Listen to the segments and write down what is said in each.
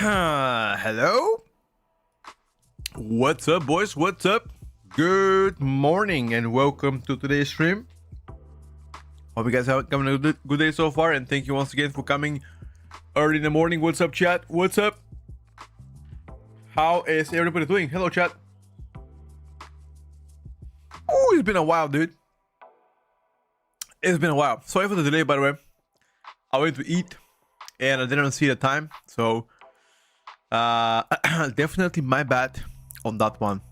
Hello? What's up, boys? What's up? Good morning and welcome to today's stream. Hope you guys are having a good day so far, and thank you once again for coming early in the morning. What's up, chat? What's up? How is everybody doing? Hello, chat. Oh, it's been a while, dude. It's been a while. Sorry for the delay, by the way. I went to eat and I didn't see the time, so definitely my bad on that one.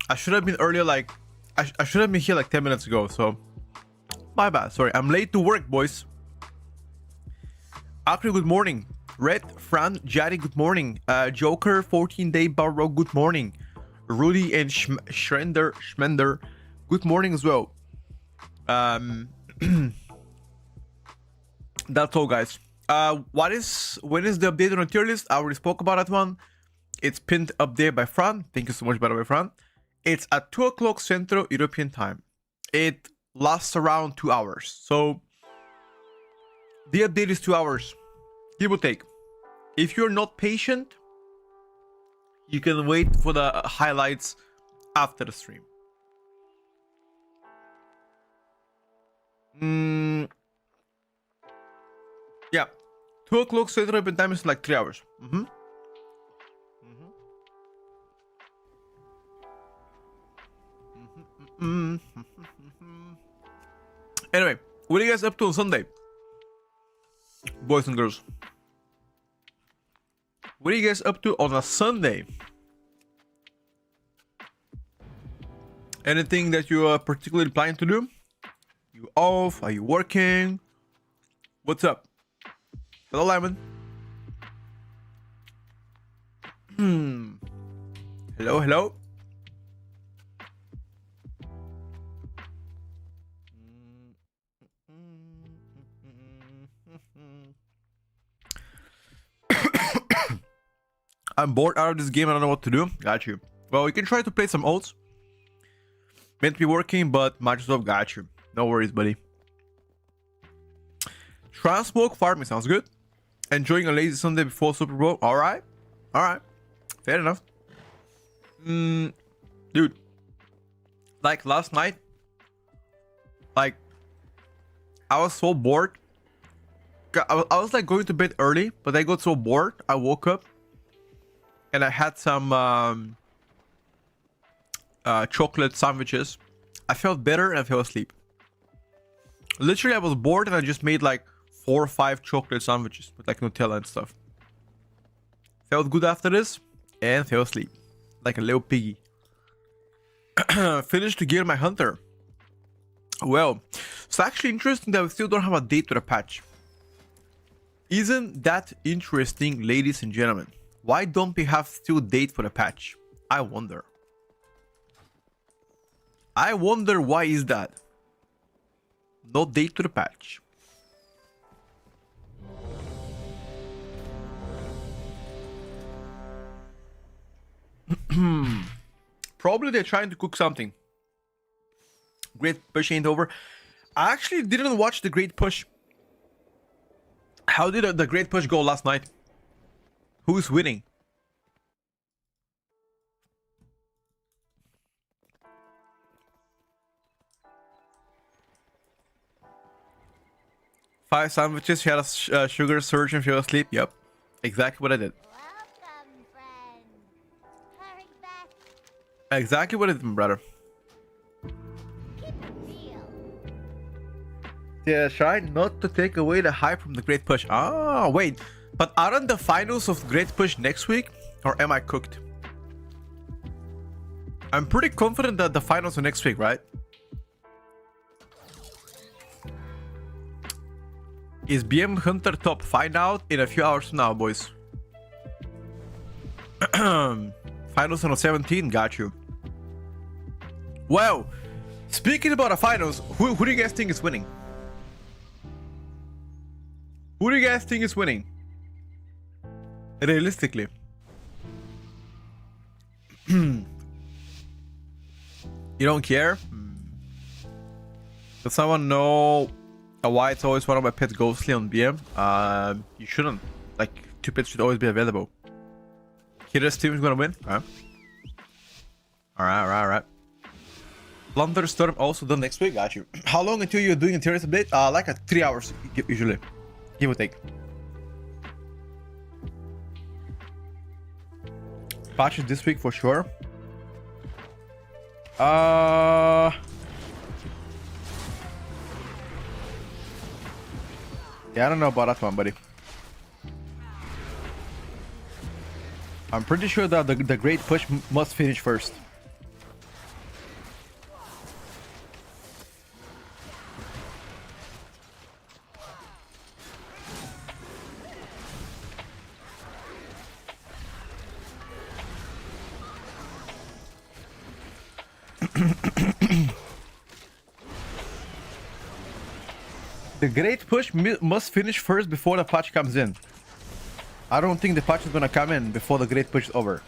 I should have been earlier, like I should have been here like 10 minutes ago, so my bad. Sorry, I'm late to work, boys. Akri, good morning. Red, Fran, Jari, good morning. Joker, 14-day Barrow, good morning. Rudy and Schmender, good morning as well. That's all, guys. When is the update on the tier list? I already spoke about that one. It's pinned up there by Fran. Thank you so much, by the way, Fran. It's at 2 o'clock Central European time. It lasts around 2 hours. So the update is 2 hours, give or take. If you're not patient, you can wait for the highlights after the stream. Yeah, 2 o'clock Central European time is like 3 hours. Anyway, what are you guys up to on Sunday, boys and girls? What are you guys up to on a Sunday? Anything that you are particularly planning to do? You off? Are you working? What's up? Hello, Lyman. Hello, hello. I'm bored out of this game. I don't know what to do. Got you. Well, you can try to play some ults. Meant to be working, but Microsoft got you. No worries, buddy. Transmog farming sounds good. Enjoying a lazy Sunday before Super Bowl. Alright. Alright. Fair enough. Dude. Like last night. Like, I was so bored. I was like going to bed early, but I got so bored. I woke up. And I had some chocolate sandwiches. I felt better and I fell asleep. Literally, I was bored and I just made like 4 or 5 chocolate sandwiches with like Nutella and stuff. Felt good after this and fell asleep like a little piggy. Finished to gear my hunter. Well, it's actually interesting that we still don't have a date to the patch. Isn't that interesting, ladies and gentlemen? Why don't we have still date for the patch? I wonder. I wonder why is that? No date to the patch. Probably they're trying to cook something. Great push ain't over. I actually didn't watch the great push. How did the great push go last night? Who's winning? Five sandwiches, she had a sugar surge and fell asleep. Yep, exactly what I did. Welcome, friend. Hurry back. Exactly what I did, my brother. Keep it real. Yeah, try not to take away the hype from the great push. Ah, wait. But aren't the finals of Great Push next week? Or am I cooked? I'm pretty confident that the finals are next week, right? Is BM Hunter top? Find out in a few hours from now, boys. Finals on the 17th, got you. Well, speaking about the finals, who do you guys think is winning? Who do you guys think is winning? Realistically. You don't care? Does someone know why it's always one of my pets ghostly on BM? You shouldn't. Like, 2 pets should always be available. Kira's team is gonna win. Alright. Thunderstorm also done next week. Got you. How long until you're doing a Tierlist update? Like 3 hours usually, give or take. Patches this week for sure. Yeah, I don't know about that one, buddy. I'm pretty sure that the great push must finish first. The great push must finish first before the patch comes in. I don't think the patch is gonna come in before the great push is over.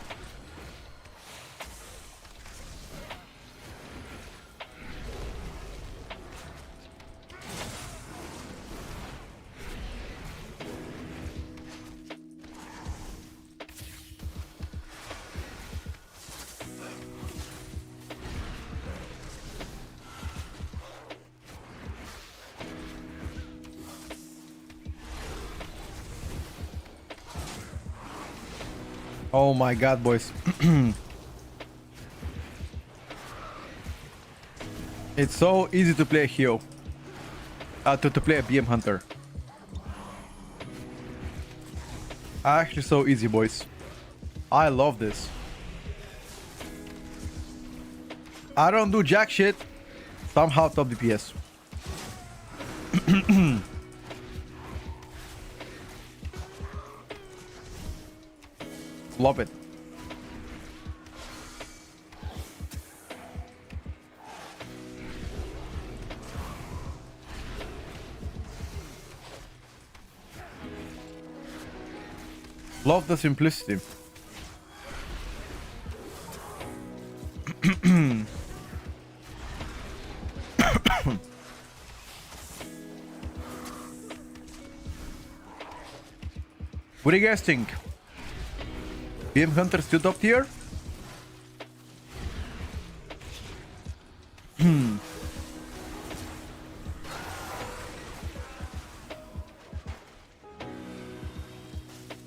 Oh my god, boys. It's so easy to play a hero. To play a BM hunter. Actually so easy, boys. I love this. I don't do jack shit. Somehow top DPS. Love it. Love the simplicity. What do you guys think? BM Hunter still top tier?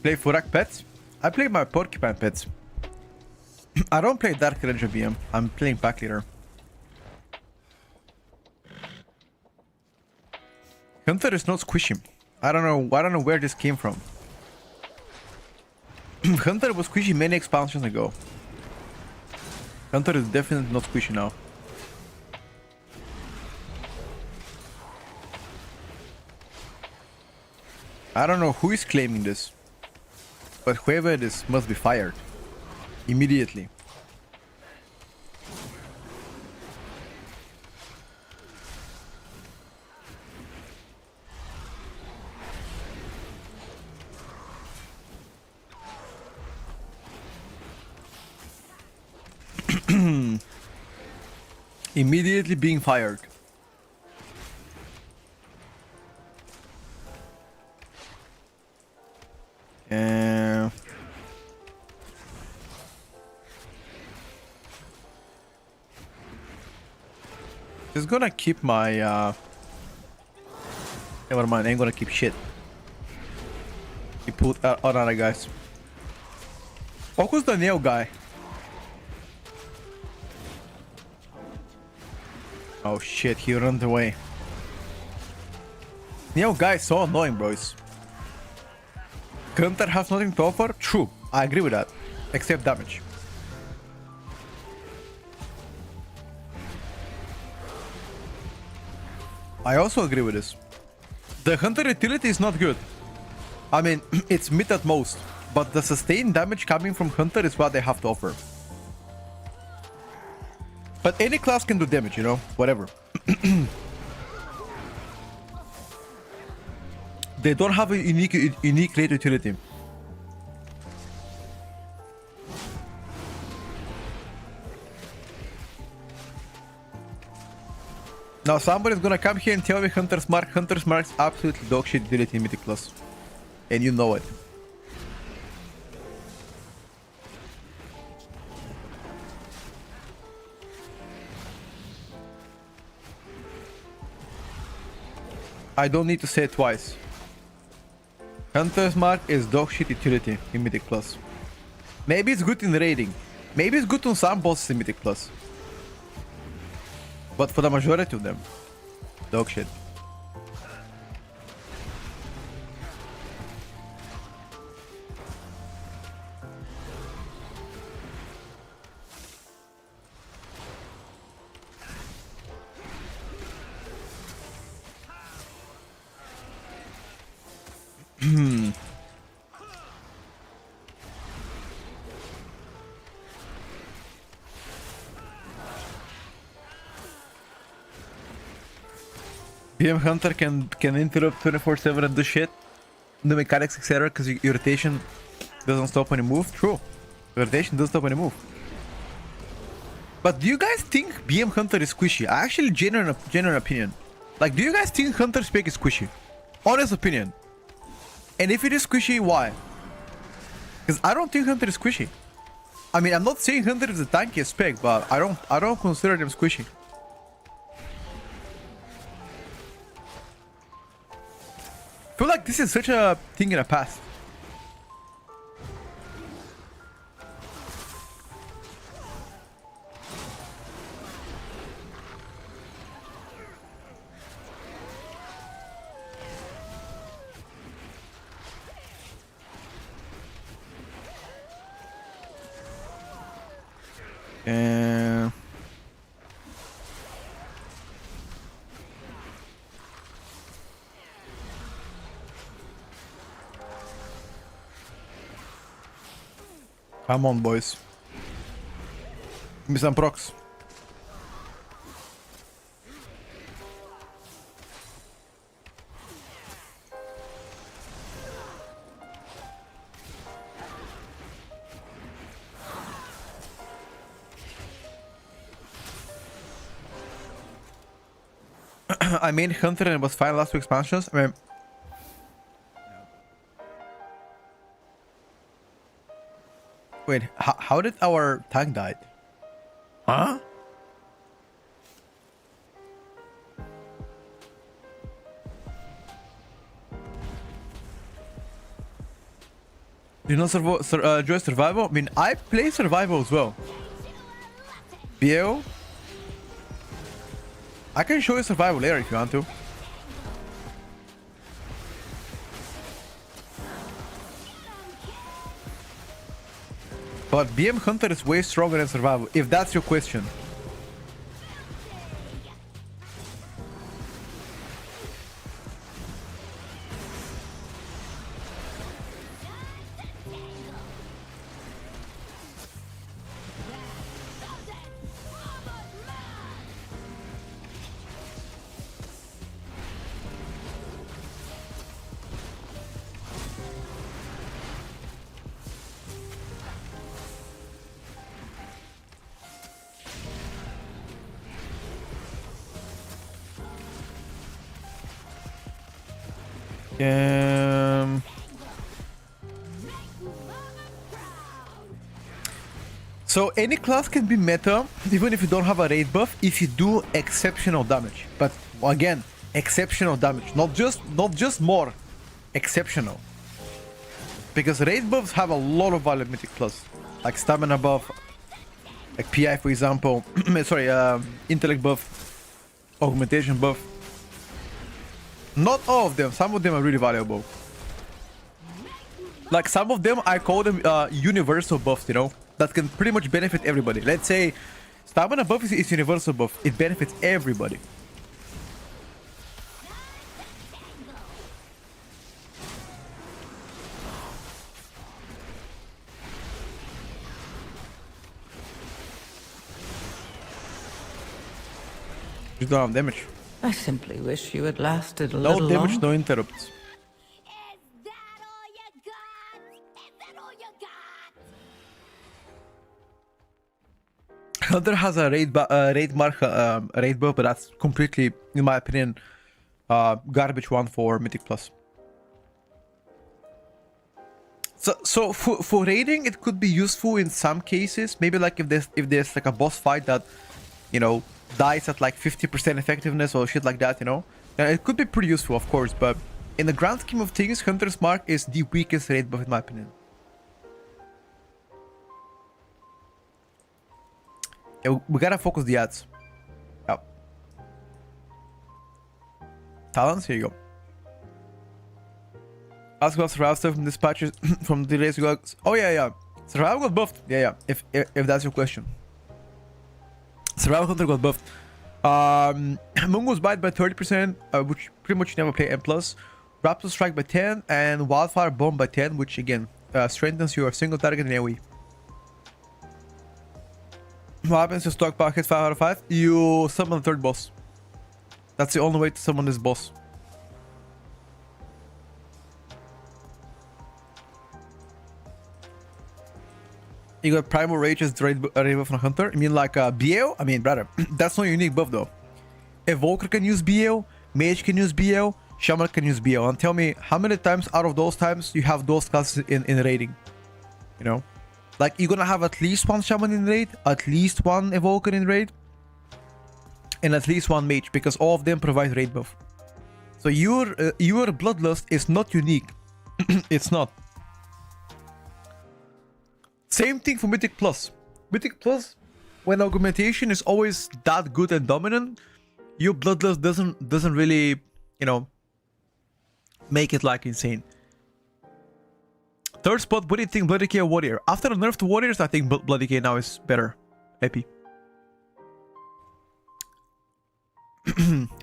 Play Furak pets? I play my Porcupine pets. I don't play Dark Ranger BM. I'm playing Pack Leader. Hunter is not squishy. I don't know where this came from. Hunter was squishy many expansions ago. Hunter is definitely not squishy now. I don't know who is claiming this, but whoever it is must be fired immediately. Immediately being fired. Just gonna keep my never mind, I ain't gonna keep shit. He put another guys. Focus the nail guy. Oh shit, he ran away. Neo guy is so annoying, boys. Hunter has nothing to offer? True, I agree with that. Except damage. I also agree with this. The Hunter utility is not good. I mean, it's mid at most, but the sustained damage coming from Hunter is what they have to offer. But any class can do damage, you know, whatever. They don't have a unique rate utility. Now somebody's gonna come here and tell me Hunter's Mark. Hunter's Mark's absolutely dog shit utility in Mythic class. And you know it. I don't need to say it twice. Hunter's Mark is dog shit utility in Mythic Plus. Maybe it's good in raiding. Maybe it's good on some bosses in Mythic Plus. But for the majority of them, dog shit. BM Hunter can interrupt 24/7 and do shit. The mechanics, etc. Because your rotation doesn't stop when you move. True. Your rotation doesn't stop when you move. But do you guys think BM Hunter is squishy? Actually, genuine opinion. Like, do you guys think Hunter spec is squishy? Honest opinion. And if it is squishy, why? Because I don't think Hunter is squishy. I mean, I'm not saying Hunter is the tankiest spec, but I don't consider them squishy. I feel like this is such a thing in the past. Come on, boys. Give me some procs. I mean, Hunter and it was fine last two expansions. I mean, wait, how did our tank die? Huh? Do you not enjoy survival? I mean, I play survival as well. BO? I can show you survival later if you want to. But BM Hunter is way stronger than survival, if that's your question. So any class can be meta even if you don't have a raid buff if you do exceptional damage. But again, exceptional damage, not just more, exceptional. Because raid buffs have a lot of value in Mythic Plus, like stamina buff, like PI for example. Sorry, intellect buff, augmentation buff. Not all of them. Some of them are really valuable. Like some of them, I call them universal buffs, you know, that can pretty much benefit everybody. Let's say stamina buff is universal buff. It benefits everybody. You don't have damage. I simply wish you had lasted a No little damage, longer. no interrupts. Is that all you got? Is that all you got? Hunter has a raid buff, but that's completely, in my opinion, garbage one for Mythic Plus. So for raiding, it could be useful in some cases. Maybe like if there's like a boss fight that, you know, dies at like 50% effectiveness or shit like that, you know. It could be pretty useful, of course, but in the grand scheme of things, Hunter's Mark is the weakest raid buff in my opinion. Yeah, we gotta focus the ads. Yep. Talents, here you go. Ask about survival stuff from dispatches from the race. Oh yeah. Survival got buffed. Yeah. If that's your question. Survival Hunter got buffed. Mungo's Bite by 30%, which pretty much you never play M+. Raptor Strike by 10, and Wildfire Bomb by 10, which again strengthens your single target in AoE. What happens if Stockpile hits 5 out of 5? You summon the third boss. That's the only way to summon this boss. You got Primal Rage as the raid buff from Hunter. I mean like BL? I mean brother, that's not a unique buff though. Evoker can use BL, Mage can use BL, Shaman can use BL. And tell me how many times out of those times you have those classes in raiding? You know? Like you're gonna have at least one Shaman in raid, at least one Evoker in raid, and at least one Mage, because all of them provide raid buff. So your Bloodlust is not unique. It's not. Same thing for Mythic Plus. Mythic Plus, when augmentation is always that good and dominant, your Bloodlust doesn't really, you know, make it like insane. Third spot, what do you think, Bloody K or Warrior? After the nerf to Warriors, I think Bloody K now is better. Happy.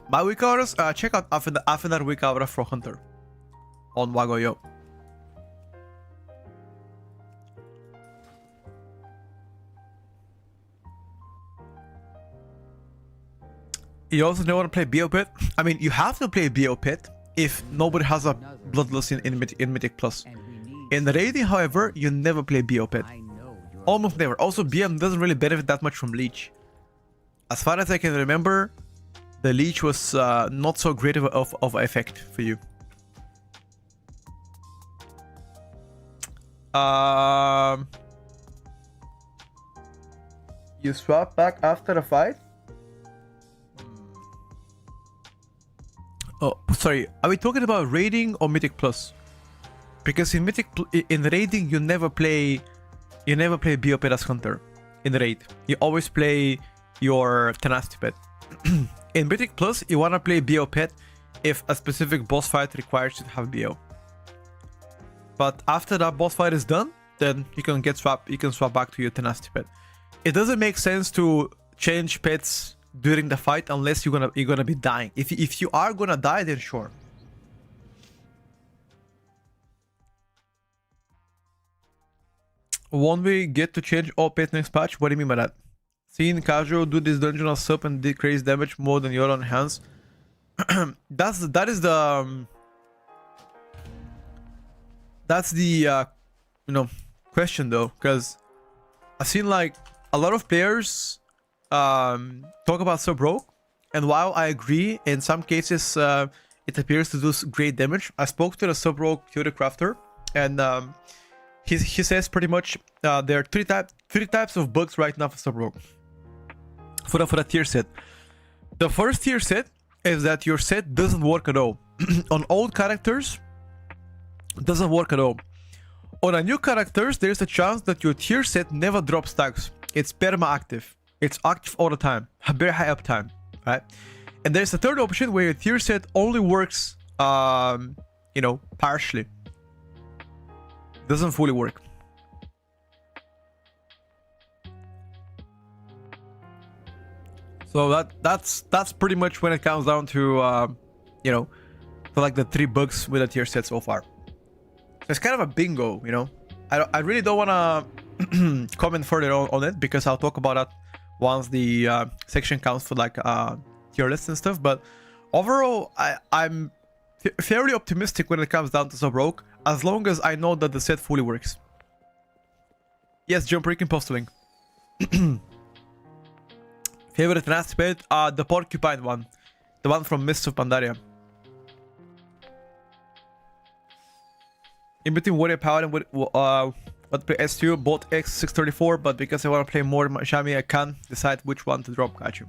My week hours, check out after week hour for Hunter on Wagoyo. You also don't want to play BO Pit. I mean, you have to play BO Pit if nobody has a Bloodlust in Mythic Plus. In the raiding, however, you never play BO Pit. Almost never. Also, BM doesn't really benefit that much from Leech. As far as I can remember, the Leech was not so great of effect for you. You swap back after a fight? Oh, sorry. Are we talking about raiding or Mythic Plus? Because in in raiding you never play BO Pet as Hunter. In the raid, you always play your Tenacity Pet. In Mythic Plus, you wanna play BO Pet if a specific boss fight requires you to have BO. But after that boss fight is done, then you can swap back to your Tenacity Pet. It doesn't make sense to change pets during the fight unless you're gonna be dying. If you are gonna die, then sure. Won't we get to change all pets next patch? What do you mean by that? Seeing casual do this dungeon as sub and decrease damage more than your own hands. That's the you know, question though, because I've seen like a lot of players talk about sub rogue, and while I agree in some cases it appears to do great damage. I spoke to the sub rogue theory crafter, and he says pretty much there are three types of bugs right now for sub rogue for the tier set. The first tier set is that your set doesn't work at all. On old characters, it doesn't work at all. On a new characters, there's a chance that your tier set never drops stacks. It's perma active. It's active all the time. Very high uptime, right? And there's a third option where your tier set only works, you know, partially. Doesn't fully work. So that's pretty much when it comes down to, you know, to like the 3 bugs with a tier set so far. So it's kind of a bingo, you know. I really don't want to comment further on it because I'll talk about that once the section counts for like tier lists and stuff. But overall, I'm fairly optimistic when it comes down to sub rogue, as long as I know that the set fully works. Yes, jump freaking postuling. Favorite nasty pet? The porcupine one, the one from Mists of Pandaria. In between Warrior Paladin with what play S2, both X634, but because I want to play more Shami, I can't decide which one to drop. Got you.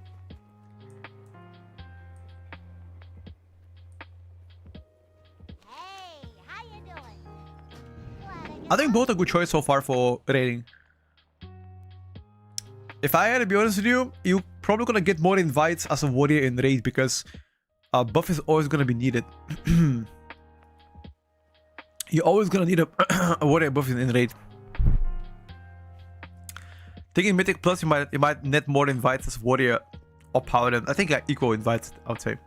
I think both a good choice so far for raiding. If I had to be honest with you, you're probably gonna get more invites as a warrior in raid because buff is always gonna be needed. You're always gonna need a, a warrior buff in raid. Taking Mythic Plus, you might net more invites as warrior or paladin. I think like equal invites, I would say.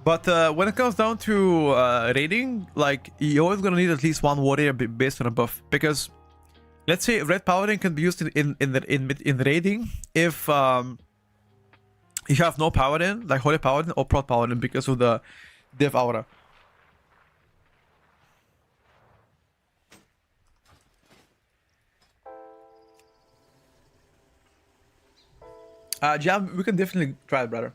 But when it comes down to raiding, like you're always gonna need at least one warrior based on a buff. Because let's say red paladin can be used in raiding if you have no paladin, like holy paladin or prot paladin, because of the dev aura. Jam, we can definitely try it, brother.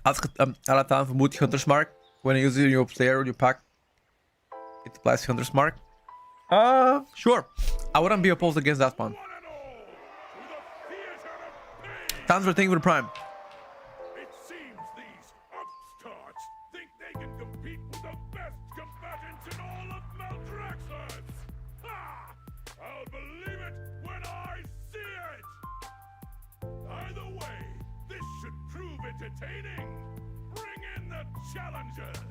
Ask Alatan for multi Hunter's Mark. When you use it in your player or your pack, it applies Hunter's Mark. Sure. I wouldn't be opposed against that one. Thanks for thinking for the Prime. It seems these upstarts think they can compete with the best combatants in all of Maldraxxus! Ha! I'll believe it when I see it! Either way, this should prove entertaining. Bring in the challengers!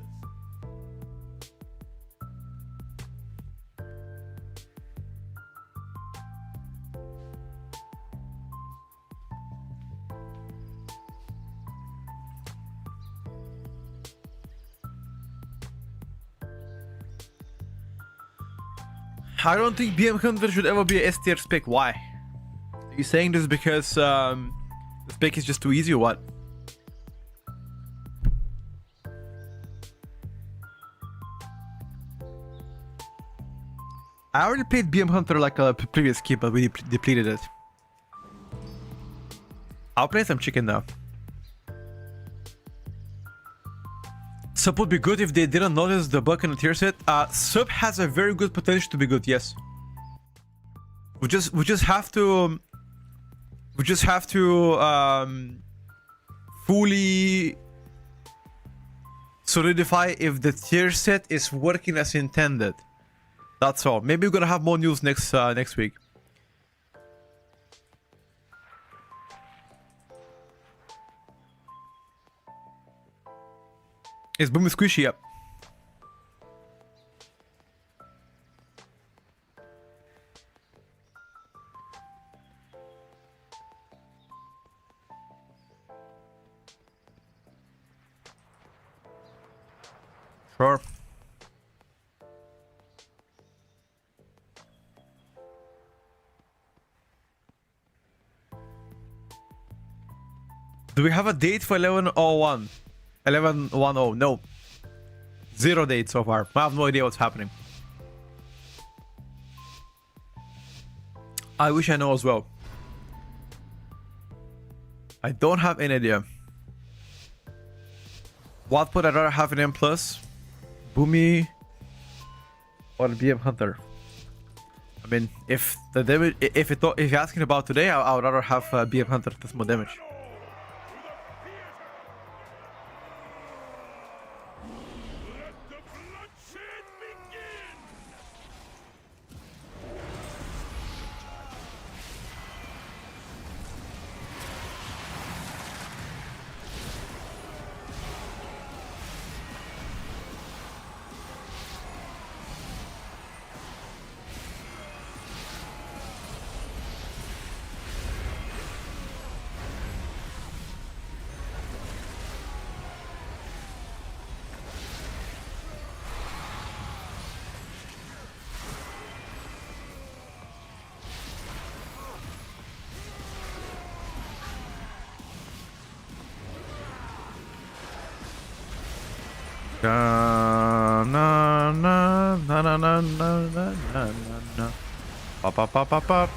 I don't think BM Hunter should ever be a S tier spec. Why? Are you saying this because the spec is just too easy or what? I already played BM Hunter like a previous key, but we depleted it. I'll play some chicken now. Sub would be good if they didn't notice the bug in the tier set. Sub has a very good potential to be good, yes. We just have to fully solidify if the tier set is working as intended. That's all. Maybe we're gonna have more news next week. Is Boomy squishy? Yep. Sure. Do we have a date for 1101? 1110? No. Zero date so far. I have no idea what's happening. I wish I know as well. I don't have any idea. What would I rather have an M+? Boomy or the BM Hunter? I mean, if the damage, if you're asking about today, I would rather have BM Hunter. That's more damage. Na na na na na na na na na na. Pop pop pop pop pop.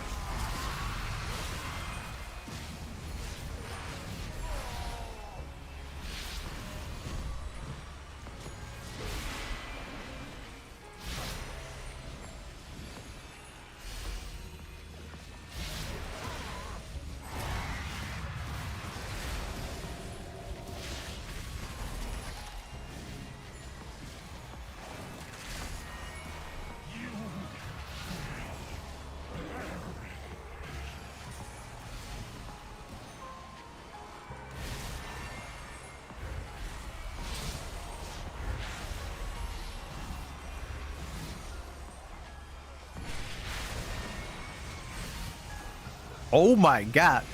Oh my god.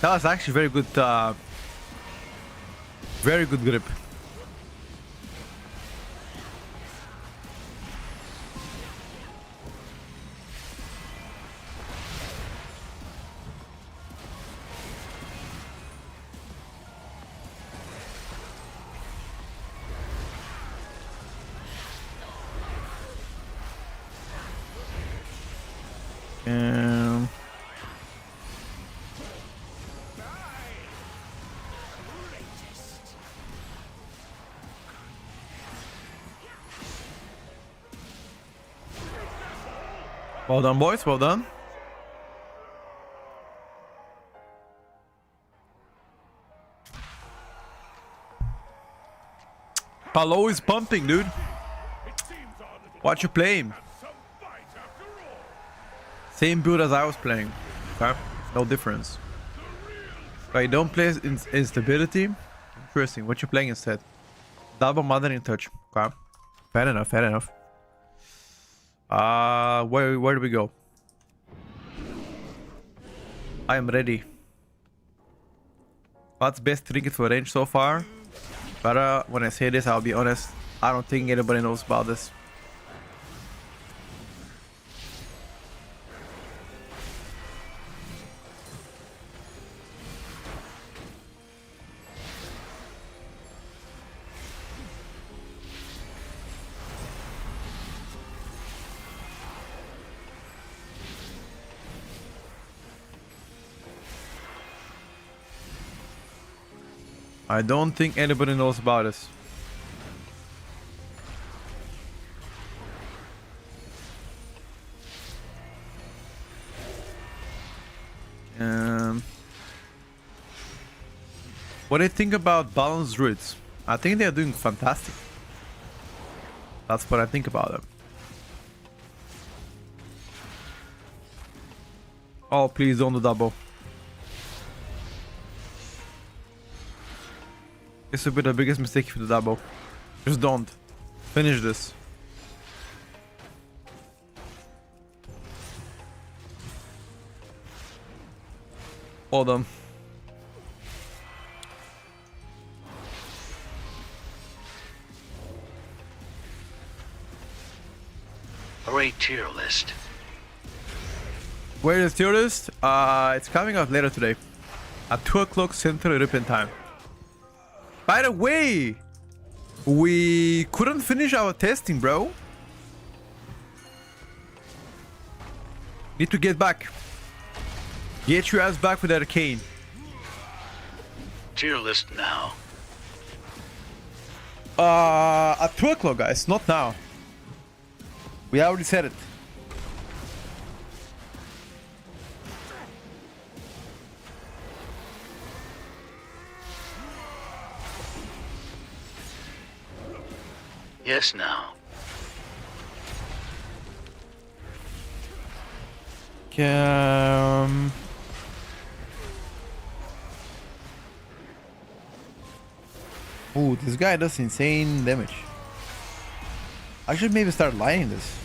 That was actually very good grip. Um, well done, boys. Well done. Palo is pumping, dude. Watch you playing. Same build as I was playing. Okay? No difference. Right, don't play instability. Interesting. What you playing instead? Double mothering touch. Okay. Fair enough, fair enough. Where do we go? I am ready. What's best trinket for range so far? But when I say this, I'll be honest. I don't think anybody knows about this. I don't think anybody knows about this. What do you think about balanced druids? I think they are doing fantastic. That's what I think about them. Oh, please don't do double. This would be the biggest mistake if you do double. Just don't. Finish this. Hold on. Great tier list. Where is Tierlist? It's coming out later today. At 2 o'clock Central European time. By the way, we couldn't finish our testing, bro. Need to get back. Get your ass back with Arcane. Tier list now. At 2 o'clock, guys, not now. We already said it. Yes now. Ooh, this guy does insane damage. I should maybe start lighting this.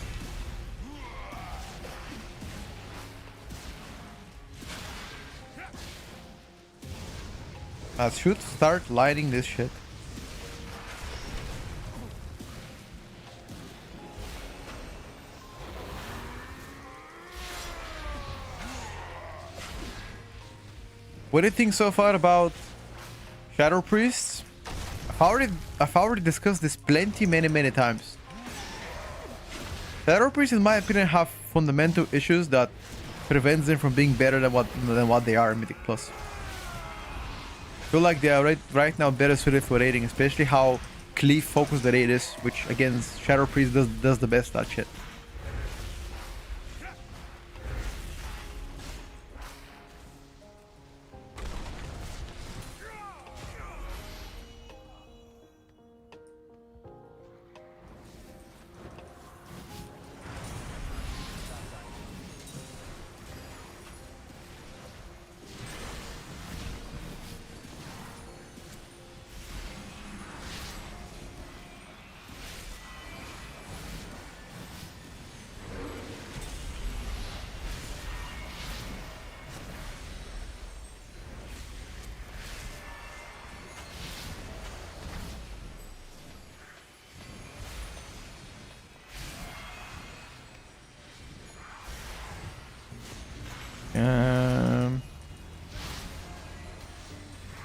I should start lighting this shit. What do you think so far about Shadow Priests? I've already discussed this many times. Shadow Priests, in my opinion, have fundamental issues that prevents them from being better than what they are in Mythic Plus. I feel like they are right now better suited for raiding, especially how cleave focused the raid is, which against Shadow Priest does the best that shit.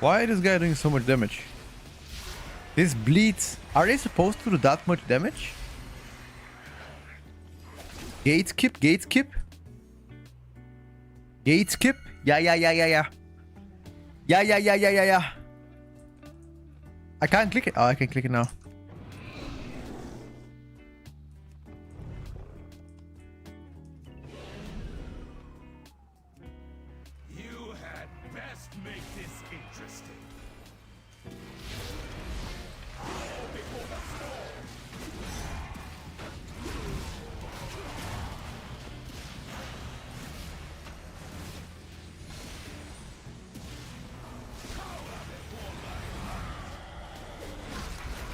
Why is this guy doing so much damage? These bleeds, are they supposed to do that much damage? Gate skip, gate skip. Gate skip. Yeah. Yeah. I can't click it. Oh, I can click it now. You had best make this interesting.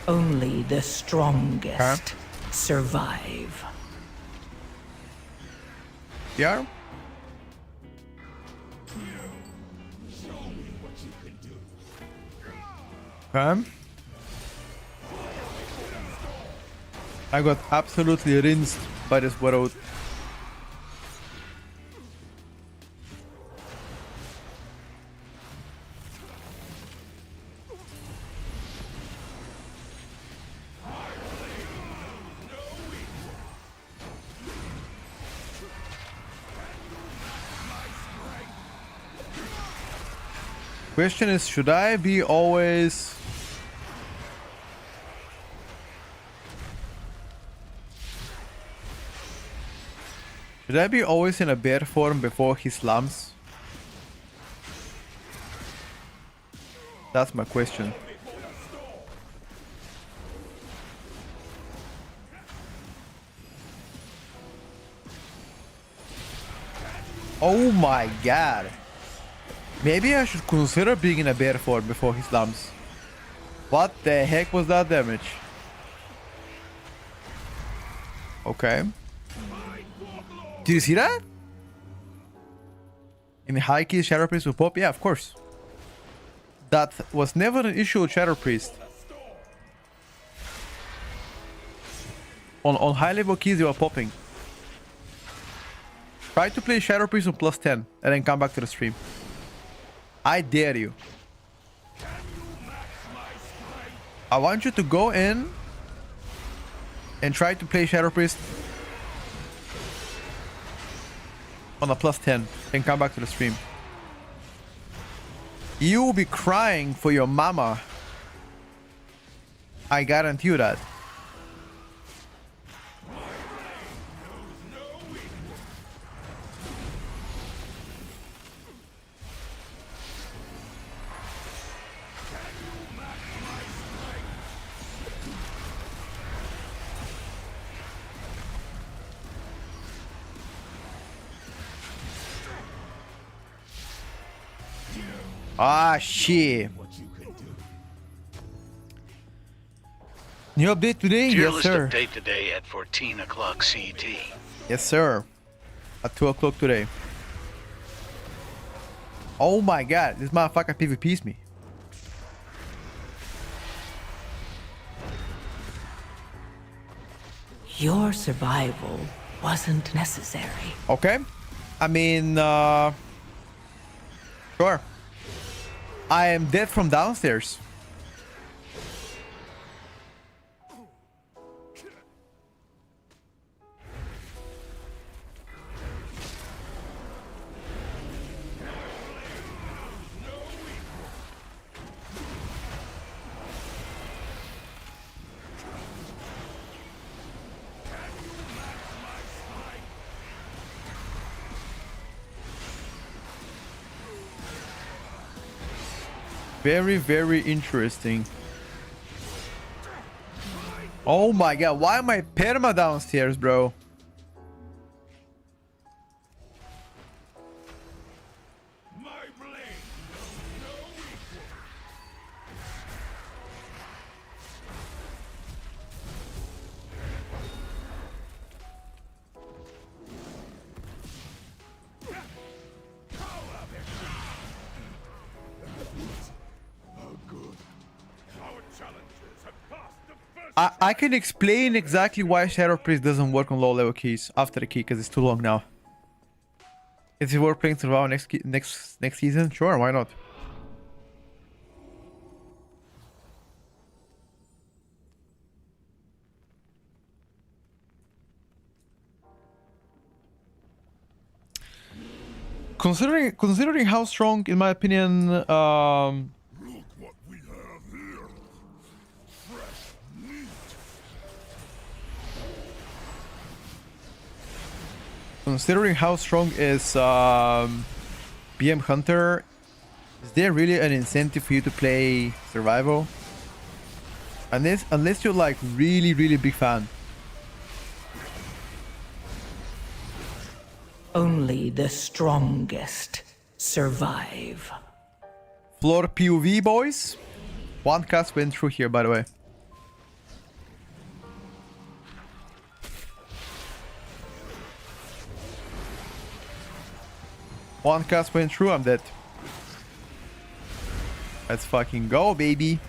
Only the strongest survive. Yeah. Okay. I got absolutely rinsed by this world. Question is, should I be always... Should I be always in a bear form before he slams? That's my question. Oh my god. Maybe I should consider being in a bear form before he slams. What the heck was that damage? Okay. Did you see that? In high key, Shadow Priest will pop? Yeah, of course. That was never an issue with Shadow Priest. On high level keys, they were popping. Try to play Shadow Priest on +10 and then come back to the stream. I dare you. I want you to go in and try to play Shadow Priest on a +10 and come back to the stream. You will be crying for your mama. I guarantee you that. Ah, shit. New update today? Yes, Tierlist sir. update today at 14 o'clock CT. Yes, sir. At 2 o'clock today. Oh my god, this motherfucker PvPs me. Your survival wasn't necessary. Okay. I mean, sure. I am dead from downstairs. Very, very interesting. Oh my god, why am I perma downstairs, bro? My blade knows no equal. Our challenges have passed the first. I can explain exactly why Shadow Priest doesn't work on low level keys after the key, because it's too long now. Is it worth playing Survival next season? Sure, why not? Considering how strong, in my opinion, Look what we have here. Fresh meat. considering how strong is BM Hunter, is there really an incentive for you to play Survival? Unless you're like really big fan. Only the strongest survive. Floor POV, boys. One cast went through here, by the way. One cast went through, I'm dead. Let's fucking go, baby.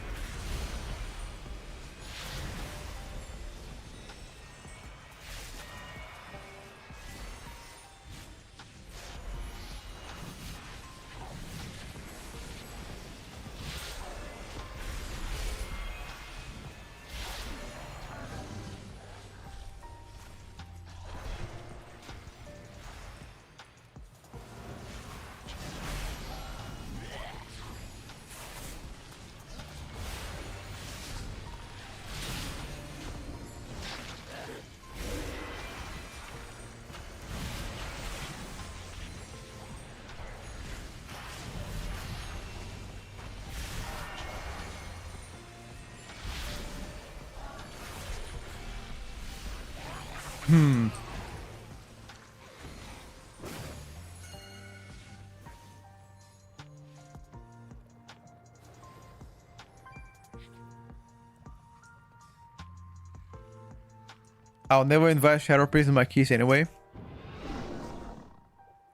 I'll never invite Shadow Priest in my keys anyway.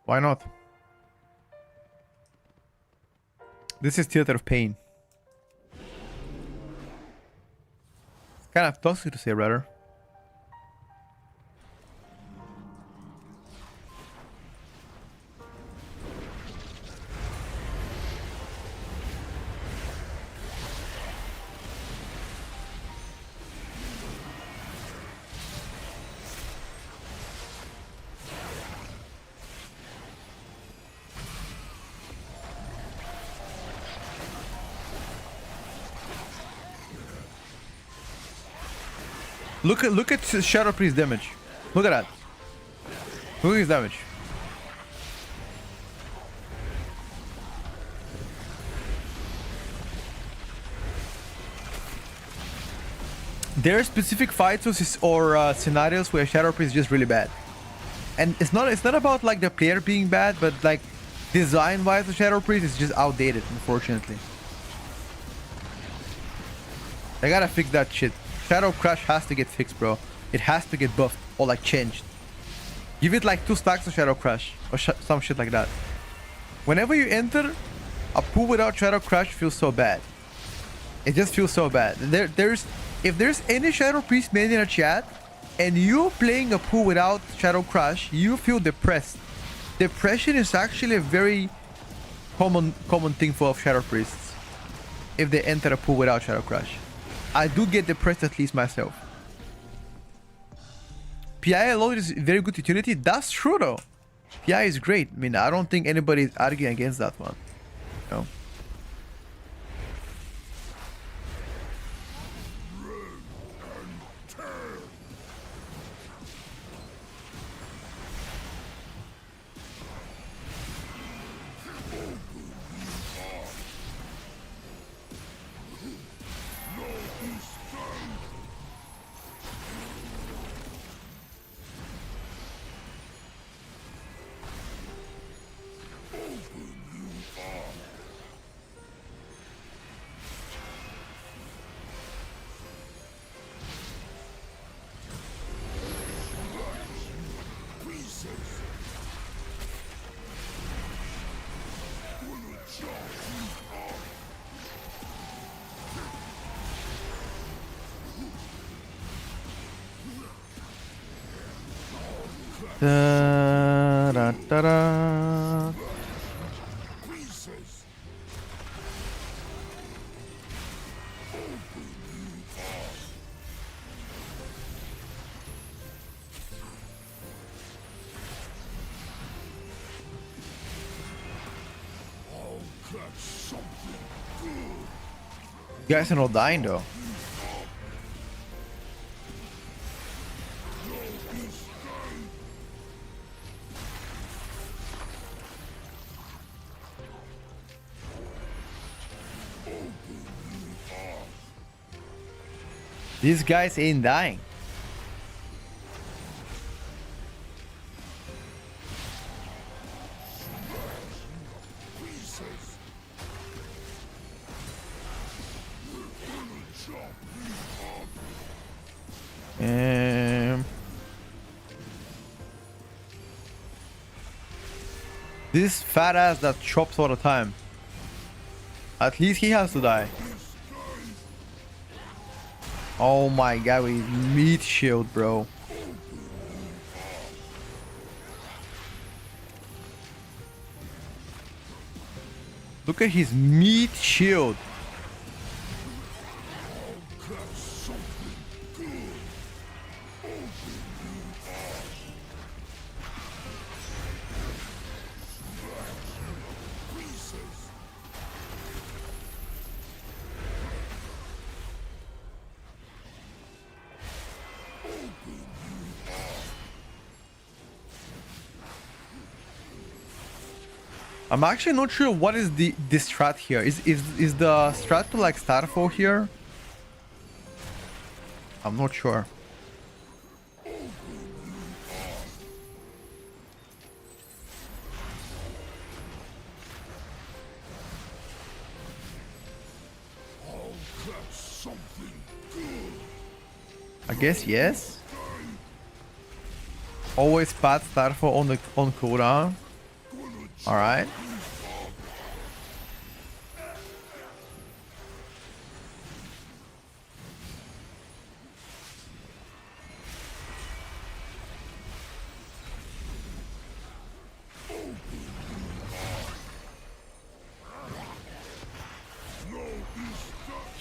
Why not? This is Theater of Pain. It's kind of toxic to say, rather. Look at Shadow Priest damage. Look at that. Look at his damage. There are specific fights or scenarios where Shadow Priest is just really bad, and it's not about like the player being bad, but like design-wise, the Shadow Priest is just outdated, unfortunately. I gotta fix that shit. Shadow Crush has to get fixed, bro. It has to get buffed or like changed. Give it like 2 stacks of Shadow Crush or some shit like that. Whenever you enter a pool without Shadow Crush, feels so bad. It just feels so bad. If there's any Shadow Priest made in a chat and you're playing a pool without Shadow Crush, you feel depressed. Depression is actually a very common thing for Shadow Priests if they enter a pool without Shadow Crush. I do get depressed, at least myself. PI alone is very good utility. That's true though. PI is great. I mean, I don't think anybody is arguing against that one. No. Da, da, da, da. You guys are not dying though. These guys ain't dying. This fat ass that chops all the time. At least he has to die. Oh my god, with meat shield, bro. Look at his meat shield. I'm actually not sure what is the strat here. Is the strat to like Starfall here? I'm not sure. I guess yes. Always pat Starfall on cooldown. All right.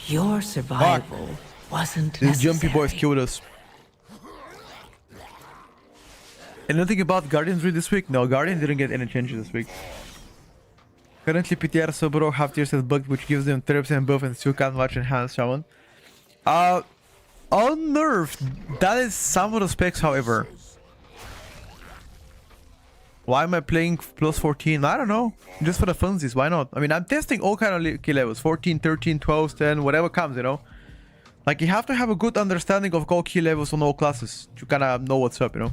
Your survival wasn't These jumpy necessary. boys killed us. Anything about Guardians read this week? No, Guardian didn't get any changes this week. Currently, PTR Sobro have tier set bugged, which gives them 30% buff and still can't watch enhanced Shaman. On nerf, that is some of the specs, however. Why am I playing plus 14? I don't know. Just for the funsies, why not? I mean, I'm testing all kind of key levels. 14, 13, 12, 10, whatever comes, you know? Like, you have to have a good understanding of all key levels on all classes to kind of know what's up, you know?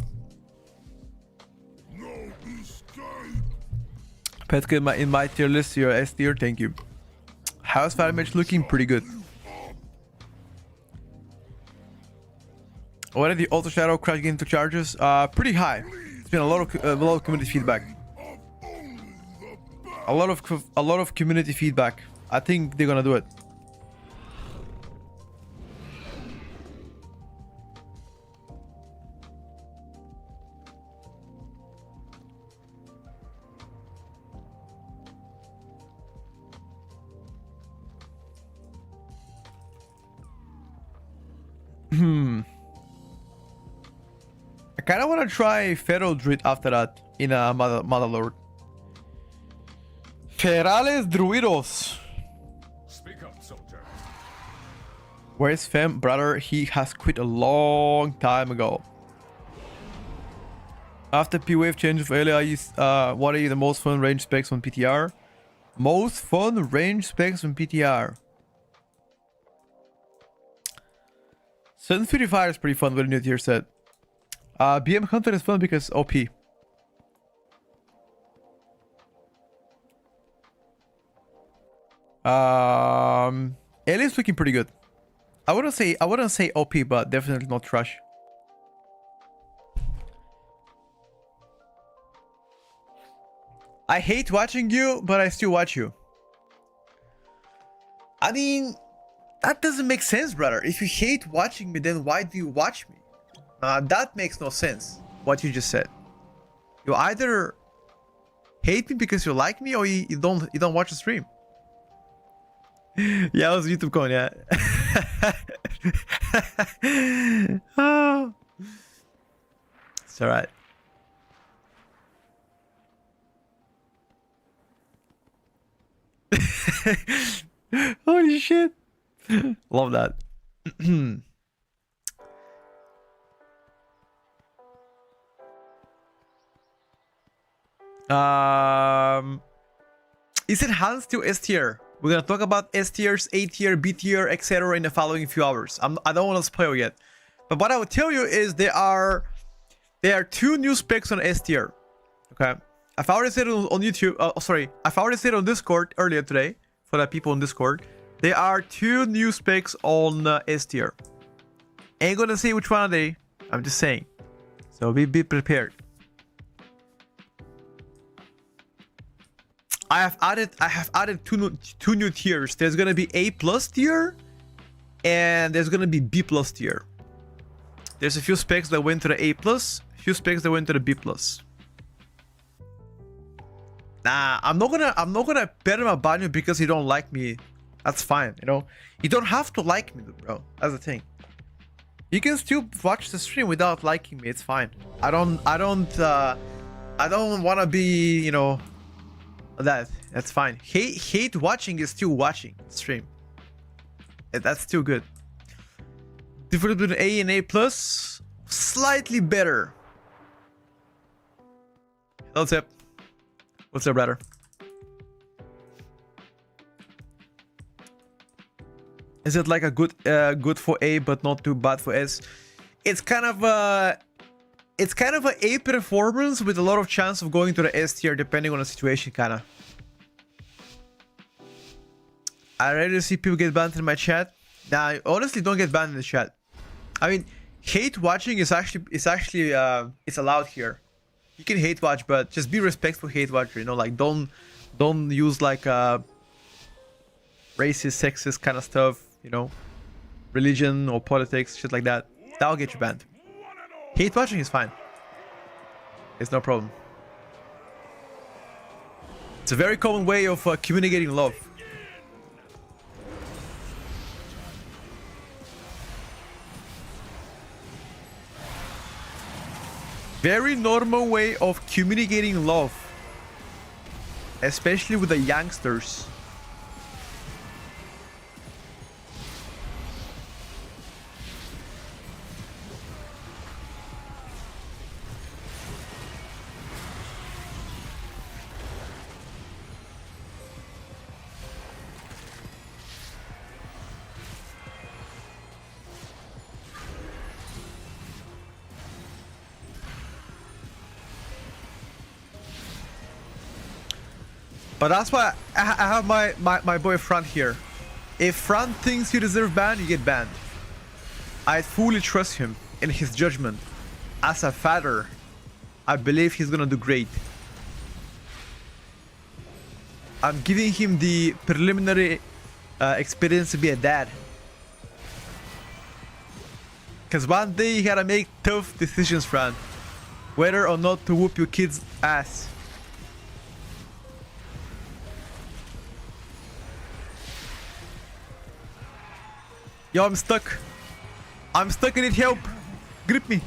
Petka in my tier list, your S tier, thank you. How's Fire Mage looking? Pretty good. What are the Auto Shadow crash into charges? Pretty high. It's been a lot of community feedback. A lot of community feedback. I think they're gonna do it. I kind of want to try Feral Druid after that in a Mother Lord. Ferales Druidos. Speak up, soldier. Where's Fem? Brother, he has quit a long time ago. After P-Wave change of earlier, what are the most fun range specs on PTR? Most fun range specs on PTR. Sun Fury Fire is pretty fun with a new tier set. BM Hunter is fun because OP. Alien's looking pretty good. I wouldn't say OP, but definitely not trash. I hate watching you, but I still watch you. I mean, that doesn't make sense, brother. If you hate watching me, then why do you watch me? That makes no sense, what you just said. You either hate me because you like me, or you don't watch the stream. Yeah, I was YouTube going, yeah. Oh. It's alright. Holy shit. Love that. Is it Hans to S tier? We're gonna talk about S tiers, A tier, B tier, etc. in the following few hours. I don't want to spoil yet, but what I will tell you is there are 2 new specs on S tier. Okay, I've already said it on YouTube. Sorry, I've already said it on Discord earlier today for the people on Discord. There are 2 new specs on S tier. Ain't gonna say which one are they. I'm just saying. So be prepared. I have added two new tiers. There's gonna be A+ tier, and there's gonna be B+ tier. There's a few specs that went to the A+, few specs that went to the B+. Nah, I'm not gonna bet him about you because you don't like me. That's fine, you know. You don't have to like me, bro. That's the thing. You can still watch the stream without liking me. It's fine. I don't want to be, you know. That's fine. Hate watching is still watching stream. That's still good. Difference between A and A+, slightly better. Hello, Tip. What's up, brother? Is it like a good for A but not too bad for S? It's kind of a A performance with a lot of chance of going to the S tier depending on the situation, kinda. I rarely see people get banned in my chat. Nah, I honestly don't get banned in the chat. I mean, hate watching is actually it's allowed here. You can hate watch, but just be respectful hate watcher. You know, like don't use like racist, sexist kind of stuff. You know, religion or politics, shit like that. That'll get you banned. Hate watching is fine. It's no problem. It's a very common way of communicating love. Very normal way of communicating love. Especially with the youngsters. But that's why I have my boy Fran here. If Fran thinks you deserve ban, you get banned. I fully trust him in his judgment. As a father, I believe he's gonna do great. I'm giving him the preliminary experience to be a dad. Cause one day you gotta make tough decisions, Fran. Whether or not to whoop your kid's ass. Yo, I'm stuck. I'm stuck, I need help. Grip me.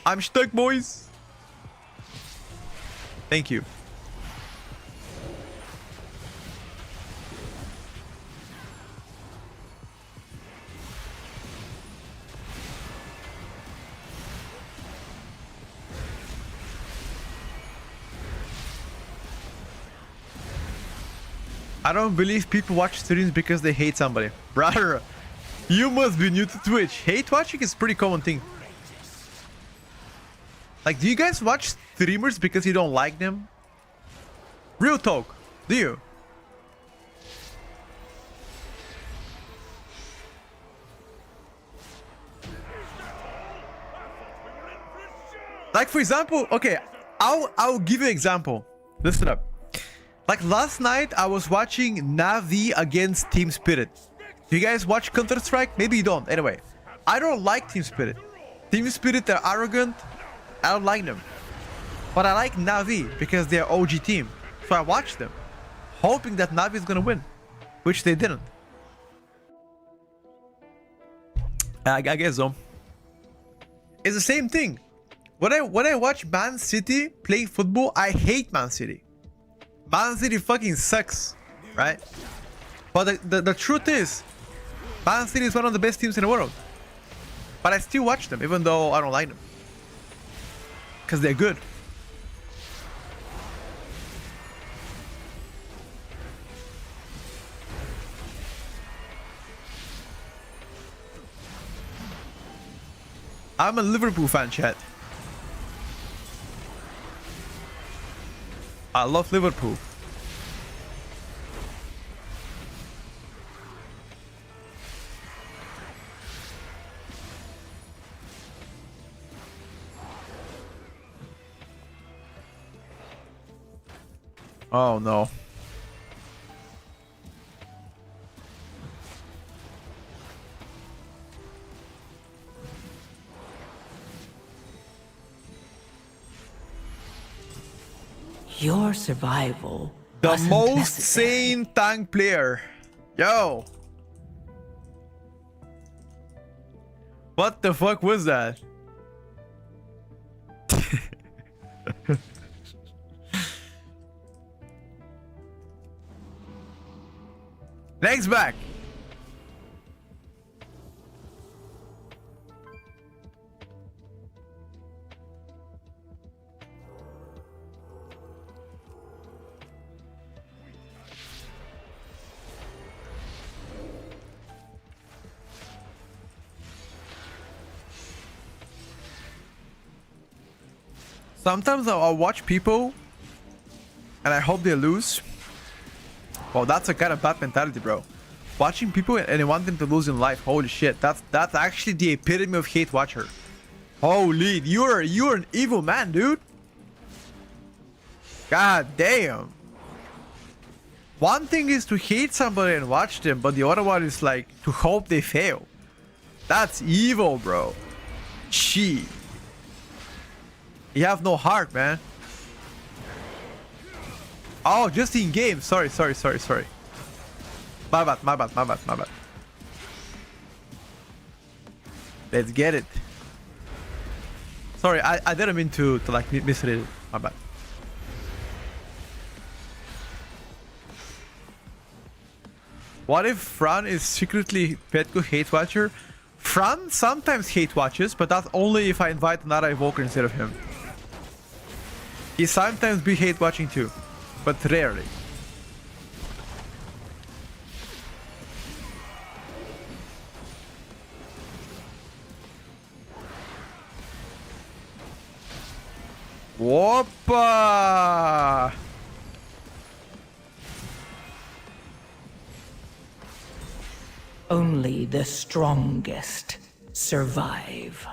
I'm stuck, boys. Thank you. I don't believe people watch streams because they hate somebody. Brother, you must be new to Twitch. Hate watching is a pretty common thing. Like, do you guys watch streamers because you don't like them? Real talk, do you? Like, for example, okay, I'll give you an example. Listen up. Like last night, I was watching Na'Vi against Team Spirit. Do you guys watch Counter-Strike? Maybe you don't. Anyway, I don't like Team Spirit. Team Spirit, they're arrogant. I don't like them. But I like Na'Vi because they're OG team. So I watched them, hoping that Na'Vi is gonna win, which they didn't. I guess so. It's the same thing. When I watch Man City play football, I hate Man City. Man City fucking sucks, right? But the truth is, Man City is one of the best teams in the world. But I still watch them, even though I don't like them. Because they're good. I'm a Liverpool fan, chat. I love Liverpool. Oh no. Your survival The wasn't most necessary. sane tank player. Yo. What the fuck was that? Next back. Sometimes I'll watch people and I hope they lose. Well, that's a kind of bad mentality, bro. Watching people and you want them to lose in life. Holy shit, that's actually the epitome of hate watcher. Holy, you're an evil man, dude. God damn. One thing is to hate somebody and watch them, but the other one is like to hope they fail. That's evil, bro. Gee. You have no heart, man. Oh, just in game. Sorry. My bad. Let's get it. Sorry, I didn't mean to like misread it. My bad. What if Fran is secretly Petco hate watcher? Fran sometimes hate watches, but that's only if I invite another evoker instead of him. He sometimes be hate watching too, but rarely. Whoppa! Only the strongest survive.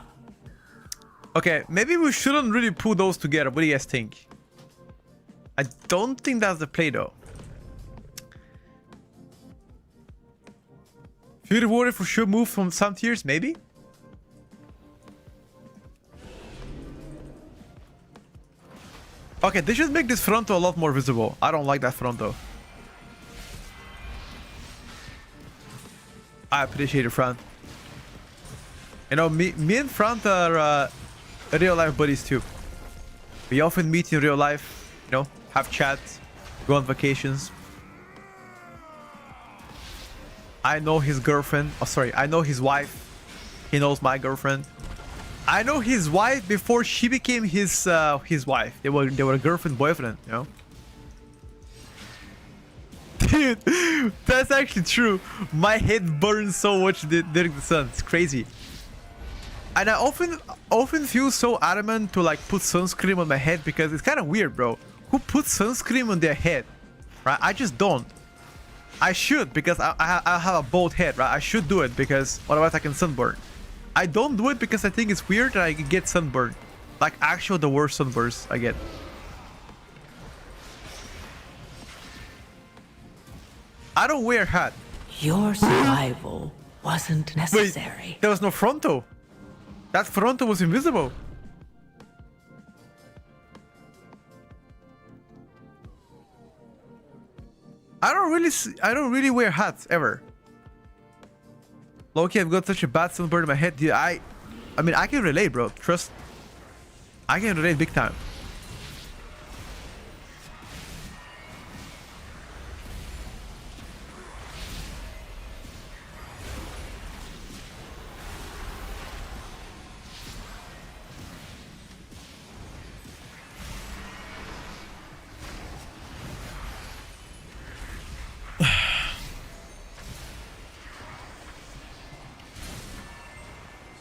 Okay, maybe we shouldn't really put those together. What do you guys think? I don't think that's the play though. Fury Warrior for sure move from some tiers, maybe? Okay, they should make this fronto a lot more visible. I don't like that fronto. I appreciate it, Fran. You know, me and Fran are real life buddies too. We often meet in real life, you know, have chats, go on vacations. I know his girlfriend. Oh, sorry, I know his wife. He knows my girlfriend. I know his wife before she became his wife. They were a girlfriend boyfriend, you know. Dude, that's actually true. My head burns so much during the sun. It's crazy. And I often feel so adamant to like put sunscreen on my head because it's kind of weird, bro. Who puts sunscreen on their head? Right? I just don't. I should because I have a bald head, right? I should do it because otherwise I can sunburn. I don't do it because I think it's weird and I can get sunburned. Like actual the worst sunburns I get. I don't wear a hat. Your survival wasn't necessary. Wait, there was no fronto. That fronto was invisible. I don't really wear hats ever. Loki, I've got such a bad sunburn in my head. Dude, I mean, I can relate, bro. Trust. I can relate big time.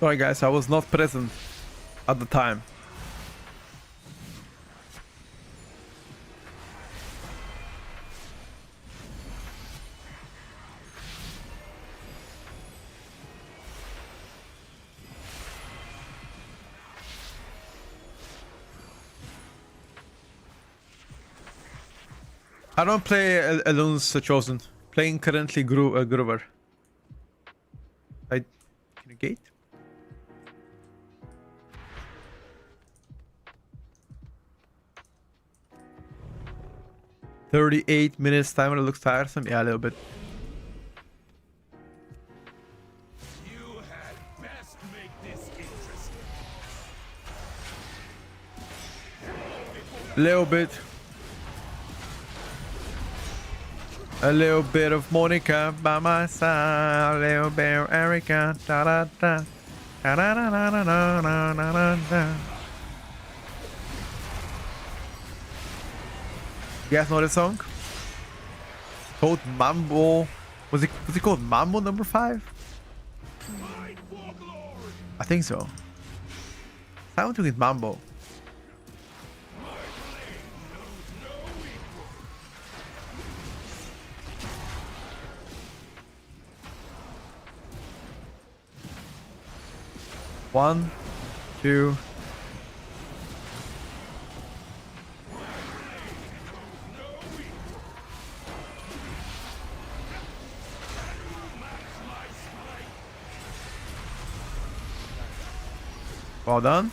Sorry guys, I was not present at the time. I don't play Elun's Chosen. Playing currently Groover. Can you gate? "38 minutes timer looks tiresome." Yeah, a little bit. You had best make this interesting. Little bit. A little bit of Monica by my side. A little bit of Erica. Da da da. Da da da da da da da da da. You guys know this song? Called Mambo. Was it called Mambo number 5? I think so. I don't think it's Mambo. One, two. Well done.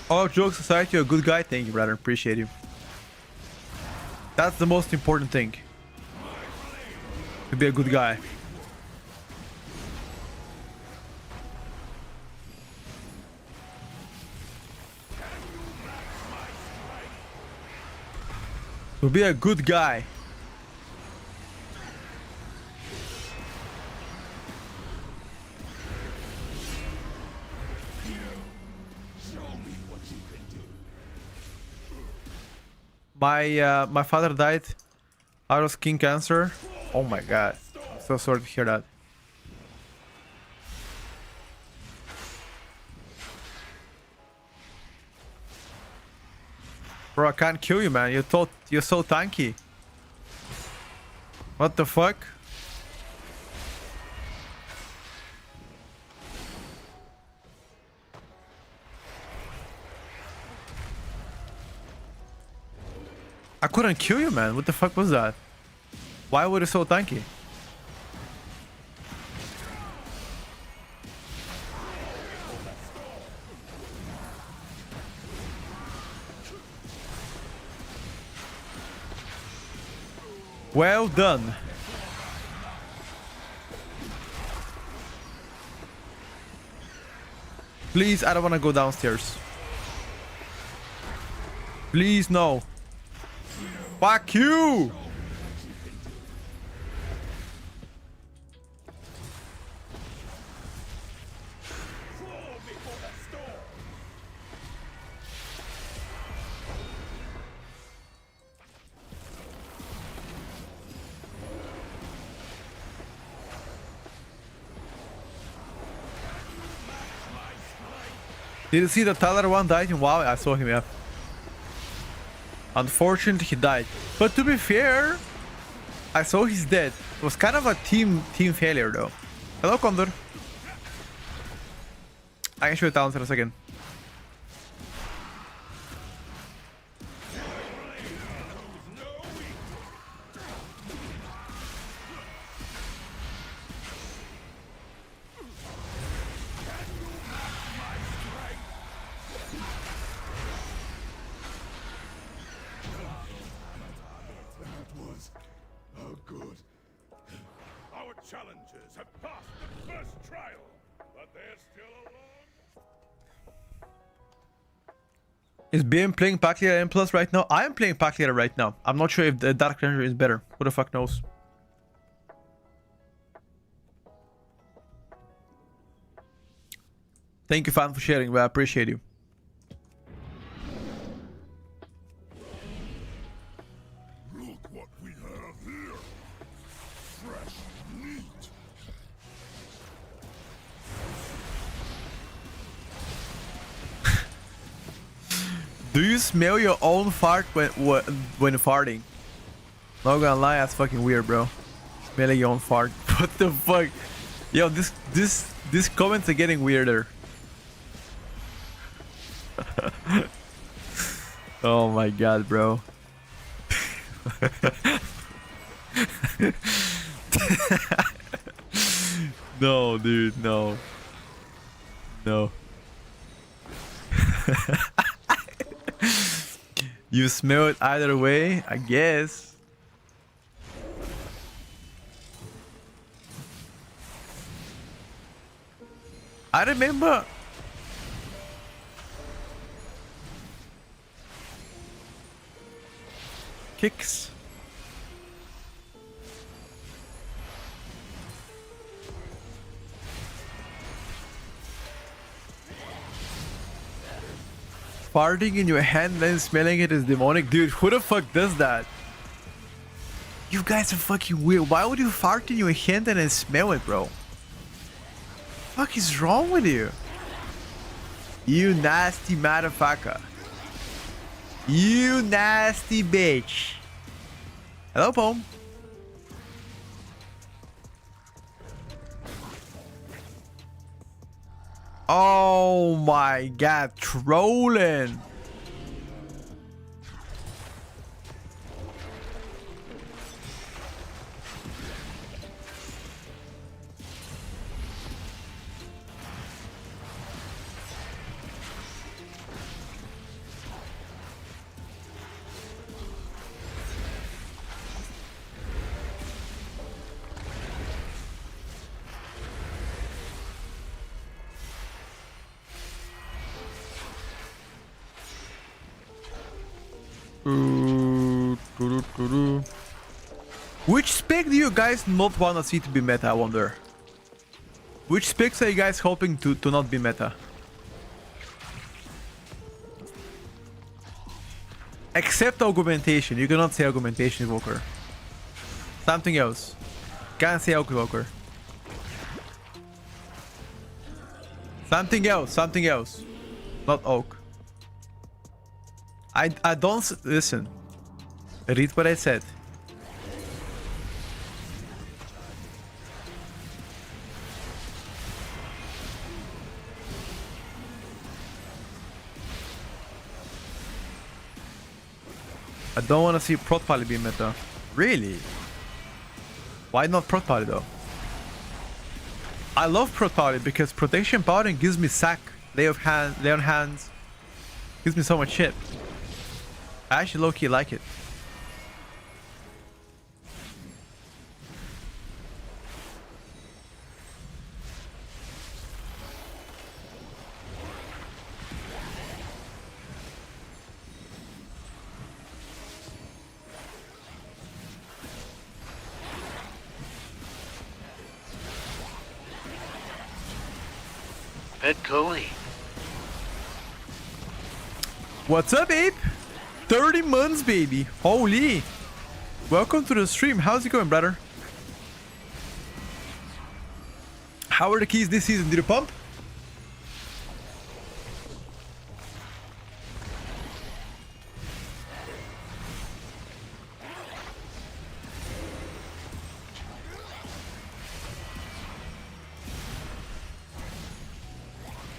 All jokes aside, you're a good guy. Thank you, brother. Appreciate you. That's the most important thing. To be a good guy. To be a good guy. My father died out of skin cancer. Oh my god. I'm so sorry to hear that. Bro, I can't kill you, man. You're so tanky. What the fuck? I couldn't kill you, man. What the fuck was that? Why were you so tanky? Well done. Please, I don't want to go downstairs. Please, no. Fuck you! Did you see the Tyler one died in WoW? I saw him, yeah. Unfortunately, he died. But to be fair, I saw he's dead. It was kind of a team failure, though. Hello, Condor. I can show you talents in a second. Challengers have passed the first trial, but there's still a long... Is BM playing Pack Leader M Plus right now? I am playing Pack Leader right now. I'm not sure if the Dark Ranger is better. Who the fuck knows? Thank you, fan, for sharing. But I appreciate you. Do you smell your own fart when farting? Not gonna lie, that's fucking weird, bro. Smelling your own fart. What the fuck? Yo, these comments are getting weirder. Oh my god, bro. No, dude, no. No. You smell it either way, I guess. I remember. Kicks. Farting in your hand then smelling it is demonic. Dude, who the fuck does that? You guys are fucking weird. Why would you fart in your hand and then smell it, bro? Fuck is wrong with you? You nasty motherfucker. You nasty bitch. Hello, Pome. Oh my god, trolling. Which spec do you guys not wanna see to be meta, I wonder? Which specs are you guys hoping to not be meta? Except augmentation. You cannot say augmentation, Walker. Something else. Can't say Walker. Something else. Not oak. I don't listen. Read what I said. I don't want to see Prot Poly be meta. Really? Why not Prot Poly though? I love Prot Poly because protection powering gives me sack, lay on hands, gives me so much shit. I actually low-key like it. Pet Cooley. What's up, Ape? 30 months, baby. Holy. Welcome to the stream. How's it going, brother? How are the keys this season? Did you pump?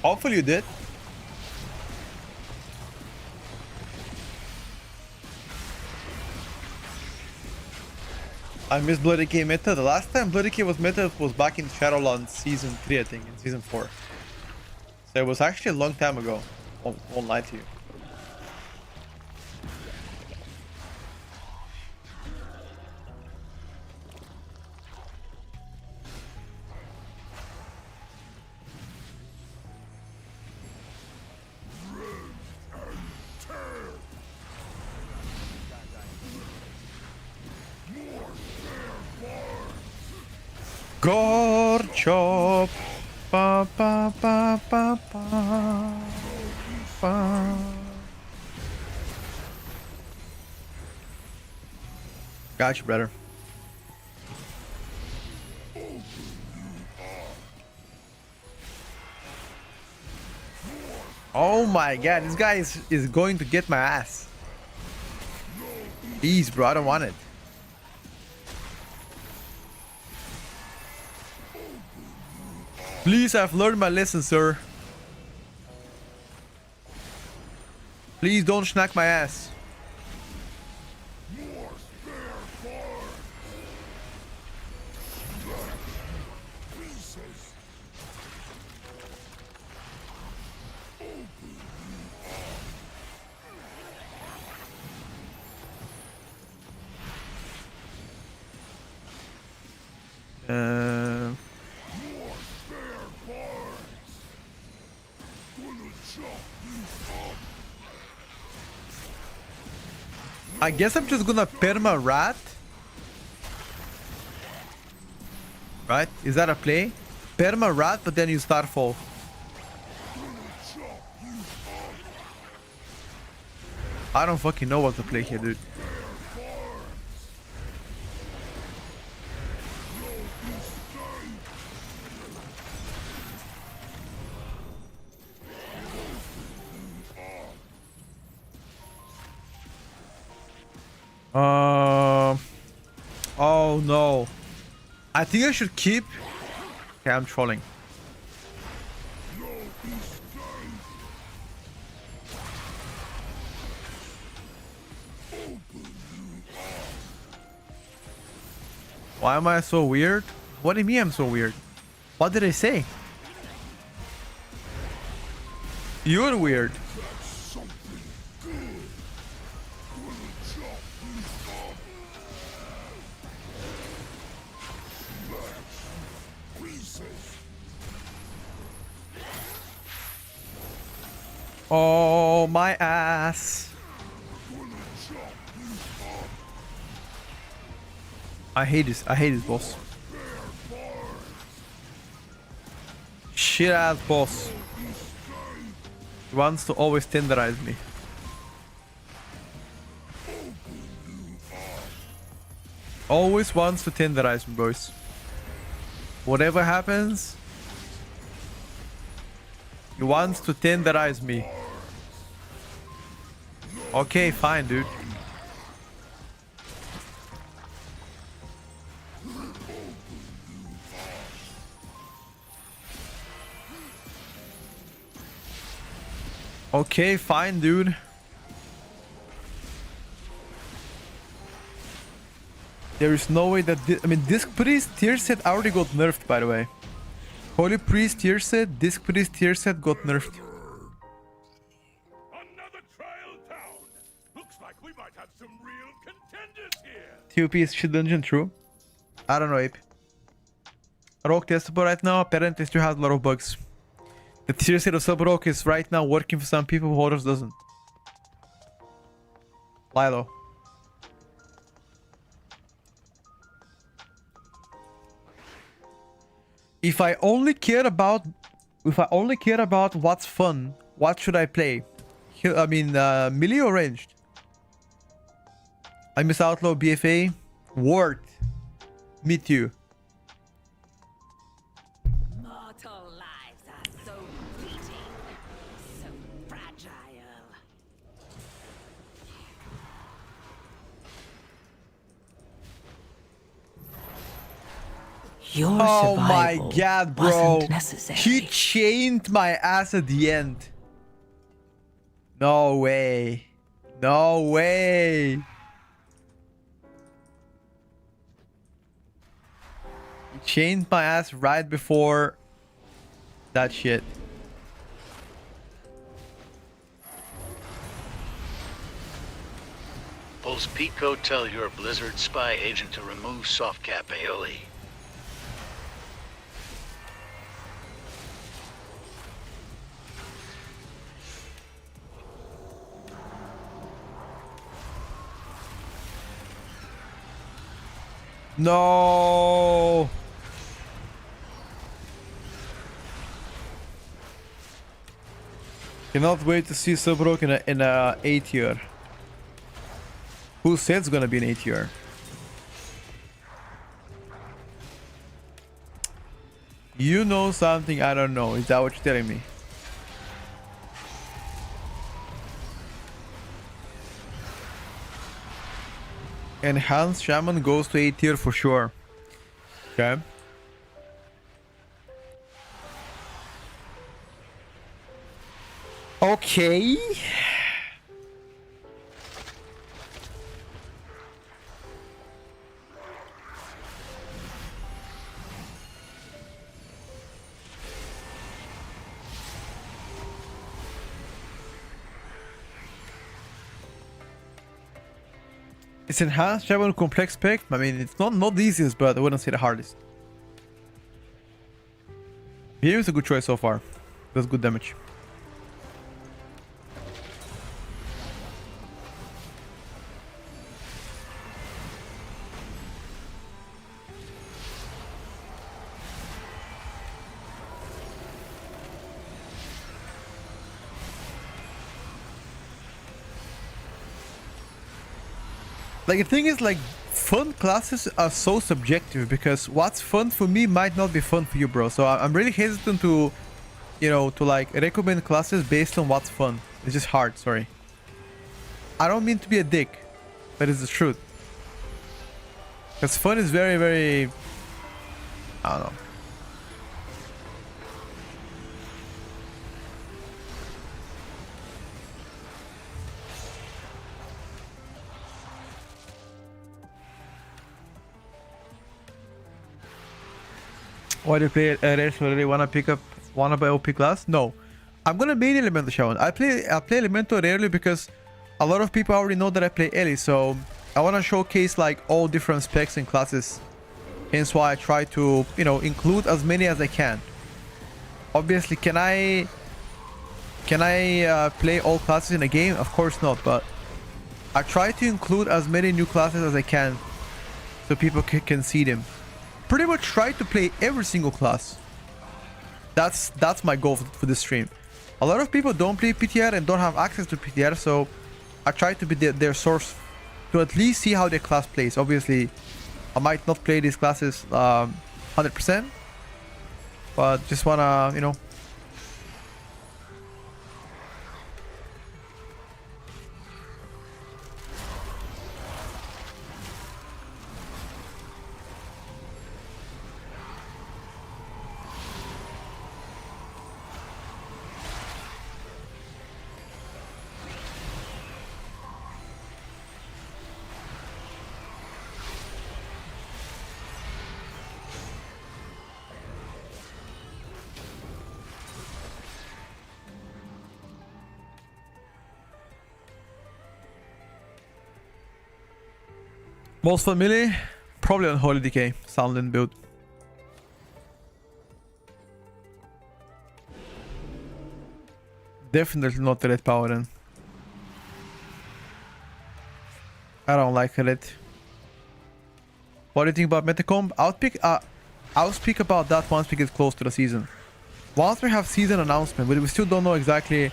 Hopefully you did. I miss Bloody K meta. The last time Bloody K was meta was back in Shadowlands season 3, I think, in season 4. So it was actually a long time ago. Won't lie to you. Gore chop. Ba ba ba ba ba. Ba. Got you, brother. Oh my god, this guy is going to get my ass. Please, bro, I don't want it. Please, I've learned my lesson, sir. Please don't snack my ass. I guess I'm just gonna perma rat. Right? Is that a play? Perma rat, but then you starfall. I don't fucking know what to play here, dude. Oh no. I think I should keep. Okay, I'm trolling. Why am I so weird? What do you mean I'm so weird? What did I say? You're weird. Oh, my ass. I hate this. I hate this boss. Shit ass boss. He wants to always tenderize me. Always wants to tenderize me, boys. Whatever happens, he wants to tenderize me. Okay, fine, dude. Okay, fine, dude. There is no way that I mean, Disc Priest tier set already got nerfed, by the way. Holy Priest tier set, Disc Priest tier set got nerfed. Another trial down. Looks like we might have some real contenders here. TOP is shit dungeon, true. I don't know, Ape. Rogue testable right now, apparently still has a lot of bugs. The tier set of Sub Rogue is right now working for some people, others doesn't. Lilo. If I only care about what's fun, what should I play? I mean, melee or ranged? I miss Outlaw, BFA, Ward, meet you. Mortal lives are so fleeting, so fragile. Your Oh my survival god, bro. wasn't necessary. He chained my ass at the end. No way. No way. He chained my ass right before that shit. Pulse Pico, tell your Blizzard spy agent to remove softcap aioli. No. Cannot wait to see Subrok in a A tier. Who said it's gonna be an A tier? You know something I don't know. Is that what you're telling me? Enhanced Shaman goes to A tier for sure. Okay. Okay. It's enhanced Shaman complex spec. I mean, it's not the easiest, but I wouldn't say the hardest. Here is a good choice so far. Does good damage. Like, the thing is, like, fun classes are so subjective because what's fun for me might not be fun for you, bro. So I'm really hesitant to, you know, to like recommend classes based on what's fun. It's just hard, sorry. I don't mean to be a dick, but it's the truth. Because fun is very, very... I don't know. Why do you play race already? Wanna buy OP class? No. I'm gonna main Elemental Shaman. I play Elemental rarely because a lot of people already know that I play Ellie, so I wanna showcase like all different specs and classes. Hence why I try to, you know, include as many as I can. Obviously, can I play all classes in a game? Of course not, but I try to include as many new classes as I can so people can see them. Pretty much try to play every single class. That's my goal for this stream. A lot of people don't play PTR and don't have access to PTR, so I try to be their source to at least see how their class plays. Obviously, I might not play these classes 100%, but just wanna, you know. Most familiar? Probably on Holy Decay, Soundland build. Definitely not the Red Power then. I don't like it. What do you think about Metacomb? I'll speak about that once we get close to the season. Once we have season announcement, but we still don't know exactly.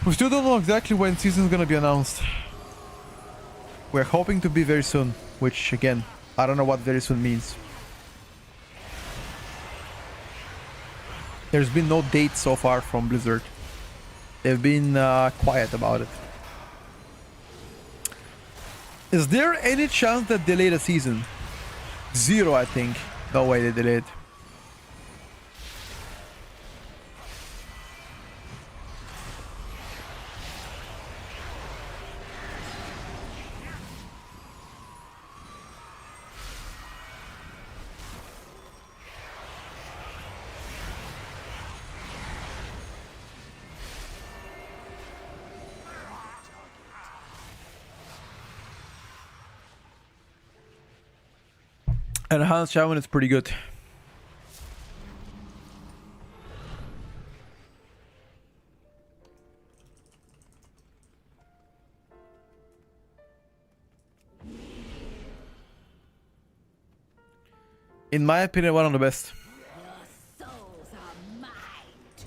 We still don't know exactly when season is gonna be announced. We're hoping to be very soon, which again, I don't know what very soon means. There's been no date so far from Blizzard. They've been quiet about it. Is there any chance that they delay the season? Zero, I think. No way they delayed. And Hans Shaman is pretty good. In my opinion, one of the best. Souls are mine to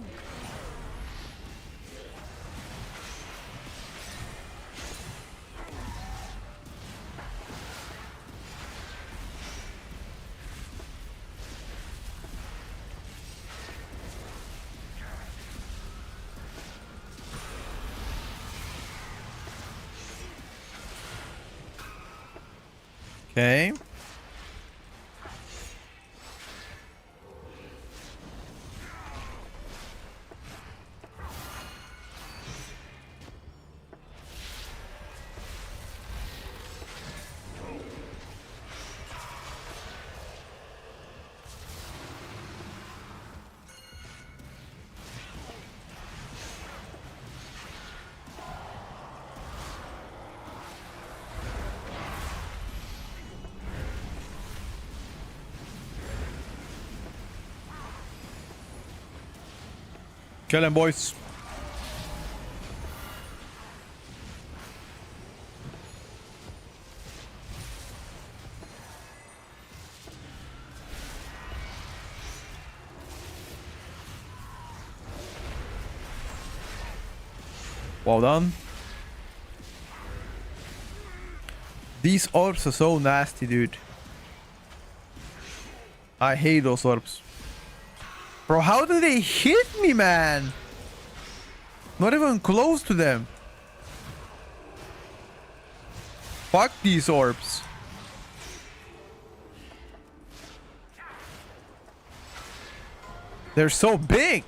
Okay. Kill him, boys. Well done. These orbs are so nasty, dude. I hate those orbs. Bro, how do they hit me, man? Not even close to them. Fuck these orbs. They're so big.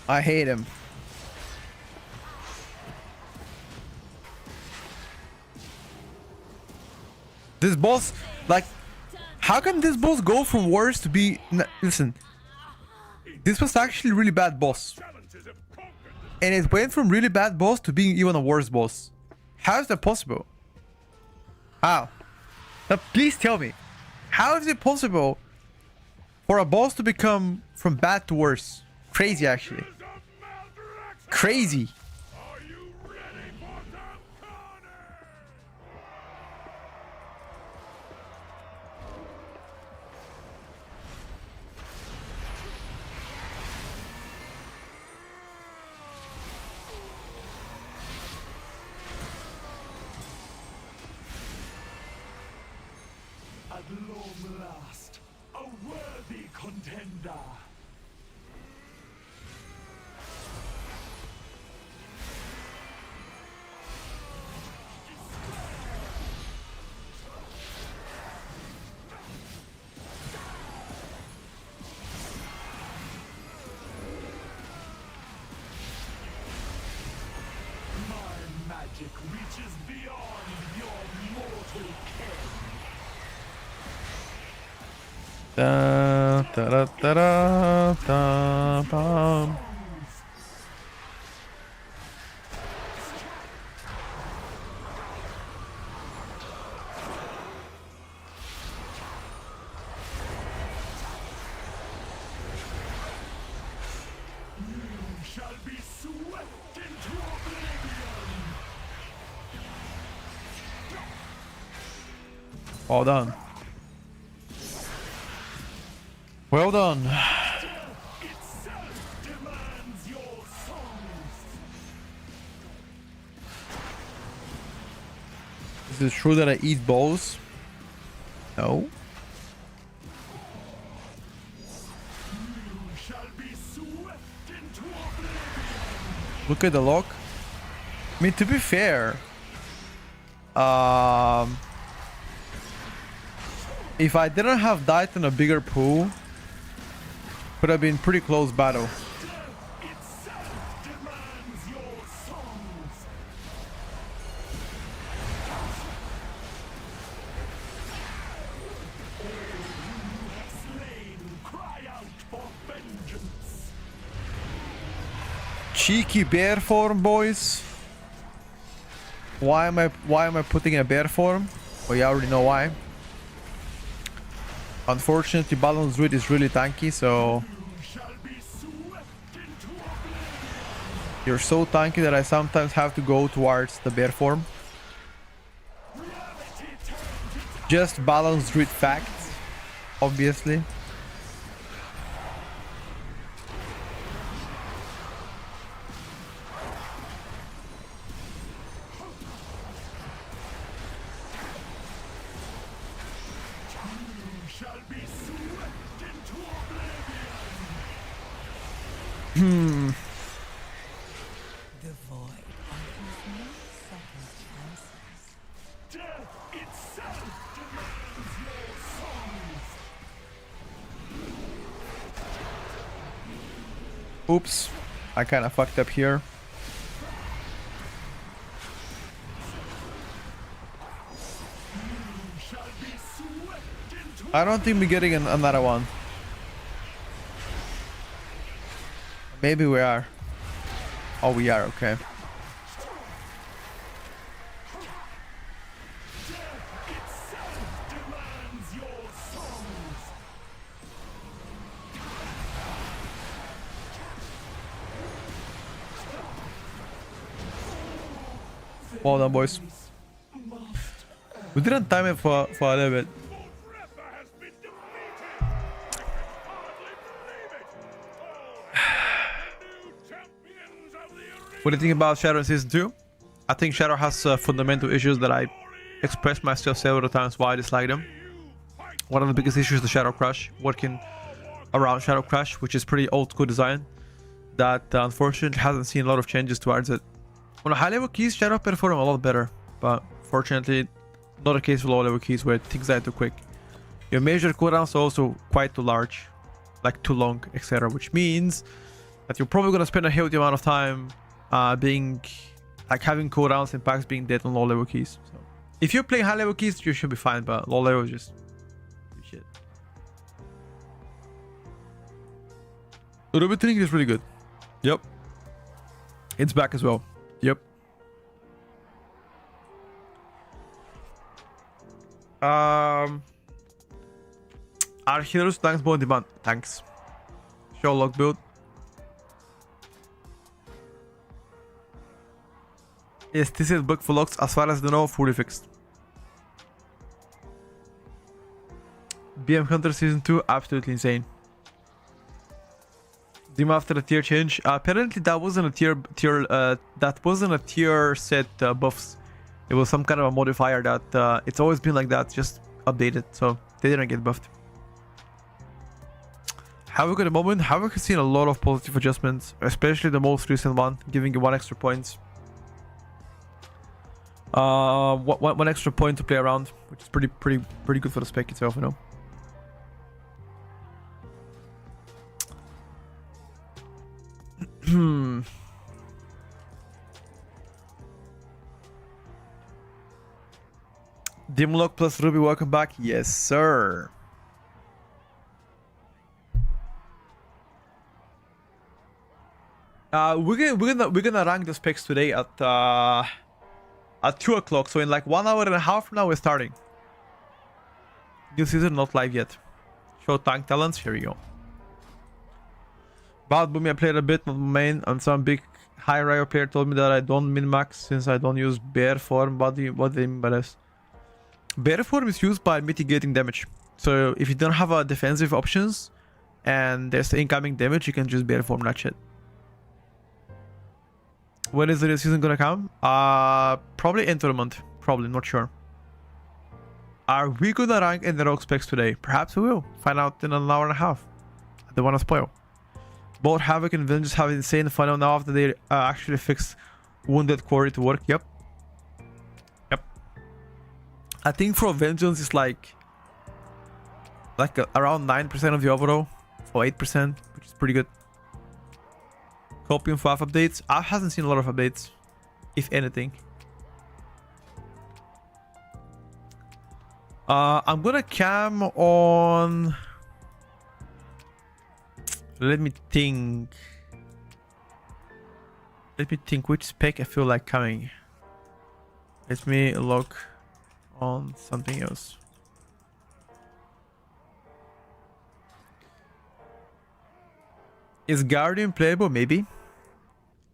I hate him. This boss, like, how can this boss go from worse to be... Listen, this was actually a really bad boss. And it went from really bad boss to being even a worse boss. How is that possible? How? Now, please tell me. How is it possible for a boss to become from bad to worse? Crazy, actually. Crazy. Are you ready for some carnage? At long last, a worthy contender. My magic reaches beyond your mortal ken. Da, da, da, da, da, da, bum. Shall be swept into oblivion. Well done. Well done. Itself demands your songs. Is it true that I eat balls? No. Shall be swept into oblivion. Look at the lock. I mean, to be fair, if I didn't have died in a bigger pool, could have been pretty close battle. Itself demands your songs. Slain, cry out for vengeance. Cheeky bear form, boys. Why am I putting in a bear form? Well, you already know why. Unfortunately, Balloon's Druid is really tanky, so Shall be swept into oblivion. you're so tanky that I sometimes have to go towards the bear form. Reality turns Just balanced with facts, obviously. Shall be swept into oblivion. The void offers no second chances. Death itself demands your souls. Oops, I kind of fucked up here. Shall be swept into I don't think we're getting another one. Maybe we are. Oh, we are, okay. itself demands your souls. Well done, boys. We didn't time it for a little bit. Forever has been defeated! I can hardly believe it! Oh, the new champions of the arena! What do you think about Shadow in Season 2? I think Shadow has fundamental issues that I expressed myself several times why I dislike them. One of the biggest issues is the Shadow Crush, working around Shadow Crush, which is pretty old school design that unfortunately hasn't seen a lot of changes towards it. On high level keys, Shadow perform a lot better, but fortunately not the case with low level keys where things die too quick. Your major cooldowns are also quite too large, like too long, etc., which means that you're probably gonna spend a healthy amount of time being like having cooldowns and packs being dead on low level keys. So if you're playing high level keys, you should be fine, but low level is just shit. Ruby Trink is really good. Yep. It's back as well. Yep. Our heroes tanks more in demand. Thanks. Show lock build. Yes, this is bug for locks as far as I know, fully fixed. BM Hunter Season 2, absolutely insane. Dim after the tier change. Apparently that wasn't a tier set buffs. It was some kind of a modifier that it's always been like that, just updated, so they didn't get buffed. Havoc at the moment, Havoc has seen a lot of positive adjustments, especially the most recent one, giving you 1 extra point. One extra point to play around, which is pretty good for the spec itself, you know. Dimlock plus Ruby, welcome back. Yes, sir. We're gonna rank the specs today at 2 o'clock. So in like 1 hour and a half from now, we're starting. New season not live yet. Show tank talents. Here we go. Bad Boomy, I played a bit, not main, and some big high Ryo player told me that I don't min-max since I don't use bear form. What do you mean by this? Bear form is used by mitigating damage. So if you don't have a defensive options and there's incoming damage, you can just bear form that shit. When is the new season gonna come? Probably end of the month. Probably, not sure. Are we gonna rank in the rogue specs today? Perhaps we will. Find out in an hour and a half. I don't wanna spoil. Both Havoc and Vengeance have insane fun now after they actually fixed Wounded Quarry to work. Yep. I think for Vengeance it's like around 9% of the overall, or 8%, which is pretty good. Copium 5 updates. I hasn't seen a lot of updates, if anything. I'm gonna cam on. Let me think which spec I feel like coming. Let me look on something else. Is Guardian playable? Maybe.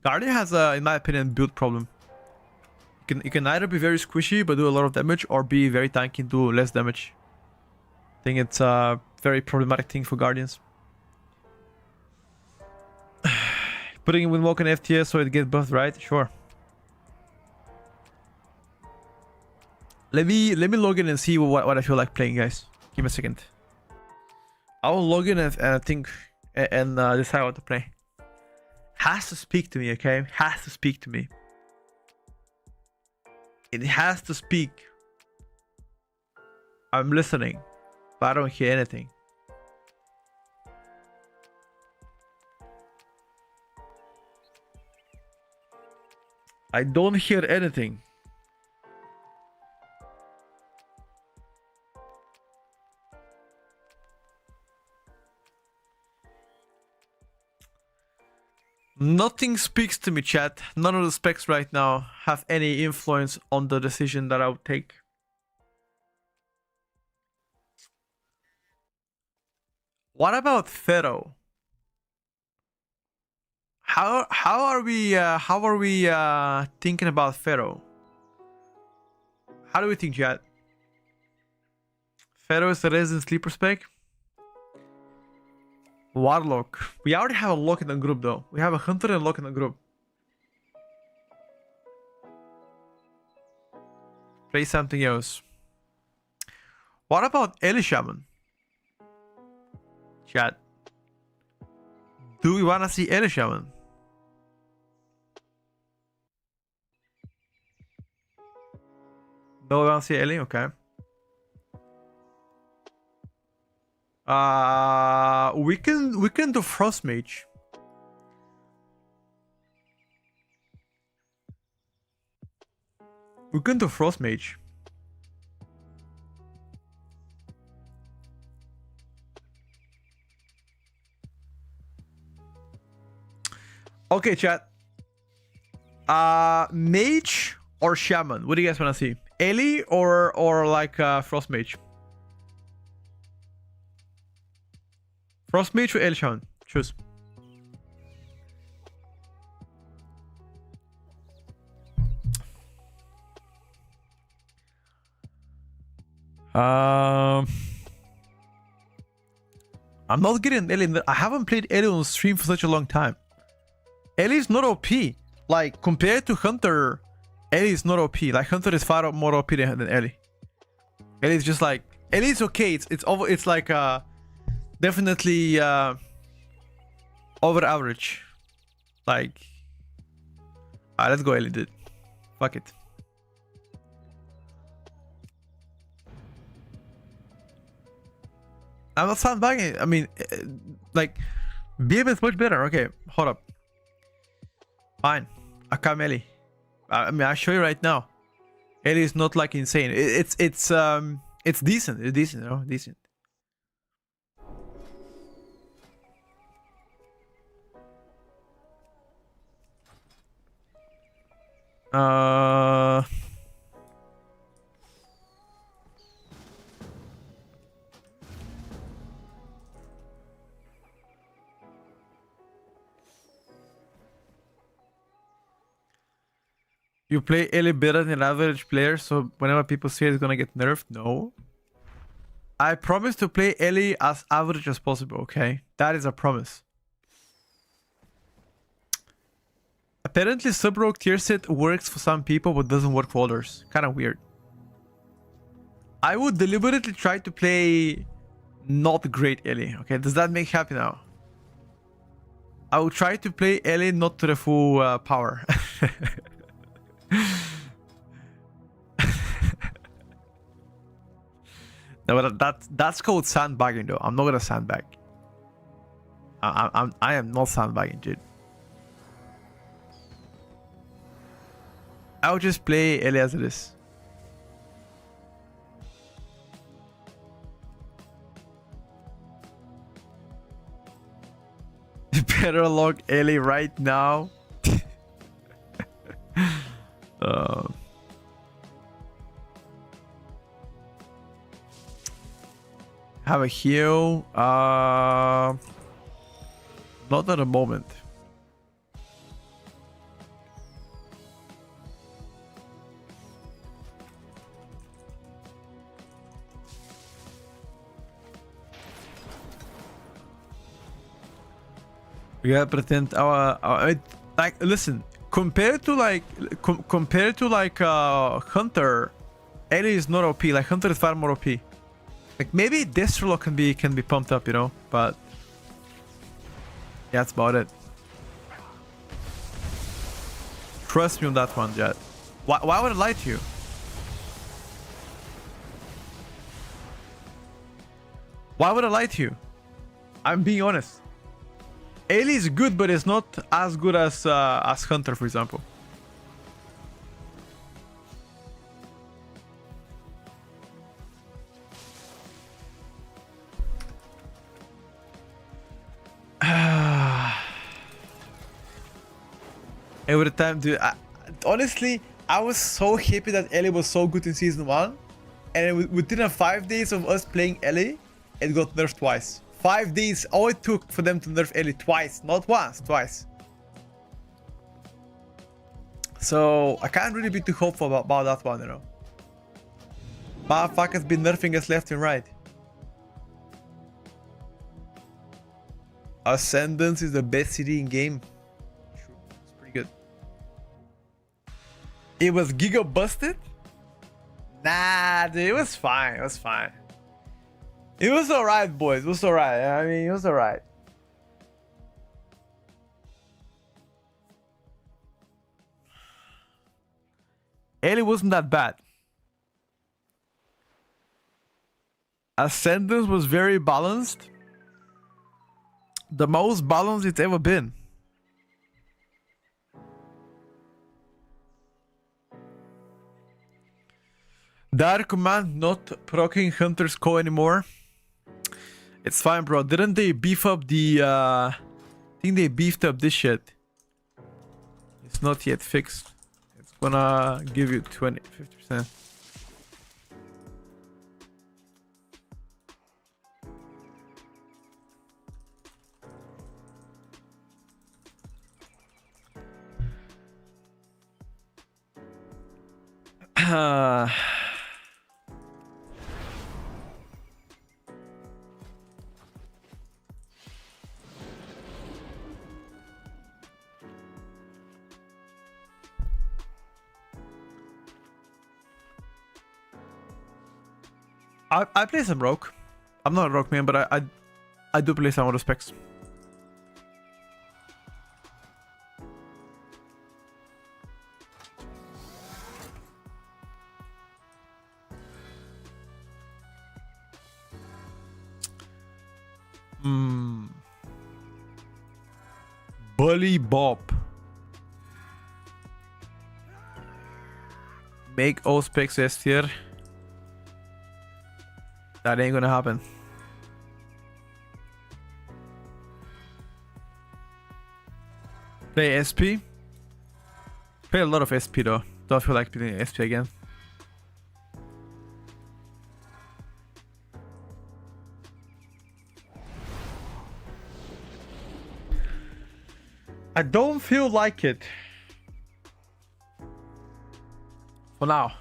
Guardian has a, in my opinion, build problem. You can either be very squishy but do a lot of damage, or be very tanky and do less damage. I think it's a very problematic thing for Guardians. Putting in Windwalk and FTS so it gets buffed, right? Sure. Let me log in and see what I feel like playing, guys. Give me a second. I will log in and think and decide what to play. Has to speak to me, okay? Has to speak to me. It has to speak. I'm listening, but I don't hear anything. I don't hear anything. Nothing speaks to me, chat. None of the specs right now have any influence on the decision that I would take. What about Pharaoh? How are we thinking about Pharaoh? How do we think, chat? Pharaoh is the resident sleeper spec. Warlock. We already have a lock in the group though. We have a hunter and a lock in the group. Play something else. What about Ellie Shaman? Chat. Do we wanna see Ellie Shaman? No, we wanna see Ellie? Okay. We can do Frost Mage. We can do Frost Mage. Okay, chat. Mage or Shaman? What do you guys want to see? Ellie or like Frost Mage? Frost Mage or Ellie Shaman? Choose. I'm not getting Ellie. I haven't played Ellie on stream for such a long time. Ellie is not OP. Like, compared to Hunter, Ellie is not OP. Like, Hunter is far more OP than Ellie. Ellie is just like... Ellie is okay. It's like... definitely... over average. Like... Alright, let's go Ellie, dude. Fuck it. I'm not sandbagging. I mean, like... BM is much better. Okay, hold up. Fine. Akam Ellie. I mean, I'll show you right now. Ellie is not like insane. It's decent. It's decent, you know, decent. You play Ellie better than average player, so whenever people say it's gonna get nerfed, no. I promise to play Ellie as average as possible, okay? That is a promise. Apparently, sub-rogue tier set works for some people, but doesn't work for others. Kind of weird. I would deliberately try to play not great Ellie, okay? Does that make you happy now? I would try to play Ellie not to the full power. No, but that's called sandbagging though. I'm not gonna sandbag. I am not sandbagging, dude. I'll just play Ellie as it is. Better log Ellie right now. Have a heal. Not at the moment. We gotta pretend like, listen, compared to Hunter, Ellie is not OP. Like, Hunter is far more OP. Like, maybe Destro can be pumped up, you know, but yeah, that's about it. Trust me on that one, Jet. Why would I lie to you? Why would I lie to you? I'm being honest. Ellie is good, but it's not as good as Hunter, for example. Every time, dude. Honestly, I was so happy that Ellie was so good in season 1, and within 5 days of us playing Ellie, it got nerfed twice. 5 days, all it took for them to nerf Ellie twice, not once, twice. So I can't really be too hopeful about that one, you know. Motherfuckers been nerfing us left and right. Ascendance is the best city in game. True, it's pretty good. It was giga busted? Nah, dude, it was fine. It was fine. It was alright, boys. It was alright. I mean, it was alright. Ellie wasn't that bad. Ascendance was very balanced. The most balanced it's ever been. That command not proccing Hunter's Co anymore. It's fine, bro. Didn't they beef up the I think they beefed up this shit. It's not yet fixed. It's gonna give you 50%. I play some Rogue. I'm not a Rogue man, but I do play some other specs. Bully Bob. Make all specs S tier. That ain't gonna happen. Play SP. Play a lot of SP though. Don't feel like playing SP again. I don't feel like it. For now.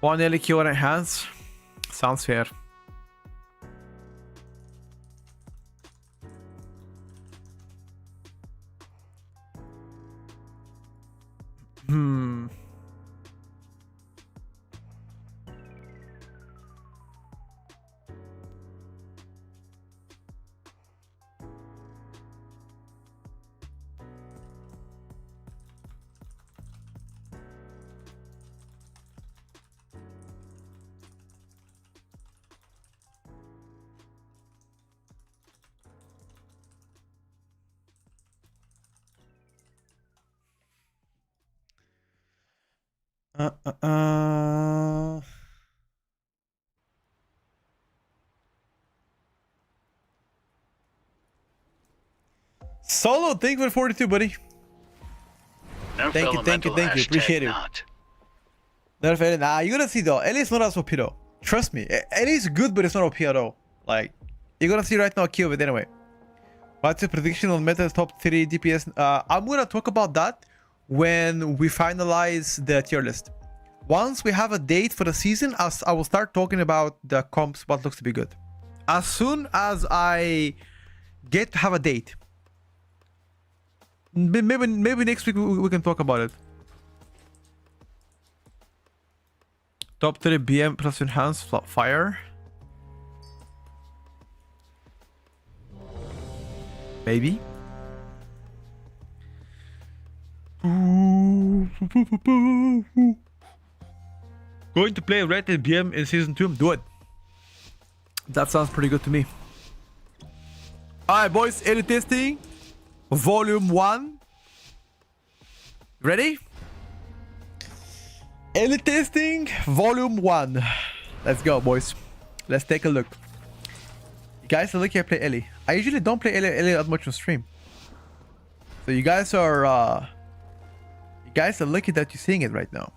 One early kill in hands. Sounds fair. Solo, thank you for 42, buddy. Nerf Thank you, elemental thank you. hashtag Appreciate it. not. Nerf Ellie. Nah, you're gonna see though. Ellie's not as OP though. Trust me. Ellie's good, but it's not OP at all. Like, you're gonna see right now a kill of it anyway. What's your prediction on Meta's top 3 DPS? I'm gonna talk about that when we finalize the tier list. Once we have a date for the season, I will start talking about the comps, what looks to be good. As soon as I get to have a date. Maybe next week we can talk about it. Top 3 BM plus enhanced fire. Maybe. Going to play Red Dead BM in season 2? Do it. That sounds pretty good to me. Alright, boys. Elite testing. Volume 1. Ready? Elite testing. Volume 1. Let's go, boys. Let's take a look. You guys are lucky I play Ellie. I usually don't play Ellie that much on stream. So you guys are lucky that you're seeing it right now.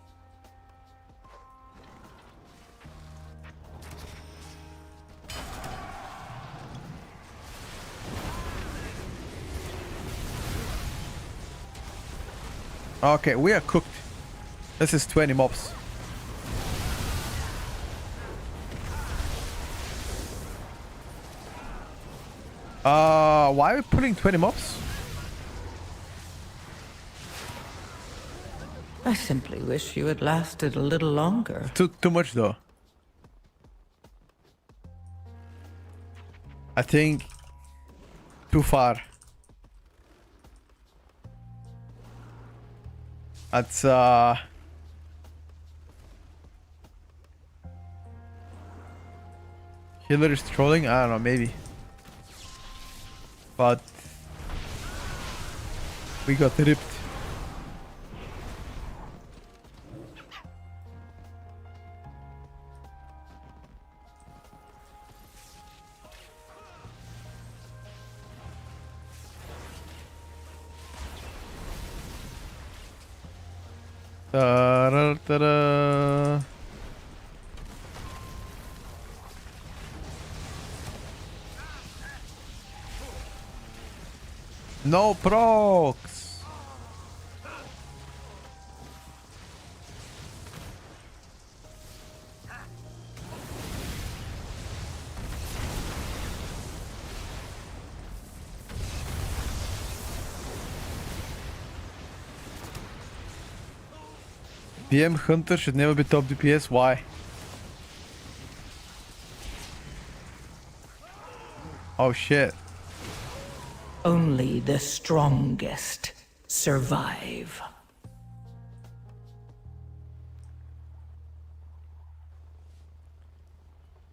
Okay, we are cooked. This is 20 mobs. Why are we pulling 20 mobs? I simply wish you had lasted a little longer. Too much though. I think too far. That's Healer is trolling? I don't know, maybe. But we got ripped. Ta-da-da-da. No procs. PM Hunter should never be top DPS. Why? Oh shit. Only the strongest survive.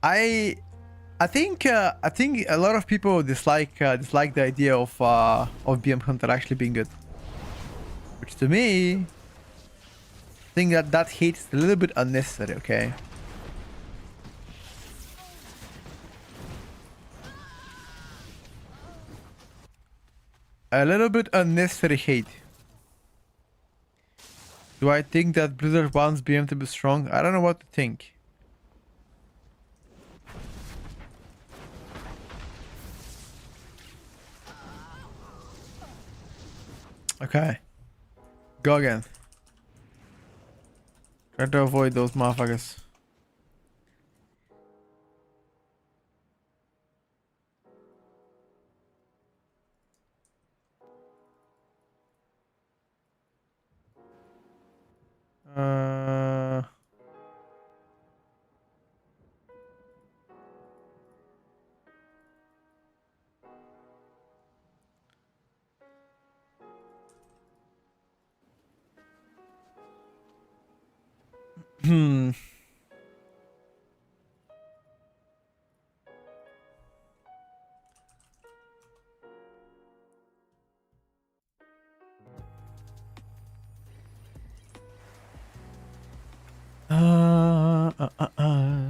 I think a lot of people dislike the idea of BM Hunter actually being good, which to me, I think that hate is a little bit unnecessary. Okay. A little bit unnecessary hate. Do I think that Blizzard wants BM to be strong? I don't know what to think. Okay. Go again. Try to avoid those motherfuckers. Uh... Hmm. Uh, uh, uh, uh.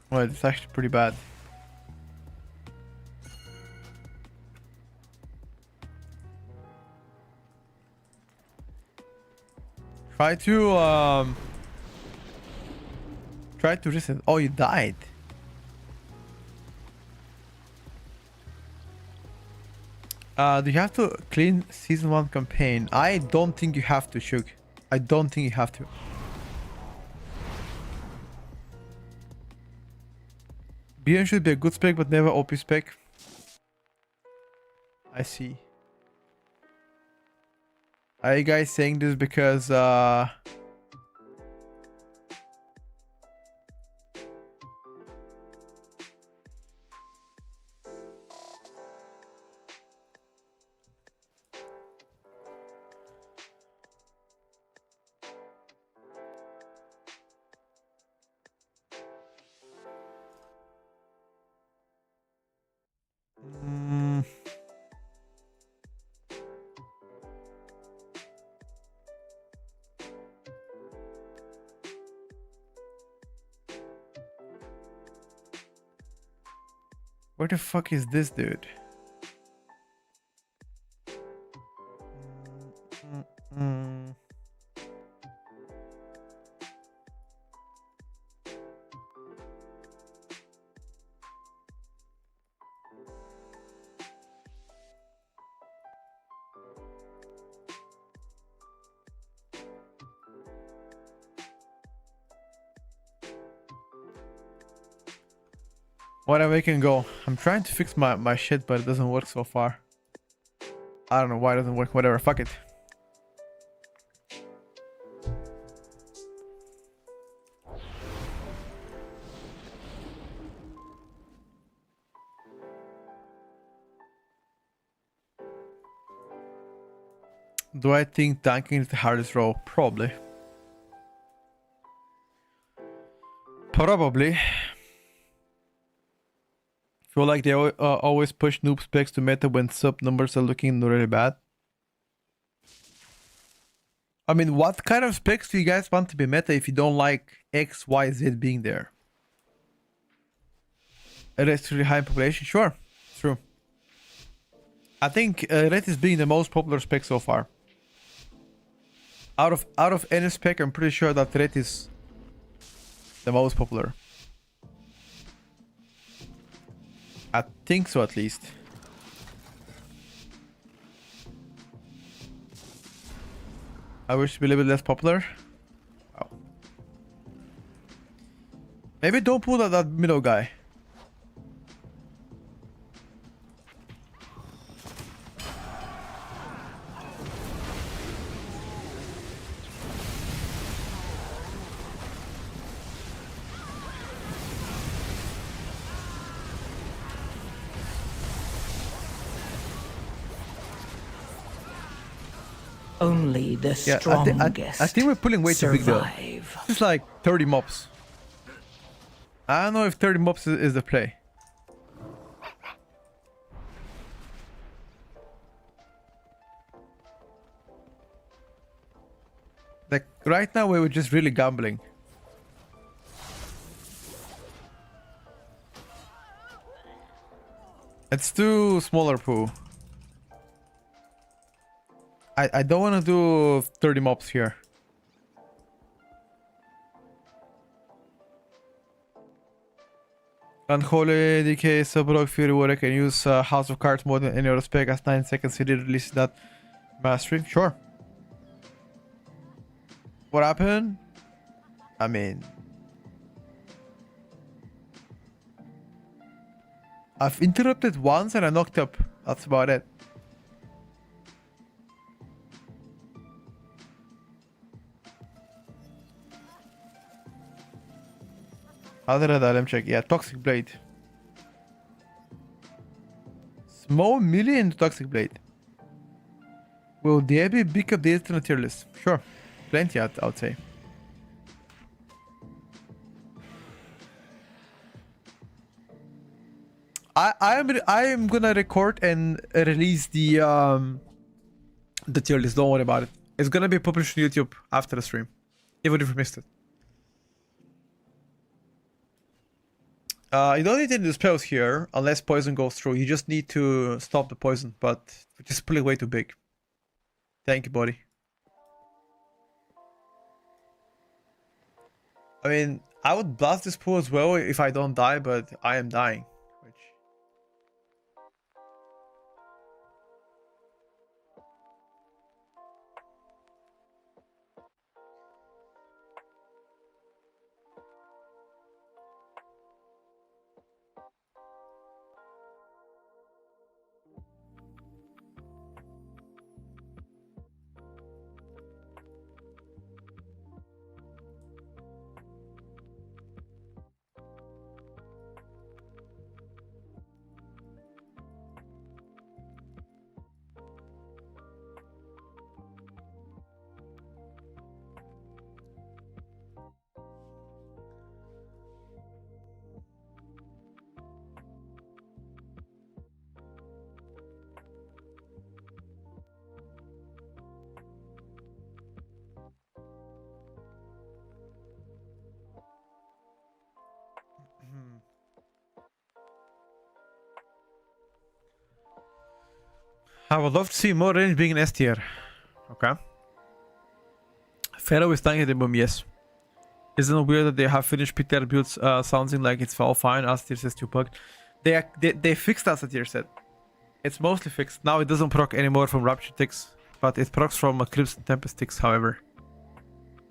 Well, it's actually pretty bad. Try to reset. Oh, you died. Do you have to clean season 1 campaign? I don't think you have to, Shug. I don't think you have to. BN should be a good spec, but never OP spec. I see. Are you guys saying this because mm, where the fuck is this dude? Mm, mm, mm. Whatever, we can go. I'm trying to fix my shit, but it doesn't work so far. I don't know why it doesn't work. Whatever, fuck it. Do I think tanking is the hardest role? Probably. Probably. Feel like they always push noob specs to meta when sub numbers are looking really bad. I mean, what kind of specs do you guys want to be meta if you don't like X, Y, Z being there? It's really high population? Sure, true. I think red is being the most popular spec so far. Out of any spec, I'm pretty sure that red is the most popular. I think so, at least. I wish to be a little bit less popular. Oh. Maybe don't pull that middle guy. Only the Yeah, strongest I think we're pulling way too big though. survive. It's like 30 mobs. I don't know if 30 mobs is the play. Like right now we were just really gambling. It's too smaller pool. I don't want to do 30 mobs here. Unholy, DK, Subrog, Fury Warrior can use House of Cards more than any other spec as 9 seconds he did release that mastery. Sure. What happened? I mean, I've interrupted once and I knocked up. That's about it. Other LM check. Yeah, Toxic Blade. Small million Toxic Blade. Will there be big updates on the tier list? Sure. Plenty, I would say. I am gonna record and release the tier list. Don't worry about it. It's gonna be published on YouTube after the stream, even if you missed it. You don't need any spells here unless poison goes through. You just need to stop the poison, but just pull it way too big. Thank you, buddy. I mean, I would blast this pool as well if I don't die, but I am dying. Which... I would love to see more range being an S tier. Okay. Pharaoh is tanking the boom, yes. Isn't it weird that they have finished PTR builds sounding like it's all fine as tier set 2 bugged? They fixed as a tier set. It's mostly fixed. Now it doesn't proc anymore from Rapture ticks, but it procs from Crimson Tempest ticks, however.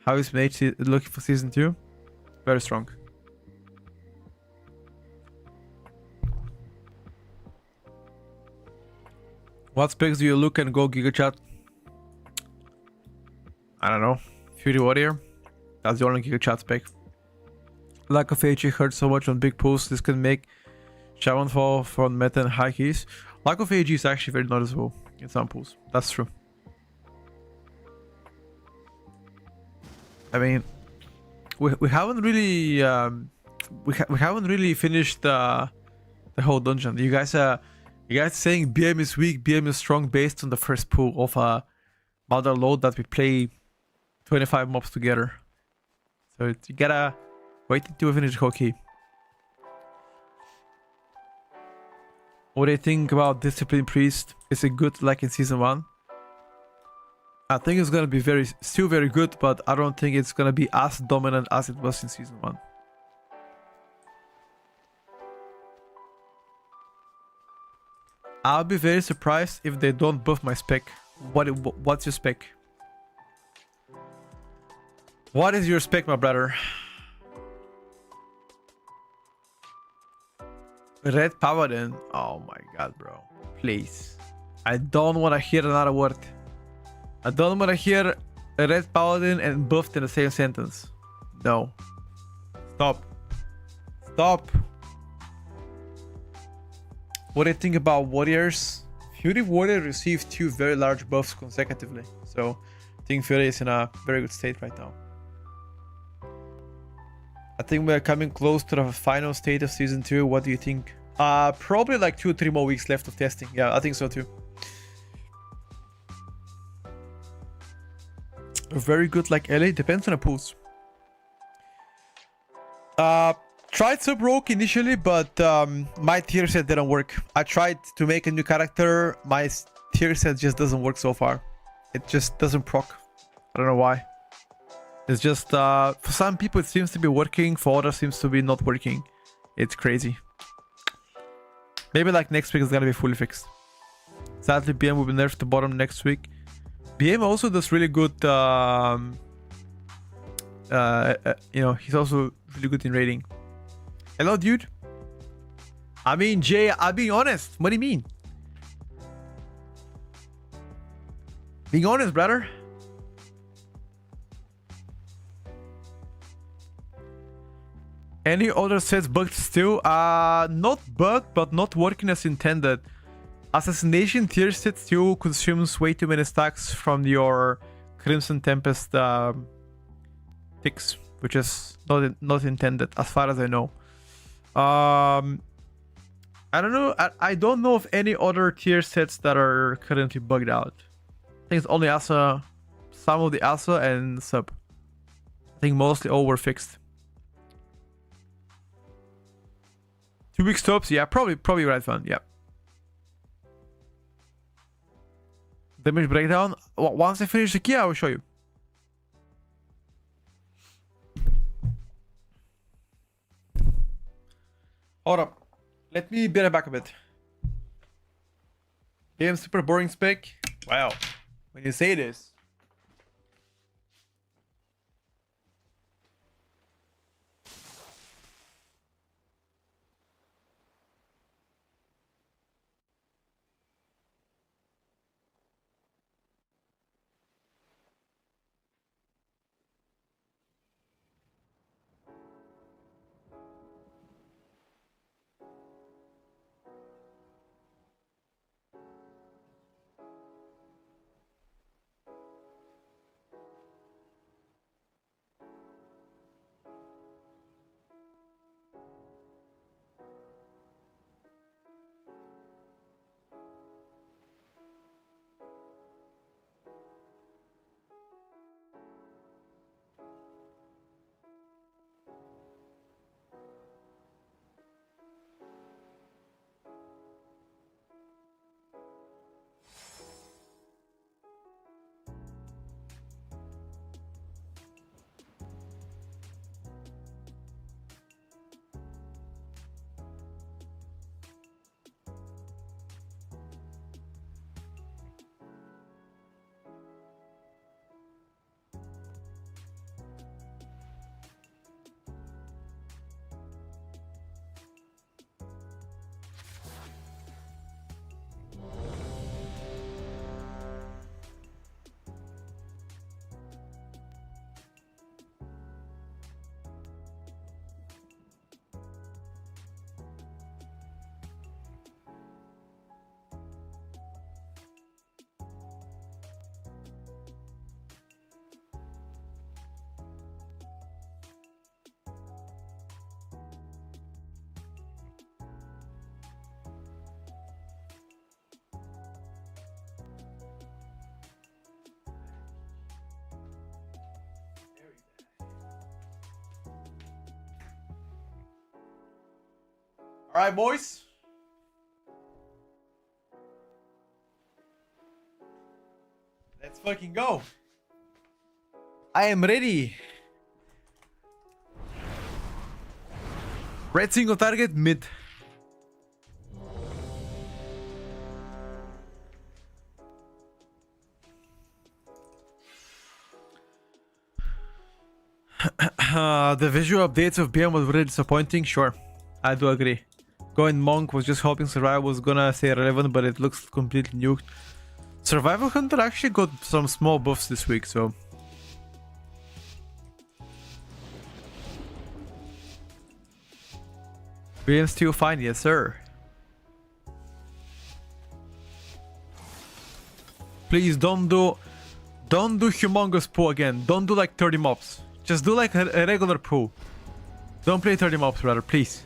How is Mage looking for season 2? Very strong. What specs do you look and go Giga Chat? I don't know. Fury Warrior. That's the only Giga Chat spec. Lack of AG hurts so much on big pulls. This can make Shaman fall from meta and high keys. Lack of AG is actually very noticeable in some pulls. That's true. I mean, we haven't really we haven't really finished the whole dungeon. You guys saying BM is weak, BM is strong based on the first pull of a mother load that we play 25 mobs together. So you gotta wait until we finish the whole key. What do you think about Discipline Priest? Is it good like in season 1? I think it's gonna be still very good, but I don't think it's gonna be as dominant as it was in season 1. I'll be very surprised if they don't buff my spec. What's your spec? What is your spec, my brother? Red Paladin. Oh my god, bro. Please. I don't want to hear another word. I don't want to hear a Red Paladin and buffed in the same sentence. No. Stop. Stop. What do you think about Warriors? Fury Warrior received 2 very large buffs consecutively. So I think Fury is in a very good state right now. I think we're coming close to the final state of season 2. What do you think? Probably like 2 or 3 more weeks left of testing. Yeah, I think so too. Very good like LA. Depends on the pools. Tried Sub-Rogue initially, but my tier set didn't work. I tried to make a new character. My tier set just doesn't work so far. It just doesn't proc. I don't know why. It's just, for some people it seems to be working, for others seems to be not working. It's crazy. Maybe like next week is gonna be fully fixed. Sadly, BM will be nerfed to bottom next week. BM also does really good, you know, he's also really good in raiding. Hello, dude. I mean, Jay, I'm being honest. What do you mean? Being honest, brother. Any other sets bugged still? Not bugged, but not working as intended. Assassination tier set still consumes way too many stacks from your Crimson Tempest ticks, which is not intended, as far as I know. I don't know. I don't know of any other tier sets that are currently bugged out. I think it's only Asa, some of the Asa and Sub. I think mostly all were fixed. 2 weeks tops. Yeah, probably right one. Yeah. Damage breakdown. Once I finish the key, I will show you. Hold up. Let me beat it back a bit. Game super boring spec. Wow. When you say this. Alright, boys. Let's fucking go. I am ready. Red single target mid. The visual updates of BM was really disappointing. Sure, I do agree. Going Monk was just hoping Survival was gonna stay relevant, but it looks completely nuked. Survival Hunter actually got some small buffs this week, so... BM still fine, yes sir. Please don't do humongous pool again. Don't do like 30 mobs. Just do like a regular pool. Don't play 30 mobs rather, please.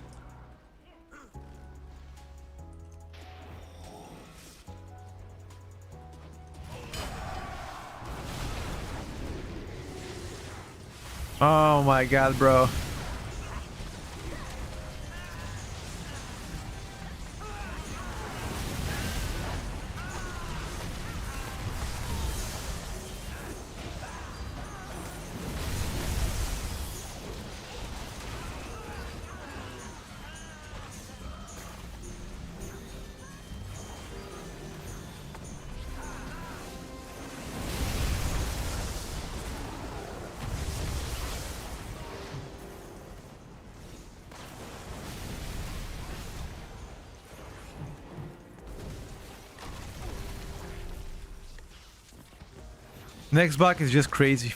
Oh my god, bro. Next block is just crazy.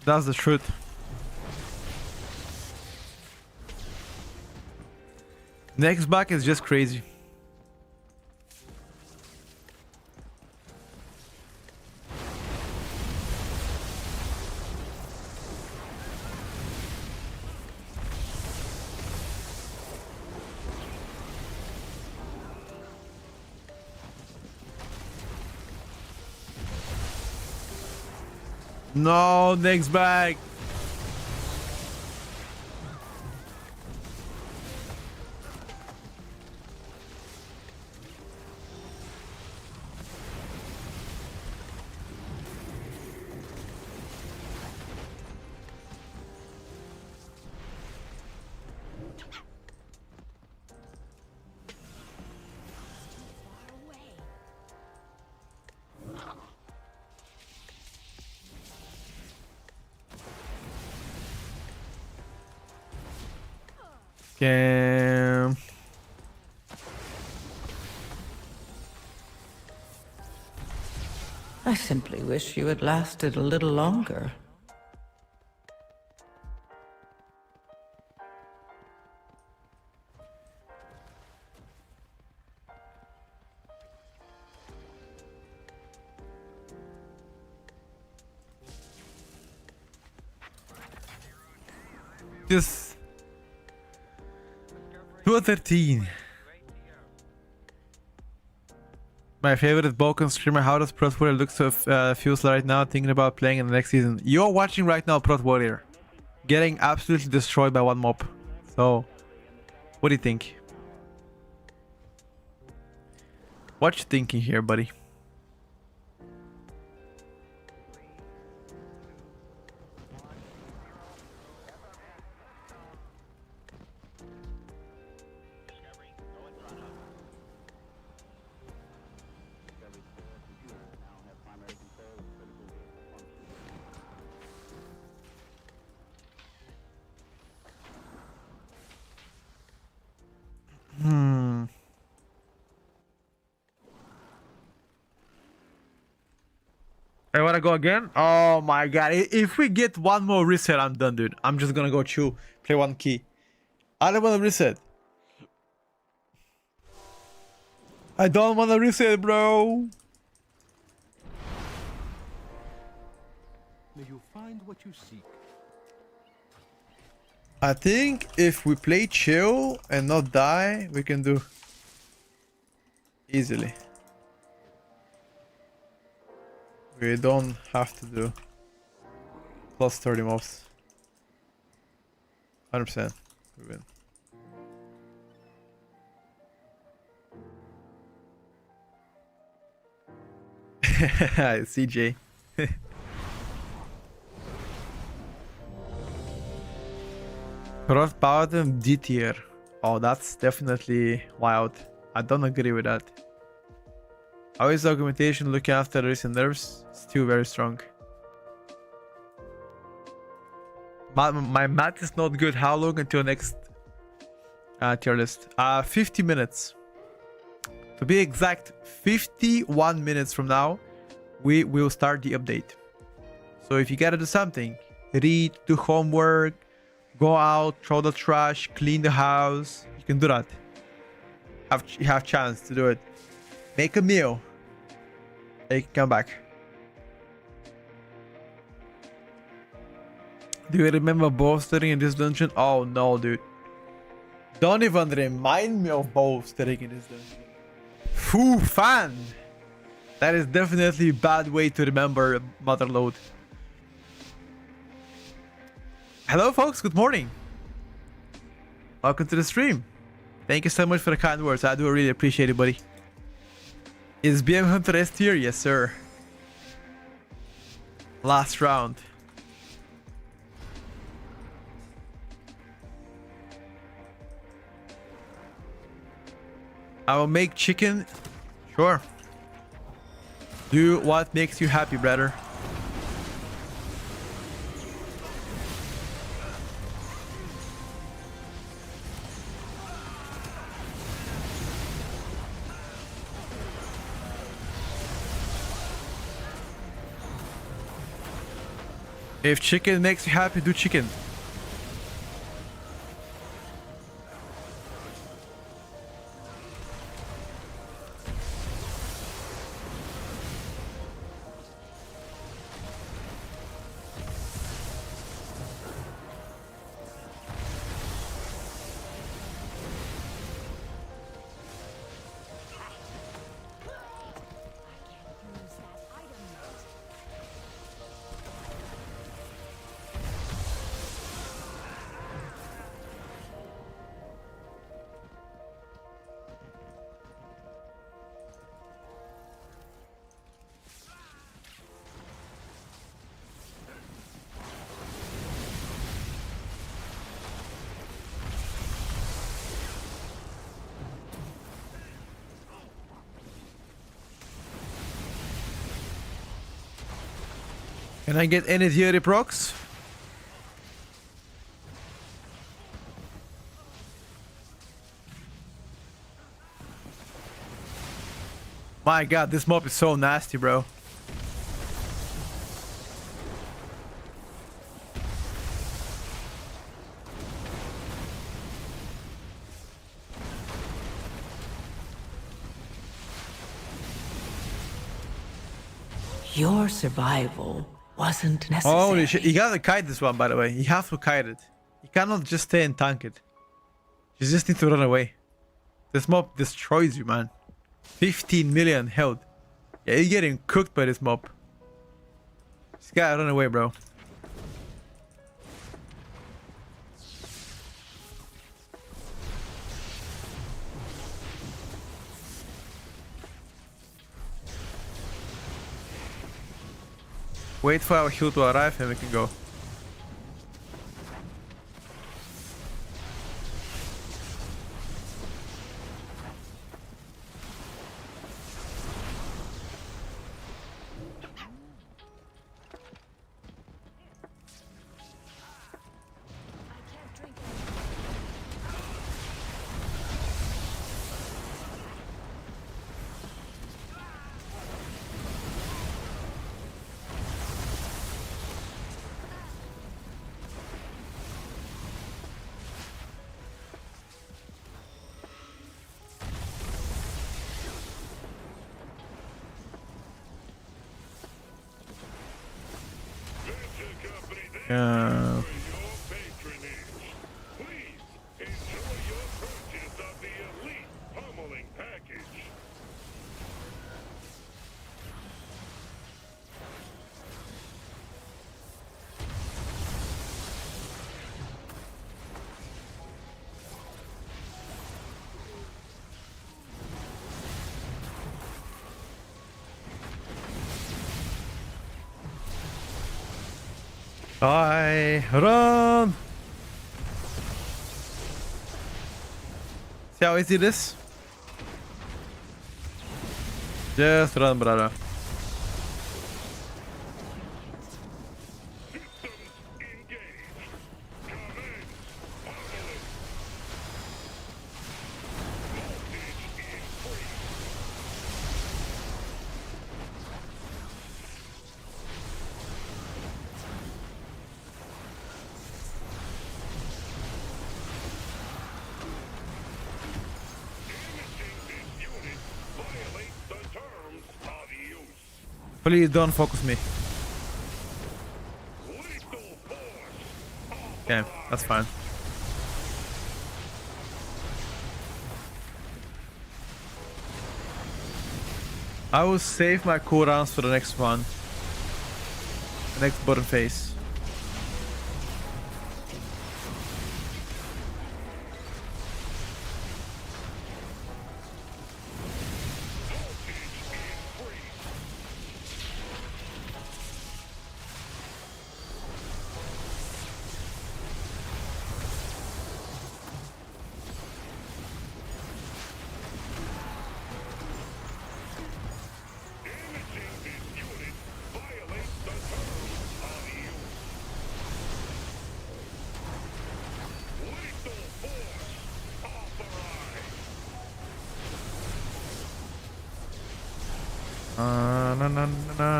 That's the truth. Next block is just crazy. No, next back. Okay. I simply wish you had lasted a little longer. Just 213. My favorite Balkan streamer. How does Prot Warrior look so feels right now? Thinking about playing in the next season. You're watching right now Prot Warrior getting absolutely destroyed by one mob. So, what do you think? What you thinking here, buddy? I wanna go again? Oh my god. If we get one more reset, I'm done, dude. I'm just gonna go chill, play one key. I don't wanna reset. I don't wanna reset, bro. May you find what you seek. I think if we play chill and not die, we can do easily. We don't have to do plus 30 mobs. 100%. We win. CJ. Cross Paladin D tier. Oh, that's definitely wild. I don't agree with that. How is the augmentation looking after the recent nerfs? Still very strong. My math is not good. How long until next tier list? 50 minutes. To be exact, 51 minutes from now, we will start the update. So if you gotta do something, read, do homework, go out, throw the trash, clean the house, you can do that. You have chance to do it. Make a meal. Then you can come back. Do you remember bolstering in this dungeon? Oh no, dude. Don't even remind me of bolstering in this dungeon. Foo fan! That is definitely a bad way to remember Motherload. Hello folks, good morning. Welcome to the stream. Thank you so much for the kind words. I do really appreciate it, buddy. Is BM Hunter S tier? Yes, sir. Last round. I will make chicken. Sure. Do what makes you happy, brother. If chicken makes you happy, do chicken. Can I get any theory procs? My god, this mob is so nasty, bro. Your survival wasn't necessary. Holy shit. You gotta kite this one, by the way. You have to kite it. You cannot just stay and tank it. You just need to run away. This mob destroys you, man. 15 million health. Yeah, you're getting cooked by this mob. Just gotta run away, bro. Wait for our heal to arrive and we can go. Your patronage. Please enjoy your purchase of the elite pummeling package. Bye. Run. See how easy it is? Just run, brother. Systems engaged. Commence pummeling. Voltage increased. Damaging this unit violates the terms of use. Please don't focus me. Lethal force. Okay, that's fine. I will save my cooldowns for the next one. The next button phase. Damaging this unit violates the terms of use. Lethal force authorized. Na, na, na, na.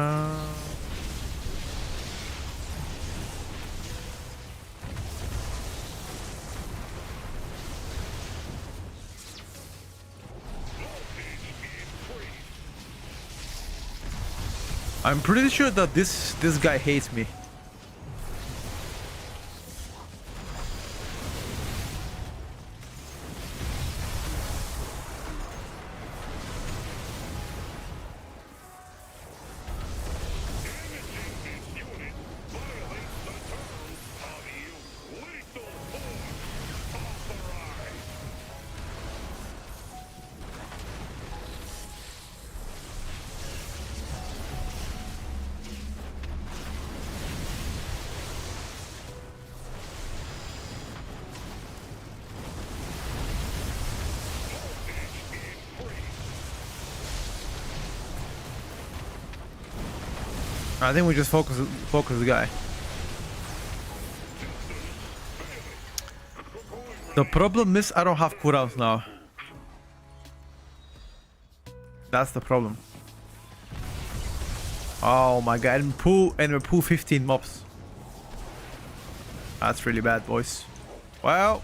I'm pretty sure that this guy hates me. Damaging this unit violates the terms of use. Lethal force authorized. I think we just focus the guy. The problem is I don't have cooldowns now. That's the problem. Oh my god, and we pull 15 mobs. That's really bad, boys. Well,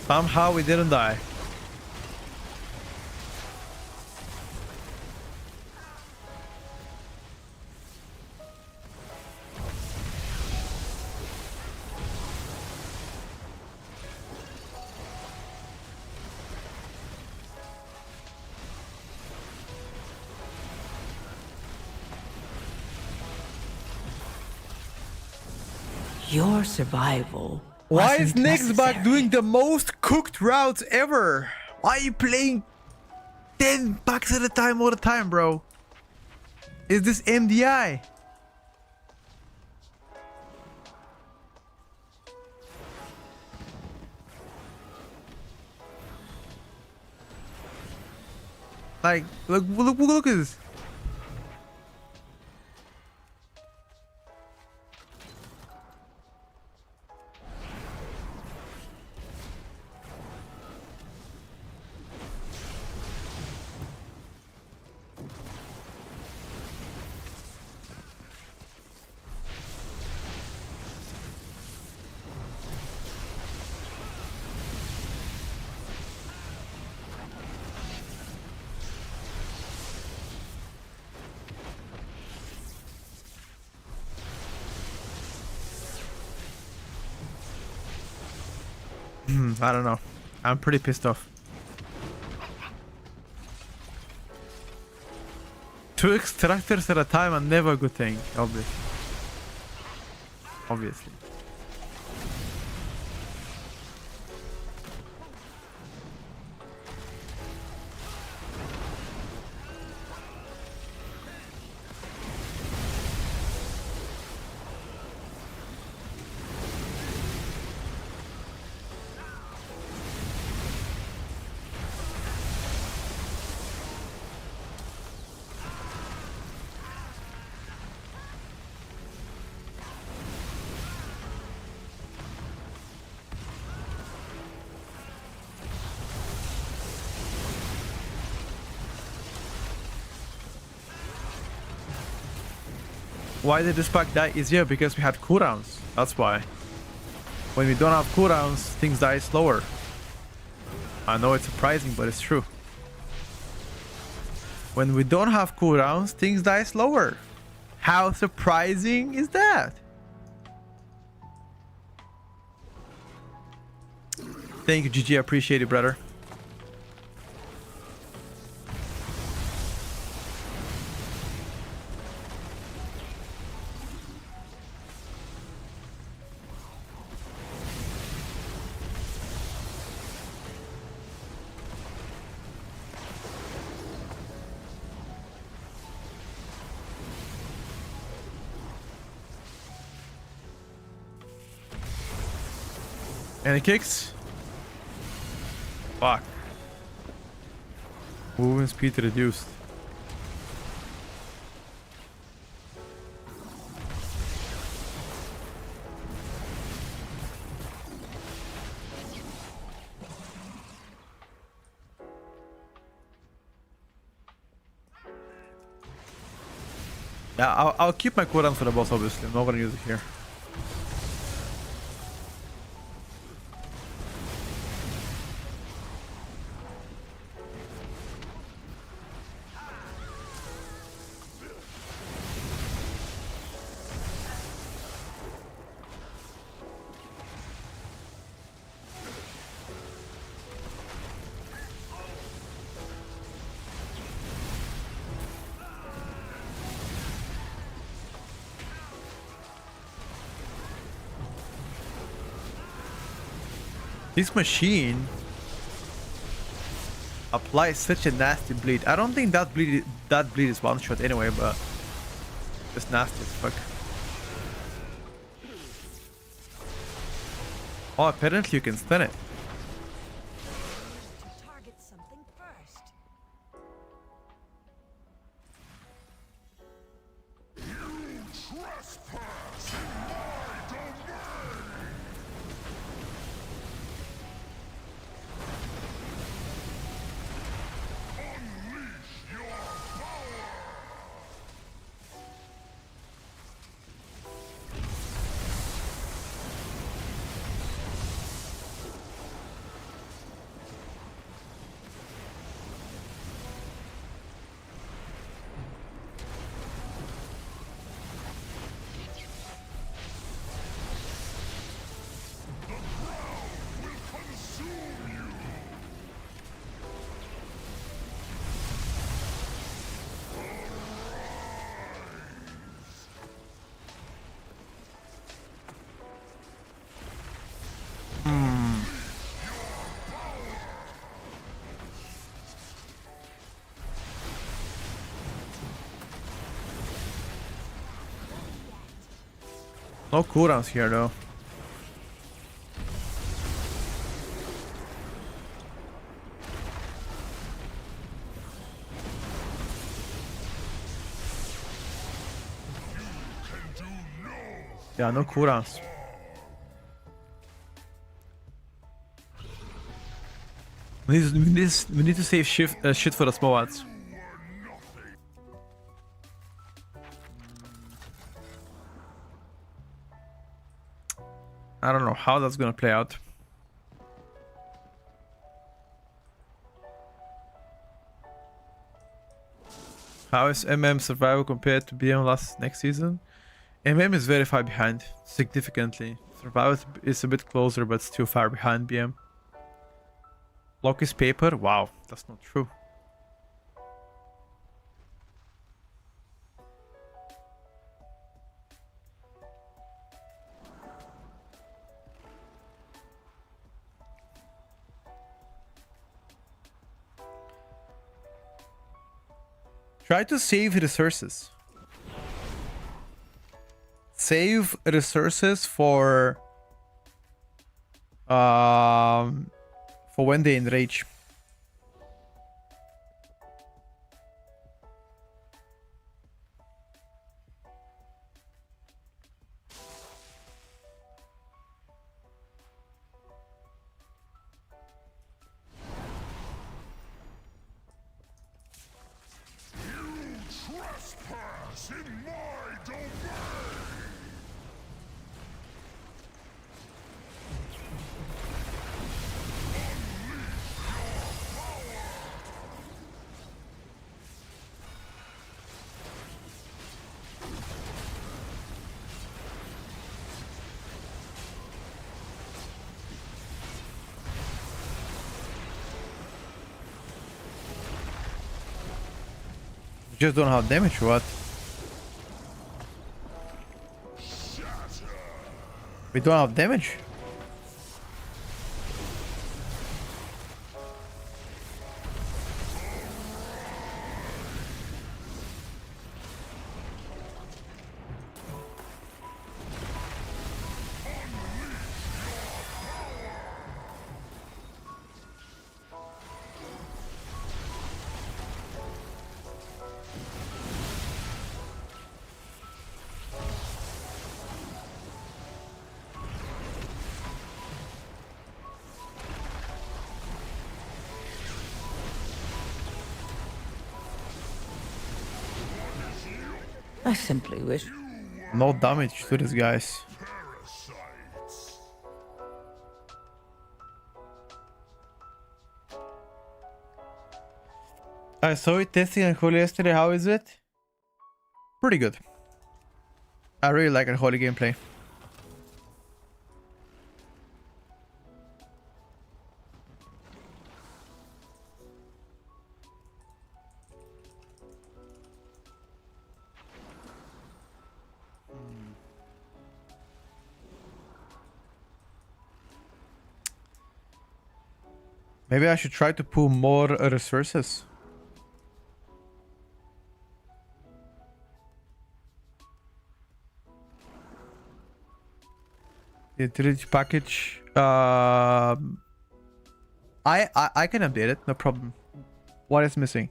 somehow we didn't die. Your survival. Why is wasn't Nextbug necessary. doing the most cooked routes ever? Why are you playing 10 bucks at a time all the time, bro? Is this MDI? Like, look at this. I don't know. I'm pretty pissed off. 2 extractors at a time are never a good thing, obviously. Obviously. Why did this pack die easier? Because we had cooldowns. That's why. When we don't have cooldowns, things die slower. I know it's surprising, but it's true. When we don't have cooldowns, things die slower. How surprising is that? Thank you, GG. I appreciate it, brother. Any kicks? Fuck. Movement speed reduced. Yeah, I'll keep my cooldown for the boss, obviously. I'm not gonna use it here. This machine applies such a nasty bleed. I don't think that bleed is one shot anyway, but it's nasty as fuck. Oh, apparently you can stun it. To target something first. trespass in my domain! Unleash your power! The ground will consume you! No cooldowns here though. Yeah, no cooldowns. We need to save shit for the small ones. I don't know how that's gonna play out. How is MM survival compared to BM next season? MM is very far behind, significantly. Survival is a bit closer, but still far behind BM. Block is paper? Wow, that's not true. Try to save resources. Save resources for when they enrage. Trespass in my domain! You just don't have damage, what? We don't have damage? I simply wish. No damage to these guys. Parasites! I saw it testing Unholy yesterday. How is it? Pretty good. I really like Unholy gameplay. Maybe I should try to pull more resources. The utility package. I can update it, no problem. What is missing?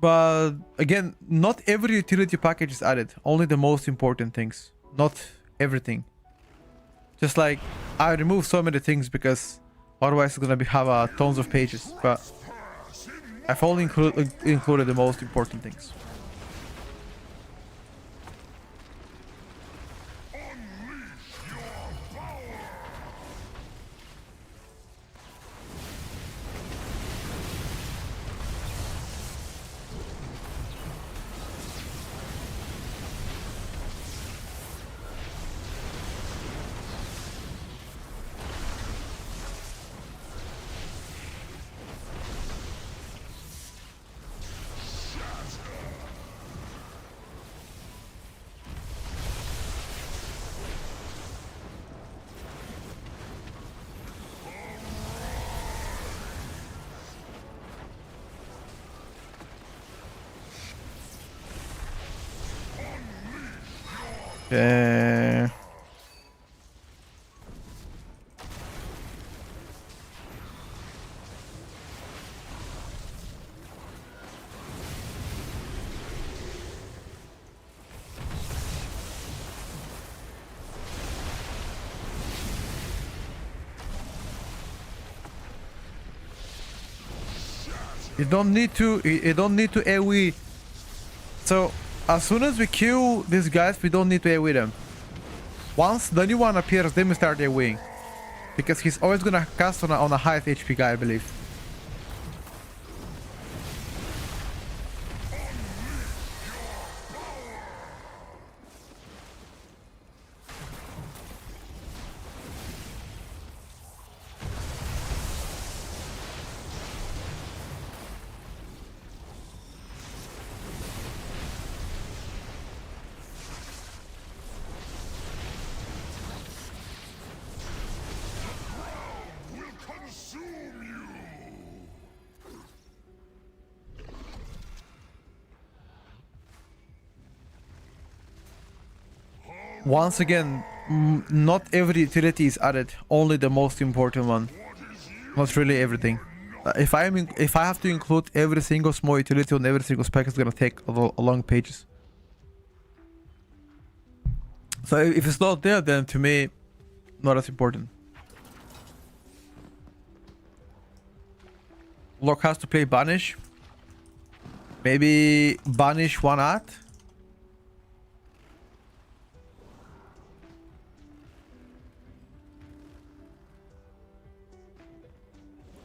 But again, not every utility package is added. Only the most important things. Not everything. Just like I remove so many things because otherwise it's gonna have tons of pages. But I've only included the most important things. Okay. You don't need to AoE. So as soon as we kill these guys, we don't need to AoE them. Once the new one appears, then we start AoEing. Because he's always gonna cast on a highest HP guy, I believe. Once again, not every utility is added, only the most important one. Not really everything. If I have to include every single small utility on every single spec, it's gonna take a long pages. So if it's not there, then to me, not as important. Locke has to play Banish. Maybe Banish one art.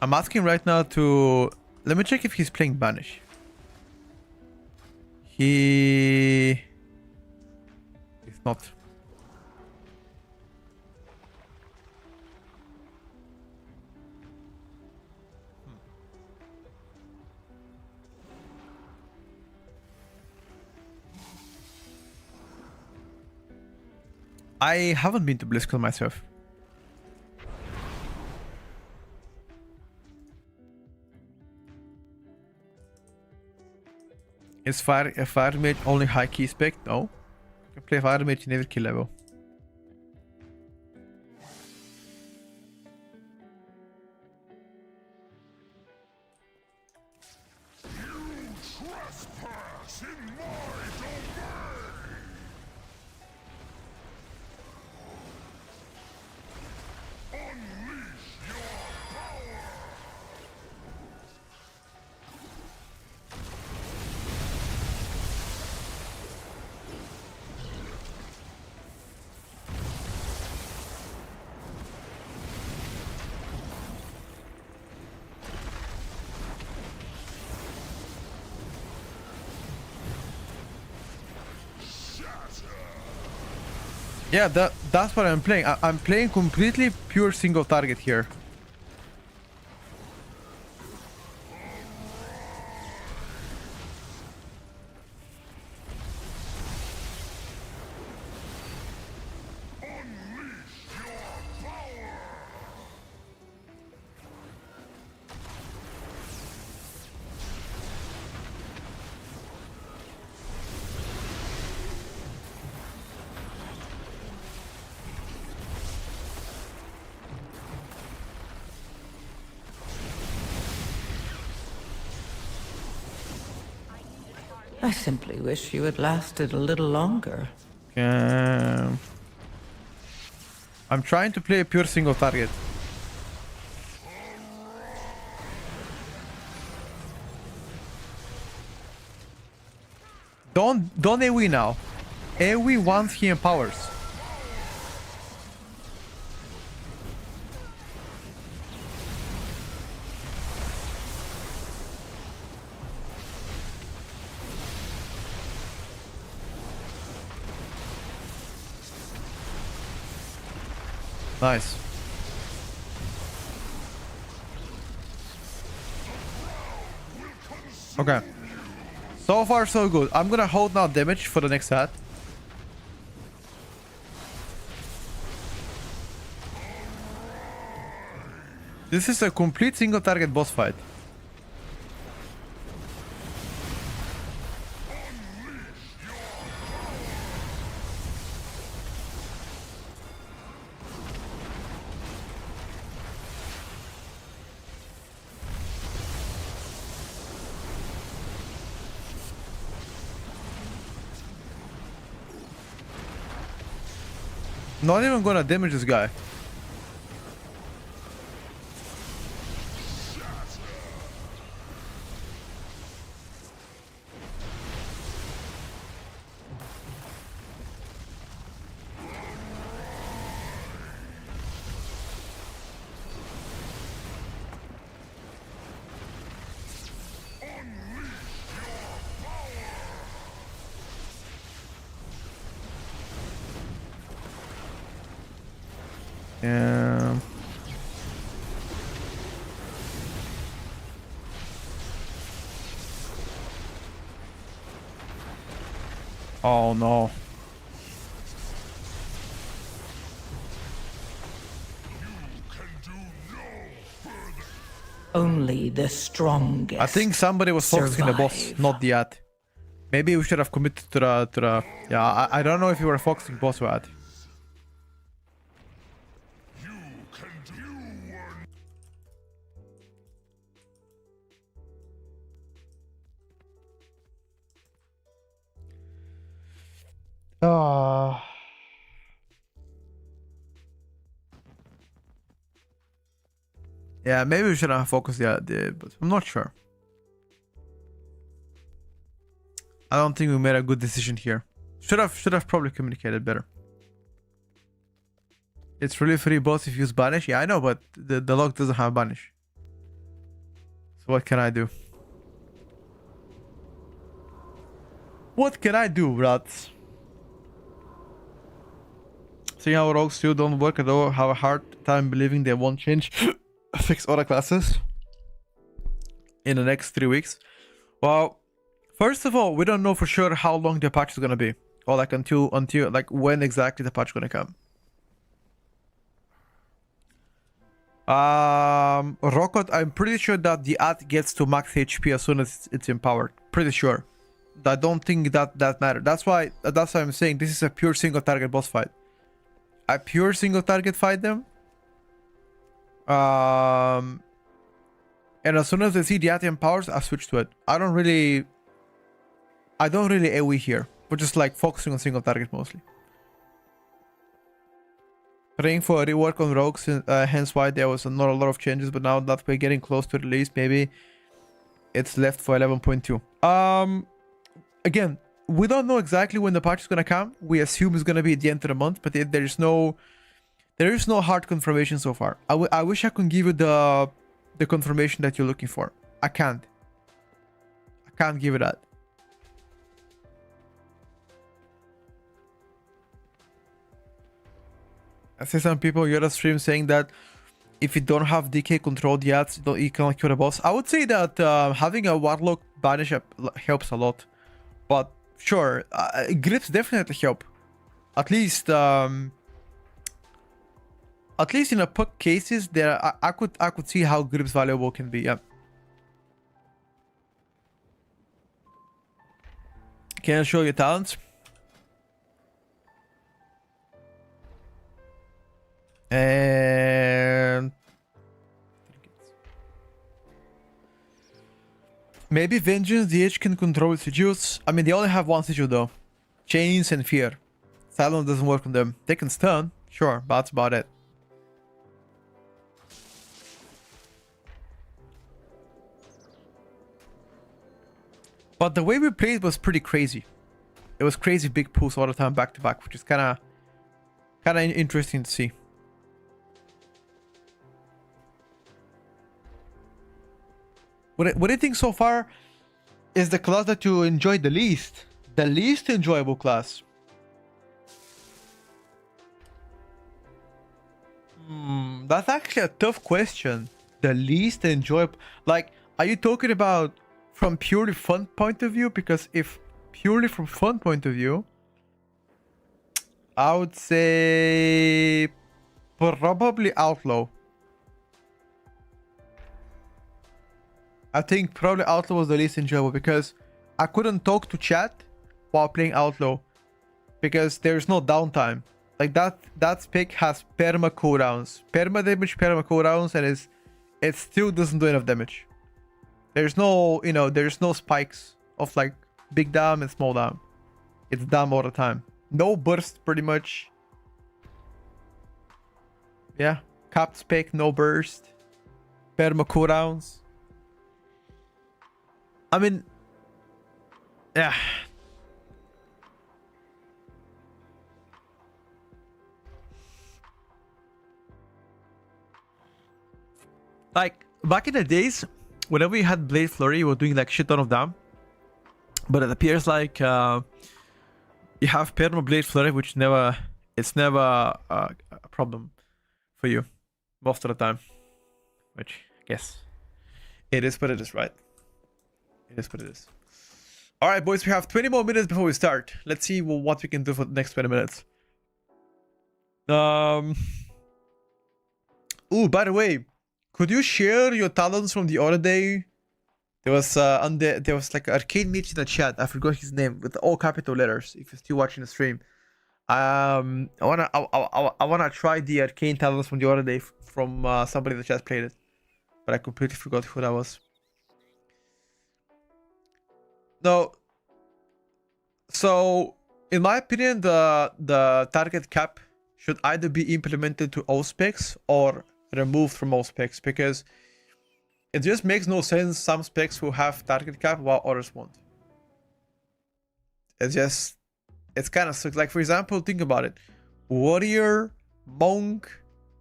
I'm asking right now to... Let me check if he's playing Banish. He's not. I haven't been to BlizzCon myself. Is fire mage only high key spec? No. You can play fire mage in every kill level. Trespass in my domain! Unleash your power! Yeah, that's what I'm playing. I'm playing completely pure single target here. I simply wish you had lasted a little longer. I'm trying to play a pure single target. Don't AoE now. AoE once he empowers. Nice. Okay. So far so good. I'm gonna hold now damage for the next set. This is a complete single target boss fight. Not even gonna damage this guy. Yeah. Oh no. Only the strongest. I think somebody was focusing the boss, survive. not the ad. Maybe we should have committed to the yeah, I don't know if you were focusing boss or ad. Ah. Yeah, maybe we should have focused the but I'm not sure. I don't think we made a good decision here. Should have probably communicated better. It's really free boss if you use banish. Yeah, I know, but the log doesn't have banish. So what can I do? What can I do, brats? Seeing how rogues still don't work at all, have a hard time believing they won't change fix other classes in the next 3 weeks. Well, first of all, we don't know for sure how long the patch is gonna be, or like until like when exactly the patch is gonna come. Rocket, I'm pretty sure that the ad gets to max HP as soon as it's empowered. Pretty sure. I don't think that matters. That's why I'm saying this is a pure single target boss fight. A pure single target fight them. And as soon as I see the ad empowers, I switch to it. I don't really AoE here. We're just like focusing on single target mostly. Praying for a rework on rogues, hence why there was not a lot of changes, but now that we're getting close to release, maybe it's left for 11.2. Again, we don't know exactly when the patch is gonna come. We assume it's gonna be at the end of the month, but there is no hard confirmation so far. I wish I could give you the confirmation that you're looking for. I can't give you that. I see some people in your stream saying that if you don't have DK control the ads, you cannot kill the boss. I would say that having a Warlock banish helps a lot. But sure, grips definitely help. At least in a puck cases, there I could see how grips valuable can be. Yeah. Can I show your talents? And Maybe Vengeance DH can control Seduce. I mean, they only have one Seduce though. Chains and Fear. Silence doesn't work on them. They can stun, sure, but that's about it. But the way we played was pretty crazy. It was crazy big pulls all the time back to back, which is kind of interesting to see. What do you think so far is the class that you enjoyed the least? The least enjoyable class? That's actually a tough question. The least enjoyable... Like, are you talking about from purely fun point of view? Because if purely from fun point of view, I would say probably Outlaw. I think probably Outlaw was the least enjoyable because I couldn't talk to chat while playing Outlaw because there's no downtime. Like that spec has perma cooldowns, perma damage, perma cooldowns, and it still doesn't do enough damage. There's no, there's no spikes of like big dam and small dam. It's dam all the time. No burst, pretty much. Yeah, capped spec, no burst, perma cooldowns. I mean, yeah. Like, back in the days, whenever we had Blade Flurry, we were doing like shit ton of damage. But it appears like you have Perma Blade Flurry, which it's never a problem for you most of the time. Which, I guess, it is what it is, right? It is what it is. Alright, boys, we have 20 more minutes before we start. Let's see what we can do for the next 20 minutes. Ooh, by the way, could you share your talents from the other day? There was there was like Arcane Mitch in the chat. I forgot his name with all capital letters. If you're still watching the stream, I wanna try the Arcane talents from the other day from somebody in the chat played it, but I completely forgot who that was. No. So, in my opinion, the target cap should either be implemented to all specs or removed from all specs, because it just makes no sense some specs will have target cap while others won't. It's kind of sucks. Like, for example, think about it. Warrior, Monk,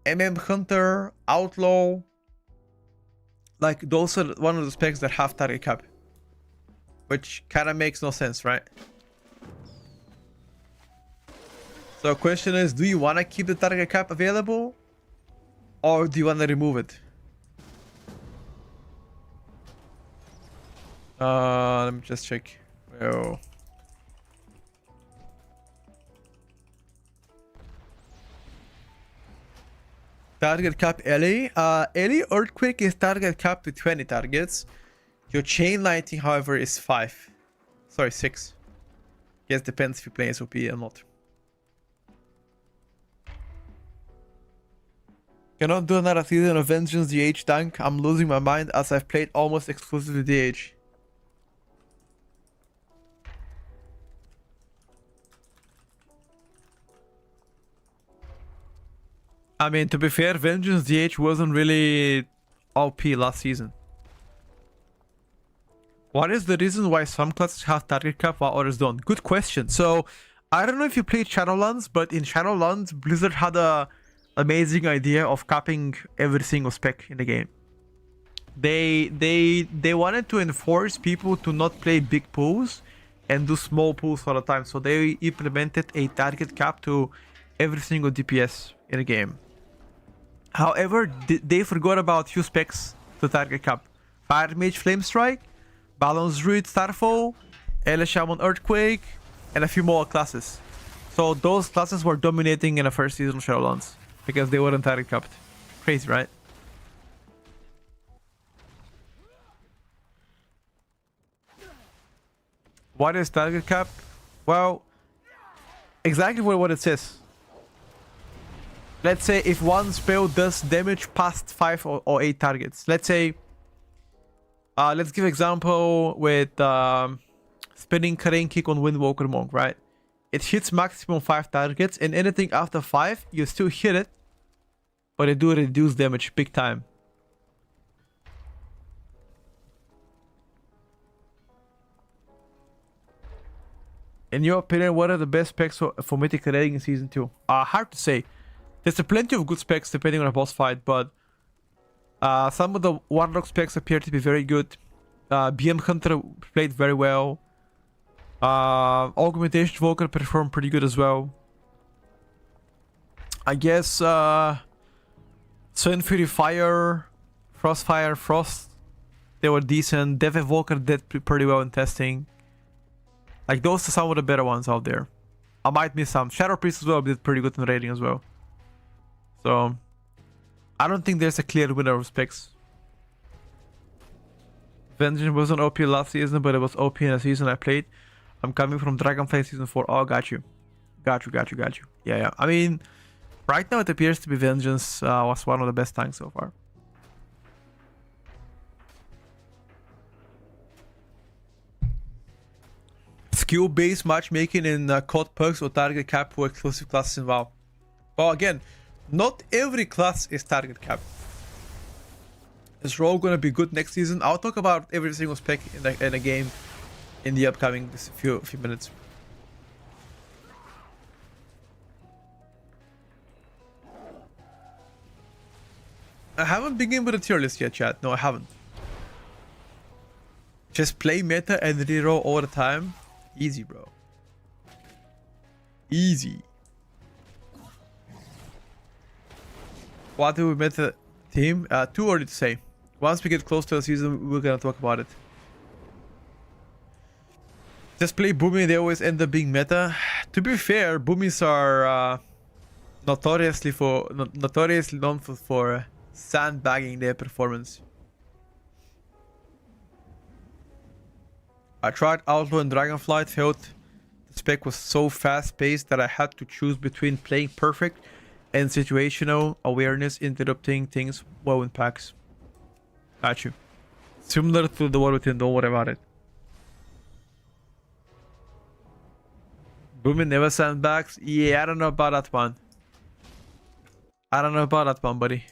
Hunter, Outlaw. Like, those are one of the specs that have target cap. Which kind of makes no sense, right? So the question is, do you want to keep the target cap available? Or do you want to remove it? Let me just check. Oh. Target cap LA. LA Earthquake is target cap to 20 targets. Your chain lighting, however, is 5. Sorry, 6. Yes, depends if you play SOP or not. Cannot do another season of Vengeance DH tank. I'm losing my mind as I've played almost exclusively DH. I mean, to be fair, Vengeance DH wasn't really OP last season. What is the reason why some classes have target cap while others don't? Good question. So, I don't know if you played Shadowlands, but in Shadowlands, Blizzard had a amazing idea of capping every single spec in the game. They wanted to enforce people to not play big pools and do small pools all the time. So they implemented a target cap to every single DPS in the game. However, they forgot about few specs to target cap. Fire Mage Flame Strike, Balance Druid Starfall, LA Shaman Earthquake, and a few more classes. So those classes were dominating in the first season of Shadowlands because they weren't target capped. Crazy, right? What is target cap? Well, exactly what it says. Let's say if one spell does damage past 5 or 8 targets. Let's say Let's give example with spinning Karen kick on Windwalker Monk, right? It hits maximum 5 targets, and anything after 5, you still hit it, but it do reduce damage big time. In your opinion, what are the best specs for Mythic rating in Season 2? Hard to say. There's plenty of good specs depending on a boss fight, but some of the Warlock specs appear to be very good. BM Hunter played very well. Augmentation Volker performed pretty good as well. I guess Sun Fury Fire, Frostfire, Frost, they were decent. Death Volker did pretty well in testing. Like, those are some of the better ones out there. I might miss some. Shadow Priest as well did pretty good in rating as well. So, I don't think there's a clear winner of specs. Vengeance wasn't OP last season, but it was OP in a season I played. I'm coming from Dragonflame Season 4. Oh, got you. Got you. Yeah. I mean, right now it appears to be Vengeance was one of the best tanks so far. Skill-based matchmaking in COD perks or target cap for exclusive classes in WoW. Well, again, not every class is target cap. Is Rogue gonna be good next season? I'll talk about every single spec in a game in the upcoming few minutes. I haven't begun with a tier list yet, chat. No, I haven't. Just play meta and reroll all the time. Easy, bro. Easy. What do we meta team? Too early to say. Once we get close to the season, we're gonna talk about it. Just play Boomy, they always end up being meta. To be fair, Boomies are notoriously known for sandbagging their performance. I tried Outlaw and Dragonflight, felt the spec was so fast-paced that I had to choose between playing perfect and situational awareness, interrupting things well in packs. Got you. Similar to the War Within, don't worry about it. Boomin never sandbags? Yeah, I don't know about that one. I don't know about that one, buddy.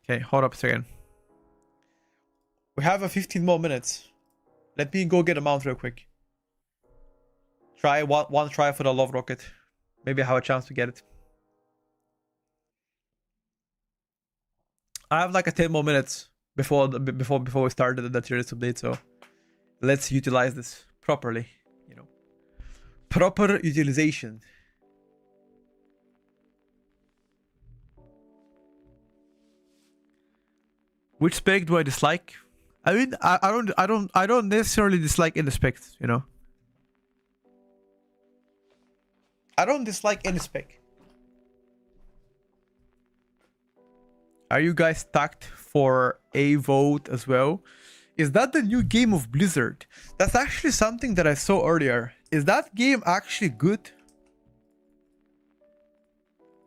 Okay, hold up a second. We have a 15 more minutes. Let me go get a mount real quick. Try one try for the love rocket. Maybe I have a chance to get it. I have like a 10 more minutes before we start the tier list update, so let's utilize this properly. You know, proper utilization. Which spec do I dislike? I mean, I don't necessarily dislike any specs, you know. I don't dislike any spec. Are you guys stacked for a vote as well? Is that the new game of Blizzard? That's actually something that I saw earlier. Is that game actually good?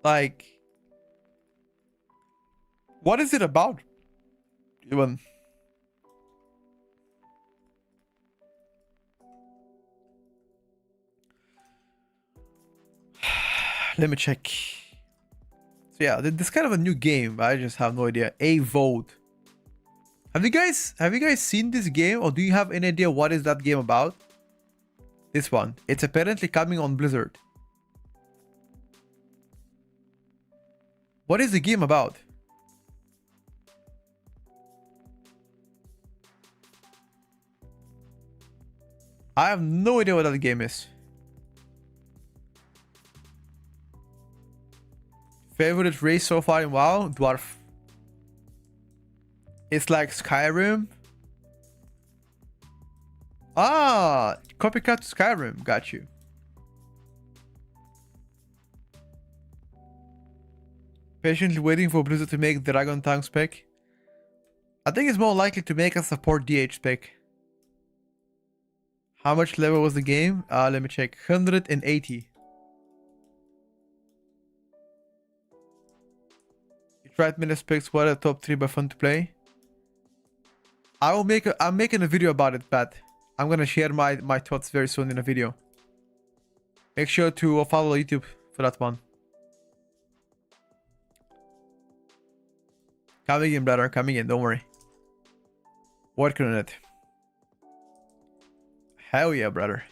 Like, what is it about? Even. Let me check. So yeah, this is kind of a new game, but I just have no idea. A vote. Have you guys seen this game, or do you have any idea what is that game about? This one. It's apparently coming on Blizzard. What is the game about? I have no idea what that game is. Favorite race so far in WoW? Dwarf. It's like Skyrim. Ah, copycat to Skyrim. Got you. Patiently waiting for Blizzard to make Dragon Tank spec. I think it's more likely to make a support DH spec. How much level was the game? Let me check. 180. You tried minutes picks. What are the top 3 by fun to play? I'm making a video about it, Pat. I'm gonna share my thoughts very soon in a video. Make sure to follow YouTube for that one. Coming in, brother. Coming in. Don't worry. Working on it. Hell yeah, brother.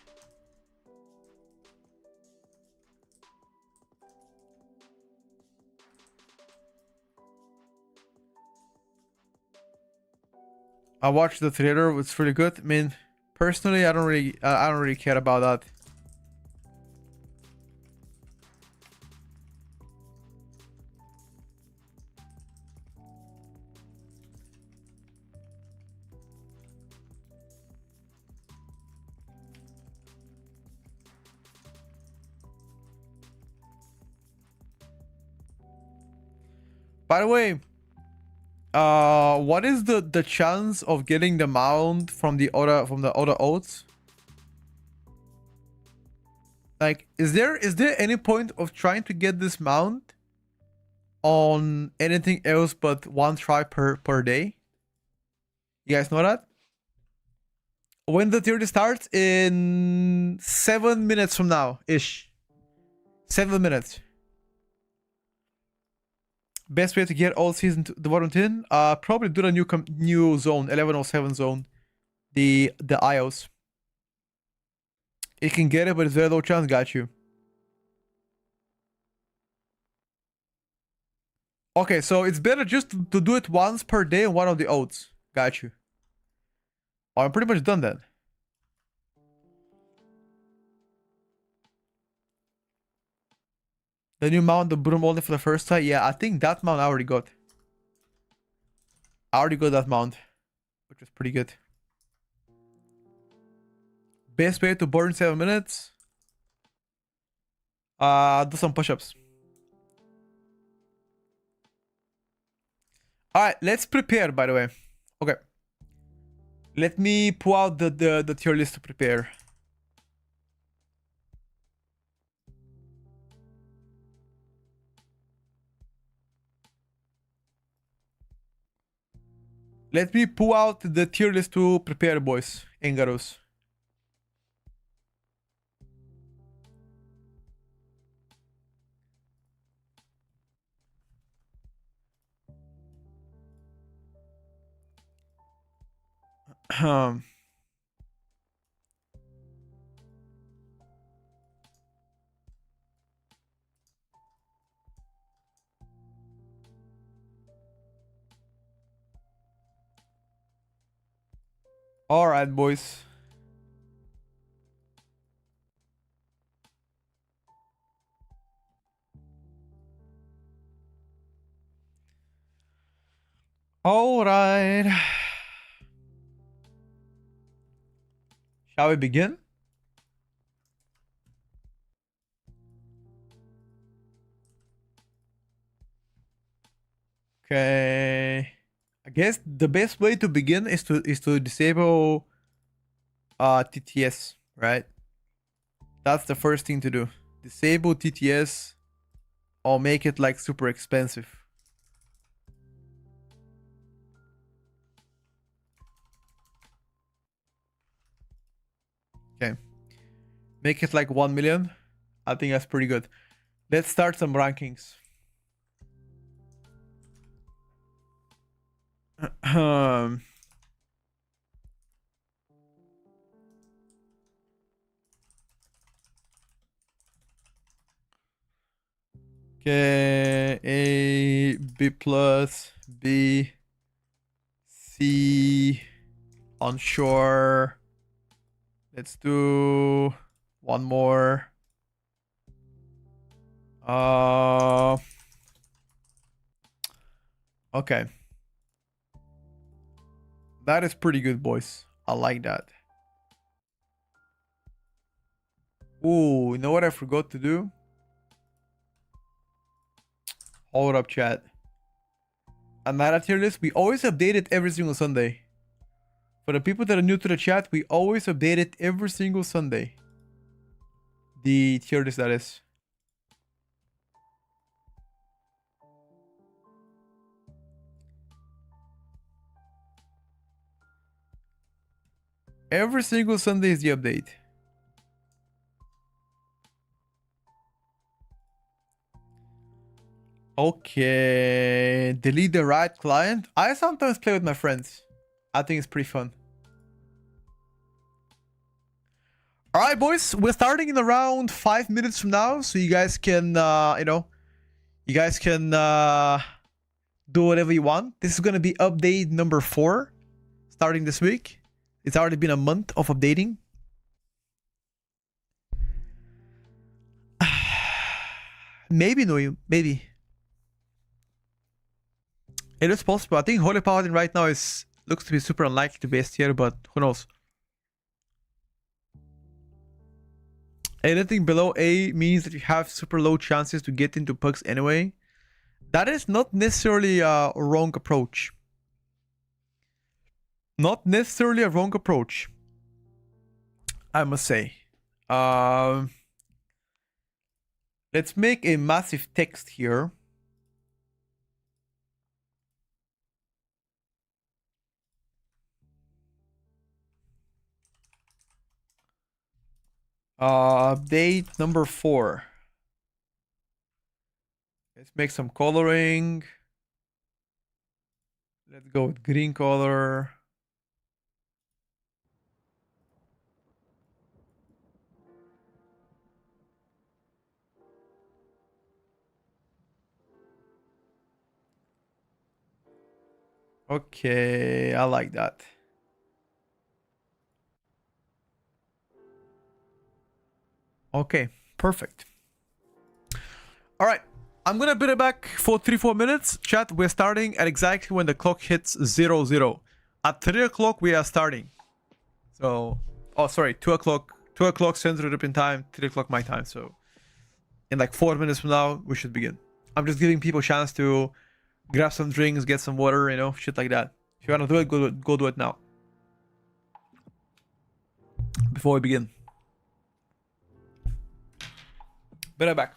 I watched the trailer. It's really good. I mean, personally, I don't really care about that. By the way, what is the chance of getting the mount from the other oats? Like, is there any point of trying to get this mount on anything else but one try per day? You guys know that? When the tier starts in 7 minutes from now ish. 7 minutes. Best way to get all season to the bottom 10? Probably do the new zone, 1107 zone. The IOs. It can get it, but it's very low chance. Got you. Okay, so it's better just to do it once per day on one of the oats. Got you. Oh, I'm pretty much done then. The new mount, the broom only for the first time. Yeah, I think that mount I already got. I already got that mount, which was pretty good. Best way to burn 7 minutes. Do some push-ups. Alright, let's prepare, by the way. Okay. Let me pull out the tier list to prepare. Let me pull out the tier list to prepare, boys and girls. All right, boys. All right. Shall we begin? Okay. I guess the best way to begin is to disable TTS, right? That's the first thing to do. Disable TTS or make it like super expensive. Okay. Make it like 1 million. I think that's pretty good. Let's start some rankings. Okay, A, B plus, B, C, onshore. Let's do one more. Okay. That is pretty good, boys. I like that. Ooh, you know what I forgot to do? Hold up, chat. Another tier list. We always update it every single Sunday. For the people that are new to the chat, we always update it every single Sunday. The tier list, that is. Every single Sunday is the update. Okay. Delete the right client. I sometimes play with my friends. I think it's pretty fun. All right, boys. We're starting in around 5 minutes from now, so you guys can, you guys can do whatever you want. This is gonna be update number 4, starting this week. It's already been a month of updating. Maybe, no, maybe. It is possible. I think Holy Paladin right now looks to be super unlikely to be S tier, but who knows? Anything below A means that you have super low chances to get into pugs anyway. That is not necessarily a wrong approach. Not necessarily a wrong approach, I must say. Let's make a massive text here. Update number 4. Let's make some coloring. Let's go with green color. Okay, I like that. Okay, perfect. All right, I'm gonna put it back for 3-4 minutes. Chat, we're starting at exactly when the clock hits 00. At 3 o'clock, we are starting. So, oh, sorry, 2 o'clock. 2 o'clock Central European time, 3 o'clock my time. So, in like 4 minutes from now, we should begin. I'm just giving people a chance to grab some drinks, get some water, shit like that. If you wanna do it, go do it now. Before we begin. Be right back.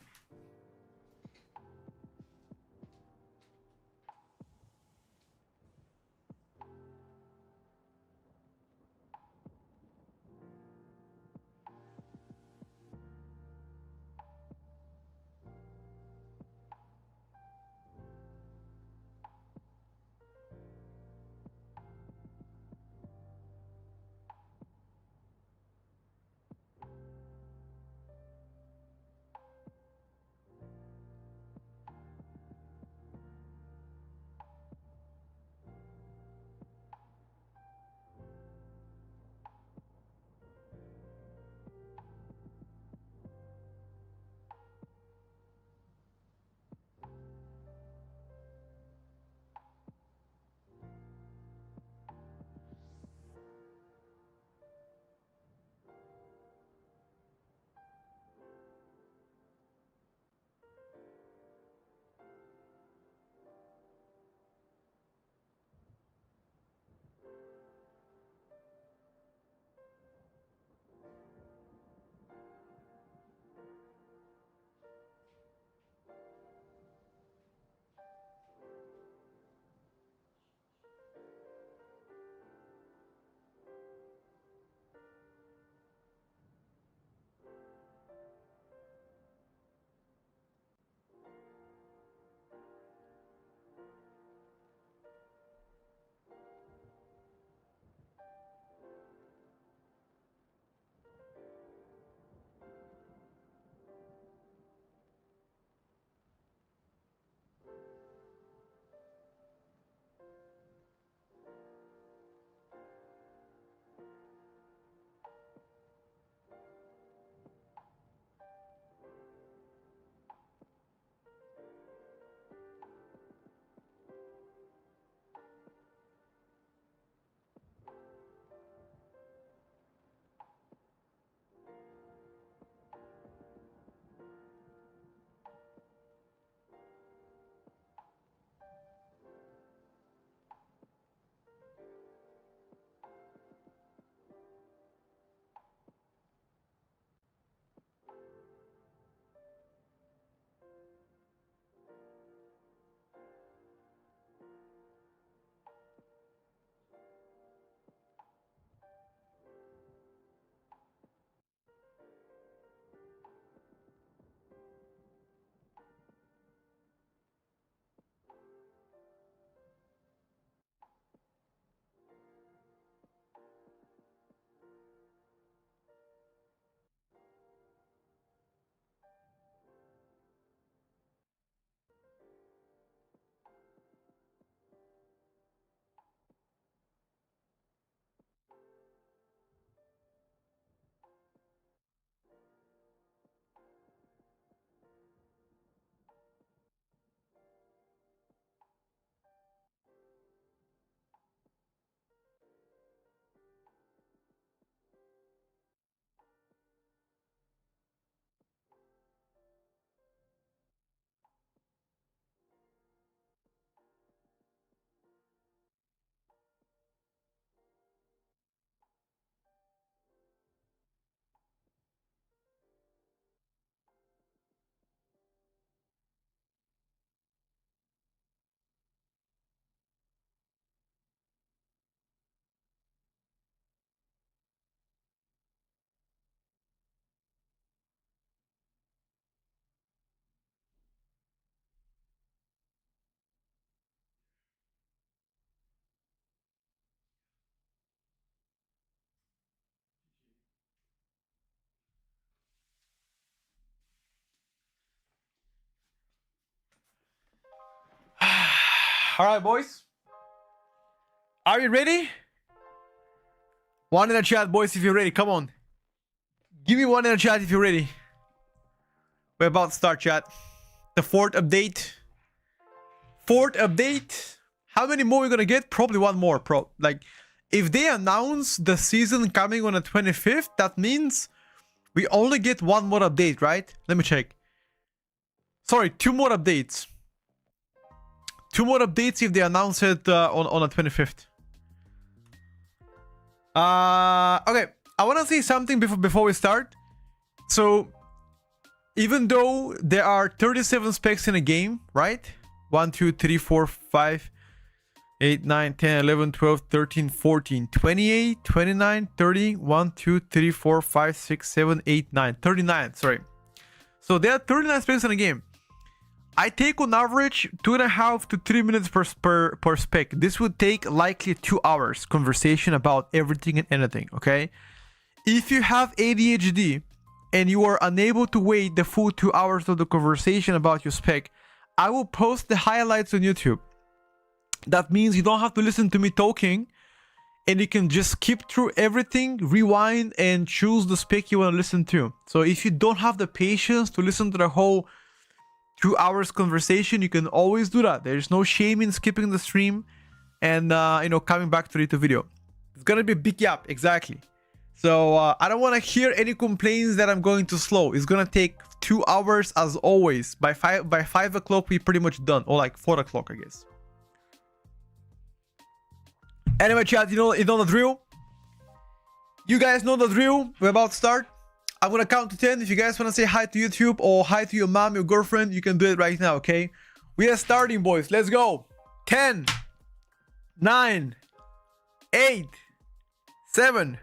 All right, boys. Are you ready? One in the chat, boys, if you're ready. Come on. Give me one in the chat if you're ready. We're about to start, chat. The fourth update. Fourth update. How many more are we gonna get? Probably one more, like, if they announce the season coming on the 25th, that means we only get one more update, right? Let me check. Sorry, two more updates. Two more updates if they announce it on the 25th. Okay, I want to say something before we start. So, even though there are 37 specs in a game, right? 1, 2, 3, 4, 5, 8, 9, 10, 11, 12, 13, 14, 28, 29, 30, 1, 2, 3, 4, 5, 6, 7, 8, 9, 39, sorry. So there are 39 specs in a game. I take on average 2.5 to 3 minutes per spec. This would take likely 2 hours conversation about everything and anything, okay? If you have ADHD and you are unable to wait the full 2 hours of the conversation about your spec, I will post the highlights on YouTube. That means you don't have to listen to me talking and you can just skip through everything, rewind, and choose the spec you want to listen to. So if you don't have the patience to listen to the whole 2 hours conversation, you can always do that. There's no shame in skipping the stream and, coming back to the video. It's going to be a big gap, exactly. So I don't want to hear any complaints that I'm going too slow. It's going to take 2 hours as always. By 5 o'clock, we're pretty much done. Or like 4 o'clock, I guess. Anyway, chat, you know the drill. You guys know the drill. We're about to start. I'm gonna count to 10. If you guys want to say hi to YouTube or hi to your mom, your girlfriend, you can do it right now, okay? We are starting, boys. Let's go. 10, 9, 8, 7,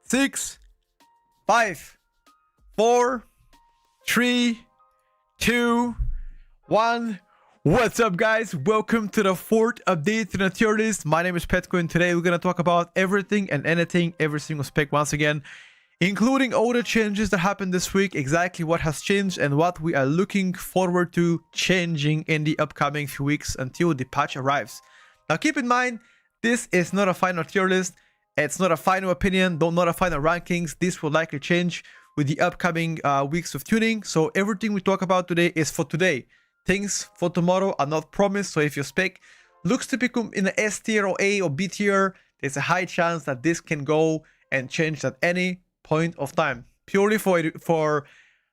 6, 5, 4, 3, 2, 1. What's up, guys? Welcome to the fourth update to the tier list. My name is Petko, and today we're gonna talk about everything and anything, every single spec once again, including all the changes that happened this week, exactly what has changed and what we are looking forward to changing in the upcoming few weeks until the patch arrives. Now keep in mind, this is not a final tier list. It's not a final opinion, not a final rankings. This will likely change with the upcoming weeks of tuning. So everything we talk about today is for today. Things for tomorrow are not promised, so if your spec looks to become in the S tier or A or B tier, there's a high chance that this can go and change at any point of time. Purely for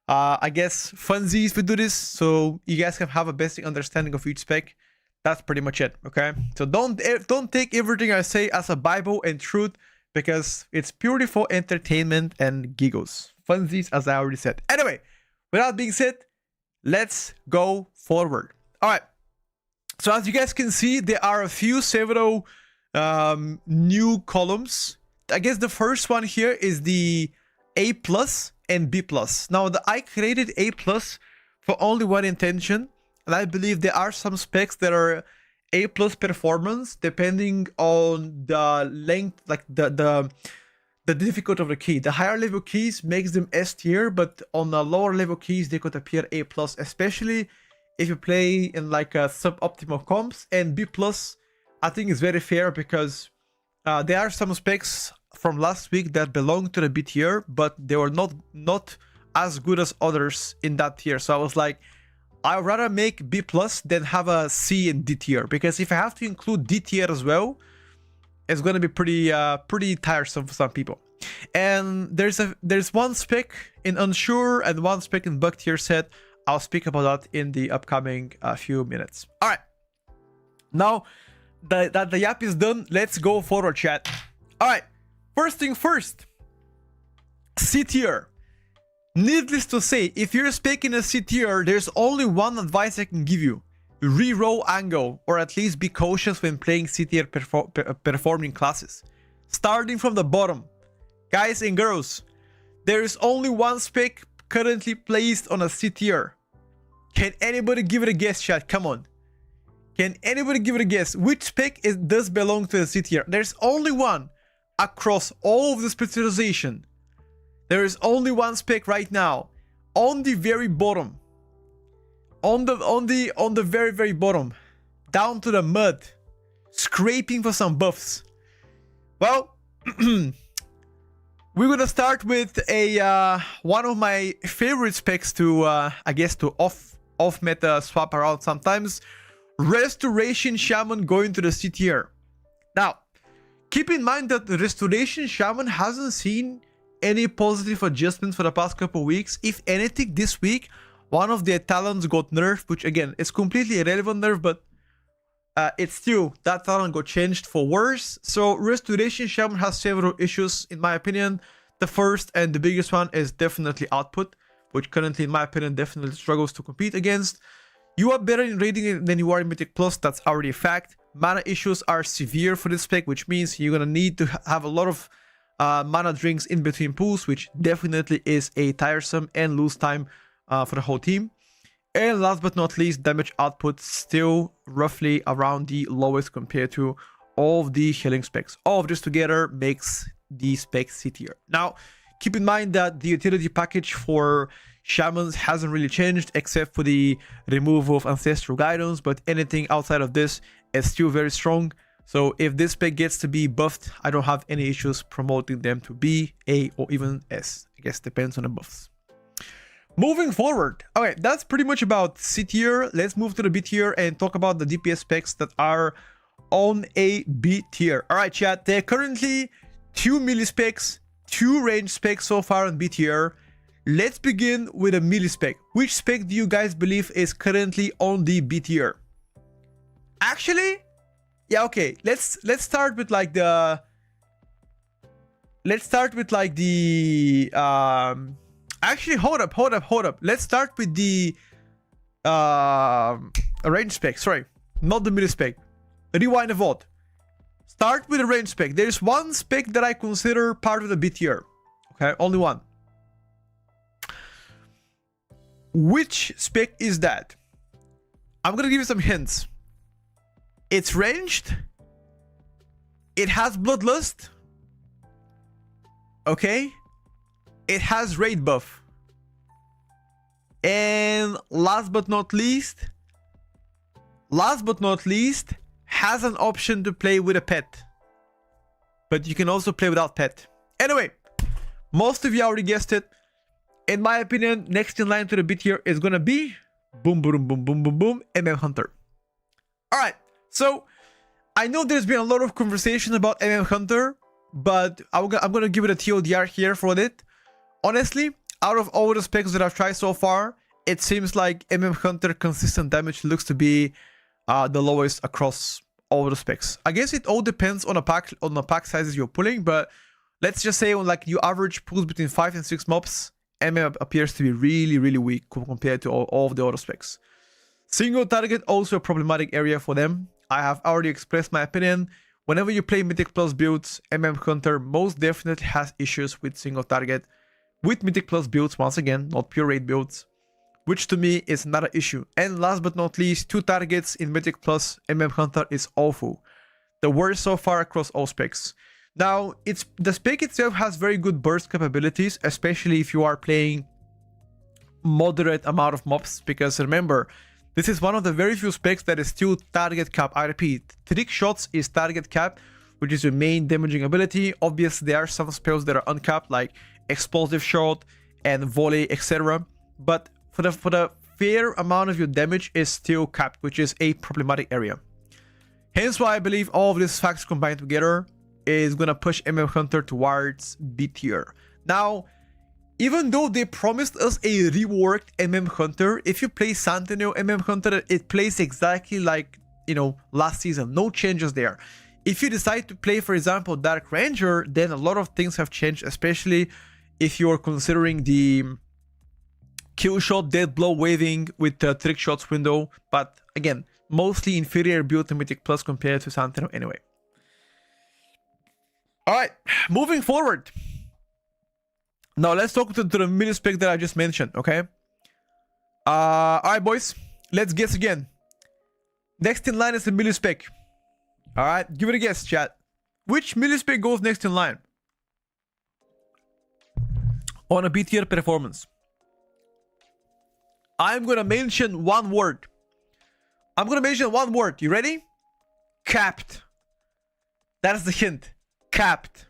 I guess, funsies we do this, so you guys can have a basic understanding of each spec. That's pretty much it, okay? So don't take everything I say as a Bible and truth, because it's purely for entertainment and giggles. Funsies, as I already said. Anyway, with that being said, let's go forward. All right. So as you guys can see, there are several new columns. I guess the first one here is the A+ and B+. Now, I created A+ for only one intention, and I believe there are some specs that are A+ performance depending on the length, like the difficulty of the key. The higher level keys makes them S tier, but on the lower level keys they could appear A+, especially if you play in like a suboptimal comps. And B+, I think is very fair because there are some specs from last week that belong to the B tier, but they were not as good as others in that tier. So I was like, I'd rather make B+ than have a C and D tier, because if I have to include D tier as well, it's gonna be pretty tiresome for some people. And there's one spec in unsure and one spec in bug tier set. I'll speak about that in the upcoming few minutes. All right, now that the yap is done, let's go forward, chat. All right, first thing first, C tier. Needless to say, if you're speaking a C tier, there's only one advice I can give you: reroll angle, or at least be cautious when playing C tier performing classes. Starting from the bottom, guys and girls, there is only one spec currently placed on a C tier. Can anybody give it a guess, chat? Come on. Can anybody give it a guess? Which spec does belong to the C tier? There's only one across all of the specialization. There is only one spec right now on the very bottom. On the very bottom. down to the mud, scraping for some buffs. Well, we're gonna start with a one of my favorite specs to I guess to off meta swap around sometimes. Restoration Shaman going to the C tier. Now, keep in mind that the Restoration Shaman hasn't seen any positive adjustments for the past couple weeks. If anything, this week one of their talents got nerfed, which again is completely irrelevant nerf, but it's still, that talent got changed for worse. So Restoration Shaman has several issues in my opinion. The first and the biggest one is definitely output, which currently in my opinion definitely struggles to compete against. You are better in raiding than you are in Mythic Plus, that's already a fact. Mana issues are severe for this spec, which means you're gonna need to have a lot of mana drinks in between pulls, which definitely is a tiresome and lose time for the whole team. And last but not least, damage output still roughly around the lowest compared to all of the healing specs. All of this together makes the spec C tier. Now, keep in mind that the utility package for Shamans hasn't really changed except for the removal of Ancestral Guidance, but anything outside of this is still very strong. So if this spec gets to be buffed, I don't have any issues promoting them to B, A, or even S. I guess depends on the buffs. Moving forward, okay, that's pretty much about C tier. Let's move to the B tier and talk about the DPS specs that are on a B tier. All right, chat, there are currently 2 melee specs, 2 range specs so far on B tier. Let's begin with a melee spec. Which spec do you guys believe is currently on the B tier? Actually, yeah, okay, let's start with like the actually, hold up. Let's start with the range spec. Sorry, not the melee spec. Rewind a vote. Start with the range spec. There's one spec that I consider part of the B tier. Okay, only one. Which spec is that? I'm gonna give you some hints. It's ranged. It has Bloodlust. Okay. It has raid buff. And last but not least, has an option to play with a pet. But you can also play without pet. Anyway, most of you already guessed it. In my opinion, next in line to the B tier is gonna be boom, Hunter. Alright, so I know there's been a lot of conversation about Hunter, but I'm gonna give it a TLDR here for it. Honestly, out of all the specs that I've tried so far, it seems like Hunter consistent damage looks to be the lowest across all the specs. I guess it all depends on the pack sizes you're pulling, but let's just say on like you average pulls between 5 and 6 mobs, appears to be really weak compared to all of the other specs. Single target also a problematic area for them. I have already expressed my opinion. Whenever you play Mythic Plus builds, Hunter most definitely has issues with single target. With Mythic Plus builds, once again, not pure raid builds, which to me is not an issue. And last but not least, 2 targets in Mythic Plus Hunter is awful. The worst so far across all specs. Now, the spec itself has very good burst capabilities, especially if you are playing moderate amount of mobs, because remember, this is one of the very few specs that is still target cap. I repeat, trick shots is target cap, which is your main damaging ability. Obviously, there are some spells that are uncapped, like explosive shot and volley, etc. But for the fair amount of your damage is still capped, which is a problematic area. Hence why I believe all of these facts combined together is gonna push Hunter towards B tier. Now, even though they promised us a reworked Hunter, if you play Sentinel Hunter, it plays exactly like, you know, last season. No changes there. If you decide to play, for example, Dark Ranger, then a lot of things have changed, especially if you're considering the kill shot, dead blow waving with the trick shots window. But again, mostly inferior build to Mythic Plus compared to Sentinel anyway. Alright, moving forward. Now let's talk to the melee spec that I just mentioned, okay? Alright boys, let's guess again. Next in line is the melee spec. Alright, give it a guess, chat. Which melee spec goes next in line? On a B tier performance. I'm gonna mention one word. I'm gonna mention one word. You ready? Capped. That is the hint. Capped.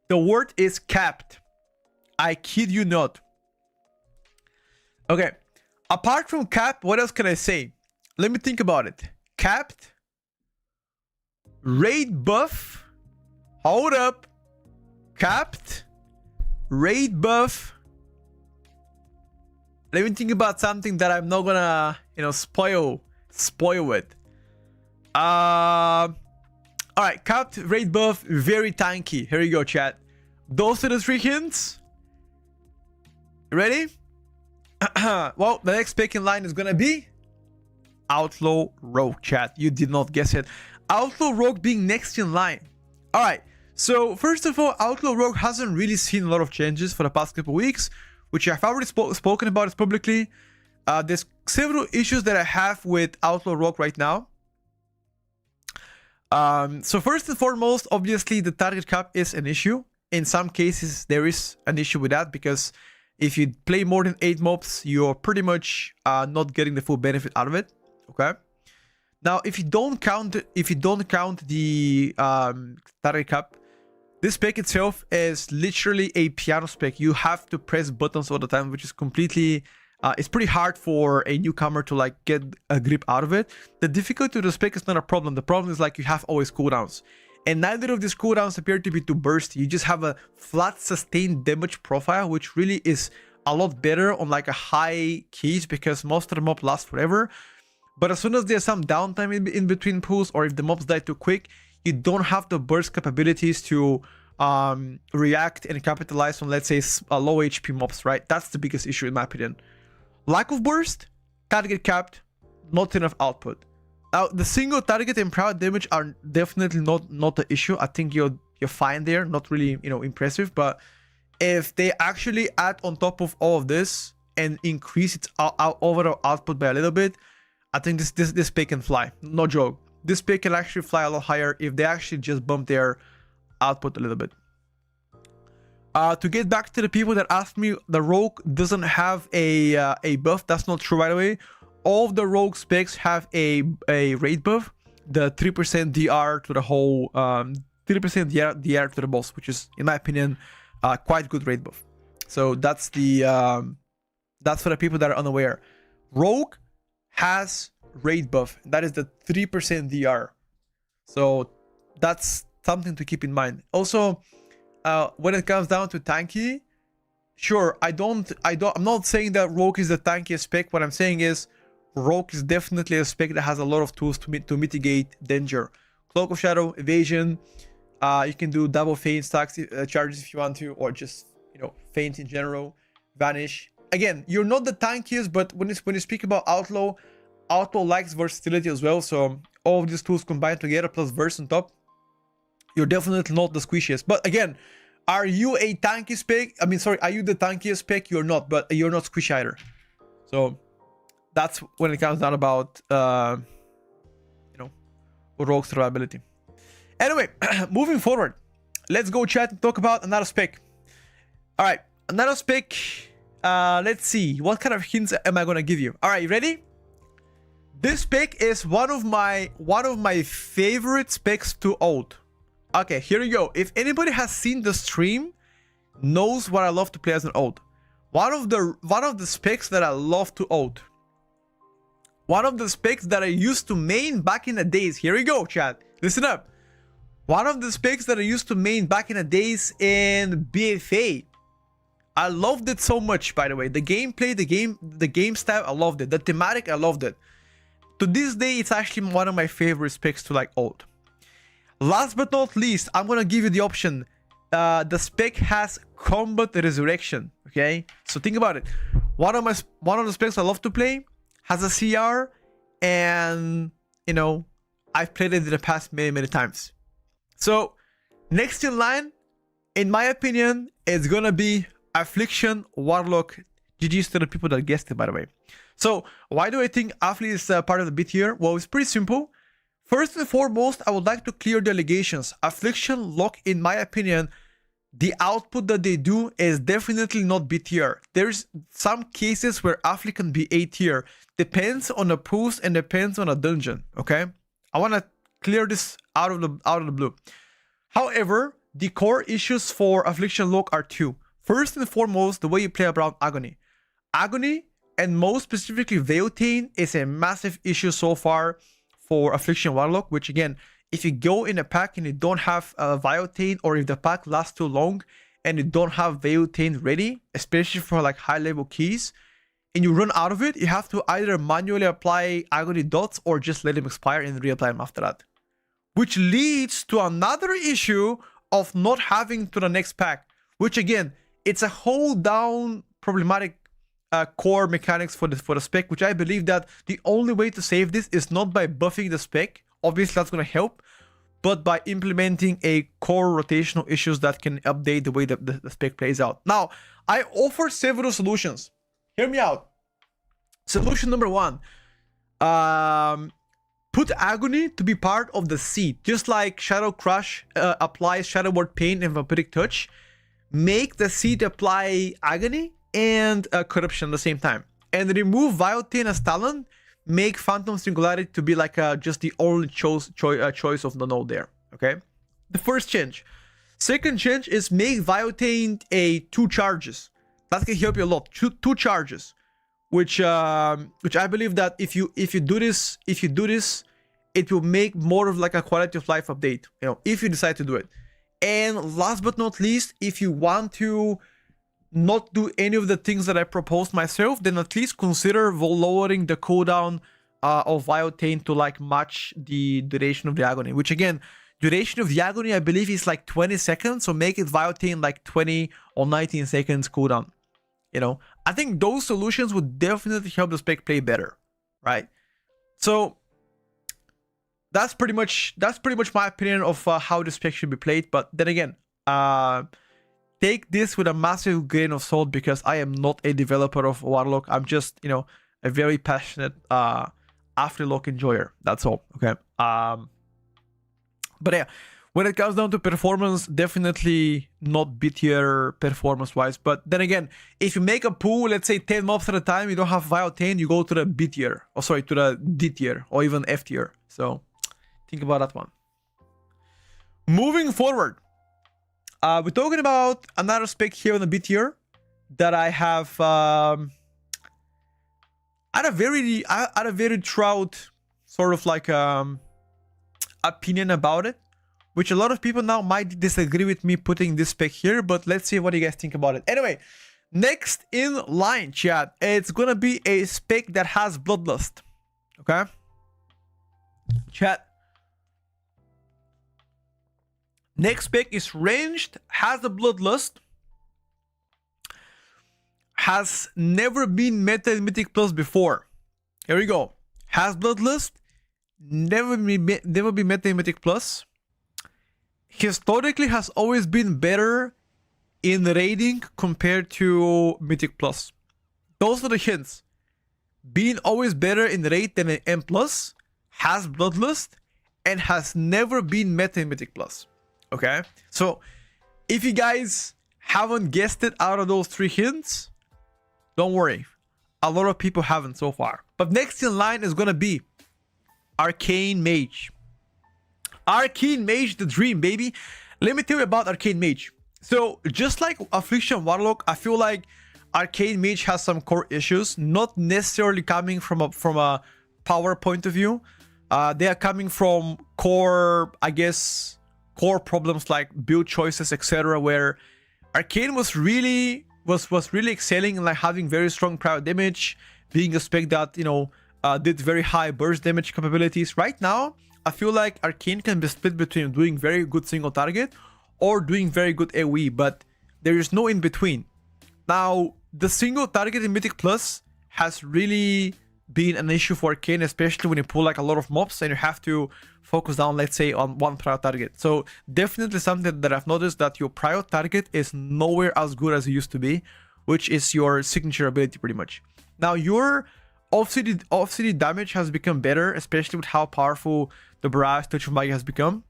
The word is capped. I kid you not. Okay. Apart from cap, what else can I say? Let me think about it. Capped. Raid buff. Hold up. Capped. Raid buff. Let me think about something that I'm not gonna, spoil it. Alright, capped, raid buff, very tanky. Here you go, chat. Those are the 3 hints. Ready? Well, the next pick in line is gonna be Outlaw Rogue, chat. You did not guess it. Outlaw Rogue being next in line. Alright, so first of all, Outlaw Rogue hasn't really seen a lot of changes for the past couple weeks, which I've already spoken about it publicly. There's several issues that I have with Outlaw Rogue right now. So first and foremost, obviously the target cap is an issue. In some cases, there is an issue with that because if you play more than 8 mobs, you're pretty much not getting the full benefit out of it. Okay. Now, if you don't count the target cap, this spec itself is literally a piano spec. You have to press buttons all the time, which is completely. It's pretty hard for a newcomer to like get a grip out of it. The difficulty of the spec is not a problem. The problem is like you have always cooldowns. And neither of these cooldowns appear to be too bursty. You just have a flat sustained damage profile, which really is a lot better on like a high keys because most of the mobs last forever. But as soon as there's some downtime in between pulls, or if the mobs die too quick, you don't have the burst capabilities to react and capitalize on, let's say, low HP mobs, right? That's the biggest issue in my opinion. Lack of burst, target capped, not enough output. Now, the single target and private damage are definitely not the issue. I think you're fine there, not really, impressive. But if they actually add on top of all of this and increase its overall output by a little bit, I think this pick can fly. No joke. This pick can actually fly a lot higher if they actually just bump their output a little bit. To get back to the people that asked me, the Rogue doesn't have a buff. That's not true, by the way. All of the Rogue specs have a raid buff. The 3% DR to the whole, 3% DR to the boss, which is, in my opinion, quite good raid buff. So that's that's for the people that are unaware. Rogue has raid buff. That is the 3% DR. So that's something to keep in mind. Also, when it comes down to tanky, sure, I'm not saying that Rogue is the tankiest spec. What I'm saying is Rogue is definitely a spec that has a lot of tools to mitigate danger. Cloak of Shadow, evasion, you can do double feint stacks charges if you want to, or just feint in general, vanish. Again, you're not the tankiest, but when you speak about Outlaw likes versatility as well. So all of these tools combined together plus verse on top, you're definitely not the squishiest. But again, are you a tanky spec? I mean, sorry, are you the tankiest spec? You're not, but you're not squishy either. So that's when it comes down about Rogue survivability. Anyway, moving forward, let's go chat and talk about another spec. All right, another spec. Let's see, what kind of hints am I gonna give you? All right, you ready? This spec is one of my favorite specs to ult. Okay, here you go. If anybody has seen the stream, knows what I love to play as an ult. One of the specs that I love to ult. One of the specs that I used to main back in the days. Here we go, chat. Listen up. One of the specs that I used to main back in the days in BFA. I loved it so much, by the way. The gameplay, the game style, I loved it. The thematic, I loved it. To this day, it's actually one of my favorite specs to like ult. Last but not least, I'm gonna give you the option. The spec has combat resurrection. Okay, so think about it. One of the specs I love to play has a CR, and I've played it in the past many times. So next in line, in my opinion, it's gonna be Affliction Warlock. GG's to the people that guessed it, by the way. So why do I think Affli is part of the bit here? Well, it's pretty simple. First and foremost, I would like to clear the allegations. Affliction Lock, in my opinion, the output that they do is definitely not B tier. There's some cases where Affli can be A tier. Depends on a post and depends on a dungeon. Okay, I want to clear this out of the blue. However, the core issues for Affliction Lock are two. First and foremost, the way you play around Agony. Agony, and most specifically Veotane, is a massive issue so far for Affliction Warlock, which again, if you go in a pack and you don't have Veotane, or if the pack lasts too long and you don't have Veotane ready, especially for like high level keys, and you run out of it, you have to either manually apply Agony dots or just let them expire and reapply them after that. Which leads to another issue of not having to the next pack, which again, it's a whole down problematic core mechanics for the spec, which I believe that the only way to save this is not by buffing the spec, obviously that's going to help, but by implementing a core rotational issues that can update the way that the spec plays out. Now, I offer several solutions. Hear me out. Solution number one, put Agony to be part of the seed, just like Shadow Crush applies Shadow Word Pain and Vampiric Touch. Make the seed apply Agony and Corruption at the same time, and remove Viotane as talent. Make Phantom Singularity to be like just the only choice of the node there. Okay, the first change. Second change is make Viotane a 2 charges. That can help you a lot. Two charges, which I believe that if you do this, it will make more of like a quality of life update. You know, if you decide to do it. And last but not least, if you want to not do any of the things that I proposed myself, then at least consider lowering the cooldown of Viotane to like match the duration of the Agony, which again, duration of the Agony I believe is like 20 seconds, so make it Viotane like 20 or 19 seconds cooldown. You know, I think those solutions would definitely help the spec play better, right? So that's pretty much my opinion of how the spec should be played. But then again, take this with a massive grain of salt, because I am not a developer of Warlock. I'm just, you know, a very passionate Afterlock enjoyer. That's all. Okay. But yeah, when it comes down to performance, definitely not B tier performance wise. But then again, if you make a pool, let's say 10 mobs at a time, you don't have Viotane, you go to the B tier. Oh, sorry, to the D tier or even F tier. So think about that one. Moving forward, we're talking about another spec here on the B tier that I have had a very trout sort of like opinion about it, which a lot of people now might disagree with me putting this spec here, but let's see what you guys think about it. Anyway, next in line, chat, it's gonna be a spec that has Bloodlust. Okay, chat. Next spec is ranged, has the Bloodlust, has never been meta in Mythic Plus before. Here we go. Has Bloodlust, never been meta in Mythic Plus. Historically has always been better in raiding compared to Mythic Plus. Those are the hints. Being always better in raid than in M Plus, has Bloodlust, and has never been meta in Mythic Plus. Okay, so if you guys haven't guessed it out of those 3 hints, don't worry. A lot of people haven't so far. But next in line is gonna be Arcane Mage. Arcane Mage, the dream, baby. Let me tell you about Arcane Mage. So just like Affliction Warlock, I feel like Arcane Mage has some core issues, not necessarily coming from a power point of view. They are coming from core, I guess, core problems like build choices, etc., where Arcane was really excelling in like having very strong crowd damage, being a spec that, you know, did very high burst damage capabilities. Right now, I feel like Arcane can be split between doing very good single target or doing very good AoE, but there is no in between. Now, the single target in Mythic Plus has really been an issue for Arcane, especially when you pull like a lot of mobs and you have to focus down, let's say, on one prior target. So definitely something that I've noticed, that your prior target is nowhere as good as it used to be, which is your signature ability pretty much. Now your off-city damage has become better, especially with how powerful the Barrage Touch of Magic has become.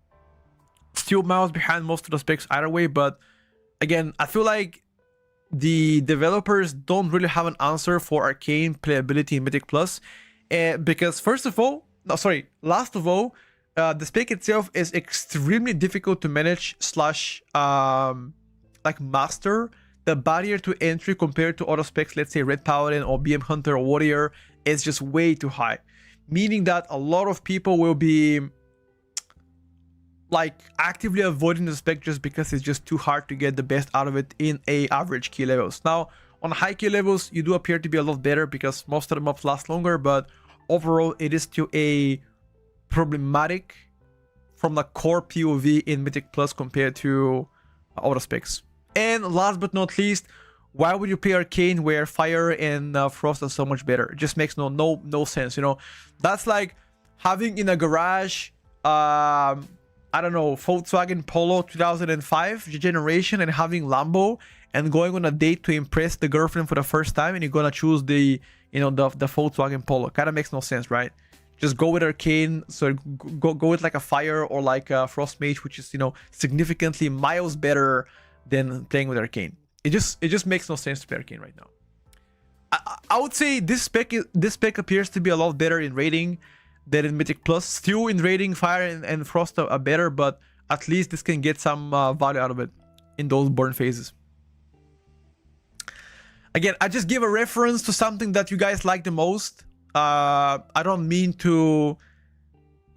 Still miles behind most of the specs either way, but again, I feel like the developers don't really have an answer for arcane playability in Mythic Plus, because first of all, no, sorry, last of all, the spec itself is extremely difficult to manage slash like master. The barrier to entry compared to other specs, let's say Red Paladin or BM Hunter or Warrior, is just way too high, meaning that a lot of people will be like actively avoiding the spec just because it's just too hard to get the best out of it in a average key levels. Now on high key levels you do appear to be a lot better because most of the mobs last longer, but overall it is still a problematic from the core POV in Mythic Plus compared to other specs. And last but not least, why would you play Arcane where Fire and Frost are so much better? It just makes no sense, you know. That's like having in a garage I don't know, Volkswagen Polo 2005 generation and having Lambo and going on a date to impress the girlfriend for the first time, and you're gonna choose the, you know, the Volkswagen Polo. Kind of makes no sense, right? Just go with Arcane, so go with like a Fire or like a Frost Mage, which is, you know, significantly miles better than playing with Arcane. It just makes no sense to play Arcane right now. I would say this spec appears to be a lot better in rating than in Mythic Plus. Still in rating, Fire and Frost are better, but at least this can get some value out of it in those burn phases. Again, I just give a reference to something that you guys like the most. I don't mean to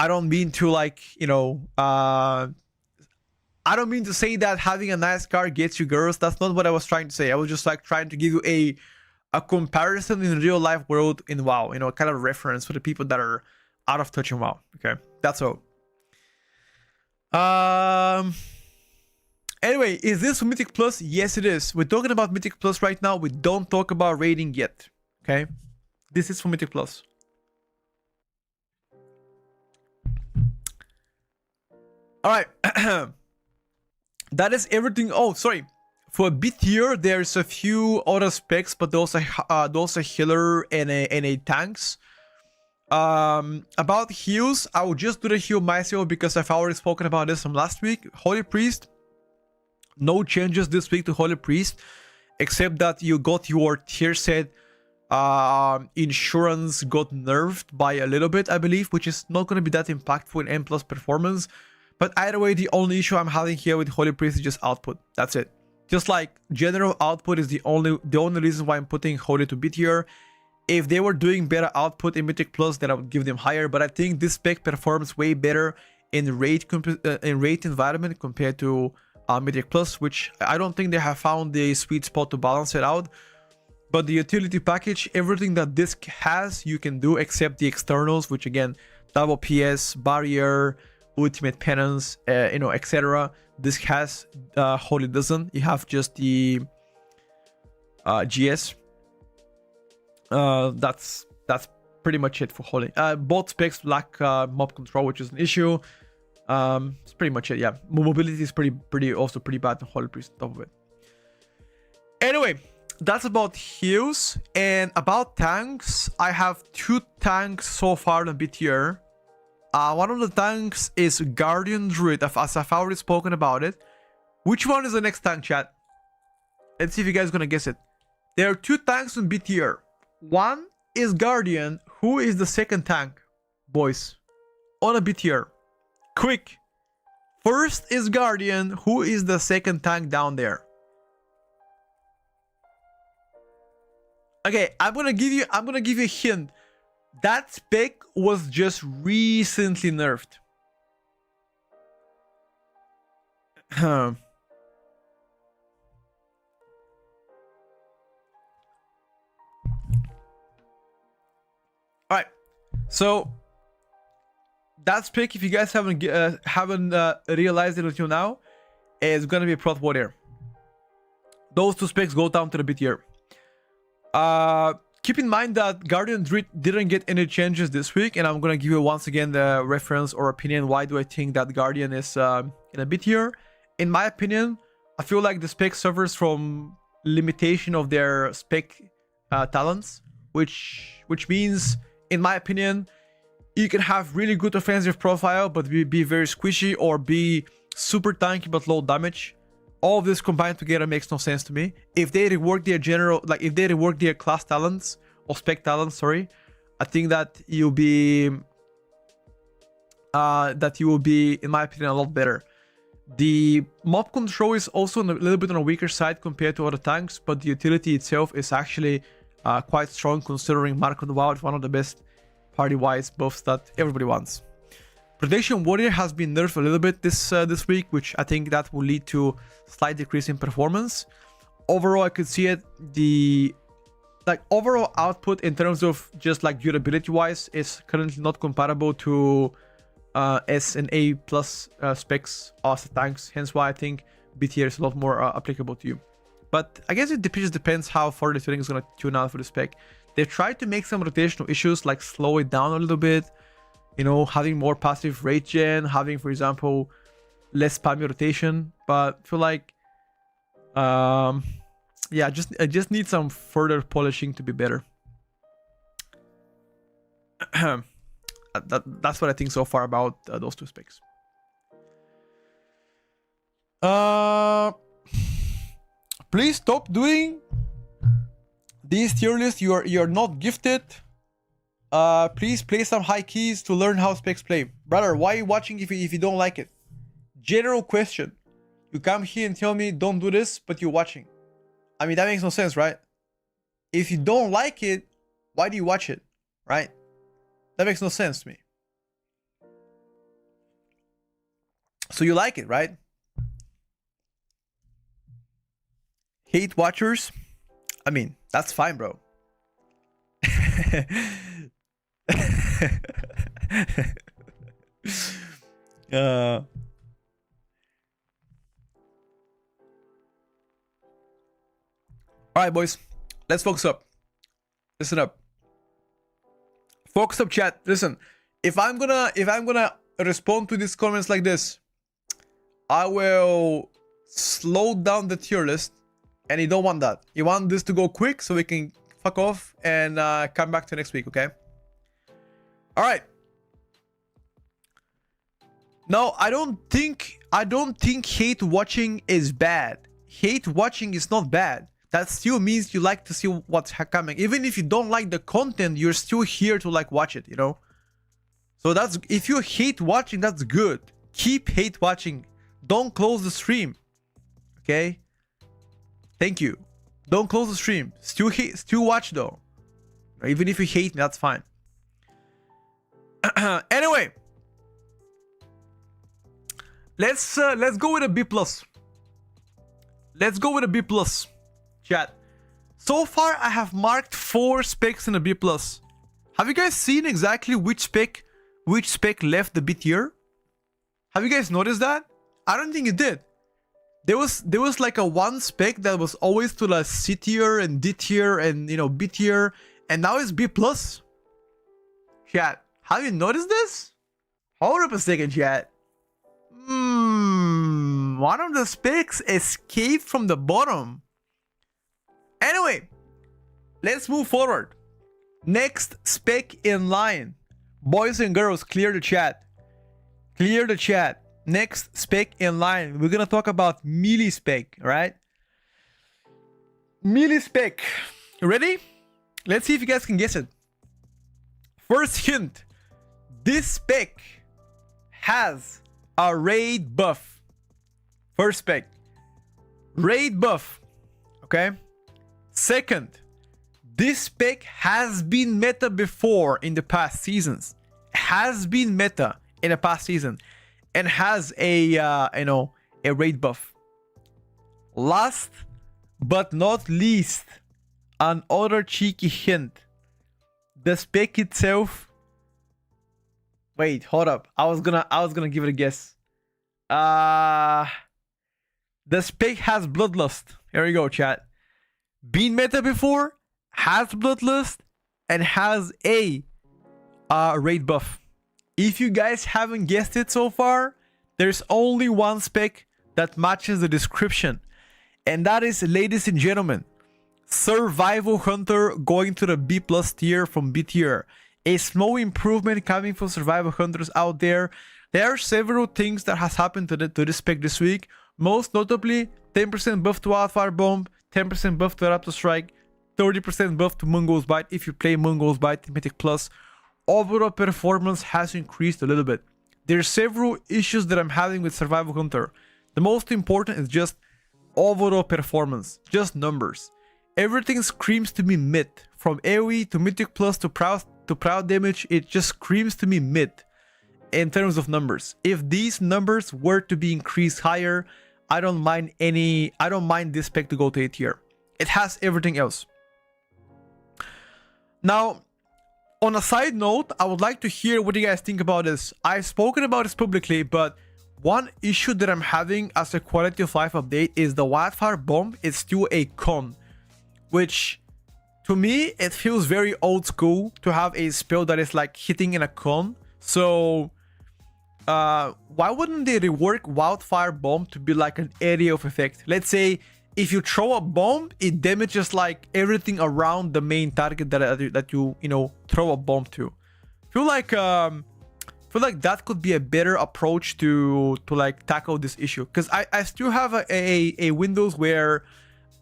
like, you know, I don't mean to say that having a nice car gets you girls. That's not what I was trying to say. I was just like trying to give you a comparison in real life world in WoW, you know, kind of reference for the people that are out of touch in WoW. Okay, that's all. Anyway, is this for Mythic Plus? Yes, it is. We're talking about Mythic Plus right now. We don't talk about rating yet. Okay, this is for Mythic Plus. All right. That is everything. Oh, sorry. For a bit here, there's a few other specs, but those are healer and a tanks. About heals, I will just do the heal myself because I've already spoken about this from last week. Holy Priest, no changes this week to Holy Priest, except that you got your tier set insurance got nerfed by a little bit, I believe, which is not going to be that impactful in M+ performance. But either way, the only issue I'm having here with Holy Priest is just output. That's it. Just like general output is the only reason why I'm putting Holy to B tier. If they were doing better output in Mythic Plus, then I would give them higher. But I think this spec performs way better in rate environment compared to Mythic Plus, which I don't think they have found the sweet spot to balance it out. But the utility package, everything that this has, you can do except the externals, which again, double PS, barrier, ultimate penance, you know, etc. This has, Holy doesn't. You have just the GS. That's pretty much it for Holy. Both specs lack mob control, which is an issue. It's pretty much it. Yeah, mobility is pretty bad in Holy Priest on top of it. Anyway, that's about heals. And about tanks, I have 2 tanks so far in B tier. One of the tanks is Guardian Druid, as I've already spoken about it. Which one is the next tank, chat? Let's see if you guys are gonna guess it. There are 2 tanks in B tier. One is Guardian. Who is the second tank, boys? On a B tier. Quick. First is Guardian. Who is the second tank down there? Okay, I'm gonna give you a hint. That spec was just recently nerfed. Alright, so that spec, if you guys haven't realized it until now, is gonna be a Prot Warrior. Those 2 specs go down to the B tier. Keep in mind that Guardian Druid didn't get any changes this week, and I'm gonna give you once again the reference or opinion. Why do I think that Guardian is in a bit here? In my opinion, I feel like the spec suffers from limitation of their spec talents, which means, in my opinion, you can have really good offensive profile but be very squishy, or be super tanky but low damage. all of this combined together makes no sense to me. If they rework their general, like if they rework their class talents or spec talents, sorry, I think that you'll be, in my opinion, a lot better. The mob control is also a little bit on a weaker side compared to other tanks, but the utility itself is actually quite strong, considering Mark of the Wild is one of the best party-wise buffs that everybody wants. Protection Warrior has been nerfed a little bit this week, which I think that will lead to slight decrease in performance. Overall, I could see it. The overall output in terms of just like durability-wise is currently not comparable to S and A plus specs as tanks. Hence why I think B tier is a lot more applicable to you. But I guess it just depends how far the tuning is going to tune out for the spec. They've tried to make some rotational issues, like slow it down a little bit. You know, having more passive rate gen, having, for example, less spammy rotation. But I feel like, yeah, I just need some further polishing to be better. That's what I think so far about those two specs. Please stop doing these tier lists. You're not gifted. Please play some high keys to learn how specs play. Brother, why are you watching if you don't like it? General question. You come here and tell me don't do this, but you're watching. I mean, that makes no sense, right? If you don't like it, why do you watch it, right? That makes no sense to me. So you like it, right? Hate watchers? I mean, that's fine, bro. All right, boys, let's focus up. Listen up. Focus up, chat. Listen, if I'm gonna respond to these comments like this, I will slow down the tier list, and you don't want that. You want this to go quick so we can fuck off and come back to next week, okay? All right. No, I don't think hate watching is bad. Hate watching is not bad. That still means you like to see what's coming. Even if you don't like the content, you're still here to like watch it, you know? So that's, if you hate watching, that's good. Keep hate watching. Don't close the stream. Okay? Thank you. Don't close the stream. Still watch though. Even if you hate me, that's fine. Anyway, let's go with a B plus. Let's go with a B plus, chat. So far, I have marked 4 specs in a B plus. Have you guys seen exactly which spec left the B tier? Have you guys noticed that? I don't think it did. There was like a one spec that was always to the C tier and D tier and, you know, B tier, and now it's B plus. Chat, have you noticed this? Hold up a second, chat. One of the specs escaped from the bottom. Anyway, let's move forward. Next spec in line. Boys and girls, clear the chat. Clear the chat. Next spec in line. We're gonna talk about melee spec, right? Melee spec. Ready? Let's see if you guys can guess it. First hint. This spec has a raid buff. First spec. Raid buff. Okay? Second. This spec has been meta before in the past seasons. Has been meta in the past season. And has a, a raid buff. Last but not least, another cheeky hint. The spec itself. Wait, hold up. I was gonna give it a guess. The spec has bloodlust. Here we go, chat. Been meta before, has bloodlust, and has a raid buff. If you guys haven't guessed it so far, there's only one spec that matches the description. And that is, ladies and gentlemen, Survival Hunter going to the B plus tier from B tier. A small improvement coming for Survival Hunters out there. There are several things that has happened to this spec this week. Most notably, 10% buff to Wildfire Bomb, 10% buff to Raptor Strike, 30% buff to Mungo's Bite if you play Mungo's Bite in Mythic Plus. Overall performance has increased a little bit. There's several issues that I'm having with Survival Hunter. The most important is just overall performance, just numbers. Everything screams to me mid. From AoE to Mythic Plus to proud damage, it just screams to me mid in terms of numbers. If these numbers were to be increased higher, I don't mind this spec to go to A tier. It has everything else. Now, on a side note, I would like to hear what you guys think about this. I've spoken about this publicly, but one issue that I'm having as a quality of life update is the Wildfire Bomb is still a con, which to me, it feels very old school to have a spell that is like hitting in a con. So why wouldn't they rework Wildfire Bomb to be like an area of effect? Let's say if you throw a bomb, it damages like everything around the main target that you throw a bomb to. Feel like that could be a better approach to like tackle this issue, because I still have a windows where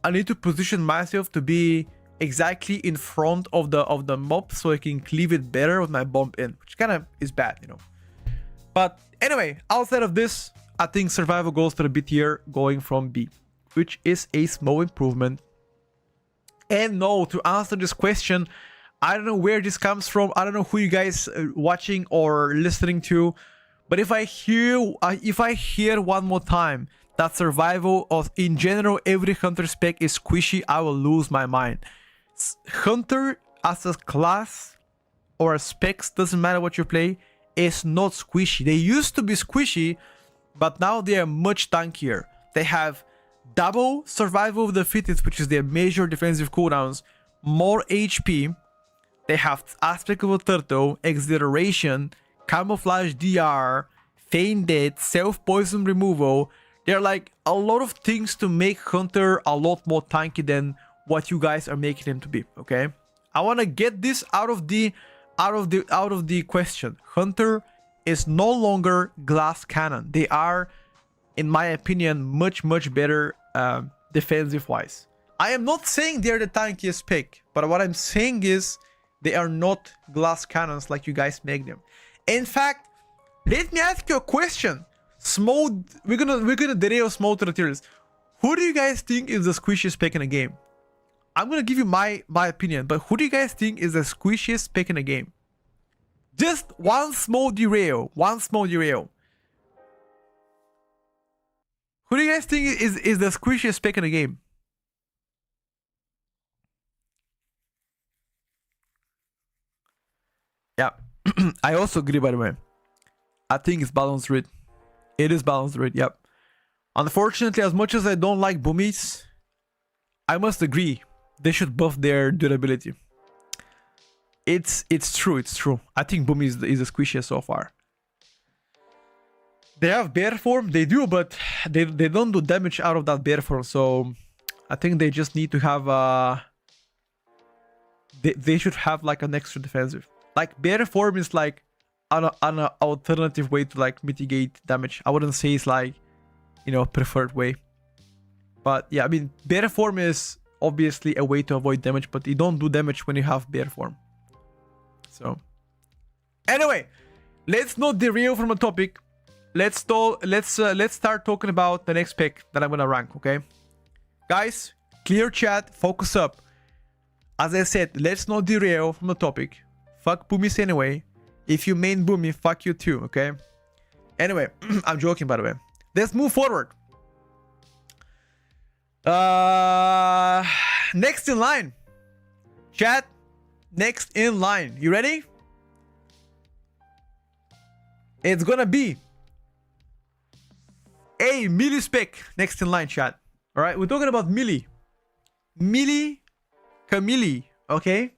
I need to position myself to be exactly in front of the mob so I can cleave it better with my bomb in, which kind of is bad, But anyway, outside of this, I think survival goes to the B tier, going from B, which is a small improvement. And no, to answer this question, I don't know where this comes from. I don't know who you guys are watching or listening to, but if I hear one more time that survival of in general every hunter spec is squishy, I will lose my mind. Hunter as a class or a specs, doesn't matter what you play, is not squishy. They used to be squishy, but now they are much tankier. They have double survival of the fittest, which is their major defensive cooldowns, more HP. They have aspect of a turtle, exhilaration, camouflage DR, feign death, self-poison removal. They're like a lot of things to make Hunter a lot more tanky than what you guys are making him to be. Okay, I want to get this out of the question. Hunter is no longer glass cannon. They are, in my opinion, much better defensive wise. I am not saying they're the tankiest pick, but what I'm saying is they are not glass cannons like you guys make them. In fact, let me ask you a question. Small, we're gonna derail small to the tier list. Who do you guys think is the squishiest pick in the game? I'm gonna give you my opinion, but who do you guys think is the squishiest pick in the game? Just one small derail. Who do you guys think is the squishiest pick in the game? Yeah, I also agree, by the way. I think it's balanced rate. It is balanced rate, yep. Unfortunately, as much as I don't like boomies, I must agree, they should buff their durability. It's true. I think Boomy is the squishiest so far. They have bear form, they do, but they don't do damage out of that bear form, so I think they just need to have they should have like an extra defensive. Like bear form is like an alternative way to like mitigate damage. I wouldn't say it's like, preferred way. But yeah, I mean, bear form is obviously a way to avoid damage, but you don't do damage when you have bear form. So anyway, let's not derail from a topic. Let's start talking about the next pick that I'm gonna rank, okay? Guys, clear chat, focus up. As I said, let's not derail from the topic. Fuck boomies anyway. If you main boomy, fuck you too, okay? Anyway, I'm joking, by the way. Let's move forward. Next in line. Chat, next in line. You ready? It's gonna be a melee spec next in line, chat. Alright, we're talking about melee. Melee Camille, okay?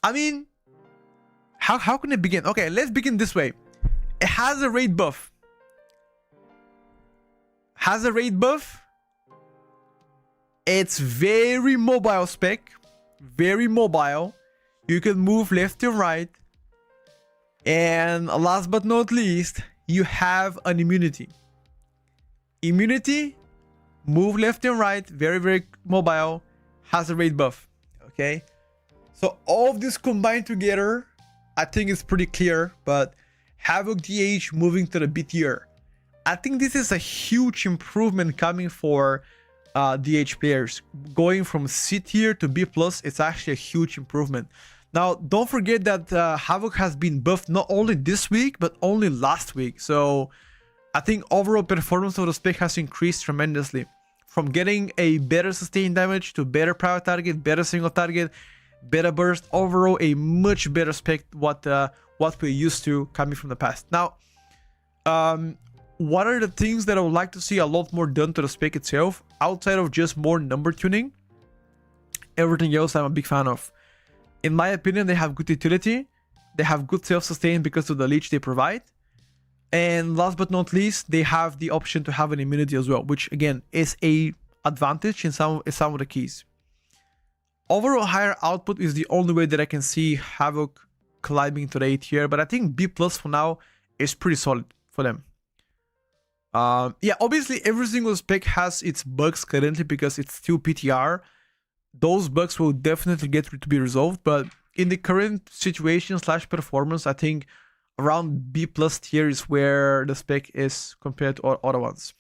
I mean, how can it begin? Okay, let's begin this way. It has a raid buff. It's very mobile spec. Very mobile. You can move left to right. And last but not least, you have an immunity. Immunity, move left and right, very, very mobile, has a raid buff. Okay. So all of this combined together, I think it's pretty clear, but Havoc DH moving to the B tier. I think this is a huge improvement coming for DH players. Going from C tier to B+, it's actually a huge improvement. Now, don't forget that Havoc has been buffed not only this week, but only last week. So I think overall performance of the spec has increased tremendously. From getting a better sustained damage to better private target, better single target, better burst, overall a much better spec what we're used to coming from the past. Now, what are the things that I would like to see a lot more done to the spec itself, outside of just more number tuning? Everything else I'm a big fan of. In my opinion, they have good utility, they have good self-sustain because of the leech they provide, and last but not least, they have the option to have an immunity as well, which again is a advantage in some of the keys. Overall, higher output is the only way that I can see Havoc climbing to the A tier, but I think B+ for now is pretty solid for them. Yeah, obviously every single spec has its bugs currently because it's still PTR. Those bugs will definitely get to be resolved, but in the current situation / performance, I think around B+ tier is where the spec is compared to other ones.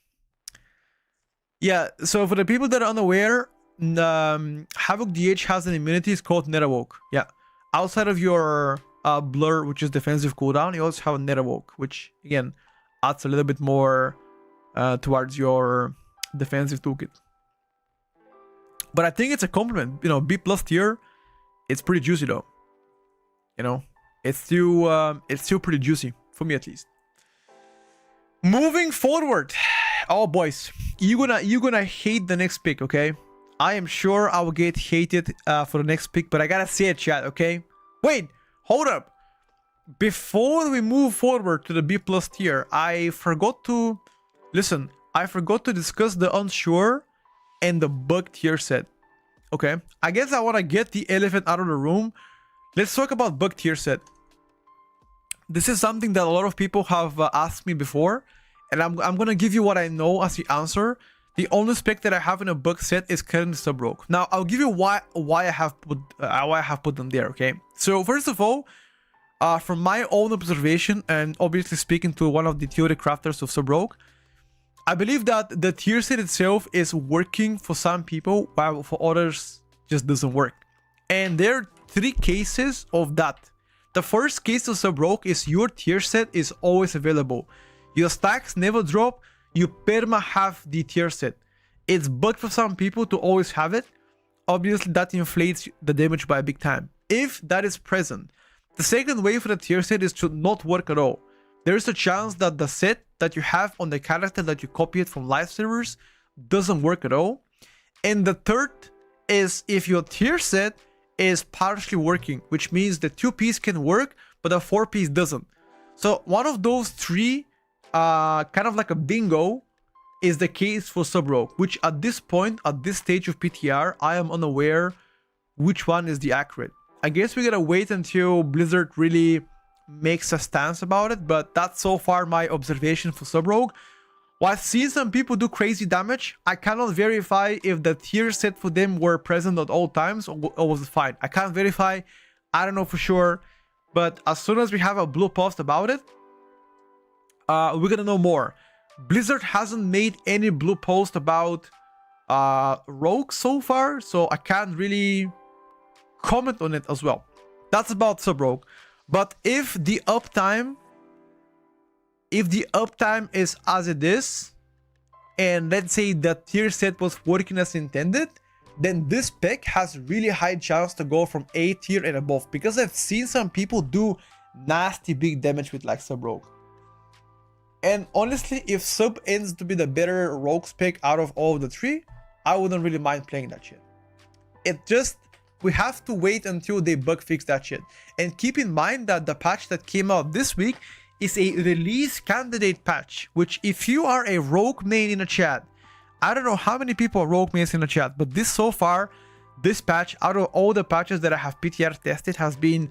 Yeah, so for the people that are unaware, Havoc DH has an immunity, it's called Netherwalk. Yeah, outside of your Blur, which is defensive cooldown, you also have a Netherwalk, which again adds a little bit more towards your defensive toolkit. But I think it's a compliment. You know, B+ tier, it's pretty juicy though. You know, it's still pretty juicy for me at least. Moving forward, oh boys, you're gonna hate the next pick, okay? I am sure I will get hated for the next pick, but I gotta say it, chat, okay? Wait, hold up. Before we move forward to the B+ tier, I forgot to discuss the unsure and the bug tier set. Okay, I guess I want to get the elephant out of the room. Let's talk about bug tier set. This is something that a lot of people have asked me before, and I'm gonna give you what I know as the answer. The only spec that I have in a bug set is currently Subrogue. Now I'll give you why I have put them there. Okay, so first of all, from my own observation and obviously speaking to one of the theory crafters of Subrogue, I believe that the tier set itself is working for some people, while for others just doesn't work. And there are 3 cases of that. The first case of Subrogue is your tier set is always available. Your stacks never drop, you perma have the tier set. It's bugged for some people to always have it. Obviously that inflates the damage by a big time, if that is present. The second way for the tier set is to not work at all. There is a chance that the set that you have on the character that you copied from live servers doesn't work at all. And the third is if your tier set is partially working, which means the 2-piece can work, but the 4-piece doesn't. So one of those 3, kind of like a bingo, is the case for Subrogue, which at this point, at this stage of PTR, I am unaware which one is the accurate. I guess we gotta wait until Blizzard really makes a stance about it, but that's so far my observation for Subrogue. While seeing some people do crazy damage, I cannot verify if the tier set for them were present at all times or was it fine. I can't verify, I don't know for sure, but as soon as we have a blue post about it, we're gonna know more. Blizzard hasn't made any blue post about Rogue so far, so I can't really comment on it as well. That's about Subrogue. But if the uptime is as it is, and let's say the tier set was working as intended, then this spec has really high chance to go from A tier and above, because I've seen some people do nasty big damage with like Subrogue. And honestly, if Sub ends to be the better Rogue spec out of all of the 3, I wouldn't really mind playing that shit. It just, we have to wait until they bug fix that shit. And keep in mind that the patch that came out this week is a release candidate patch, which if you are a Rogue main in a chat, I don't know how many people are Rogue mains in the chat, but this so far, this patch, out of all the patches that I have PTR tested, has been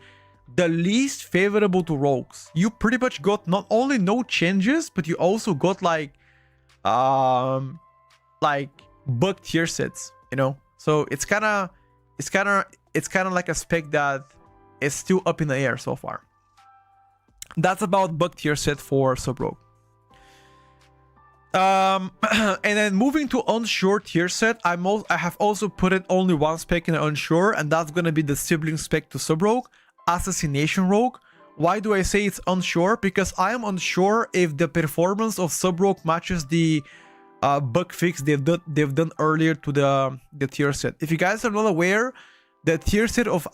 the least favorable to Rogues. You pretty much got not only no changes, but you also got like like bug tier sets, you know. So it's kind of like a spec that is still up in the air so far. That's about bug tier set for Sub Rogue. And then moving to unsure tier set, I have also put it only one spec in unsure, and that's gonna be the sibling spec to Sub Rogue, Assassination Rogue. Why do I say it's unsure? Because I am unsure if the performance of Sub Rogue matches the bug fix they've done earlier to the tier set. If you guys are not aware, the tier set of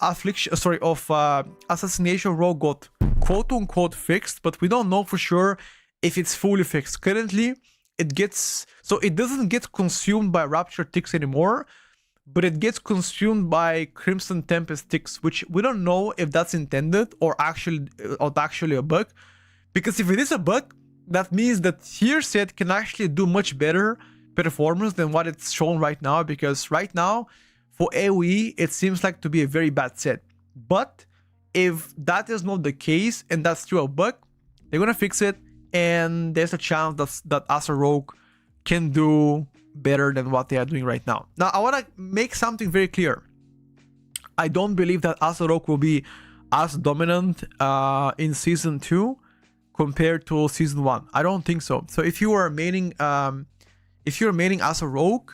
Assassination Rogue got quote unquote fixed, but we don't know for sure if it's fully fixed. Currently, it doesn't get consumed by Rapture ticks anymore, but it gets consumed by Crimson Tempest ticks, which we don't know if that's intended or actually a bug. Because if it is a bug, that means that tier set can actually do much better performance than what it's shown right now, because right now for AoE it seems like to be a very bad set. But if that is not the case and that's still a bug, they're gonna fix it, and there's a chance that Asa Rogue can do better than what they are doing right now. Now, I want to make something very clear. I don't believe that Asa Rogue will be as dominant in Season 2 compared to Season 1. I don't think so. So if you are maining Asa Rogue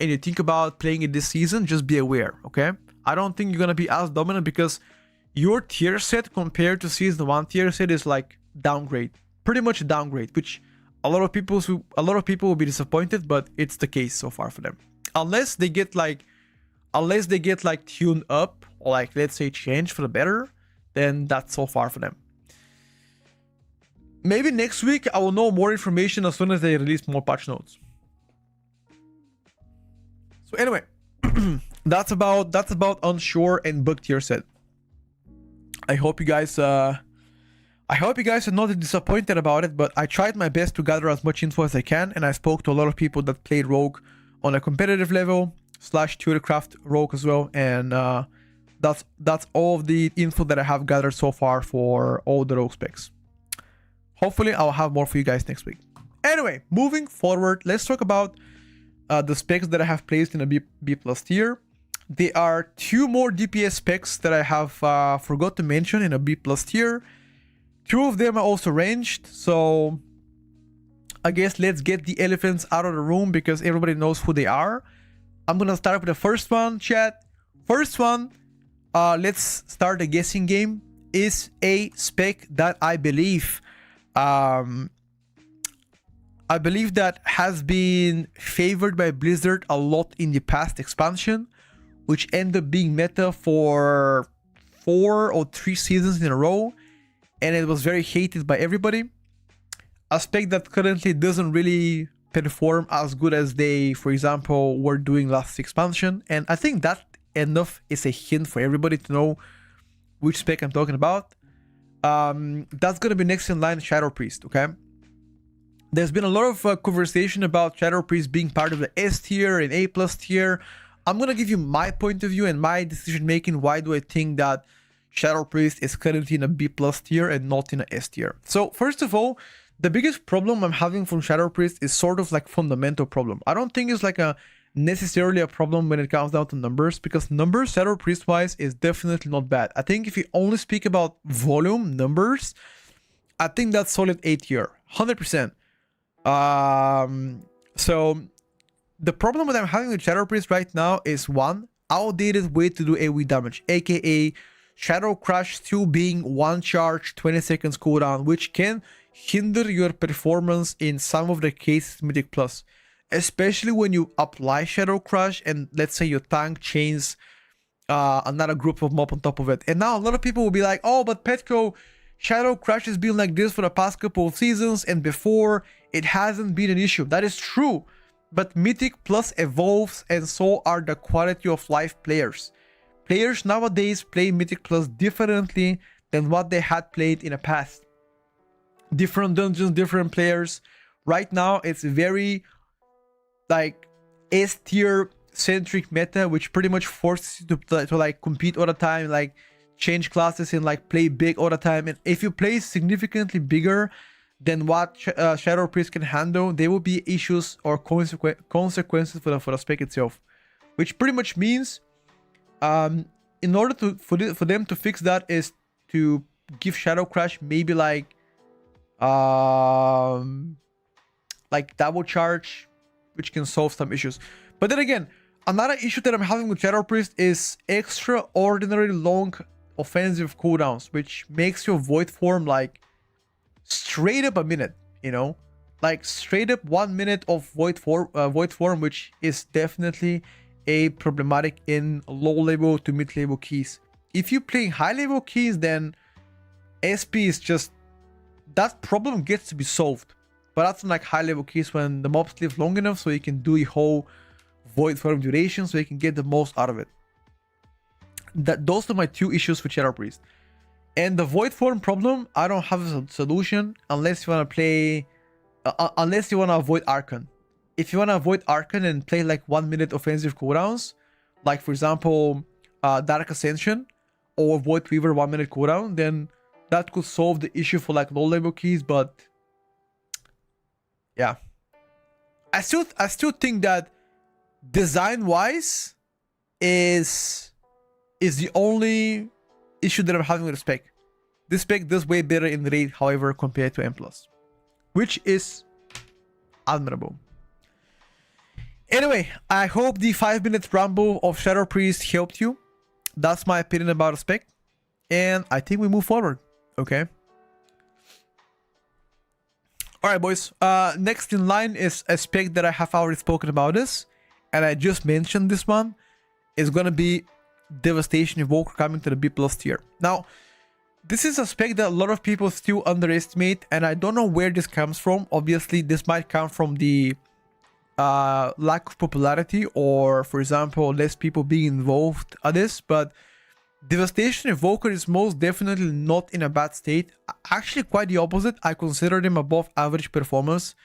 and you think about playing it this season, just be aware, okay? I don't think you're going to be as dominant because your tier set compared to Season 1 tier set is like downgrade. Pretty much a downgrade, which a lot of people will be disappointed, but it's the case so far for them. Unless they get like tuned up, or like, let's say, changed for the better, then that's so far for them. Maybe next week I will know more information as soon as they release more patch notes. So anyway, that's about unsure and bug tier set. I hope you guys are not disappointed about it, but I tried my best to gather as much info as I can, and I spoke to a lot of people that played Rogue on a competitive level / Tutorcraft Rogue as well, and that's all of the info that I have gathered so far for all the Rogue specs. Hopefully I'll have more for you guys next week. Anyway, moving forward, let's talk about the specs that I have placed in a B+ tier. There are 2 more DPS specs that I have forgot to mention in a B+ tier. 2 of them are also ranged, so I guess let's get the elephants out of the room because everybody knows who they are. I'm gonna start with the first one, chat. First one, let's start a guessing game. Is a spec that I believe that has been favored by Blizzard a lot in the past expansion, which ended up being meta for 4 or 3 seasons in a row, and it was very hated by everybody. A spec that currently doesn't really perform as good as they, for example, were doing last expansion, and I think that enough is a hint for everybody to know which spec I'm talking about. That's gonna be next in line, Shadow Priest, okay? There's been a lot of conversation about Shadow Priest being part of the S tier and A+ tier. I'm gonna give you my point of view and my decision making. Why do I think that Shadow Priest is currently in a B+ tier and not in a S tier? So first of all, the biggest problem I'm having from Shadow Priest is sort of like fundamental problem. I don't think it's like necessarily a problem when it comes down to numbers, because numbers Shadow Priest wise is definitely not bad. I think if you only speak about volume numbers, I think that's solid A tier, 100%. So the problem that I'm having with Shadow Priest right now is, one, outdated way to do AoE damage, aka Shadow Crash still being 1 charge, 20 seconds cooldown, which can hinder your performance in some of the cases Mythic Plus, especially when you apply Shadow Crash and let's say your tank chains another group of mob on top of it. And now a lot of people will be like, oh, but Petco, Shadow Crash has been like this for the past couple of seasons, and before it hasn't been an issue. That is true, but Mythic Plus evolves, and so are the quality of life players. Players nowadays play Mythic Plus differently than what they had played in the past. Different dungeons, different players. Right now, it's very like S tier centric meta, which pretty much forces you to like compete all the time, like change classes and like play big all the time. And if you play significantly bigger than what Shadow Priest can handle, there will be issues or consequences for the spec itself, which pretty much means in order for them to fix that is to give Shadow Crash maybe like double charge, which can solve some issues. But then again, another issue that I'm having with Shadow Priest is extraordinarily long offensive cooldowns, which makes your Void form like straight up a minute, you know, like straight up 1 minute of Void form, which is definitely a problematic in low level to mid level keys. If you play high level keys, then SP is just, that problem gets to be solved. But that's on like high level keys when the mobs live long enough so you can do a whole Void form duration so you can get the most out of it. Those are my two issues with Shadow Priest. And the Void form problem, I don't have a solution unless you want to play, unless you want to avoid Archon. If you want to avoid Archon and play like 1 minute offensive cooldowns, like for example, Dark Ascension or Void Weaver 1 minute cooldown, then that could solve the issue for like low level keys. But yeah, I still think that design wise is the only issue that I'm having with the spec. This spec does way better in raid, however, compared to M+, which is admirable. Anyway, I hope the 5-minute ramble of Shadow Priest helped you. That's my opinion about the spec, and I think we move forward. Okay. Alright, boys. Next in line is a spec that I have already spoken about this, and I just mentioned this one. Is gonna be Devastation Evoker coming to the B+ tier. Now, this is a spec that a lot of people still underestimate, and I don't know where this comes from. Obviously, this might come from the lack of popularity, or for example, less people being involved at this, but Devastation Evoker is most definitely not in a bad state. Actually, quite the opposite. I consider them above average performers,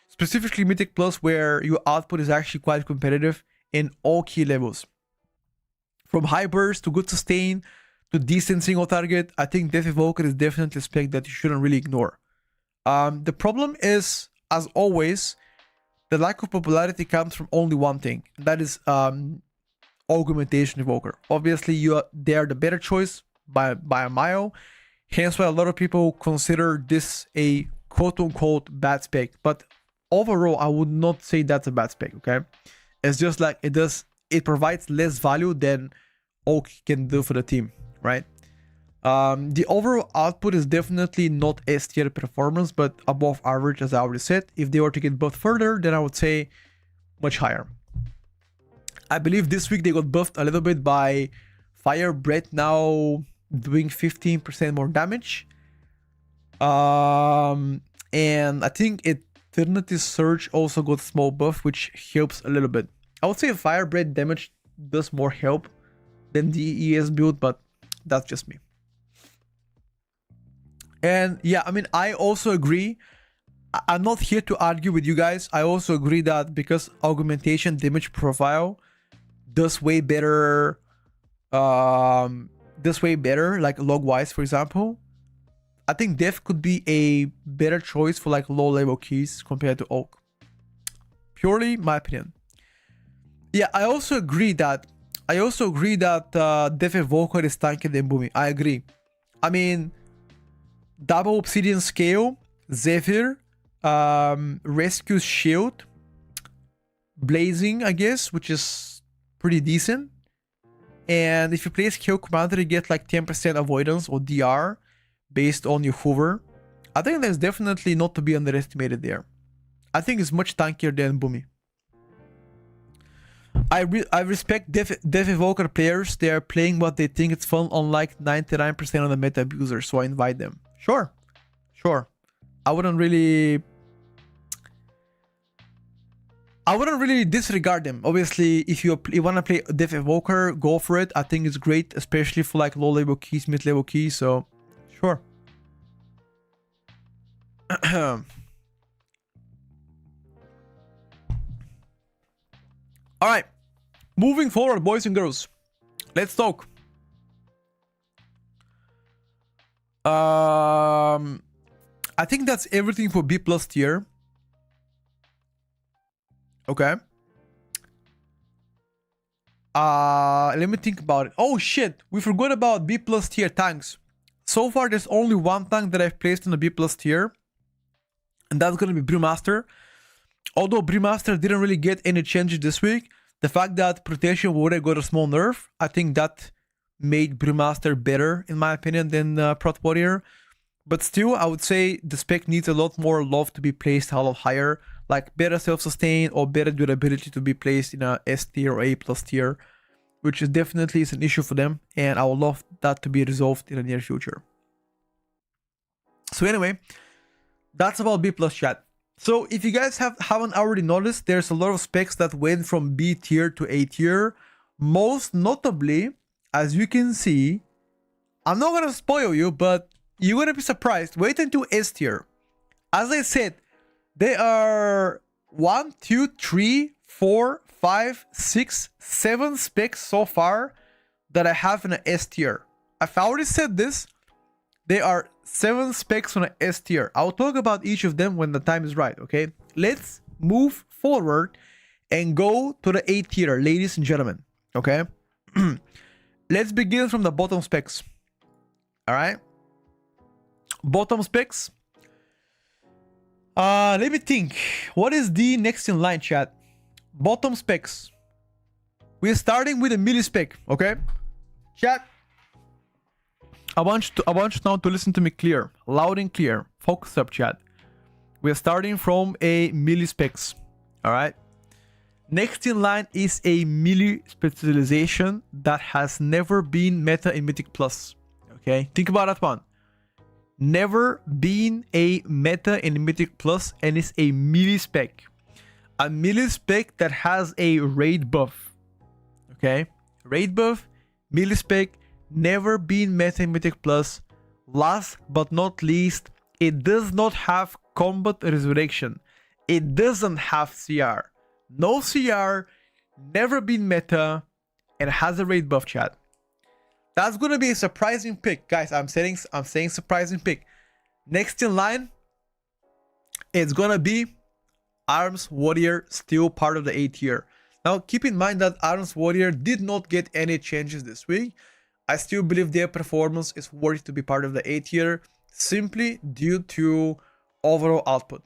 specifically Mythic Plus, where your output is actually quite competitive in all key levels. From high burst to good sustain to decent single target, I think Death Evoker is definitely a spec that you shouldn't really ignore. The problem is, as always, the lack of popularity comes from only one thing. That is Augmentation Evoker. Obviously, they are the better choice by a mile. Hence why a lot of people consider this a quote-unquote bad spec. But overall, I would not say that's a bad spec, okay? It's just like it provides less value than Oak can do for the team, right? The overall output is definitely not S tier performance, but above average, as I already said. If they were to get buffed further, then I would say much higher. I believe this week they got buffed a little bit by Fire Breath now doing 15% more damage. And I think Eternity Surge also got small buff, which helps a little bit. I would say Fire Breath damage does more help than the ES build, but that's just me. And yeah, I mean, I also agree. I'm not here to argue with you guys. I also agree that because augmentation damage profile does way better, like log wise, for example, I think Def could be a better choice for like low level keys compared to Oak. Purely my opinion. Yeah, I also agree that Def Evoker is tankier than Boomy. I agree. I mean, double Obsidian Scale, Zephyr, Rescue's Shield, Blazing, I guess, which is pretty decent. And if you play Scale Commander, you get like 10% avoidance or DR based on your hover. I think that's definitely not to be underestimated there. I think it's much tankier than Boomy. I respect Def Evoker players. They are playing what they think it's fun, unlike 99% of the meta abusers, so I invite them. Sure. I wouldn't really disregard them. Obviously, if you want to play Def Evoker, go for it. I think it's great, especially for like low level keys, mid level keys. So, sure. All right, moving forward, boys and girls. Let's talk. I think that's everything for B plus tier. Okay. Let me think about it. Oh shit, we forgot about B plus tier tanks. So far, there's only one tank that I've placed in the B plus tier, and that's gonna be Brewmaster. Although Brewmaster didn't really get any changes this week, the fact that Protection Warrior got a small nerf, I think that made Brewmaster better, in my opinion, than Prot Warrior. But still, I would say the spec needs a lot more love to be placed a lot higher, like better self-sustain or better durability to be placed in a S tier or A plus tier, which is definitely is an issue for them, and I would love that to be resolved in the near future. So anyway, that's about B plus chat. So if you guys haven't already noticed, there's a lot of specs that went from B tier to A tier. Most notably, as you can see, I'm not gonna spoil you, but you're gonna be surprised. Wait until S tier. As I said, there are 1, 2, 3, 4, 5, 6, 7 specs so far that I have in an S tier. I've already said this. There are 7 specs on an S tier. I'll talk about each of them when the time is right, okay? Let's move forward and go to the A tier, ladies and gentlemen, okay? Let's begin from the bottom specs. All right? Bottom specs. Let me think. What is the next in line, chat? Bottom specs. We're starting with a melee spec, okay? Chat. I want you now to listen to me clear, loud and clear. Focus up, chat. We're starting from a melee specs. All right. Next in line is a melee specialization that has never been meta in Mythic Plus. Okay, think about that one. Never been a meta in Mythic Plus, and it's a melee spec. A melee spec that has a raid buff. Okay, raid buff, melee spec, never been meta in Mythic Plus. Last but not least, it does not have combat resurrection. It doesn't have CR. No CR, never been meta, and has a raid buff, chat. That's gonna be a surprising pick, guys. I'm saying surprising pick. Next in line, it's gonna be Arms Warrior, still part of the A tier. Now, keep in mind that Arms Warrior did not get any changes this week. I still believe their performance is worthy to be part of the A tier, simply due to overall output.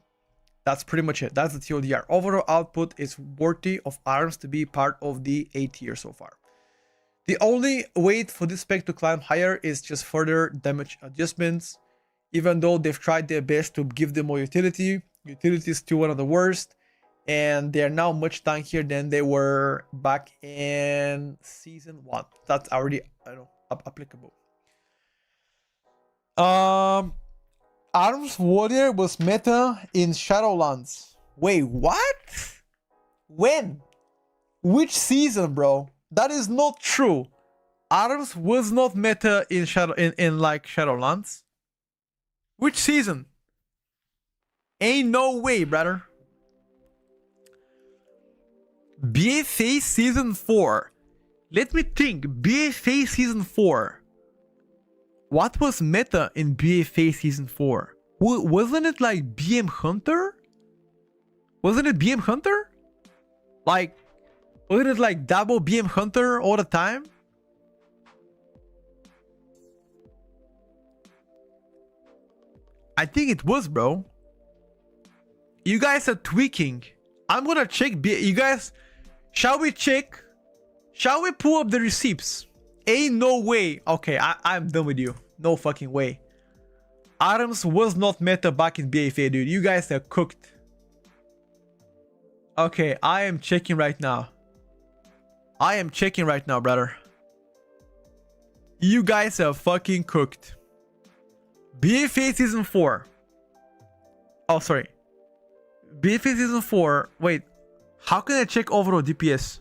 That's pretty much it. That's the TLDR. Overall output is worthy of Arms to be part of the A tier so far. The only way for this spec to climb higher is just further damage adjustments. Even though they've tried their best to give them more utility, utility is still one of the worst, and they are now much tankier than they were back in season 1. That's already, I don't know, applicable. Arms Warrior was meta in Shadowlands. Wait, what? When? Which season, bro? That is not true. Arms was not meta in Shadowlands. Which season? Ain't no way, brother. BFA season 4. Let me think. BFA season 4. What was meta in BFA season 4? Wasn't it like BM Hunter? Wasn't it BM Hunter? Like, wasn't it like double BM Hunter all the time? I think it was, bro. You guys are tweaking. I'm gonna check. You guys, shall we check? Shall we pull up the receipts? Ain't no way. Okay, I'm done with you. No fucking way. Arms was not meta back in BFA, dude. You guys are cooked. Okay, I am checking right now. I am checking right now, brother. You guys are fucking cooked. BFA season 4. Oh, sorry. BFA season 4. Wait. How can I check overall DPS?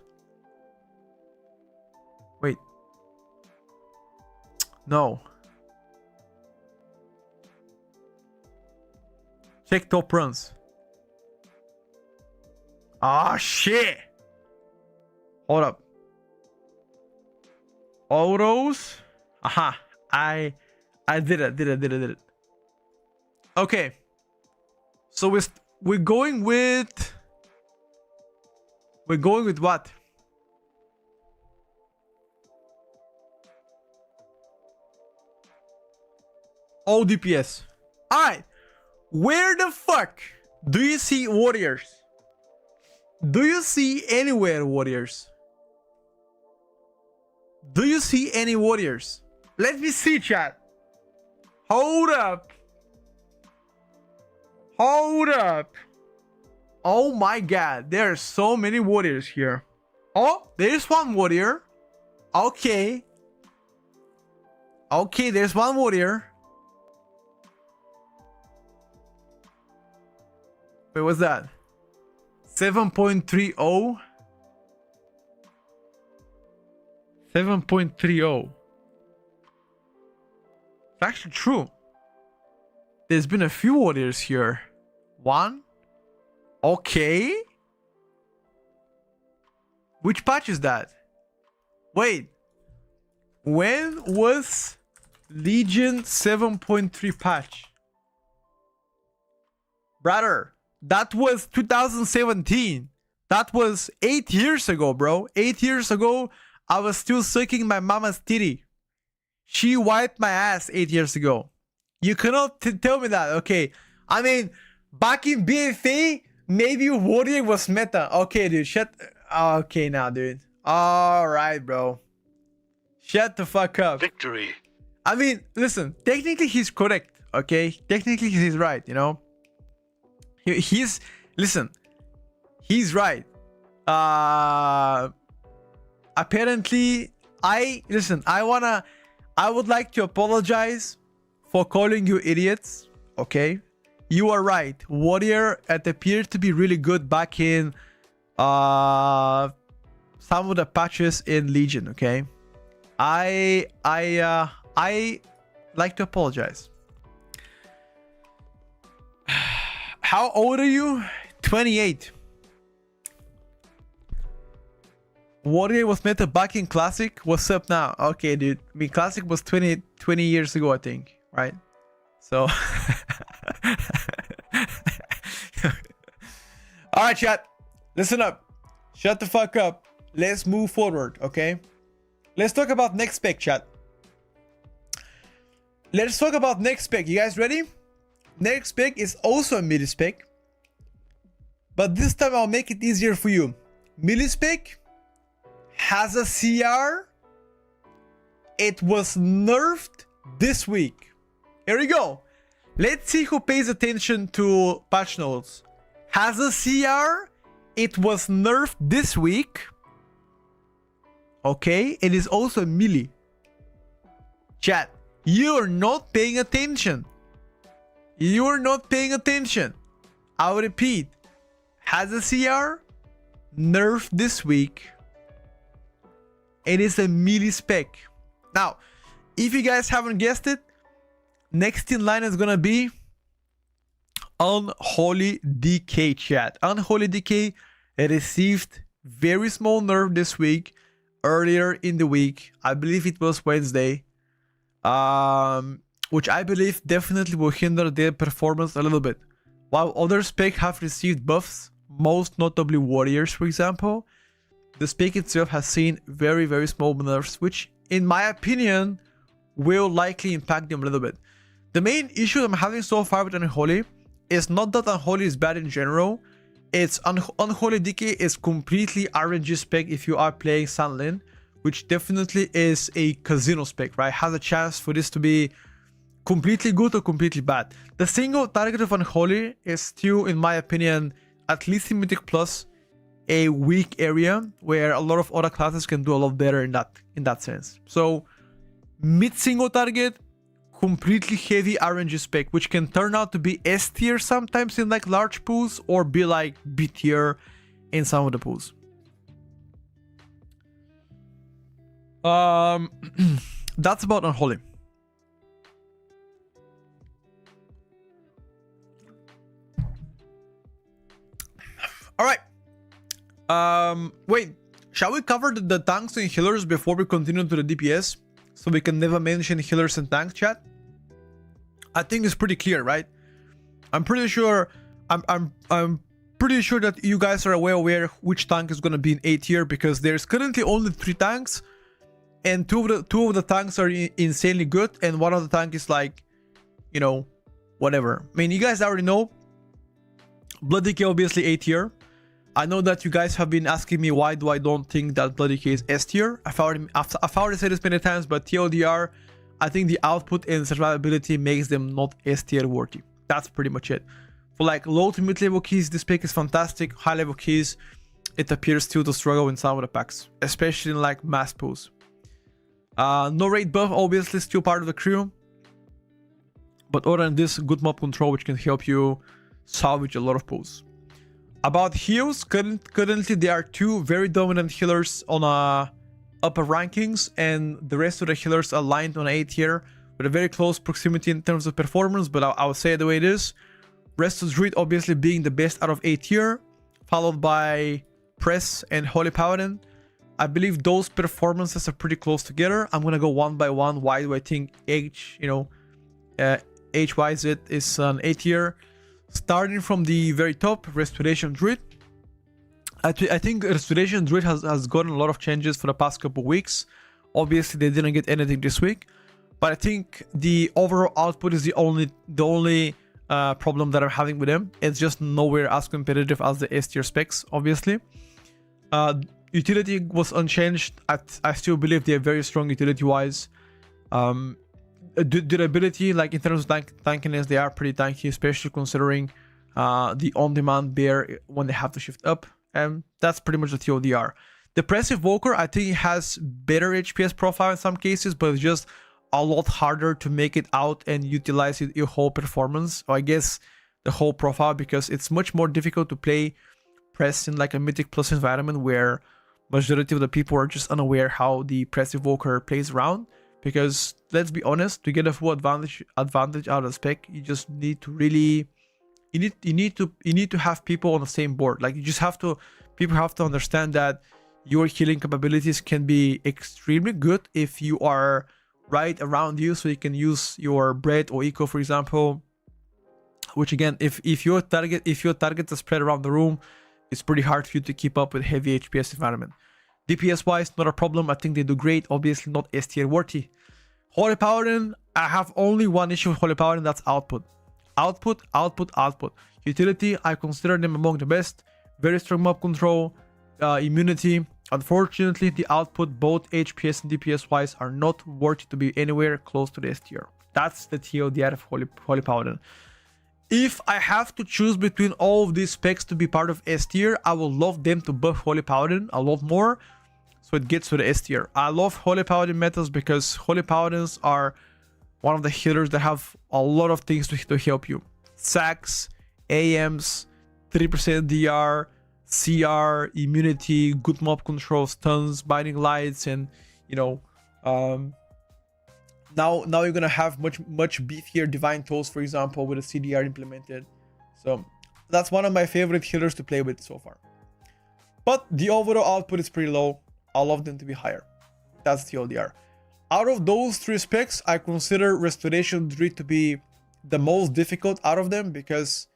Wait. No. Check top runs. Ah, shit. Hold up. Autos. Aha. I did it. Okay. So we're going with what? All DPS. Alright. Where the fuck do you see warriors? Do you see anywhere warriors? Do you see any warriors? Let me see, chat. Hold up. Hold up. Oh my god, there are so many warriors here. Oh, there's one warrior. Okay. Okay, there's one warrior. Wait, what's that? 7.30? 7.30. It's actually true. There's been a few warriors here. One. Okay. Which patch is that? Wait. When was Legion 7.3 patch? Brother, that was 2017. That was 8 years ago, bro. 8 years ago, I was still sucking my mama's titty. She wiped my ass 8 years ago. You cannot tell me that. Okay. I mean, back in BFA, maybe Warrior was meta. Okay, dude. Shut. Okay, now, dude. Alright, bro. Shut the fuck up. Victory. I mean, listen. Technically, he's correct. Okay? Technically, he's right, you know? He's... Listen. He's right. Apparently, I would like to apologize for calling you idiots, okay? You are right. Warrior, it appeared to be really good back in some of the patches in Legion, okay? I like to apologize. How old are you? 28. Warrior was meta back in Classic. What's up now? Okay, dude. I mean, Classic was 20 years ago, I think, right? So, all right, chat. Listen up. Shut the fuck up. Let's move forward, okay? Let's talk about next spec, chat. Let's talk about next spec. You guys ready? Next spec is also a midi spec, but this time I'll make it easier for you. Midi spec has a CR. It was nerfed this week. Here we go. Let's see who pays attention to patch notes. Has a CR. It was nerfed this week. Okay, it is also a melee. Chat, you are not paying attention. You are not paying attention. I'll repeat. Has a CR. Nerfed this week. It is a melee spec. Now, if you guys haven't guessed it, next in line is gonna be Unholy Decay, chat. Unholy Decay received very small nerf this week. Earlier in the week, I believe it was Wednesday, which I believe definitely will hinder their performance a little bit. While other spec have received buffs, most notably Warriors, for example, the spec itself has seen very, very small nerfs, which, in my opinion, will likely impact them a little bit. The main issue I'm having so far with Unholy is not that Unholy is bad in general. It's Unholy Decay is completely RNG spec if you are playing Sunlin, which definitely is a casino spec, right? Has a chance for this to be completely good or completely bad. The single target of Unholy is still, in my opinion, at least in Mythic Plus, a weak area where a lot of other classes can do a lot better in that sense. So mid single target, completely heavy RNG spec, which can turn out to be S tier sometimes in like large pools or be like B tier in some of the pools. That's about Unholy. All right. Wait, shall we cover the tanks and healers before we continue to the DPS? So we can never mention healers and tanks, chat? I think it's pretty clear, right? I'm pretty sure I'm pretty sure that you guys are well aware which tank is gonna be in A tier, because there's currently only 3 tanks, and two of the tanks are insanely good, and one of the tank is like, you know, whatever. I mean, you guys already know. Bloody K obviously A tier. I know that you guys have been asking me why do I don't think that Bloody K is S tier. I've already said this many times, but TLDR, I think the output and survivability makes them not S tier worthy. That's pretty much it. For like low to mid level keys, this pick is fantastic. High level keys, it appears still to struggle in some of the packs, especially in like mass pools. No raid buff, obviously still part of the crew. But other than this, good mob control, which can help you salvage a lot of pulls. About heals, currently there are 2 very dominant healers on upper rankings, and the rest of the healers aligned on A tier with a very close proximity in terms of performance, but I would say it the way it is. Resto Druid obviously being the best out of A tier, followed by Press and Holy Paladin. I believe those performances are pretty close together. I'm gonna go one by one. Why do I think HYZ is an A tier? Starting from the very top, Restoration Druid. I think Restoration Druid has gotten a lot of changes for the past couple weeks. Obviously, they didn't get anything this week, but I think the overall output is the only problem that I'm having with them. It's just nowhere as competitive as the S tier specs, obviously. Utility was unchanged. I still believe they're very strong utility-wise. Durability, like in terms of tankiness, they are pretty tanky, especially considering the on-demand bear when they have to shift up, and that's pretty much the TLDR. Depressive Walker, I think it has better HPS profile in some cases, but it's just a lot harder to make it out and utilize your whole performance, or I guess the whole profile, because it's much more difficult to play Press in like a Mythic Plus environment where majority of the people are just unaware how the Depressive Walker plays around. Because let's be honest, to get a full advantage out of the spec, you just need to really, you need to have people on the same board. Like people have to understand that your healing capabilities can be extremely good if you are right around you, so you can use your bread or eco, for example. Which again, if your targets are spread around the room, it's pretty hard for you to keep up with heavy HPS environment. DPS wise, not a problem. I think they do great. Obviously not S tier worthy. Holy Paladin, I have only one issue with Holy Paladin, that's output. Output. Utility, I consider them among the best. Very strong mob control, immunity. Unfortunately, the output, both HPS and DPS wise, are not worthy to be anywhere close to the S tier. That's the TLDR of Holy Paladin. If I have to choose between all of these specs to be part of S tier, I would love them to buff Holy Paladin a lot more, so it gets to the S tier. I love Holy Paladin metas because Holy Paladins are one of the healers that have a lot of things to help you. Sacks, AMs, 3% DR, CR, immunity, good mob control, stuns, binding lights, and you know, now you're gonna have much beefier divine tools, for example, with a CDR implemented. So that's one of my favorite healers to play with so far. But the overall output is pretty low. I love them to be higher. That's TLDR. Out of those 3 specs, I consider Restoration Druid to be the most difficult out of them, because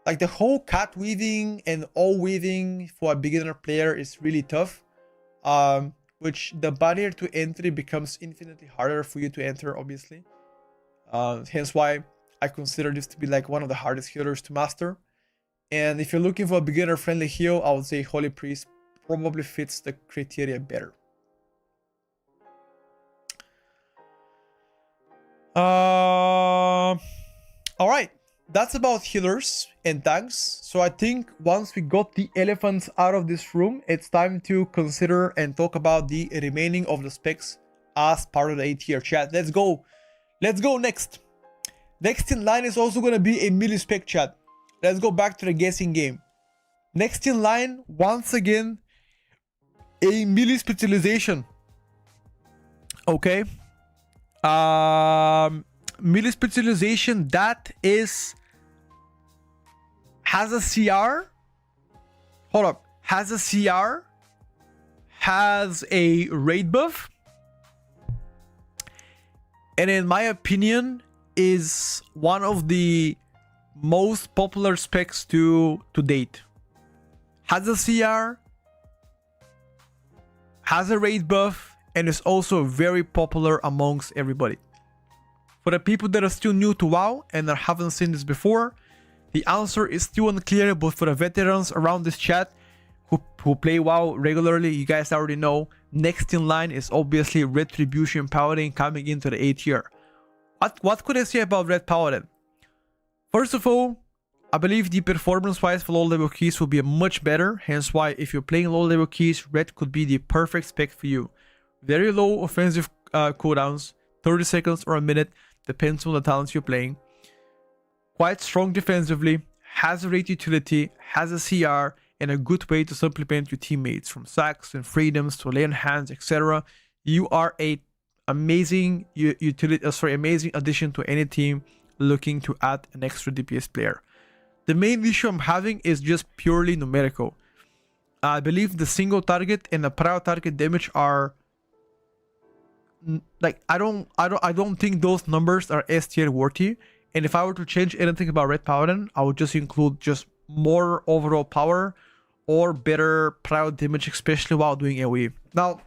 like the whole cat weaving and all weaving for a beginner player is really tough. Which the barrier to entry becomes infinitely harder for you to enter, obviously. Hence why I consider this to be like one of the hardest healers to master. And if you're looking for a beginner friendly heal, I would say Holy Priest probably fits the criteria better. All right, that's about healers and tanks. So I think once we got the elephants out of this room, it's time to consider and talk about the remaining of the specs as part of the A tier. Chat, let's go next. Next in line is also going to be a melee spec, chat. Let's go back to the guessing game. Next in line, once again, a melee specialization. Okay. Melee specialization that has a CR. Hold up. Has a CR. Has a raid buff. And in my opinion, is one of the most popular specs to date. Has a CR, has a raid buff, and is also very popular amongst everybody. For the people that are still new to WoW and that haven't seen this before, the answer is still unclear, but for the veterans around this chat who play WoW regularly, you guys already know, next in line is obviously Retribution Paladin coming into the A tier. What could I say about Red Paladin? First of all, I believe the performance-wise for low level keys will be much better, hence why if you're playing low level keys, Red could be the perfect spec for you. Very low offensive cooldowns, 30 seconds or a minute, depends on the talents you're playing. Quite strong defensively, has a raid utility, has a CR, and a good way to supplement your teammates from sacks and freedoms to lay on hands, etc. You are a amazing amazing addition to any team looking to add an extra DPS player. The main issue I'm having is just purely numerical. I believe the single target and the prior target damage are like I don't think those numbers are S tier worthy. And if I were to change anything about Red Paladin, I would just include just more overall power or better prior damage, especially while doing AoE. Now,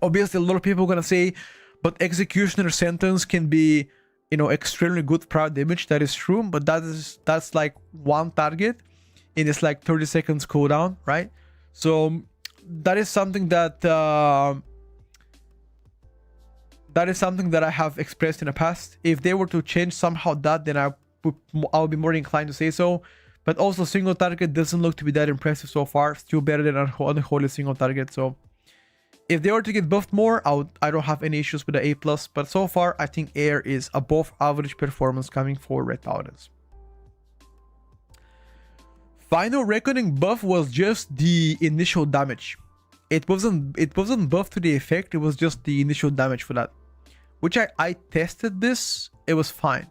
obviously, a lot of people are gonna say, but Executioner Sentence can be, you know, extremely good prior damage. That is true, but that's like one target, and it's like 30 seconds cooldown, right? So that is something that I have expressed in the past. If they were to change somehow that, then I would be more inclined to say so. But also, single target doesn't look to be that impressive so far. Still better than unholy single target. So if they were to get buffed more, I don't have any issues with the A+. But so far, I think Air is above average performance coming for Red Paladins. Final Reckoning buff was just the initial damage. It wasn't buffed to the effect. It was just the initial damage for that. Which I tested this. It was fine.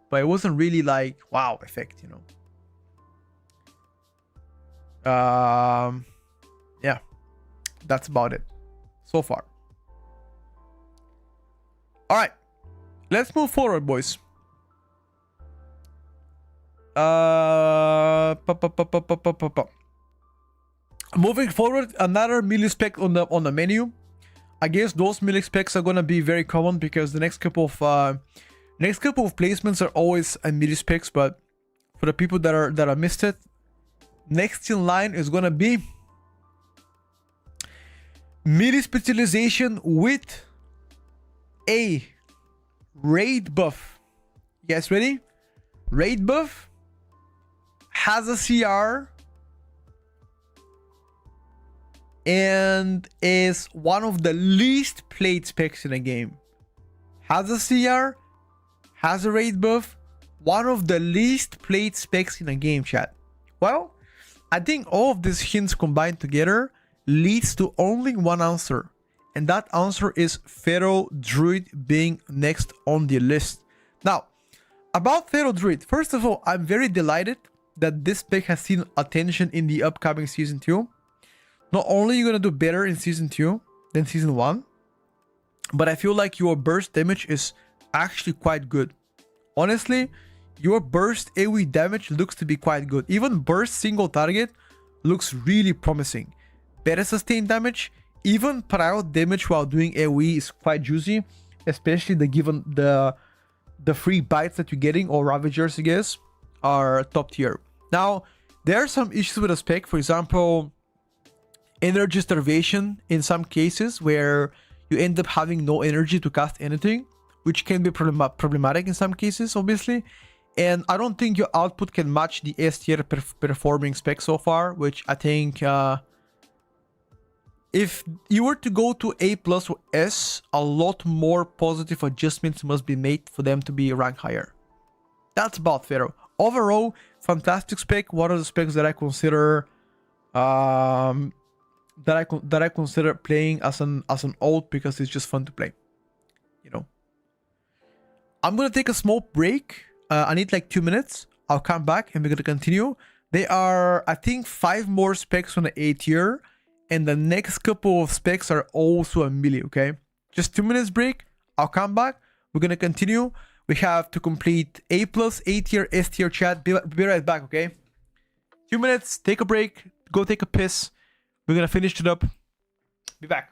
But it wasn't really like, wow, effect, you know. Yeah, that's about it so far. All right, let's move forward, boys. Moving forward, another melee spec on the menu. I guess those melee specs are gonna be very common because the next couple of placements are always a melee specs. But for the people that missed it, next in line is gonna be melee specialization with a raid buff. You guys ready? Raid buff has a CR and is one of the least played specs in the game. Has a CR, has a raid buff, one of the least played specs in the game, chat. Well, I think all of these hints combined together leads to only one answer, and that answer is Feral Druid being next on the list. Now, about Feral Druid, first of all, I'm very delighted that this spec has seen attention in the upcoming Season 2. Not only are you going to do better in Season 2 than Season 1, but I feel like your burst damage is actually quite good. Honestly, your burst AoE damage looks to be quite good. Even burst single target looks really promising. Better sustained damage, even prior damage while doing AoE is quite juicy, especially given the free bites that you're getting, or Ravagers, I guess, are top tier. Now, there are some issues with the spec. For example, energy starvation in some cases where you end up having no energy to cast anything, which can be problematic in some cases, obviously. And I don't think your output can match the S tier performing spec so far, which I think if you were to go to A+ or S, a lot more positive adjustments must be made for them to be ranked higher. That's about Feral. Overall, fantastic spec. One of the specs that I consider that I consider playing as an ult because it's just fun to play. You know. I'm gonna take a small break. I need like 2 minutes. I'll come back and we're gonna continue. There are, I think, 5 more specs on the A tier, and the next couple of specs are also a melee. Okay, just 2 minutes break. I'll come back. We're gonna continue. We have to complete A plus, A tier, S tier chat. Be right back, okay? 2 minutes, take a break, go take a piss. We're gonna finish it up. Be back.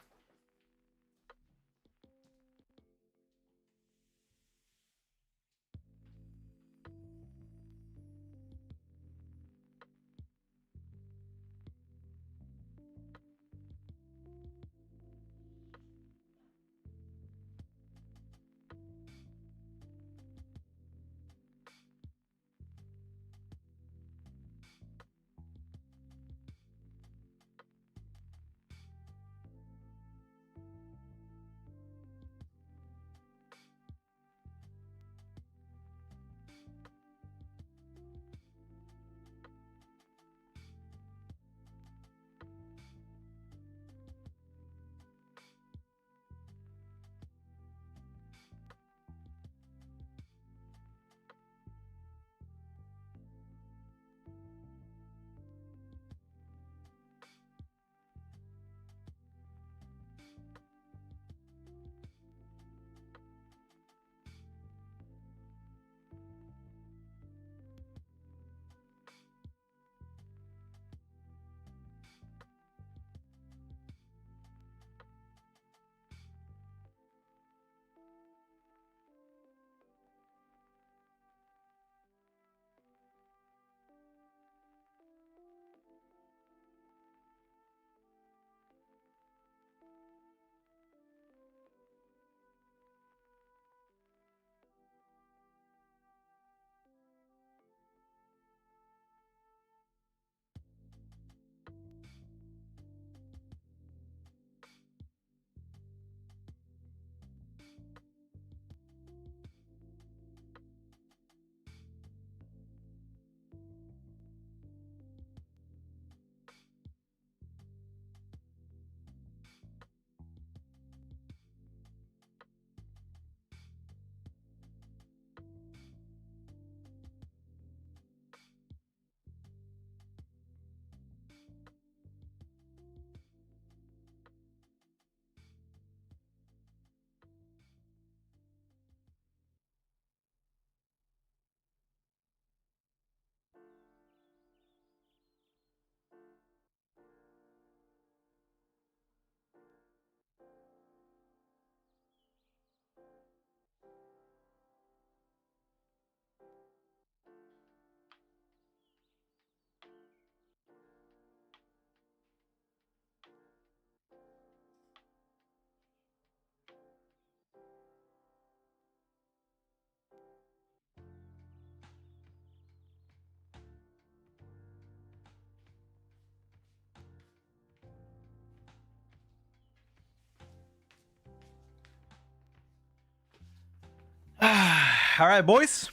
All right, boys.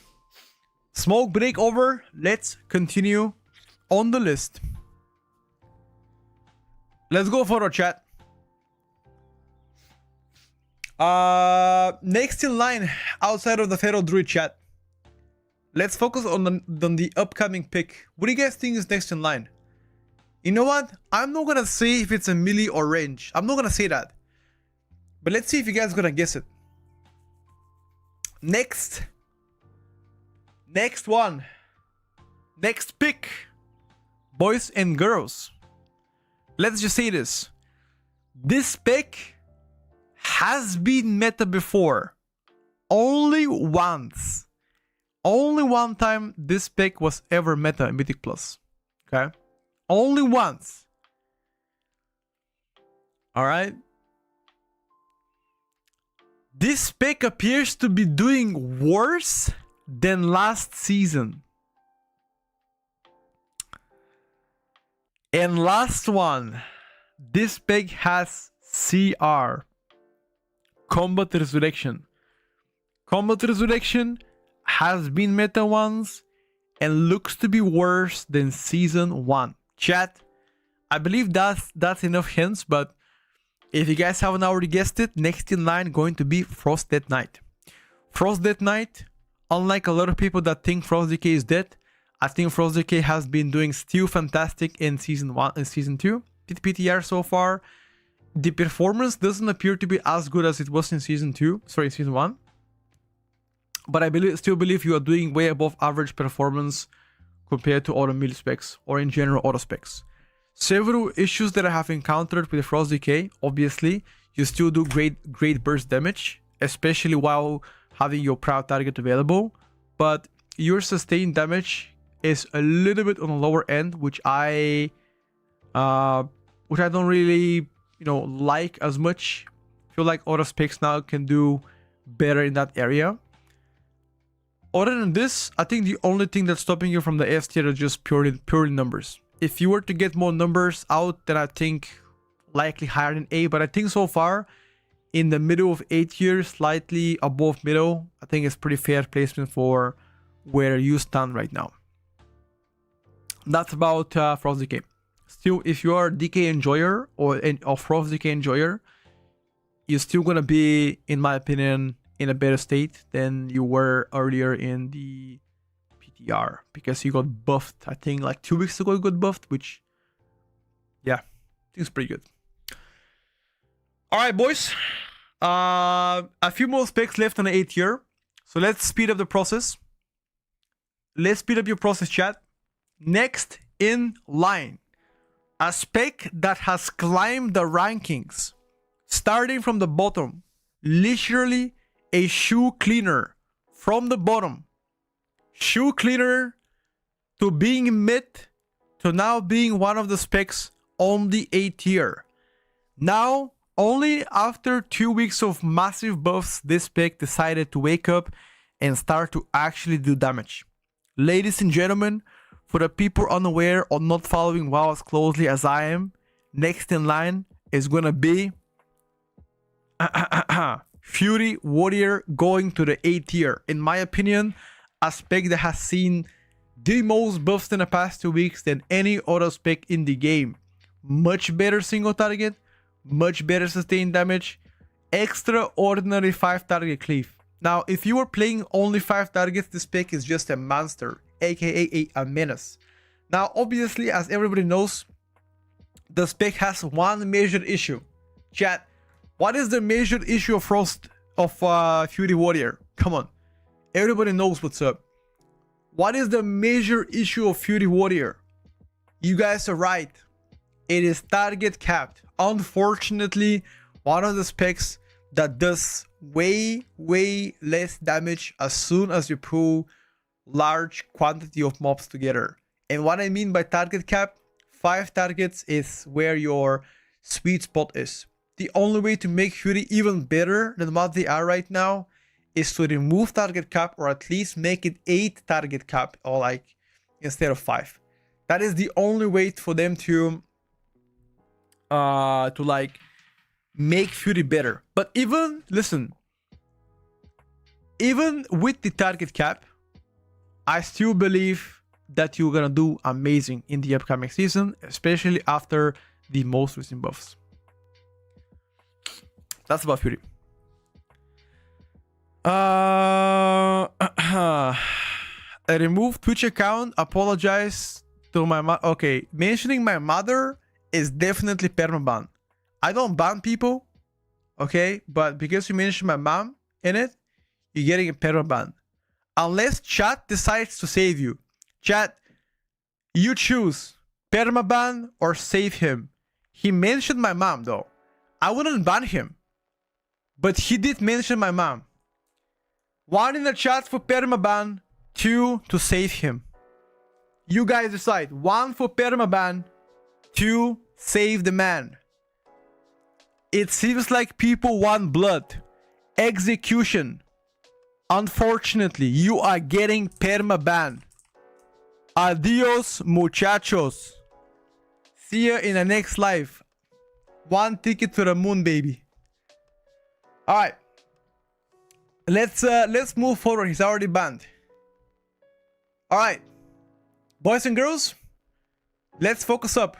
Smoke break over. Let's continue on the list. Let's go for a chat. Next in line outside of the Feral Druid chat. Let's focus on the upcoming pick. What do you guys think is next in line? You know what? I'm not gonna say if it's a melee or range. I'm not gonna say that. But let's see if you guys are gonna guess it. Next one. Next pick. Boys and girls. Let's just say this. This pick has been meta before. Only once. Only one time this pick was ever meta in Mythic Plus. Okay? Only once. Alright? This pick appears to be doing worse than last season. And last one. This pick has CR. Combat Resurrection. Combat Resurrection has been meta once and looks to be worse than season 1. Chat, I believe that's enough hints, but if you guys haven't already guessed it, next in line going to be Frost Dead Knight. Frost Dead Knight, unlike a lot of people that think Frost Decay is dead, I think Frost Decay has been doing still fantastic in season 1 and season 2. PTR so far, the performance doesn't appear to be as good as it was in season 1. but I still believe you are doing way above average performance compared to other mil specs or in general auto specs. Several issues that I have encountered with Frost Decay, obviously, you still do great burst damage, especially while having your proud target available, but your sustained damage is a little bit on the lower end, which I don't really, like as much. I feel like auto specs now can do better in that area. Other than this, I think the only thing that's stopping you from the S tier is just purely numbers. If you were to get more numbers out, then I think likely higher than A, but I think so far in the middle of A tier, slightly above middle, I think it's pretty fair placement for where you stand right now. That's about Frost Decay. Still, if you are a DK enjoyer or a Frost Decay enjoyer, you're still gonna be, in my opinion, in a better state than you were earlier in the PTR, because you got buffed. I think like 2 weeks ago you got buffed, which, yeah, I think it's pretty good. All right, boys. A few more specs left on the 8th tier, so let's speed up the process. Let's speed up your process, chat. Next in line, a spec that has climbed the rankings, starting from the bottom, literally a shoe cleaner from the bottom. Shoe cleaner to being mid to now being one of the specs on the 8th tier. Now, only after 2 weeks of massive buffs, this spec decided to wake up and start to actually do damage. Ladies and gentlemen, for the people unaware or not following WoW as closely as I am, next in line is gonna be Fury Warrior going to the 8th tier. In my opinion, a spec that has seen the most buffs in the past 2 weeks than any other spec in the game. Much better single target, much better sustained damage, extraordinary 5 target cleave. Now, if you were playing only 5 targets, this spec is just a monster, aka a menace. Now, obviously, as everybody knows, the spec has one major issue. Chat, what is the major issue of Fury Warrior? Come on, everybody knows what's up. What is the major issue of Fury Warrior? You guys are right. It is target capped. Unfortunately, one of the specs that does way less damage as soon as you pull large quantity of mobs together. And what I mean by target cap, 5 targets is where your sweet spot is. The only way to make Fury even better than what they are right now is to remove target cap, or at least make it 8 target cap, or like instead of 5. That is the only way for them to like make Fury better. But even with the target cap, I still believe that you're gonna do amazing in the upcoming season, especially after the most recent buffs. That's about Fury. A removed Twitch account. Apologize to my mother. Okay, mentioning my mother is definitely permaban. I don't ban people, okay, but because you mentioned my mom in it, you're getting a permaban. Unless chat decides to save you. Chat, you choose permaban or save him. He mentioned my mom though. I wouldn't ban him, but he did mention my mom. 1 in the chat for permaban, 2 to save him. You guys decide. 1 for permaban, 2 save the man. It seems like people want blood. Execution. Unfortunately, you are getting permaban. Adios, muchachos. See ya in the next life. 1 ticket to the moon, baby. All right. Let's move forward. He's already banned. All right, boys and girls, let's focus up.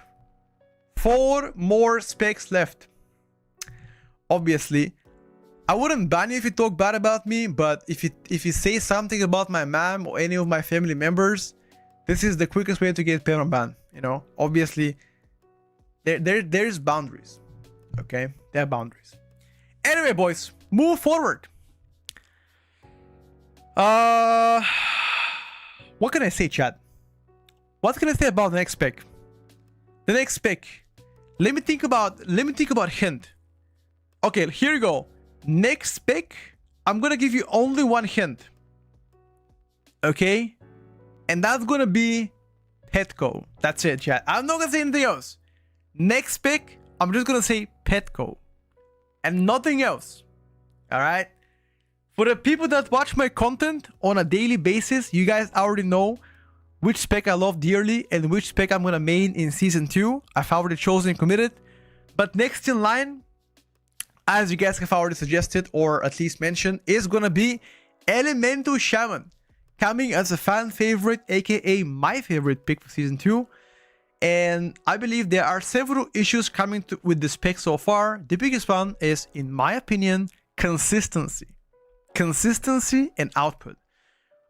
4 more specs left. Obviously, I wouldn't ban you if you talk bad about me, but if you say something about my mom or any of my family members, this is the quickest way to get permaban. You know, obviously, there's boundaries. Okay, there are boundaries. Anyway, boys, move forward. Uh, what can I say, chat? What can I say about the next pick? The next pick. Let me think about hint. Okay, here you go. Next pick, I'm gonna give you only one hint. Okay? And that's gonna be Petco. That's it, chat. I'm not gonna say anything else. Next pick, I'm just gonna say Petco. And nothing else. Alright? For the people that watch my content on a daily basis, you guys already know which spec I love dearly and which spec I'm gonna main in Season 2. I've already chosen and committed. But next in line, as you guys have already suggested or at least mentioned, is gonna be Elemental Shaman. Coming as a fan favorite, aka my favorite pick for Season 2. And I believe there are several issues coming with the spec so far. The biggest one is, in my opinion, consistency. Consistency and output.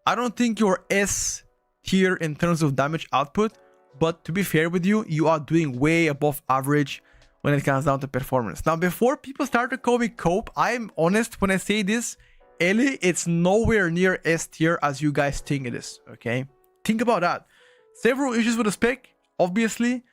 I don't think you're S tier in terms of damage output, but to be fair with you, you are doing way above average when it comes down to performance. Now, before people start to call me Cope, I'm honest when I say this. Ellie, it's nowhere near S tier as you guys think it is, okay? Think about that. Several issues with the spec, obviously.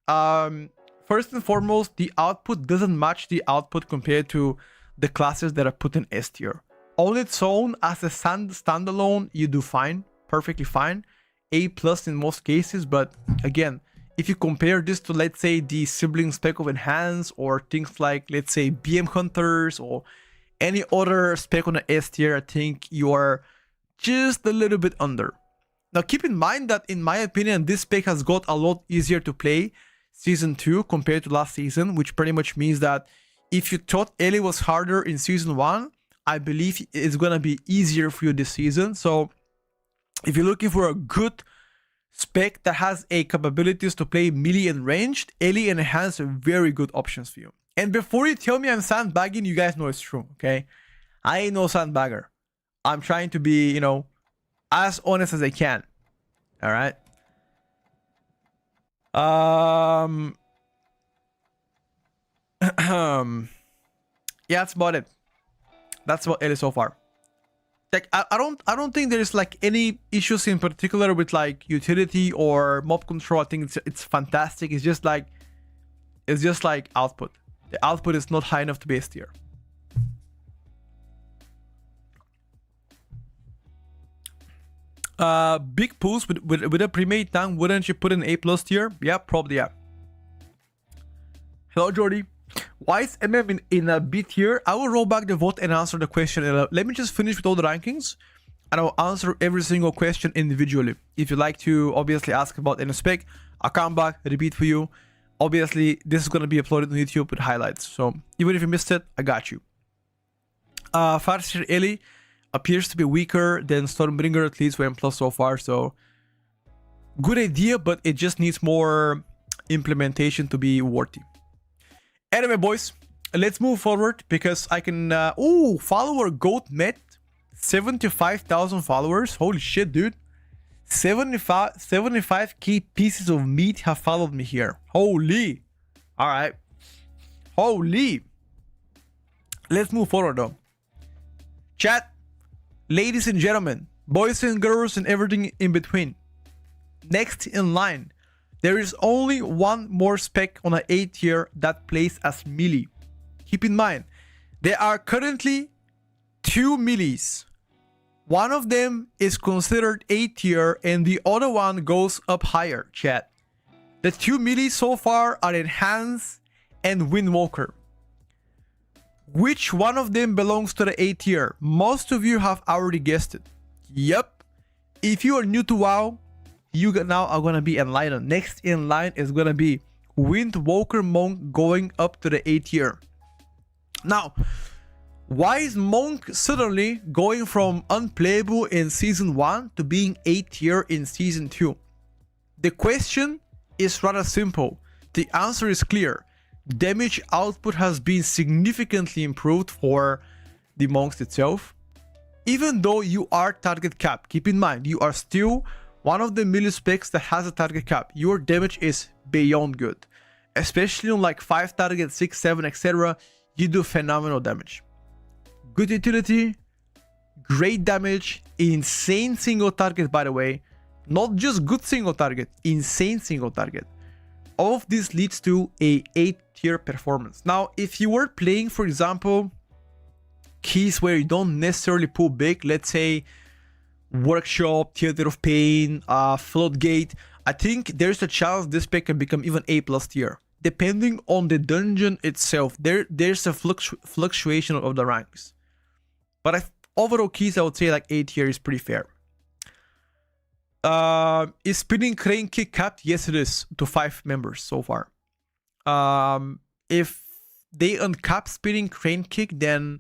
First and foremost, the output doesn't match the output compared to the classes that are put in S tier. On its own, as a standalone, you do fine, perfectly fine. A+ in most cases, but again, if you compare this to, let's say, the sibling spec of Enhance or things like, let's say, BM Hunters or any other spec on the S tier, I think you are just a little bit under. Now, keep in mind that, in my opinion, this spec has got a lot easier to play Season 2 compared to last season, which pretty much means that if you thought Ellie was harder in Season 1, I believe it's gonna be easier for you this season. So if you're looking for a good spec that has a capabilities to play melee and ranged, Ellie and Enhance are very good options for you. And before you tell me I'm sandbagging, you guys know it's true, okay? I ain't no sandbagger. I'm trying to be, you know, as honest as I can. All right. Yeah, that's about it. That's about Ellie so far. Like, I don't think there's like any issues in particular with like utility or mob control. I think it's fantastic. It's just like output. The output is not high enough to be S tier. Big pools with a pre-made tank, wouldn't you put in A+ tier? Yeah, probably, yeah. Hello, Jordy. Why is MM in a B tier? I will roll back the vote and answer the question. Let me just finish with all the rankings, and I will answer every single question individually. If you'd like to obviously ask about any spec, I'll come back, repeat for you. Obviously, this is going to be uploaded on YouTube with highlights, so even if you missed it, I got you. Farseer Ellie appears to be weaker than Stormbringer, at least for M+ so far, so good idea, but it just needs more implementation to be worthy. Anyway, boys, let's move forward because I can... follower goat met 75,000 followers. Holy shit, dude. 75k pieces of meat have followed me here. Holy. All right. Holy. Let's move forward, though. Chat, ladies and gentlemen, boys and girls and everything in between. Next in line, there is only one more spec on an A tier that plays as melee. Keep in mind, there are currently 2 melees. One of them is considered A tier and the other one goes up higher, chat. The 2 melees so far are Enhance and Windwalker. Which one of them belongs to the A tier? Most of you have already guessed it. Yep. If you are new to WoW, you now are gonna be enlightened. Next in line is gonna be Windwalker Monk going up to the A tier. Now, why is Monk suddenly going from unplayable in Season 1 to being A tier in Season 2? The question is rather simple. The answer is clear. Damage output has been significantly improved for the monks itself. Even though you are target cap, keep in mind, you are still one of the melee specs that has a target cap. Your damage is beyond good. Especially on like 5 target, 6, 7, etc. You do phenomenal damage. Good utility, great damage, insane single target, by the way, not just good single target, insane single target. All of this leads to a 8 tier performance. Now, if you were playing, for example, keys where you don't necessarily pull big, let's say Workshop, Theater of Pain, Floodgate, I think there's a chance this spec can become even A+ tier. Depending on the dungeon itself, there's a fluctuation of the ranks. But overall keys, I would say like 8 tier is pretty fair. Is Spinning Crane Kick capped? Yes, it is, to 5 members so far. If they uncap Spinning Crane Kick, then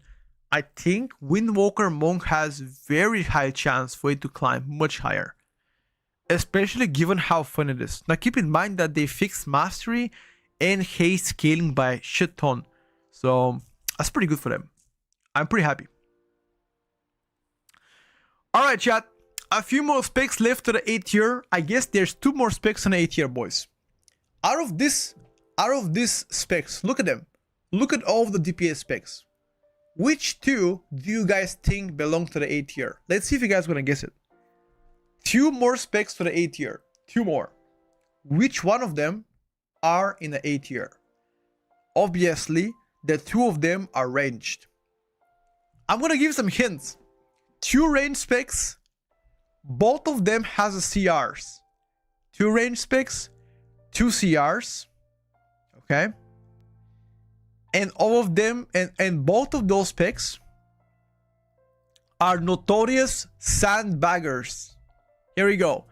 I think Windwalker Monk has very high chance for it to climb much higher. Especially given how fun it is. Now keep in mind that they fixed Mastery and haste scaling by a shit ton. So that's pretty good for them. I'm pretty happy. Alright chat, a few more specs left to the 8 tier. I guess there's 2 more specs on the 8 tier, boys. Out of this specs, look at them. Look at all of the DPS specs. Which 2 do you guys think belong to the 8 tier? Let's see if you guys gonna guess it. 2 more specs to the 8 tier. 2 more. Which one of them are in the 8 tier? Obviously, the 2 of them are ranged. I'm gonna give some hints. 2 range specs, both of them has a CRs. 2 range specs, 2 CRs. Okay. And all of them, and both of those specs are notorious sandbaggers. Here we go.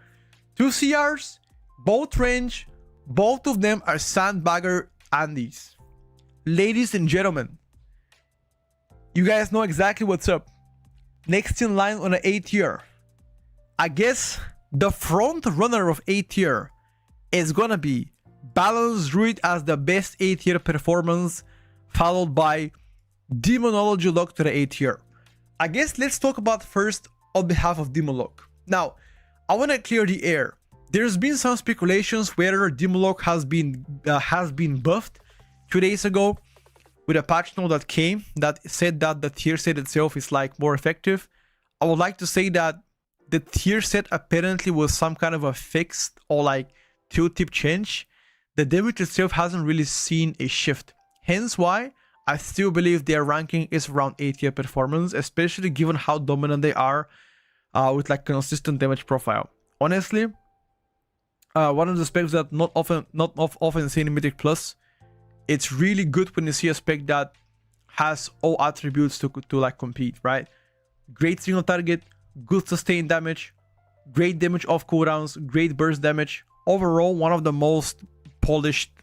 2 CRs, both range, both of them are sandbagger Andes. Ladies and gentlemen, you guys know exactly what's up. Next in line on the 8 tier. I guess the front runner of 8 tier is gonna be Balance Druid as the best 8 tier performance, followed by Demonology Lock to the 8 tier. I guess let's talk about first on behalf of Demon Lock. Now, I want to clear the air. There's been some speculations whether Demon Lock has been buffed 2 days ago with a patch note that came that said that the tier set itself is like more effective. I would like to say that the tier set apparently was some kind of a fixed or like tooltip change. The damage itself hasn't really seen a shift. Hence why I still believe their ranking is around 8 tier performance, especially given how dominant they are with like consistent damage profile. Honestly, one of the specs that not often seen in Mythic Plus. It's really good when you see a spec that has all attributes to like compete, right? Great single target, good sustained damage, great damage off cooldowns, great burst damage. Overall, one of the most polished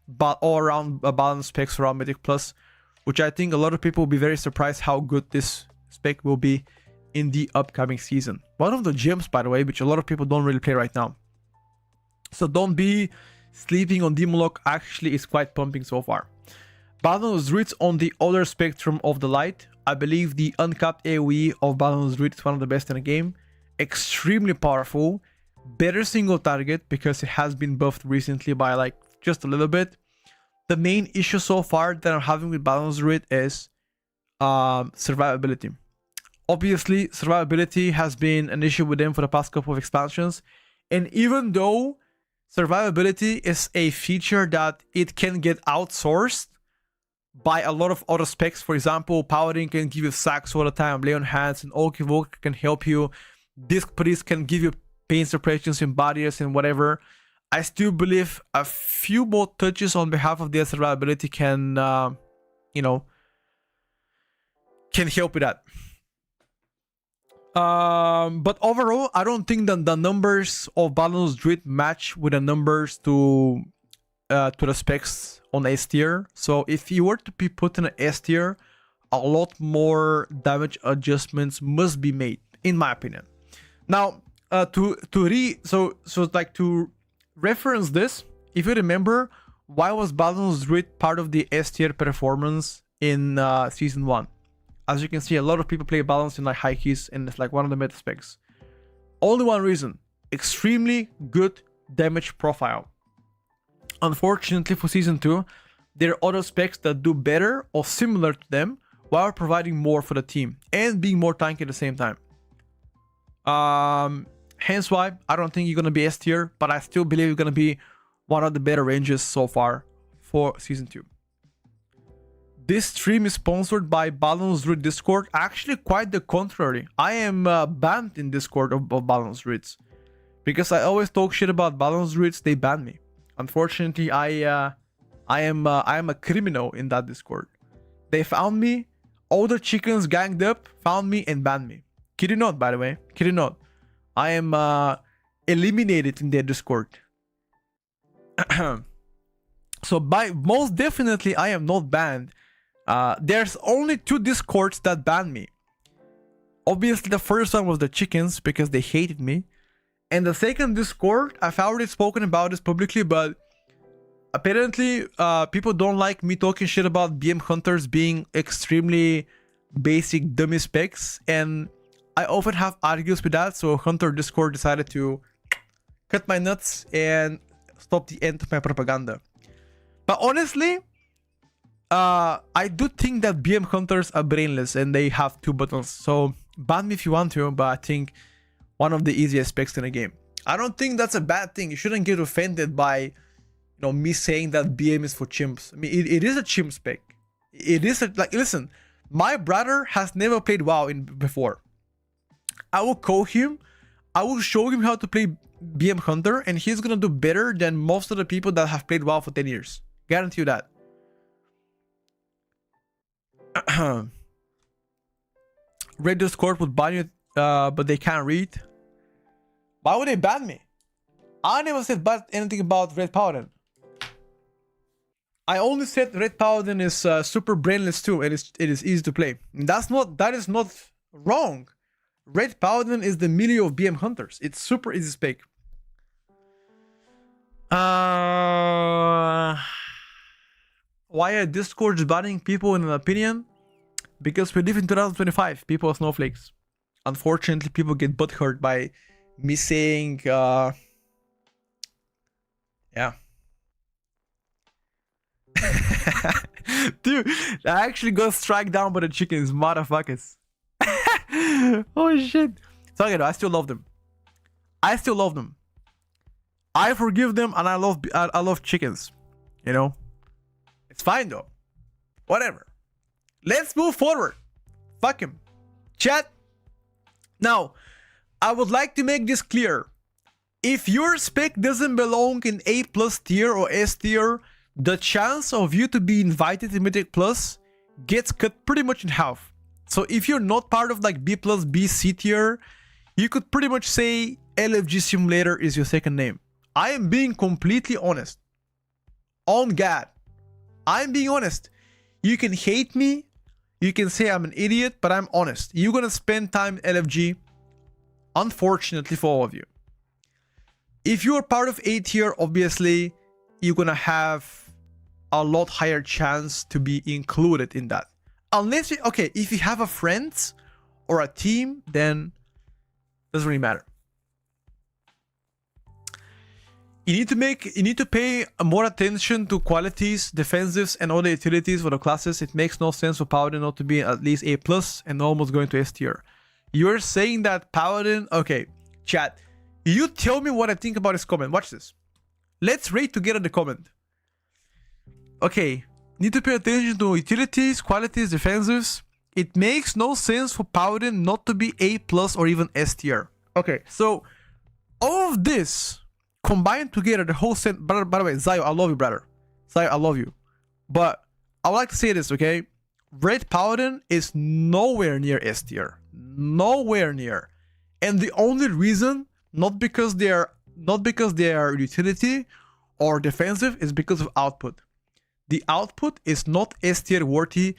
but all around balanced specs around Mythic Plus, which I think a lot of people will be very surprised how good this spec will be in the upcoming season. One of the gems, by the way, which a lot of people don't really play right now. So don't be sleeping on Demon Lock, actually is quite pumping so far. Balance Druids on the other spectrum of the light. I believe the uncapped AoE of Balance Druid is one of the best in the game. Extremely powerful. Better single target because it has been buffed recently by like just a little bit. The main issue so far that I'm having with Balance Druid is survivability. Obviously, survivability has been an issue with them for the past couple of expansions. And even though survivability is a feature that it can get outsourced by a lot of other specs. For example, Paladin can give you sacks all the time, Lay on Hands, and Oak Evoke can help you. Disc Priest can give you pain suppressions in barriers and whatever. I still believe a few more touches on behalf of their survivability can, can help with that. But overall, I don't think that the numbers of Balance Druid match with the numbers to the specs on S tier. So if you were to be put in an S tier, a lot more damage adjustments must be made, in my opinion. Now, to reference this, if you remember, why was Balance Druid part of the S tier performance in season 1? As you can see, a lot of people play balance in like high keys, and it's like one of the meta specs. Only one reason: extremely good damage profile. Unfortunately for season 2, there are other specs that do better or similar to them, while providing more for the team and being more tanky at the same time. Hence why I don't think you're gonna be S tier, but I still believe you're gonna be one of the better ranges so far for season 2. This stream is sponsored by Balance Root Discord. Actually, quite the contrary. I am banned in Discord of Balance Roots because I always talk shit about Balance Roots. They ban me. Unfortunately, I am a criminal in that Discord. They found me. All the chickens ganged up, found me, and banned me. Kid you not, by the way. Kid you not. I am eliminated in their Discord. So by most definitely, I am not banned. There's only 2 Discords that banned me. Obviously, the first one was the chickens because they hated me. And the second Discord, I've already spoken about this publicly, but apparently people don't like me talking shit about BM Hunters being extremely basic dummy specs. And I often have arguments with that, so Hunter Discord decided to cut my nuts and stop the end of my propaganda. But honestly, I do think that BM Hunters are brainless and they have 2 buttons. So ban me if you want to, but I think one of the easiest specs in the game. I don't think that's a bad thing. You shouldn't get offended by, me saying that BM is for chimps. I mean, it is a chimp spec. It is like, listen, my brother has never played WoW before. I will call him. I will show him how to play BM Hunter, and he's gonna do better than most of the people that have played WoW for 10 years. Guarantee you that. Red Discord would ban you, but they can't read. Why would they ban me? I never said anything about Red Paladin. I only said Red Paladin is super brainless too, and it is easy to play. That is not wrong. Red Paladin is the melee of BM Hunters. It's super easy spec. Why are Discord banning people in an opinion? Because we live in 2025. People are snowflakes. Unfortunately, people get butthurt by me saying, yeah. Dude, I actually got struck down by the chickens, motherfuckers. Oh shit. So again, I still love them. I still love them. I forgive them, and I love chickens. It's fine though. Whatever. Let's move forward. Fuck him. Chat. Now, I would like to make this clear. If your spec doesn't belong in A+ tier or S tier, the chance of you to be invited to Mythic Plus gets cut pretty much in half. So if you're not part of like B+, B, C tier, you could pretty much say LFG Simulator is your second name. I am being completely honest. On God. I'm being honest. You can hate me. You can say I'm an idiot, but I'm honest. You're gonna spend time LFG, unfortunately for all of you. If you're part of A tier, obviously, you're gonna have a lot higher chance to be included in that. Unless you, okay, if you have a friends or a team, then it doesn't really matter. You need to pay more attention to qualities, defensives, and other utilities for the classes. It makes no sense for Paladin not to be at least A+ and almost going to S tier. You're saying that Paladin... Okay, chat. You tell me what I think about this comment. Watch this. Let's rate together the comment. Okay. Need to pay attention to utilities, qualities, defensives. It makes no sense for Paladin not to be A+ or even S tier. Okay, so all of this combined together, the whole set. By the way, Zayo, I love you, brother. Zayo, I love you. But I would like to say this, okay? Red Paladin is nowhere near S tier. Nowhere near. And the only reason, not because they are utility or defensive, is because of output. The output is not S tier worthy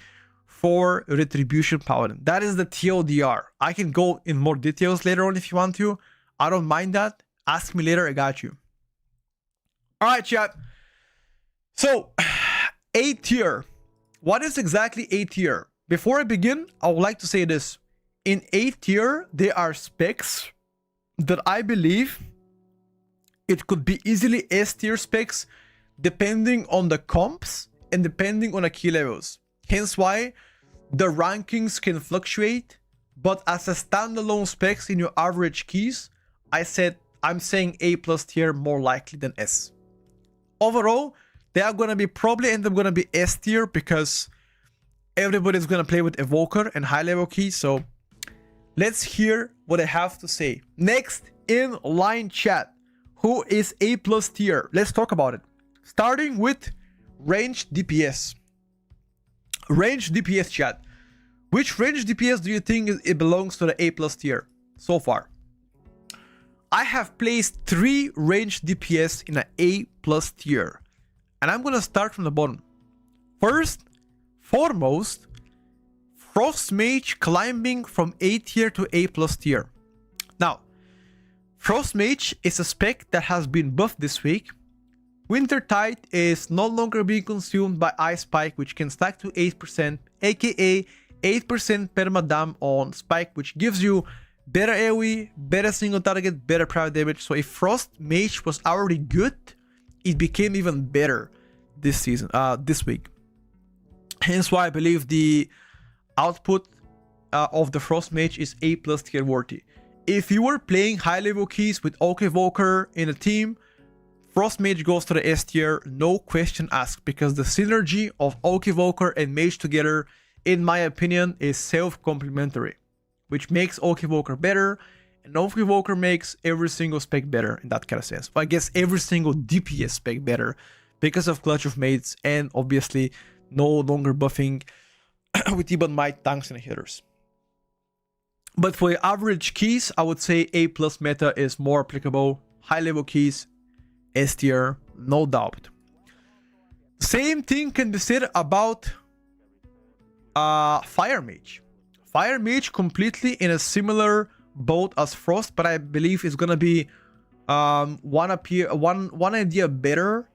for Retribution Paladin. That is the TLDR. I can go in more details later on if you want to. I don't mind that. Ask me later, I got you. Alright, chat. So, A tier. What is exactly A tier? Before I begin, I would like to say this. In A tier, there are specs that I believe it could be easily S tier specs depending on the comps and depending on the key levels. Hence why the rankings can fluctuate, but as a standalone specs in your average keys, I'm saying A plus tier more likely than S. Overall, they are gonna be probably end up gonna be S tier because everybody's gonna play with Evoker and high level keys. So let's hear what I have to say. Next in line chat, who is A plus tier? Let's talk about it. Starting with range DPS. Range DPS chat. Which range DPS do you think it belongs to the A plus tier so far? I have placed 3 range DPS in an A plus tier. And I'm gonna start from the bottom. First, foremost, Frost Mage climbing from A tier to A plus tier. Now, Frost Mage is a spec that has been buffed this week. Wintertide is no longer being consumed by Ice Spike, which can stack to 8%, aka 8% permadam on Spike, which gives you better AoE, better single target, better private damage. So if Frost Mage was already good, it became even better this season, this week. Hence why I believe the output of the Frost Mage is A plus tier worthy. If you were playing high level keys with Oak Evoker in a team, Frost Mage goes to the S tier, no question asked, because the synergy of Oak Evoker and Mage together, in my opinion, is self-complementary, which makes Oak Evoker better, and Oak Evoker makes every single spec better in that kind of sense. But I guess every single DPS spec better because of Clutch of Mates and obviously no longer buffing with even Might tanks and hitters. But for the average keys, I would say A plus meta is more applicable. High level keys, S tier, no doubt. Same thing can be said about Fire Mage. Fire Mage completely in a similar boat as Frost, but I believe it's gonna be one idea better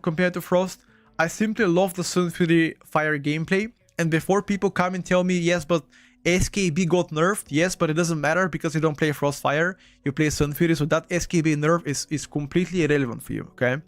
compared to Frost. I simply love the Sun Fury Fire gameplay, and before people come and tell me, yes, but SKB got nerfed, yes, but it doesn't matter because you don't play Frostfire, you play Sun Fury, so that SKB nerf is completely irrelevant for you, okay?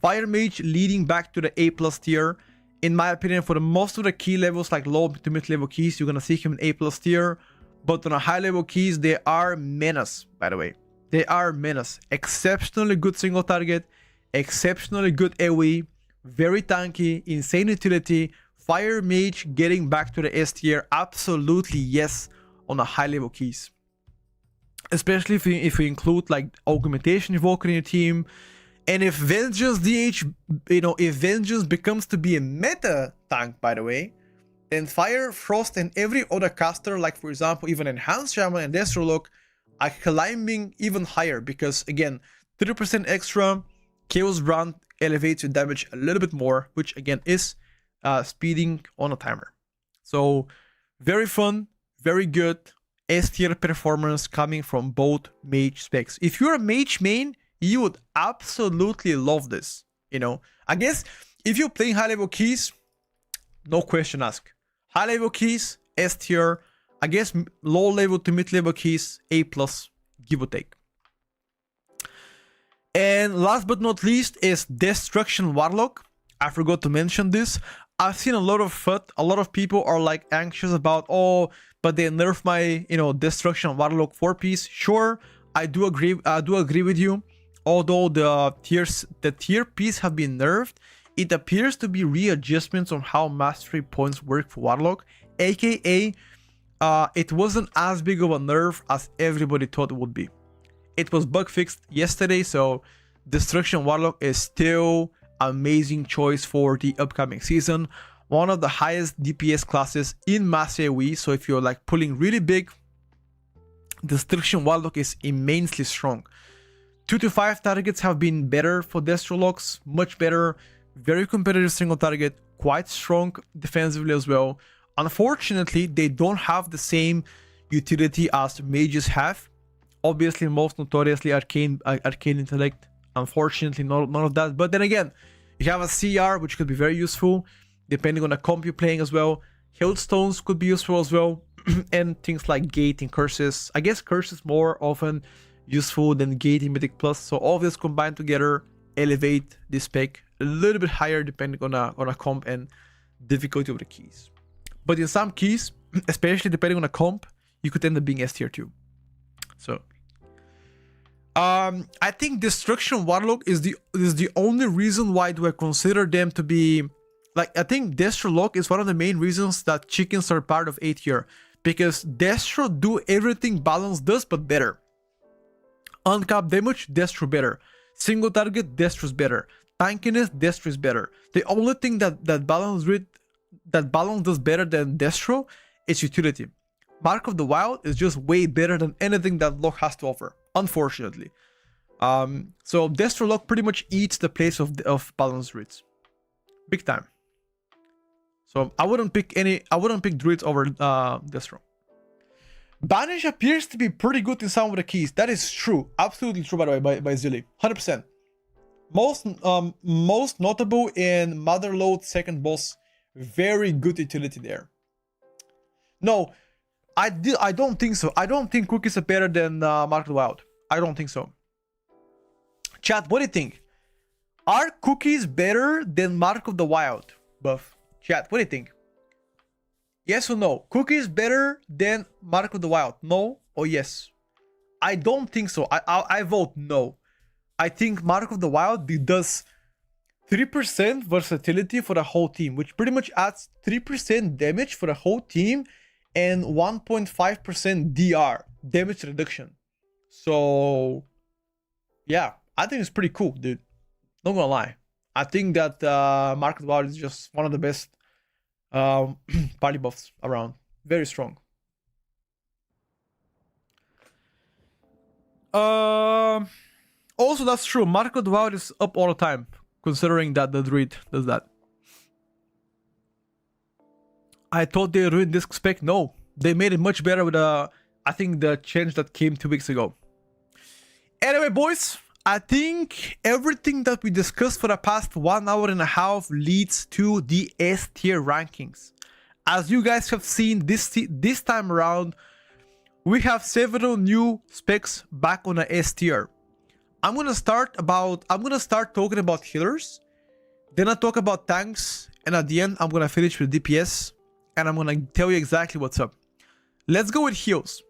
Fire Mage leading back to the A plus tier. In my opinion, for the most of the key levels, like low to mid level keys, you're gonna see him in A plus tier. But on a high level keys, they are menace, by the way. They are menace. Exceptionally good single target, exceptionally good AoE, very tanky, insane utility. Fire Mage getting back to the S tier, absolutely yes on a high level keys. Especially if we include like Augmentation Evoker in your team. And if Vengeance DH, if Vengeance becomes to be a meta tank, by the way, then Fire, Frost, and every other caster, like for example, even Enhanced Shaman and Destrolok, are climbing even higher because, again, 30% extra, Chaos Brand elevates your damage a little bit more, which again is speeding on a timer. So, very fun, very good, S tier performance coming from both mage specs. If you're a mage main, you would absolutely love this, I guess if you're playing high level keys, no question asked. High level keys, S tier. I guess low level to mid level keys, A plus, give or take. And last but not least is Destruction Warlock. I forgot to mention this. I've seen a lot of FUT. A lot of people are like anxious about, oh, but they nerf my, Destruction Warlock 4-piece. Sure, I do agree with you. Although the tier piece have been nerfed, it appears to be readjustments on how mastery points work for Warlock, aka it wasn't as big of a nerf as everybody thought it would be. It was bug fixed yesterday, so Destruction Warlock is still amazing choice for the upcoming season. One of the highest DPS classes in mass AoE, so if you're like pulling really big, Destruction Warlock is immensely strong. 2 to 5 targets have been better for Destrolocks, much better, very competitive single target, quite strong defensively as well. Unfortunately, they don't have the same utility as mages have. Obviously, most notoriously Arcane Intellect. Unfortunately, none of that. But then again, you have a CR, which could be very useful, depending on the comp you're playing as well. Hailstones could be useful as well, and things like Gate and Curses. I guess Curses more often useful than Gate in Mythic Plus. So all of this combined together elevate this spec a little bit higher depending on a comp and difficulty of the keys. But in some keys, especially depending on a comp, you could end up being S tier too. So I think Destruction Warlock is the only reason why do I consider them to be like, I think Destro Lock is one of the main reasons that chickens are part of A tier, because Destro do everything Balance does but better. Uncapped damage, Destro better. Single target, Destro's better. Tankiness, Destro is better. The only thing that Balance does better than Destro is utility. Mark of the Wild is just way better than anything that Lock has to offer, unfortunately. So Destro Lock pretty much eats the place of Balance Druids. Big time. So I wouldn't pick Druids over Destro. Banish appears to be pretty good in some of the keys. That is true. Absolutely true, by the way, by Zilly. 100%. Most notable in Motherload second boss. Very good utility there. No, I don't think so. I don't think cookies are better than Mark of the Wild. I don't think so. Chat, what do you think? Are cookies better than Mark of the Wild? Buff. Chat, what do you think? Yes or no? Cookies better than Mark of the Wild? No or yes? I don't think so. I vote no. I think Mark of the Wild does 3% versatility for the whole team, which pretty much adds 3% damage for the whole team and 1.5% DR, damage reduction. So, yeah, I think it's pretty cool, dude. Not gonna lie. I think that Mark of the Wild is just one of the best party buffs around. Very strong. Also, that's true. Mark of the Wild is up all the time, considering that the Druid does that. I thought they ruined disc spec. No, they made it much better with I think the change that came 2 weeks ago. Anyway, boys, I think everything that we discussed for the past 1 hour and a half leads to the S tier rankings. As you guys have seen this time around, we have several new specs back on the S tier. I'm gonna start talking about healers, then I talk about tanks, and at the end I'm gonna finish with DPS, and I'm gonna tell you exactly what's up. Let's go with heals.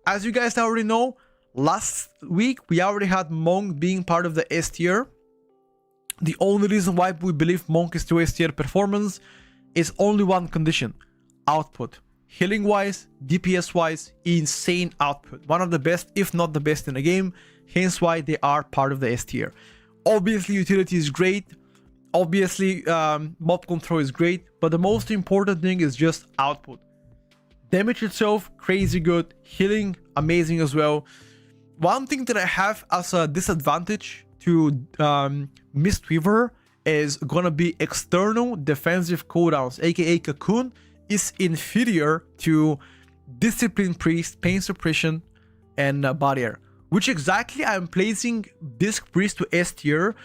As you guys already know, last week we already had Monk being part of the S tier. The only reason why we believe Monk is to S tier performance is only one condition: output. Healing wise, DPS wise, insane output. One of the best, if not the best in the game, hence why they are part of the S tier. Obviously utility is great, obviously mob control is great, but the most important thing is just output. Damage itself, crazy good. Healing, amazing as well. One thing that I have as a disadvantage to Mistweaver is gonna be external defensive cooldowns, aka Cocoon, is inferior to Discipline Priest, Pain Suppression, and Barrier. Which exactly I'm placing Disc Priest to S tier,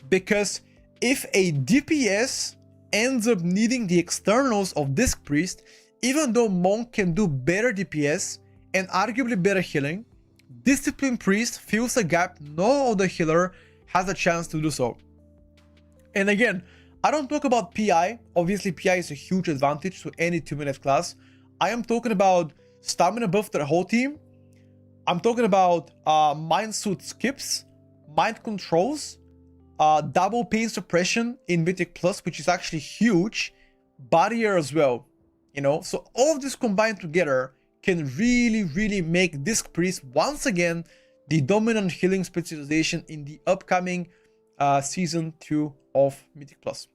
because if a DPS ends up needing the externals of Disc Priest, even though Monk can do better DPS and arguably better healing, Discipline Priest fills a gap no other healer has a chance to do so. And again, I don't talk about PI. Obviously, PI is a huge advantage to any 2-minute class. I am talking about stamina buff to the whole team. I'm talking about mind suit skips, mind controls, double pain suppression in Mythic Plus, which is actually huge, barrier as well. You know, so all of this combined together can really make Disc Priest once again the dominant healing specialization in the upcoming season 2 of Mythic Plus.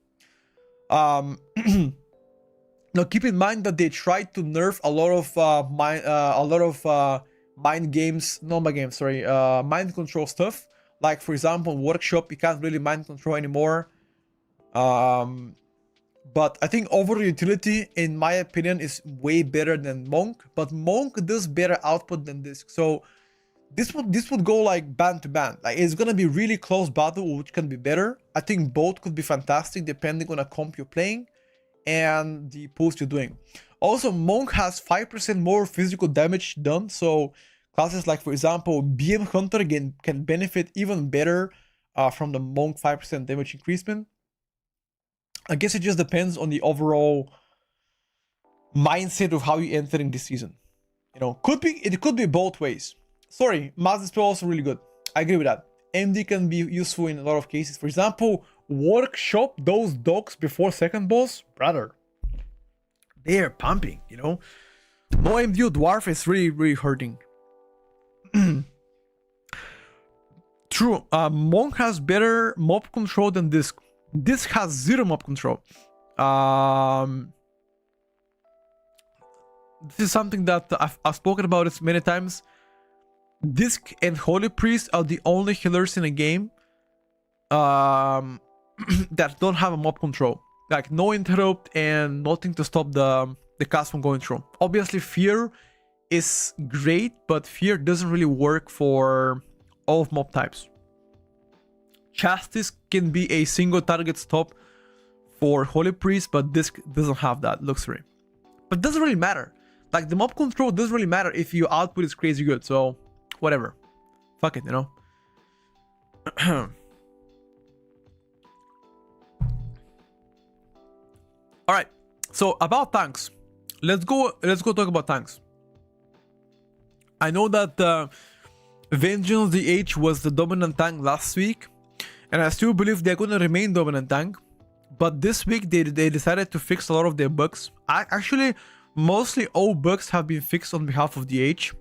Now keep in mind that they tried to nerf a lot of mind control stuff. Like for example, Workshop, you can't really mind control anymore. But I think overall utility, in my opinion, is way better than Monk. But Monk does better output than Disc. So this would go like band to band. Like it's gonna be really close battle, which can be better. I think both could be fantastic depending on a comp you're playing and the post you're doing. Also, Monk has 5% more physical damage done, so classes like, for example, BM Hunter can benefit even better from the Monk 5% damage increasement. I guess it just depends on the overall mindset of how you entering this season. You know, it could be both ways. Sorry, mass dispel also really good. I agree with that. MD can be useful in a lot of cases. For example, workshop those dogs before second boss, brother. They're pumping, you know. No MD dwarf is really hurting. True, Monk has better mob control than Disc. Disc has zero mob control. This is something that I've spoken about it many times. Disc and Holy Priest are the only healers in a game that don't have a mob control. Like no interrupt and nothing to stop the cast from going through. Obviously, Fear is great, but Fear doesn't really work for all of mob types. Justice can be a single target stop for Holy Priest, but this doesn't have that luxury. But it doesn't really matter. Like the mob control doesn't really matter if your output is crazy good. So whatever, fuck it, you know. All right. So about tanks, let's go talk about tanks. I know that Vengeance DH was the dominant tank last week, and I still believe they're gonna remain dominant tank. But this week they decided to fix a lot of their bugs. Actually, mostly all bugs have been fixed on behalf of DH.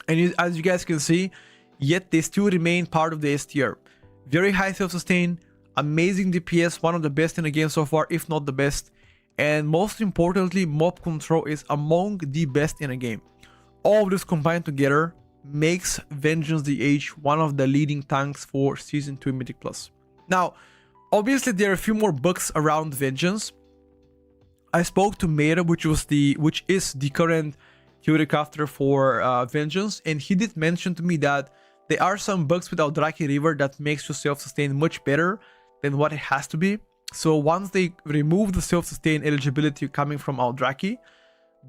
And as you guys can see, yet they still remain part of the S tier. Very high self-sustain, amazing DPS, one of the best in the game so far, if not the best. And most importantly, mob control is among the best in the game. All of this combined together makes Vengeance DH one of the leading tanks for Season 2 Mythic Plus. Now, obviously there are a few more bugs around Vengeance. I spoke to Meta, which is the current Theorycrafter for Vengeance, and he did mention to me that there are some bugs with Aldraki River that makes your self-sustain much better than what it has to be. So once they remove the self-sustain eligibility coming from Aldraki,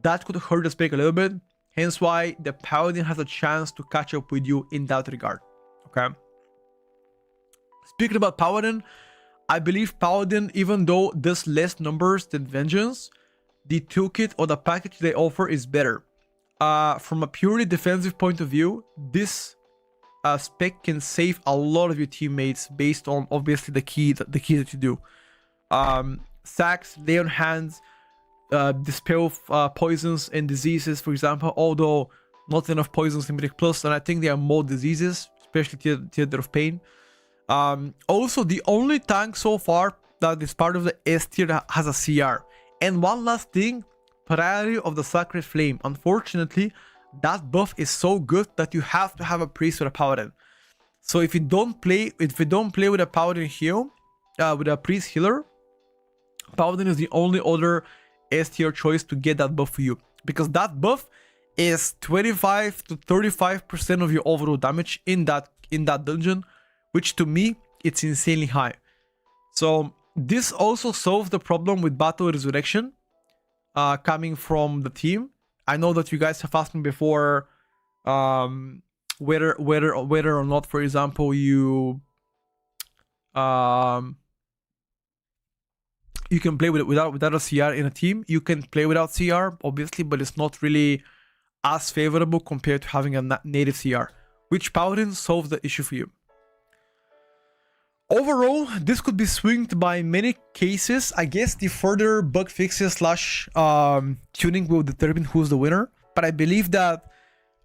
that could hurt the spec a little bit. Hence why the Paladin has a chance to catch up with you in that regard. Okay. Speaking about Paladin, I believe Paladin, even though does less numbers than Vengeance, the toolkit or the package they offer is better. From a purely defensive point of view, this spec can save a lot of your teammates based on obviously the key that you do. Sacks, lay on hands, dispel poisons and diseases, for example, although not enough poisons in Mythic Plus, and I think there are more diseases, especially Theater of Pain. Also, the only tank so far that is part of the S tier that has a CR. And one last thing, Priority of the Sacred Flame. Unfortunately, that buff is so good that you have to have a priest or a paladin. So if you don't play with a paladin heal, with a priest healer, paladin is the only other S tier choice to get that buff for you, because that buff is 25 to 35% of your overall damage in that dungeon, which to me it's insanely high. So this also solves the problem with Battle Resurrection coming from the team. I know that you guys have asked me before whether or not, for example, you can play without a CR in a team. You can play without CR, obviously, but it's not really as favorable compared to having a native CR, which Paladin solves the issue for you. Overall, this could be swinged by many cases. I guess the further bug fixes / tuning will determine who's the winner. But I believe that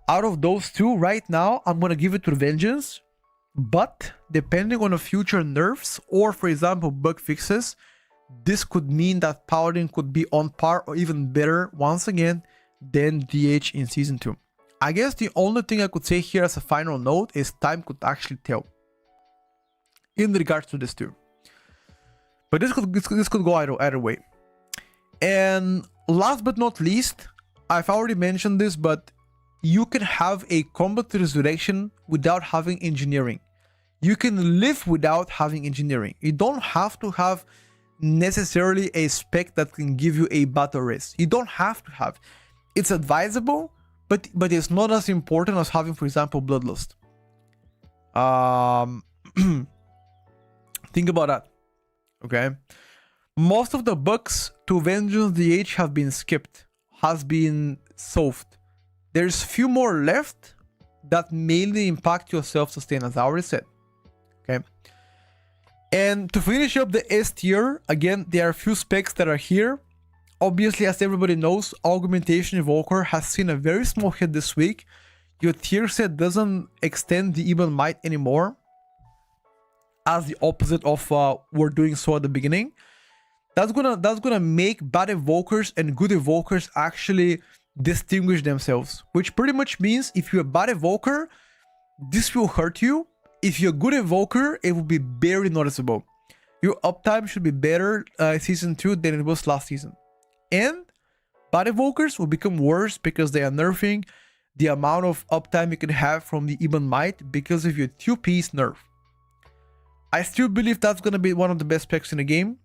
out of those two right now, I'm going to give it to Vengeance. But depending on the future nerfs or, for example, bug fixes, this could mean that Paladin could be on par or even better once again than DH in Season 2. I guess the only thing I could say here as a final note is time could actually tell in regards to this too. But this could go either way. And last but not least, I've already mentioned this, but you can have a combat resurrection without having engineering. You can live without having engineering. You don't have to have necessarily a spec that can give you a battle race. You don't have to have. It's advisable, but it's not as important as having, for example, Bloodlust. Think about that. Okay, most of the bugs to Vengeance the Age have been skipped, has been solved. There's few more left that mainly impact your self-sustain, as I already said. Okay. And to finish up the S tier, again, there are a few specs that are here. Obviously, as everybody knows, Augmentation Evoker has seen a very small hit this week. Your tier set doesn't extend the even might anymore, as the opposite of we're doing so at the beginning. That's gonna make bad evokers and good evokers actually distinguish themselves, which pretty much means if you're a bad evoker, this will hurt you. If you're a good evoker, it will be very noticeable. Your uptime should be better season 2 than it was last season. And bad evokers will become worse because they are nerfing the amount of uptime you can have from the even might because of your 2-piece nerf. I still believe that's going to be one of the best specs in the game,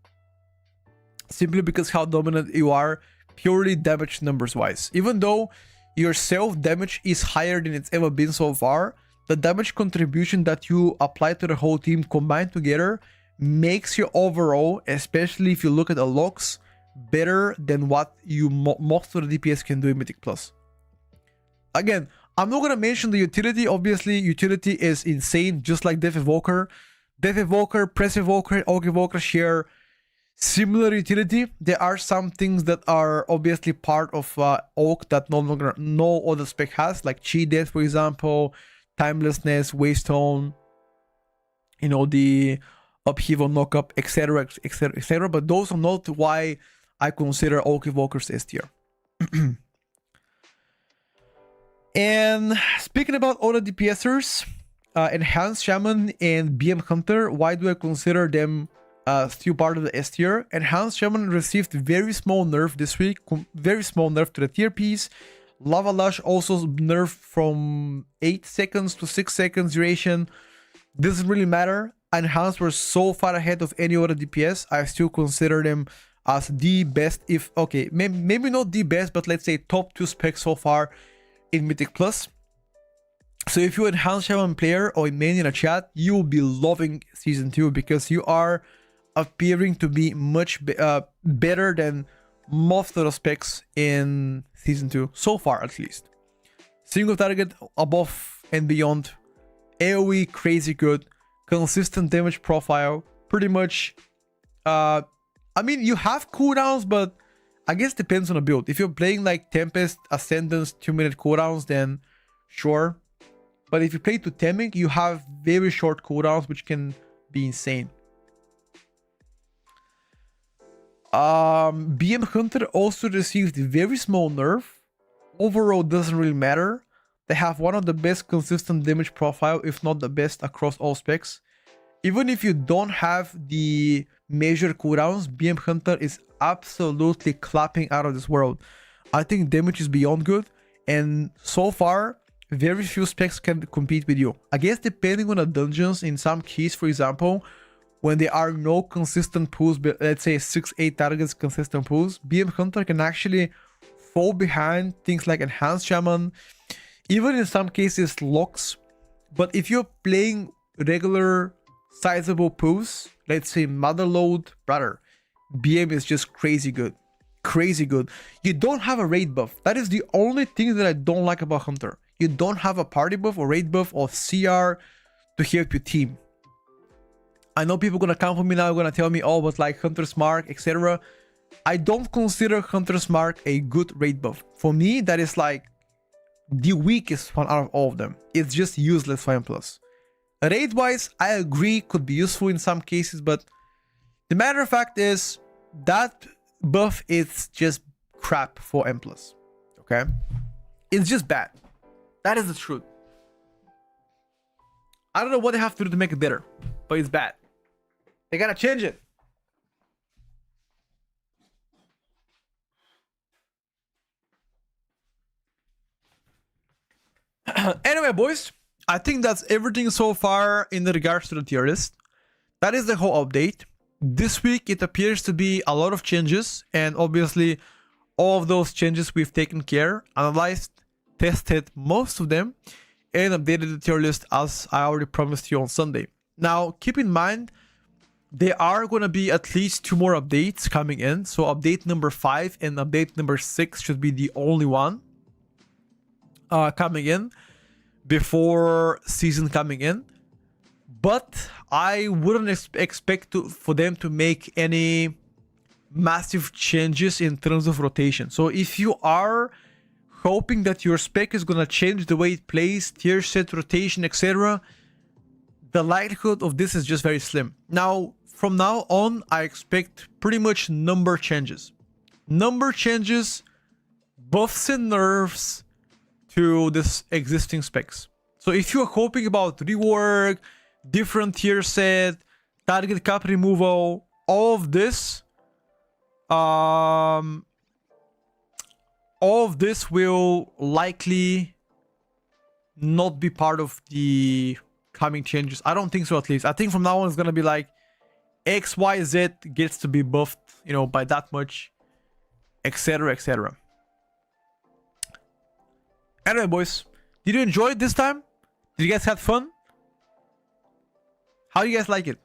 simply because how dominant you are purely damage numbers wise. Even though your self damage is higher than it's ever been so far, the damage contribution that you apply to the whole team combined together makes your overall, especially if you look at the logs, better than what you most of the DPS can do in Mythic Plus. Again, I'm not going to mention the utility. Obviously, utility is insane, just like Death Evoker. Death Evoker, Press Evoker, Aug Evoker share similar utility. There are some things that are obviously part of Oak that no other spec has, like Chi Death, for example, Timelessness, Waystone, you know, the Upheaval, Knockup, etc, etc, etc. But those are not why I consider Oak Evokers S tier. And speaking about other DPSers, Enhanced Shaman and BM Hunter, why do I consider them still part of the S tier? Enhanced Shaman received very small nerf this week, very small nerf to the tier piece. Lava Lash also nerfed from 8 seconds to 6 seconds duration. Doesn't really matter. Enhanced were so far ahead of any other DPS. I still consider them as the best, if okay, maybe not the best, but let's say top 2 specs so far in Mythic Plus. So if you're an Enhanced Shaman player or main in a chat, you will be loving season 2 because you are appearing to be much better than most of the specs in season 2 so far, at least. Single target above and beyond, AoE crazy good, consistent damage profile, pretty much. I mean, you have cooldowns, but I guess depends on the build. If you're playing like Tempest, Ascendance, 2-minute cooldowns, then sure. But if you play to Temic, you have very short cooldowns, which can be insane. BM Hunter also received very small nerf. Overall, doesn't really matter. They have one of the best consistent damage profile, if not the best across all specs. Even if you don't have the major cooldowns, BM Hunter is absolutely clapping out of this world. I think damage is beyond good, and so far, very few specs can compete with you. I guess depending on the dungeons, in some keys, for example, when there are no consistent pools, but let's say 6-8 targets consistent pools, BM Hunter can actually fall behind things like Enhanced Shaman, even in some cases locks. But if you're playing regular sizable pools, let's say Motherload, brother, BM is just crazy good. Crazy good. You don't have a raid buff. That is the only thing that I don't like about Hunter. You don't have a party buff or raid buff or CR to help your team. I know people gonna come for me now, gonna tell me, oh, but like Hunter's Mark, etc. I don't consider Hunter's Mark a good raid buff. For me, that is like the weakest one out of all of them. It's just useless for M+. Raid wise, I agree, could be useful in some cases, but the matter of fact is that buff is just crap for M+. Okay? It's just bad. That is the truth. I don't know what they have to do to make it better, but it's bad. They gotta change it. Anyway, boys, I think that's everything so far in regards to the tier list. That is the whole update. This week, it appears to be a lot of changes, and obviously, all of those changes we've taken care, analyzed, tested most of them, and updated the tier list as I already promised you on Sunday. Now, keep in mind, there are going to be at least 2 more updates coming in. So update number 5 and update number 6 should be the only one coming in before season coming in. But I wouldn't expect for them to make any massive changes in terms of rotation. So if you are hoping that your spec is gonna change the way it plays, tier set, rotation, etc., the likelihood of this is just very slim. Now, from now on, I expect pretty much number changes. Number changes, buffs and nerfs to this existing specs. So if you're hoping about rework, different tier set, target cap removal, all of this will likely not be part of the coming changes. I don't think so, at least. I think from now on it's gonna be like XYZ gets to be buffed, you know, by that much, etc, etc. Anyway, boys, did you enjoy it this time? Did you guys have fun? How do you guys like it?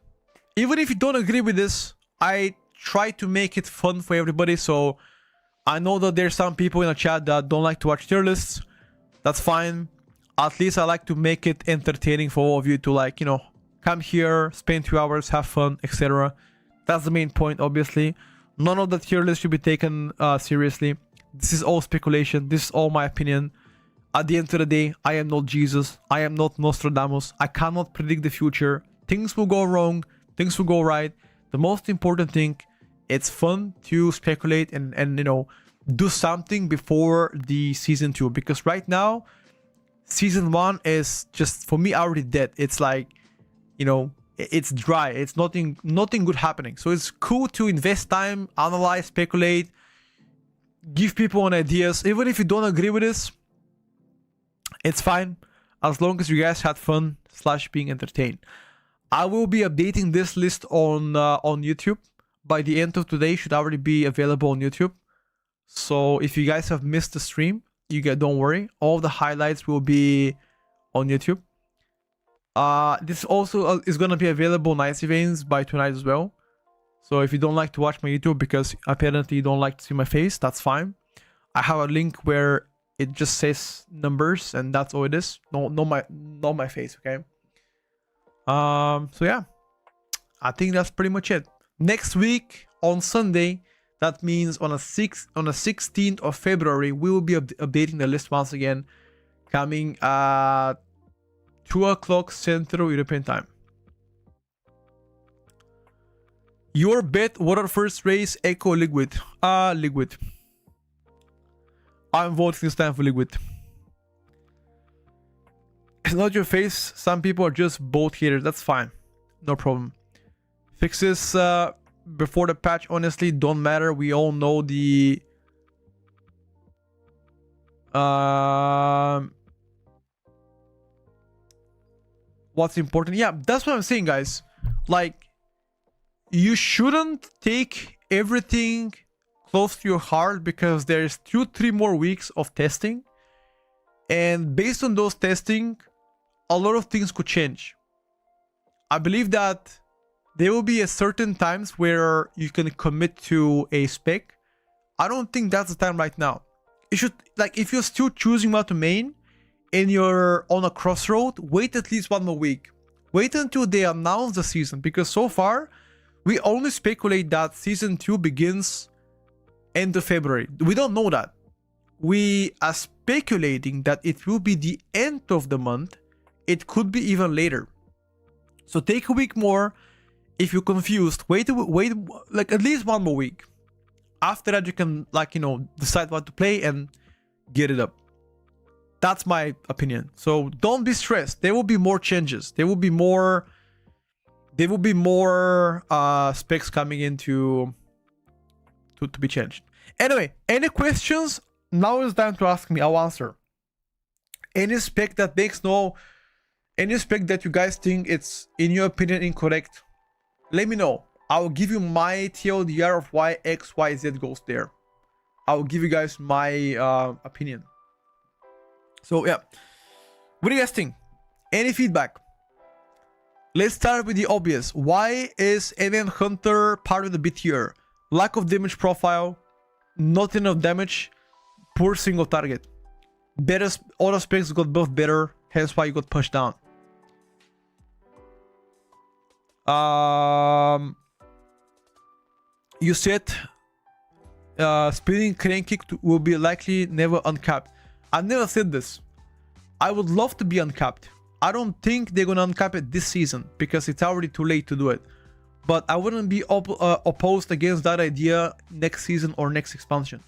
Even if you don't agree with this, I try to make it fun for everybody. So I know that there's some people in the chat that don't like to watch tier lists. That's fine. At least I like to make it entertaining for all of you to, like, you know, come here, spend 2 hours, have fun, etc. That's the main point, obviously. None of the tier list should be taken seriously. This is all speculation. This is all my opinion. At the end of the day, I am not Jesus. I am not Nostradamus. I cannot predict the future. Things will go wrong. Things will go right. The most important thing, it's fun to speculate and you know, do something before the season 2. Because right now, season 1 is just, for me, already dead. It's like, you know, it's dry. It's nothing good happening. So it's cool to invest time, analyze, speculate, give people an ideas. Even if you don't agree with this, it's fine, as long as you guys had fun / being entertained. I will be updating this list on YouTube. By the end of today, should already be available on YouTube. So if you guys have missed the stream, don't worry. All the highlights will be on YouTube. This also is gonna be available on Icy Veins by tonight as well. So if you don't like to watch my YouTube because apparently you don't like to see my face, that's fine. I have a link where it just says numbers and that's all it is. No my face, okay? So yeah, I think that's pretty much it. Next week on Sunday, that means on the 16th of February, we will be updating the list once again, coming at 2 o'clock Central European time. Your bet, water first race, Echo, Liquid. Liquid. I'm voting this time for Liquid. It's not your face. Some people are just both haters. That's fine. No problem. Fixes before the patch, honestly, don't matter. We all know the... what's important. Yeah, that's what I'm saying, guys. Like, you shouldn't take everything close to your heart because there's 2-3 more weeks of testing, and based on those testing, a lot of things could change. I believe that there will be a certain times where you can commit to a spec. I don't think that's the time right now. You should, like, if you're still choosing what to main and you're on a crossroad, wait at least 1 more week. Wait until they announce the season, because so far we only speculate that season 2 begins end of February. We don't know that. We are speculating that it will be the end of the month. It could be even later. So take a week more. If you're confused, wait like at least 1 more week. After that, you can, like, you know, decide what to play and get it up. That's my opinion. So don't be stressed. There will be more changes. There will be more specs coming into to be changed. Anyway, any questions? Now is time to ask me. I'll answer. Any spec that makes any spec that you guys think it's, in your opinion, incorrect, let me know. I'll give you my TLDR of why XYZ goes there. I'll give you guys my opinion. So yeah, what do you guys think? Any feedback? Let's start with the obvious. Why is Alien Hunter part of the B tier? Lack of damage profile, not enough damage, poor single target. Better auto specs got buffed better, hence why you got pushed down. You said spinning crane kick will be likely never uncapped. I never said this. I would love to be uncapped. I don't think they're gonna uncap it this season because it's already too late to do it. But I wouldn't be opposed against that idea next season or next expansion.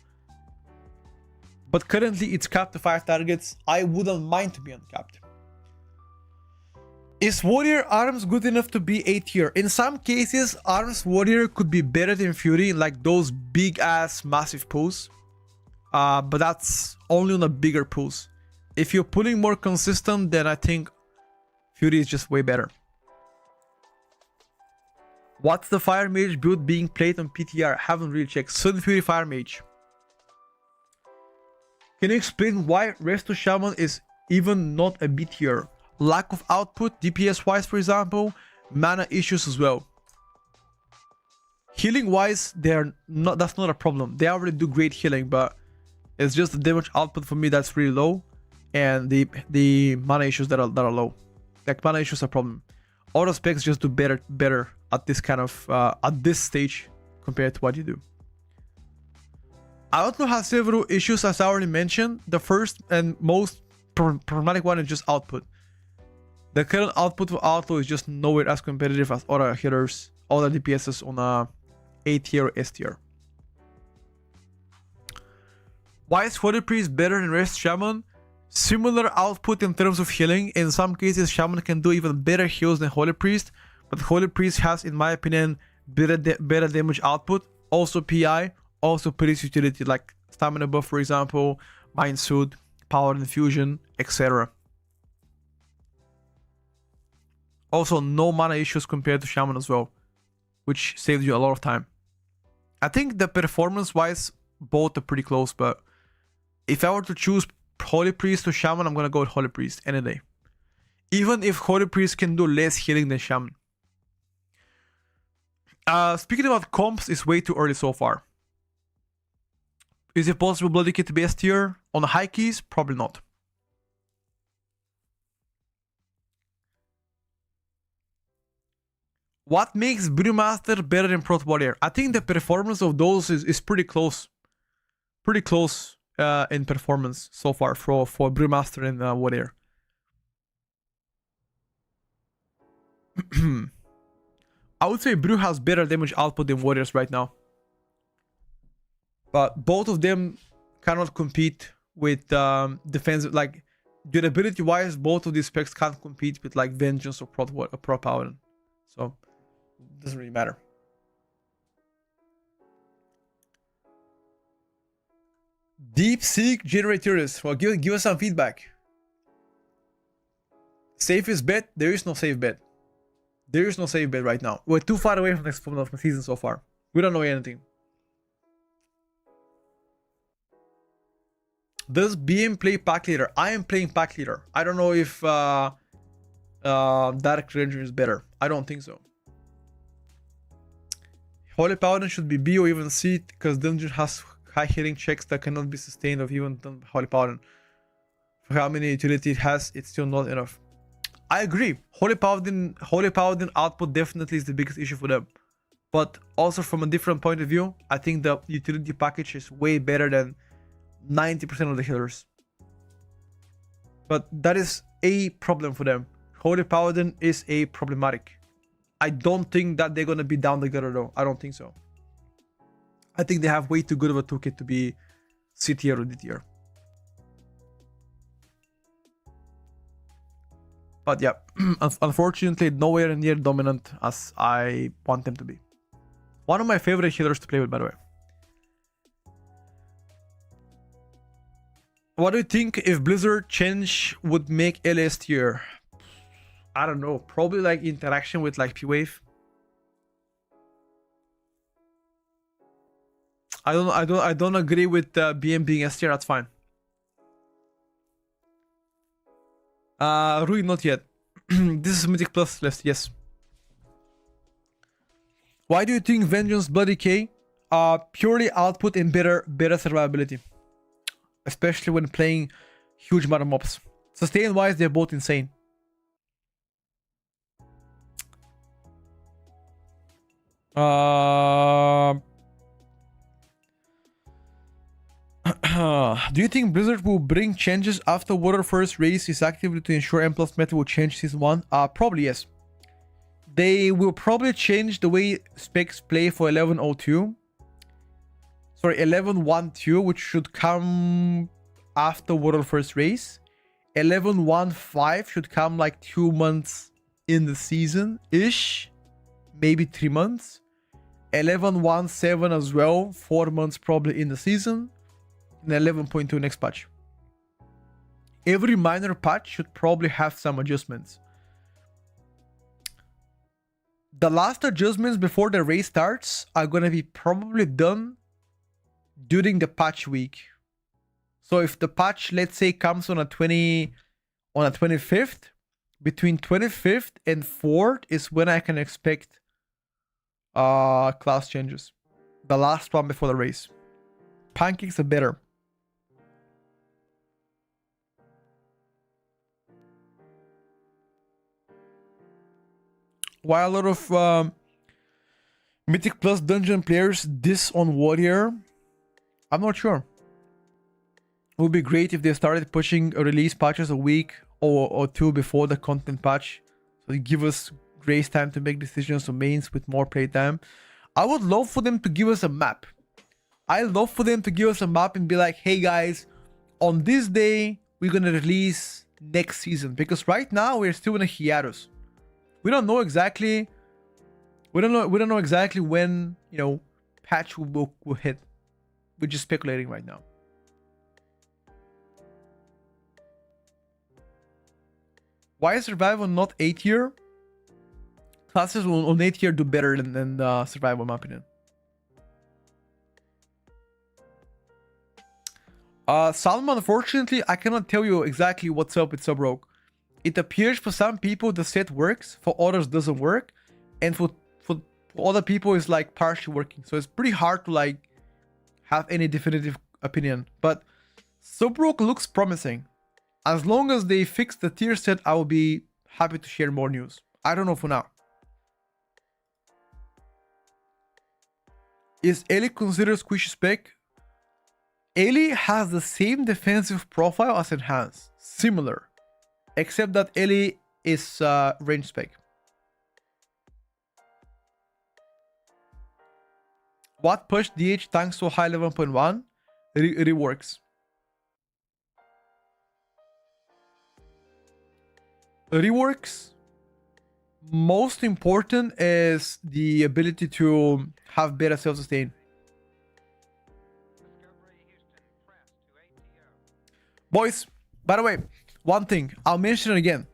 But currently it's capped to 5 targets. I wouldn't mind to be uncapped. Is Warrior Arms good enough to be A tier? In some cases, Arms Warrior could be better than Fury, like those big ass massive pulls. But that's only on the bigger pulls. If you're pulling more consistent, then I think Fury is just way better. What's the Fire Mage build being played on PTR? Haven't really checked. Sun Fury Fire Mage. Can you explain why Resto Shaman is even not a B tier? Lack of output, DPS wise for example, mana issues as well. Healing wise, that's not a problem. They already do great healing, but it's just the damage output for me that's really low, and the mana issues that are low. Like mana issues are a problem. Auto specs just do better at this kind of at this stage compared to what you do. Outlaw has several issues as I already mentioned. The first and most problematic one is just output. The current output for Outlaw is just nowhere as competitive as other hitters, other DPSs on A tier or S tier. Why is Holy Priest better than Rest Shaman? Similar output in terms of healing. In some cases, Shaman can do even better heals than Holy Priest, but Holy Priest has, in my opinion, better damage output. Also PI, also Priest utility like Stamina buff, for example, Mind Suit, Power Infusion, etc. Also, no mana issues compared to Shaman as well, which saves you a lot of time. I think the performance-wise, both are pretty close, but if I were to choose Holy Priest to Shaman, I'm gonna go with Holy Priest any day. Even if Holy Priest can do less healing than Shaman. Speaking about comps, it's way too early so far. Is it possible Bloody Kid to be S tier? On the high keys? Probably not. What makes Brewmaster better than Proto Warrior? I think the performance of those is pretty close. Pretty close in performance so far for Brewmaster and Warrior. I would say Brew has better damage output than Warriors right now. But both of them cannot compete with defensive, like durability wise, both of these specs can't compete with like Vengeance or Pro Power. So it doesn't really matter. Deep Seek generators. Well, give us some feedback. Safest bet? There is no safe bet. There is no safe bet right now. We're too far away from the season so far. We don't know anything. Does BM play pack leader? I am playing pack leader. I don't know if Dark Ranger is better. I don't think so. Holy Paladin should be B or even C because Dungeon has high hitting checks that cannot be sustained of even Holy Paladin. For how many utility it has, it's still not enough. I agree. Holy Paladin output definitely is the biggest issue for them. But also from a different point of view, I think the utility package is way better than 90% of the healers. But that is a problem for them. Holy Paladin is a problematic. I don't think that they're gonna be down the gutter though. I don't think so. I think they have way too good of a toolkit to be C tier or D tier. But yeah, unfortunately, nowhere near dominant as I want them to be. One of my favorite healers to play with, by the way. What do you think if Blizzard change would make LS tier? I don't know. Probably like interaction with like P-Wave. I don't agree with BM being S tier. That's fine. Rui, not yet. This is Mythic Plus list. Yes. Why do you think Vengeance Bloody K? Purely output and better survivability. Especially when playing huge amount of mobs. Sustain wise, they're both insane. Do you think Blizzard will bring changes after Water First Race is actively to ensure M+ meta will change Season 1? Probably yes. They will probably change the way specs play for 11.02. Sorry, 11.12, which should come after Water First Race. 11.15 should come like 2 months in the season-ish. Maybe 3 months. 11.17 as well, 4 months probably in the season. And 11.2 next patch. Every minor patch should probably have some adjustments. The last adjustments before the race starts are gonna be probably done during the patch week. So if the patch, let's say, comes on a 25th, between 25th and 4th is when I can expect class changes. The last one before the race. Pancakes are better. Why a lot of Mythic Plus dungeon players diss on Warrior? I'm not sure. It would be great if they started pushing a release patches a week or 2 before the content patch. So they give us grace time to make decisions on mains with more playtime. I would love for them to give us a map. I love for them to give us a map and be like, hey guys, on this day, we're going to release next season. Because right now, we're still in a hiatus. We don't know exactly. We don't know exactly when, you know, patch will hit. We're just speculating right now. Why is survival not 8 tier? Classes on 8 tier do better than survival, in my opinion. Salman, unfortunately, I cannot tell you exactly what's up with Subrogue. It appears for some people the set works, for others doesn't work, and for other people it's like partially working. So it's pretty hard to like have any definitive opinion. But Subrogue looks promising. As long as they fix the tier set, I will be happy to share more news. I don't know for now. Is Ellie considered squishy spec? Ellie has the same defensive profile as Enhance. Similar. Except that Ellie is range spec. What pushed DH tank so high 11.1? Reworks. Reworks. Most important is the ability to have better self-sustain. Boys, by the way, one thing, I'll mention it again.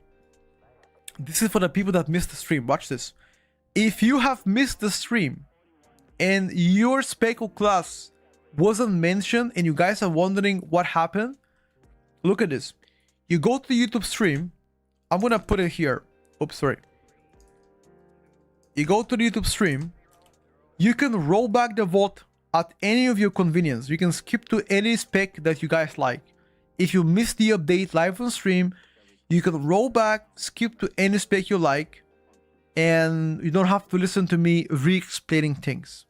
This is for the people that missed the stream. Watch this. If you have missed the stream and your speckle class wasn't mentioned and you guys are wondering what happened, look at this. You go to the YouTube stream. I'm gonna put it here. Oops, sorry. You go to the YouTube stream. You can roll back the vote at any of your convenience. You can skip to any spec that you guys like. If you missed the update live on stream, you can roll back, skip to any spec you like, and you don't have to listen to me re-explaining things.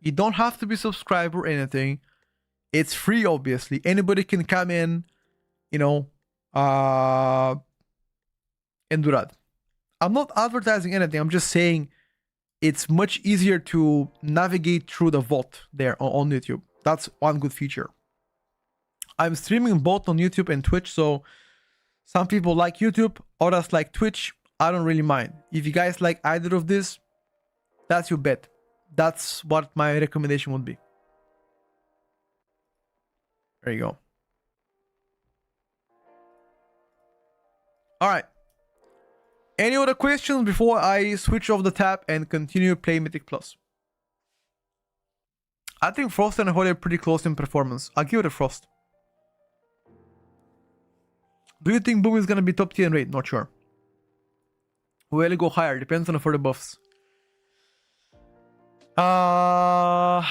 You don't have to be subscribed or anything. It's free, obviously. Anybody can come in, you know, and do that. I'm not advertising anything. I'm just saying it's much easier to navigate through the vault there on YouTube. That's one good feature. I'm streaming both on YouTube and Twitch, so some people like YouTube, others like Twitch. I don't really mind. If you guys like either of this, that's your bet. That's what my recommendation would be. There you go. All right. Any other questions before I switch off the tab and continue playing Mythic Plus? I think Frost and Holy are pretty close in performance. I'll give it a Frost. Do you think Boom is gonna be top tier in raid? Not sure. Will it go higher? Depends on the further buffs. Uh,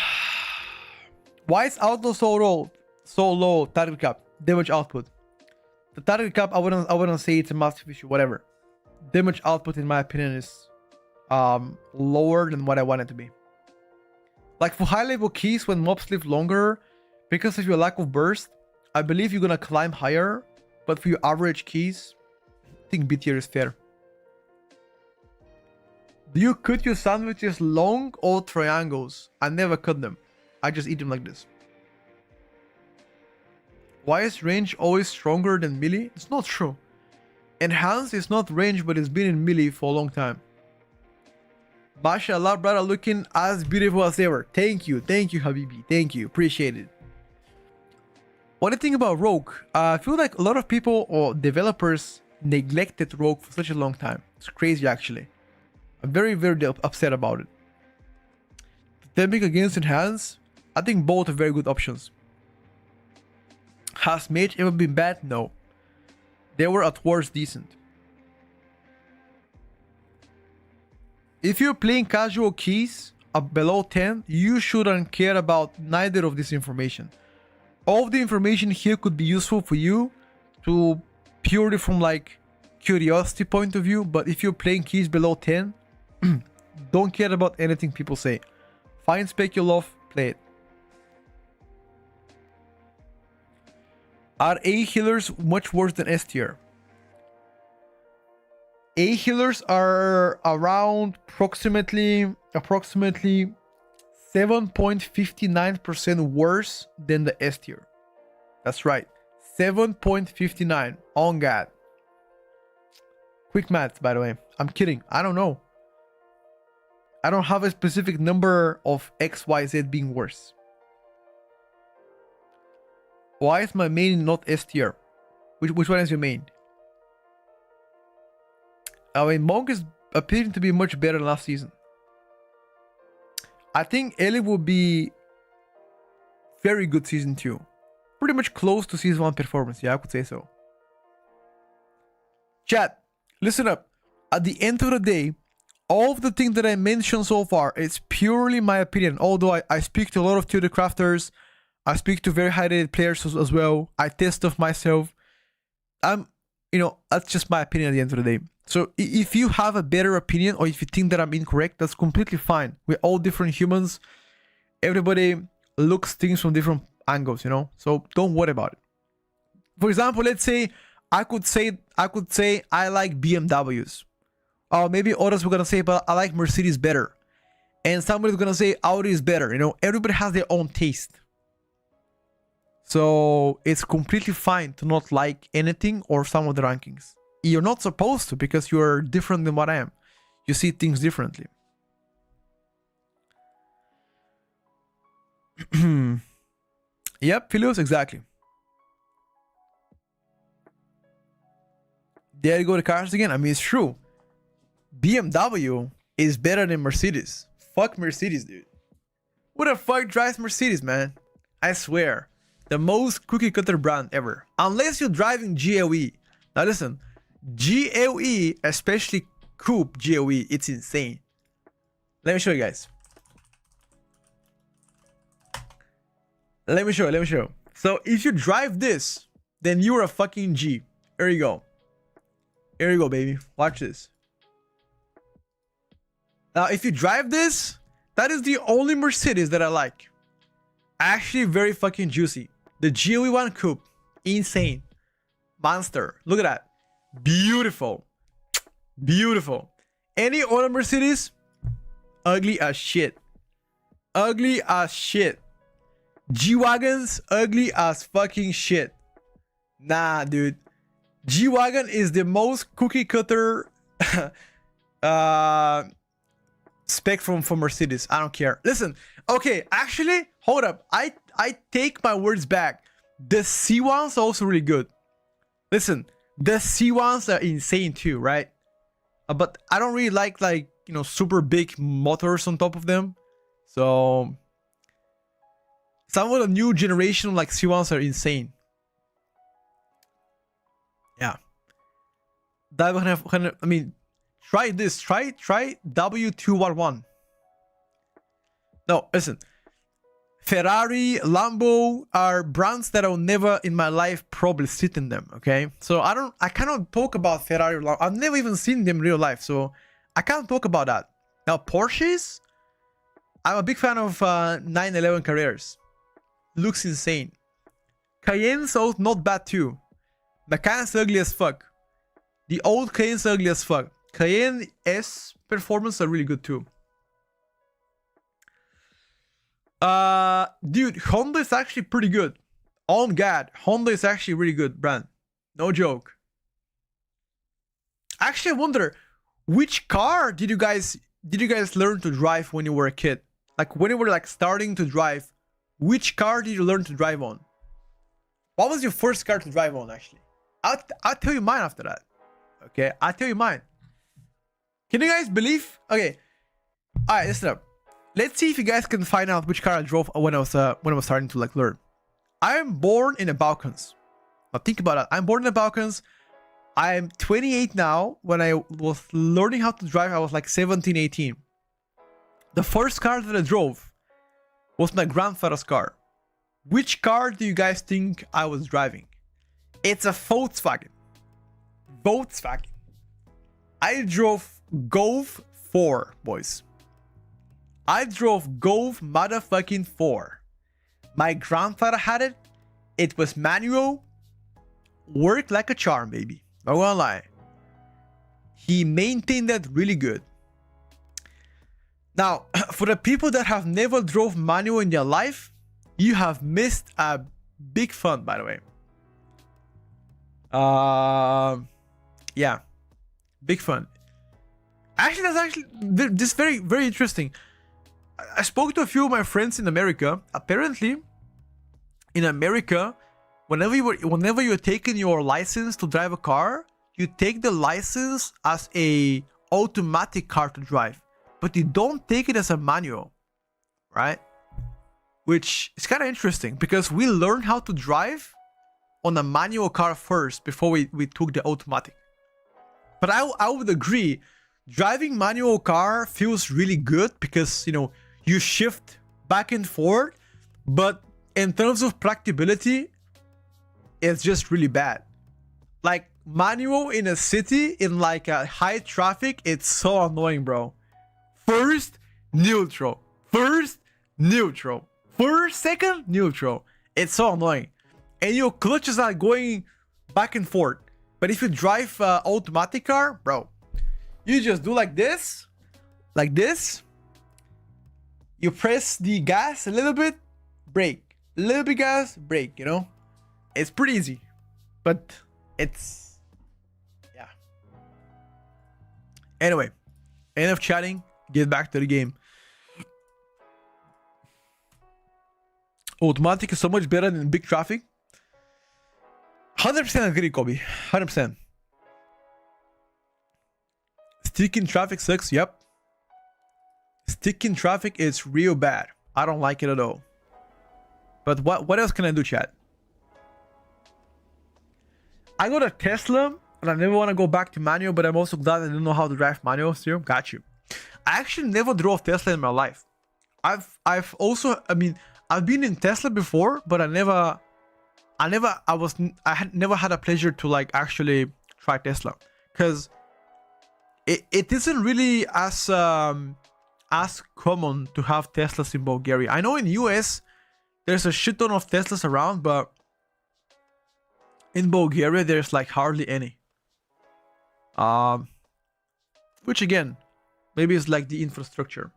why is outlaw so low? So low target cap damage output. The target cap, I wouldn't say it's a massive issue. Whatever. Damage output, in my opinion, is lower than what I want it to be. Like for high level keys, when mobs live longer, because of your lack of burst, I believe you're gonna climb higher. But for your average keys, I think B tier is fair. Do you cut your sandwiches long or triangles? I never cut them. I just eat them like this. Why is range always stronger than melee? It's not true. Enhanced is not range, but it's been in melee for a long time. Mashallah, brother, looking as beautiful as ever. Thank you, Habibi. Thank you, appreciate it. What do you think about Rogue? I feel like a lot of people or developers neglected Rogue for such a long time. It's crazy, actually. I'm very, very upset about it. Temping against Enhance, I think both are very good options. Has Mage ever been bad? No. They were at worst decent. If you're playing casual keys up below 10, you shouldn't care about neither of this information. All of the information here could be useful for you to purely from like curiosity point of view, but if you're playing keys below 10, don't care about anything people say. Find spec you love, play it. Are A healers much worse than S tier? A healers are around approximately 7.59% worse than the S tier. That's right. 7.59 on God. Quick math, by the way. I'm kidding. I don't know. I don't have a specific number of XYZ being worse. Why is my main not S tier? Which one is your main? I mean, Monk is appearing to be much better last season. I think Ellie will be very good season 2. Pretty much close to season 1 performance. Yeah, I could say so. Chat, listen up. At the end of the day, all of the things that I mentioned so far, it's purely my opinion. Although I speak to a lot of tier crafters, I speak to very high rated players as well. I test stuff myself. That's just my opinion at the end of the day. So if you have a better opinion or if you think that I'm incorrect, that's completely fine. We're all different humans. Everybody looks things from different angles, So don't worry about it. For example, let's say I could say I like BMWs. Or maybe others were gonna say, but I like Mercedes better. And somebody's gonna say Audi is better. Everybody has their own taste. So it's completely fine to not like anything or some of the rankings. You're not supposed to, because you're different than what I am. You see things differently. Yep, Philios, exactly. There you go, the cars again. I mean, it's true. BMW is better than Mercedes. Fuck Mercedes, dude. Who the fuck drives Mercedes, man? I swear. The most cookie cutter brand ever. Unless you're driving GLE. Now listen. GLE, especially coupe GLE, it's insane. Let me show you guys. Let me show you. So if you drive this, then you're a fucking G. Here you go. Here you go, baby. Watch this. Now, if you drive this, that is the only Mercedes that I like. Actually, very fucking juicy. The GLE 1 coupe. Insane. Monster. Look at that. Beautiful. Beautiful. Any other Mercedes? Ugly as shit. Ugly as shit. G-Wagons? Ugly as fucking shit. Nah, dude. G-Wagon is the most cookie cutter spec from Mercedes. I don't care. Listen. Okay, actually, hold up. I take my words back. The C1s are also really good. Listen. The C1s are insane too, right? But I don't really like super big motors on top of them. So some of the new generation like C1s are insane. Yeah. I mean, try this. Try W211. No, listen. Ferrari, Lambo are brands that I'll never in my life probably sit in them, okay? So I cannot talk about Ferrari or Lambo. I've never even seen them in real life, so I can't talk about that. Now, Porsches, I'm a big fan of 911 Carreras. Looks insane. Cayenne's also not bad too. Macan's ugly as fuck. The old Cayenne's ugly as fuck. Cayenne S performance are really good too. Dude, Honda is actually pretty good. On God, Honda is actually really good brand. No joke. Actually, I wonder which car did you guys learn to drive when you were a kid? Like when you were like starting to drive, which car did you learn to drive on? What was your first car to drive on? Actually, I'll tell you mine after that. Okay, I'll tell you mine. Can you guys believe? Okay, all right, listen up. Let's see if you guys can find out which car I drove when I was starting to like learn. I am born in the Balkans. Now think about that. I'm born in the Balkans. I'm 28 now. When I was learning how to drive, I was like 17, 18. The first car that I drove was my grandfather's car. Which car do you guys think I was driving? It's a Volkswagen. Volkswagen. I drove Golf 4, boys. I drove Golf motherfucking 4. My grandfather had it. It was manual. Worked like a charm, baby. Not gonna lie. He maintained that really good. Now, for the people that have never drove manual in their life, you have missed a big fun, by the way. Yeah. Big fun. Actually, that's actually this very, very interesting. I spoke to a few of my friends in America. Apparently, in America, whenever you're taking your license to drive a car, you take the license as a automatic car to drive, but you don't take it as a manual, right? Which is kind of interesting because we learned how to drive on a manual car first before we took the automatic. But I would agree, driving manual car feels really good because, you know, you shift back and forth, but in terms of practicability, it's just really bad. Like manual in a city in like a high traffic, it's so annoying, bro. First, neutral. First, neutral. First, second, neutral. It's so annoying. And your clutches are going back and forth. But if you drive automatic car, bro, you just do like this, you press the gas a little bit, brake, a little bit gas, brake, you know? It's pretty easy, but it's, yeah. Anyway, enough chatting, get back to the game. Automatic is so much better than big traffic. 100% agree, Kobe, 100%. Stick in traffic sucks, yep. Stick in traffic is real bad. I don't like it at all. But what else can I do, chat? I got a Tesla, and I never want to go back to manual, but I'm also glad I don't know how to drive manual still. Got you. I actually never drove Tesla in my life. I've also, I mean, I've been in Tesla before, but I had never had a pleasure to like actually try Tesla, because it isn't really as common to have Teslas in Bulgaria. I know in US there's a shit ton of Teslas around, but in Bulgaria there's like hardly any. Which again, maybe it's like the infrastructure.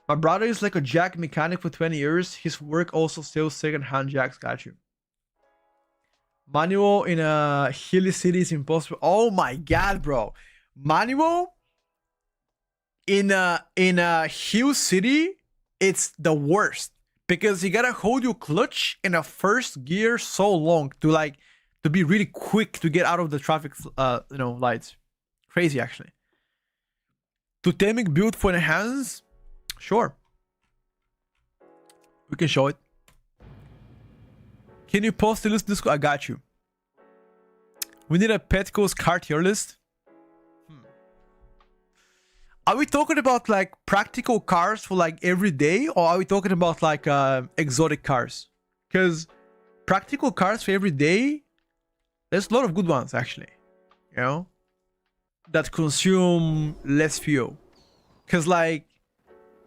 My brother is like a jack mechanic for 20 years. His work also sells second-hand jacks. Got you. Manual in a hilly city is impossible. Oh my god, bro. Manual in a hill city, it's the worst because you gotta hold your clutch in a first gear so long to be really quick to get out of the traffic lights. Crazy, actually. Totemic build for enhance, sure, we can show it. Can you post the list in Discord? I got you. We need a Petco's car tier list. Are we talking about like practical cars for like every day, or are we talking about like exotic cars? Because practical cars for every day, there's a lot of good ones actually. You know, that consume less fuel. Because like,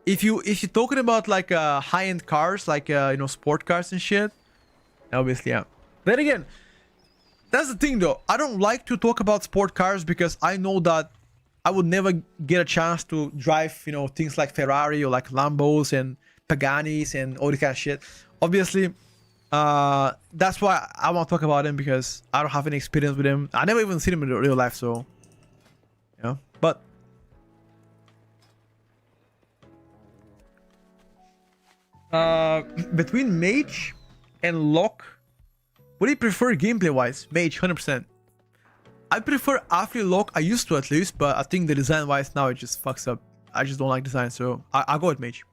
if you're talking about like high end cars, like you know, sport cars and shit, obviously yeah. Then again, that's the thing though. I don't like to talk about sport cars because I know that I would never get a chance to drive, you know, things like Ferrari or like Lambos and Paganis and all this kind of shit. Obviously, that's why I want to talk about them, because I don't have any experience with them. I never even seen them in real life, so yeah. But between Mage and Lock, what do you prefer gameplay wise? Mage, 100%. I prefer Athlete Lock. I used to at least, but I think the design wise now it just fucks up. I just don't like design, so I'll go with Mage.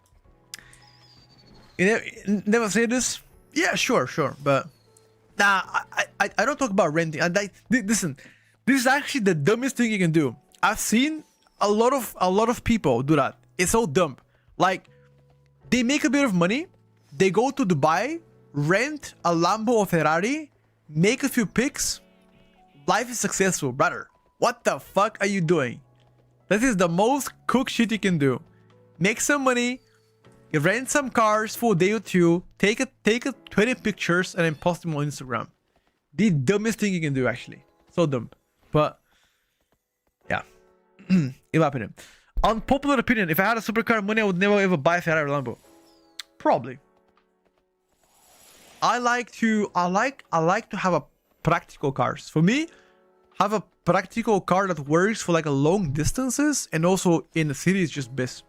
You never say this? Yeah, sure, but nah, I don't talk about renting. Listen, this is actually the dumbest thing you can do. I've seen a lot of people do that. It's so dumb. Like, they make a bit of money, they go to Dubai, rent a Lambo or Ferrari, make a few pics. Life is successful, brother. What the fuck are you doing? That is the most cook shit you can do. Make some money, rent some cars for a day or two, take a 20 pictures and then post them on Instagram. The dumbest thing you can do, actually. So dumb. But yeah, in my opinion. Unpopular opinion, if I had a supercar money, I would never ever buy a Ferrari or Lambo. Probably. I like to have a practical cars. For me, have a practical car that works for like a long distances and also in the city is just best.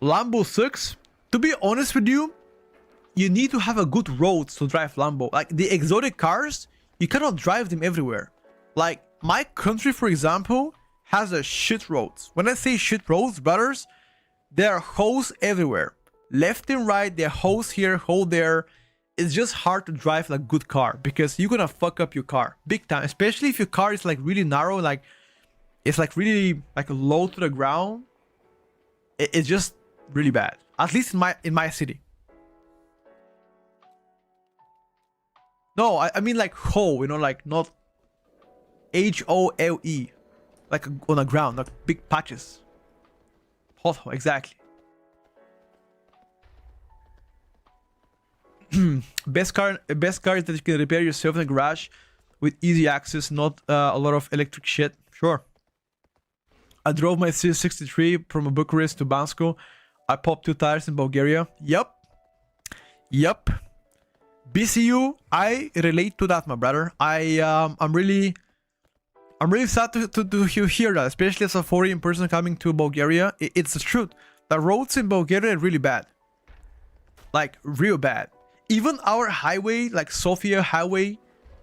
Lambo sucks. To be honest with you, you need to have a good roads to drive Lambo. Like the exotic cars, you cannot drive them everywhere. Like my country, for example, has a shit roads. When I say shit roads, brothers, there are holes everywhere. Left and right, there are holes here, hole there. It's just hard to drive like good car because you're gonna fuck up your car big time, especially if your car is like really narrow, like it's like really like low to the ground. It's just really bad, at least in my city. No, I mean like hole, you know, like not HOLE, like on the ground, like big patches. Pothole, exactly. Best car is that you can repair yourself in the garage with easy access, not a lot of electric shit. Sure. I drove my C63 from Bucharest to Bansko. I popped 2 tires in Bulgaria. Yup. BCU, I relate to that, my brother. I'm really sad to hear that, especially as a foreign person coming to Bulgaria. It's the truth. The roads in Bulgaria are really bad. Like, real bad. Even our highway, like Sofia Highway,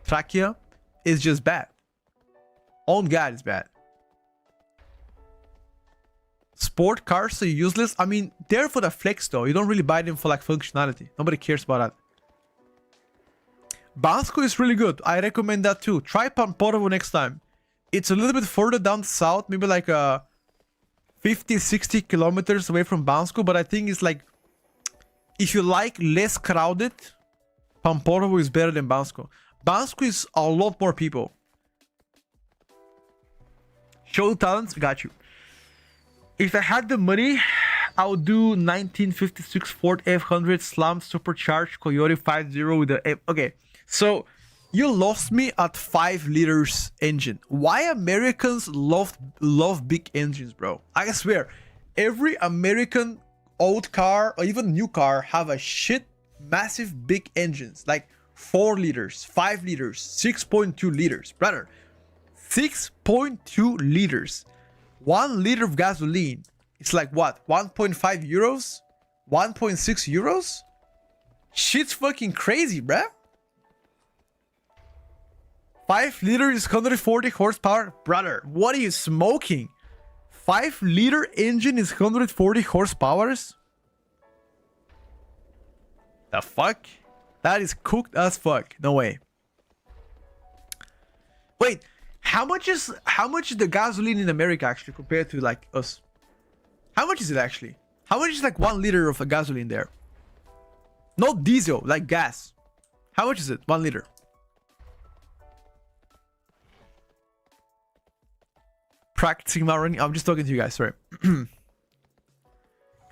Trachea, is just bad. On God, it's bad. Sport cars are useless. I mean, they're for the flex though. You don't really buy them for like functionality. Nobody cares about that. Bansko is really good. I recommend that too. Try Pamporovo next time. It's a little bit further down south, maybe like 50-60 kilometers away from Bansko, but I think it's like, if you like less crowded, Pamporovo is better than Bansko. Bansko is a lot more people. Show talents, got you. If I had the money, I would do 1956 Ford F100 Slam Supercharged Coyote 50 with the F. Okay, so you lost me at 5 liters engine. Why Americans love big engines, bro? I swear, every American old car or even new car have a shit massive big engines, like 4 liters, 5 liters, 6.2 liters, brother. 6.2 liters. 1 liter of gasoline, it's like what, 1.5 euros, 1.6 euros? Shit's fucking crazy, bruh. 5 liters is 140 horsepower, brother. What are you smoking? 5 liter engine is 140 horsepower. The fuck? That is cooked as fuck. No way. Wait, How much is the gasoline in America actually compared to like us? How much is it actually? How much is like 1 liter of a gasoline there? Not diesel, like gas. How much is it? 1 liter. Practicing my running. I'm just talking to you guys. Sorry.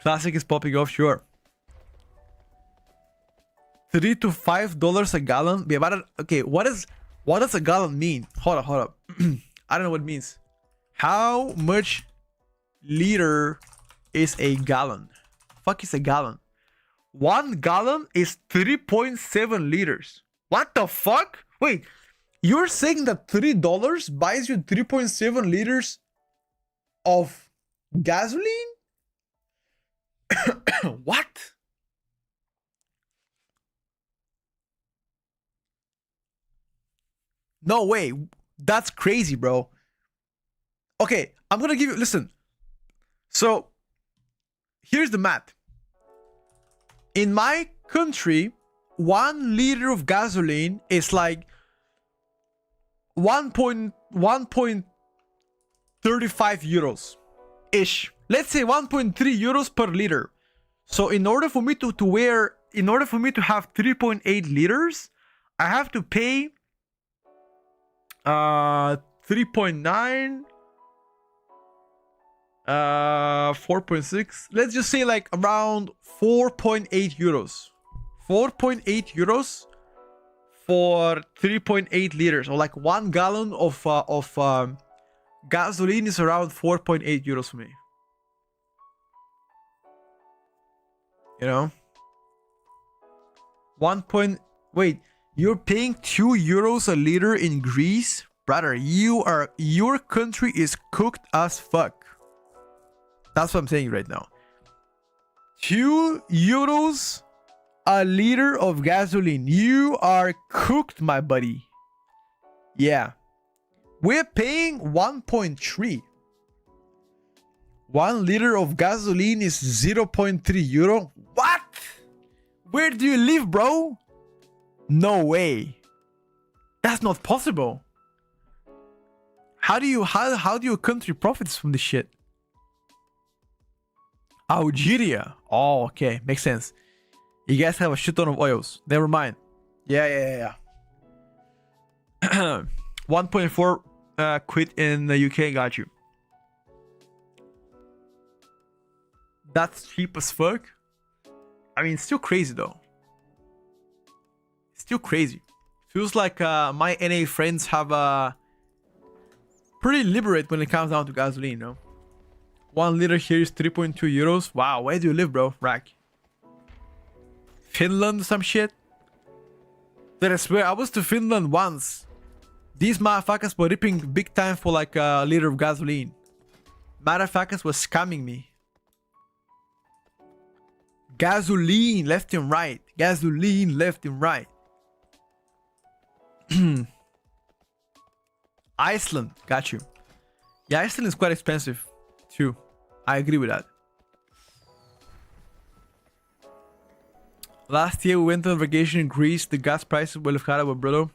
Classic is popping off. Sure. $3 to $5 a gallon. Yeah, but okay, what does a gallon mean? Hold up. I don't know what it means. How much liter is a gallon? Fuck is a gallon? 1 gallon is 3.7 liters. What the fuck? Wait, you're saying that $3 buys you 3.7 liters of gasoline? What? No way. That's crazy, bro. Okay, I'm gonna give you, listen. So, here's the math. In my country, 1 liter of gasoline is like 1.35 euros ish. Let's say 1.3 euros per liter. So in order for me to have 3.8 liters, I have to pay 3.9 4.6, let's just say like around 4.8 euros. 4.8 euros for 3.8 liters, or like 1 gallon of gasoline is around 4.8 euros for me. You know, wait, you're paying 2 euros a liter in Greece, brother. Your country is cooked as fuck. That's what I'm saying right now. 2 euros a liter of gasoline. You are cooked, my buddy. Yeah. We're paying 1.3. 1 liter of gasoline is 0.3 euro. What? Where do you live, bro? No way. That's not possible. How do your country profits from this shit? Algeria. Oh, okay. Makes sense. You guys have a shit ton of oils. Never mind. Yeah. 1.4 quid in the UK. Got you. That's cheap as fuck. I mean, it's still crazy though. Still crazy. Feels like my NA friends have pretty liberate when it comes down to gasoline, you know? 1 liter here is 3.2 euros. Wow, where do you live, bro? Rack. Finland, some shit? That I swear, I was to Finland once. These motherfuckers were ripping big time for like a liter of gasoline. Motherfuckers were scamming me. Gasoline left and right. Gasoline left and right. Iceland, got you. Yeah, Iceland is quite expensive too. I agree with that. Last year we went on vacation in Greece. The gas prices were our brother.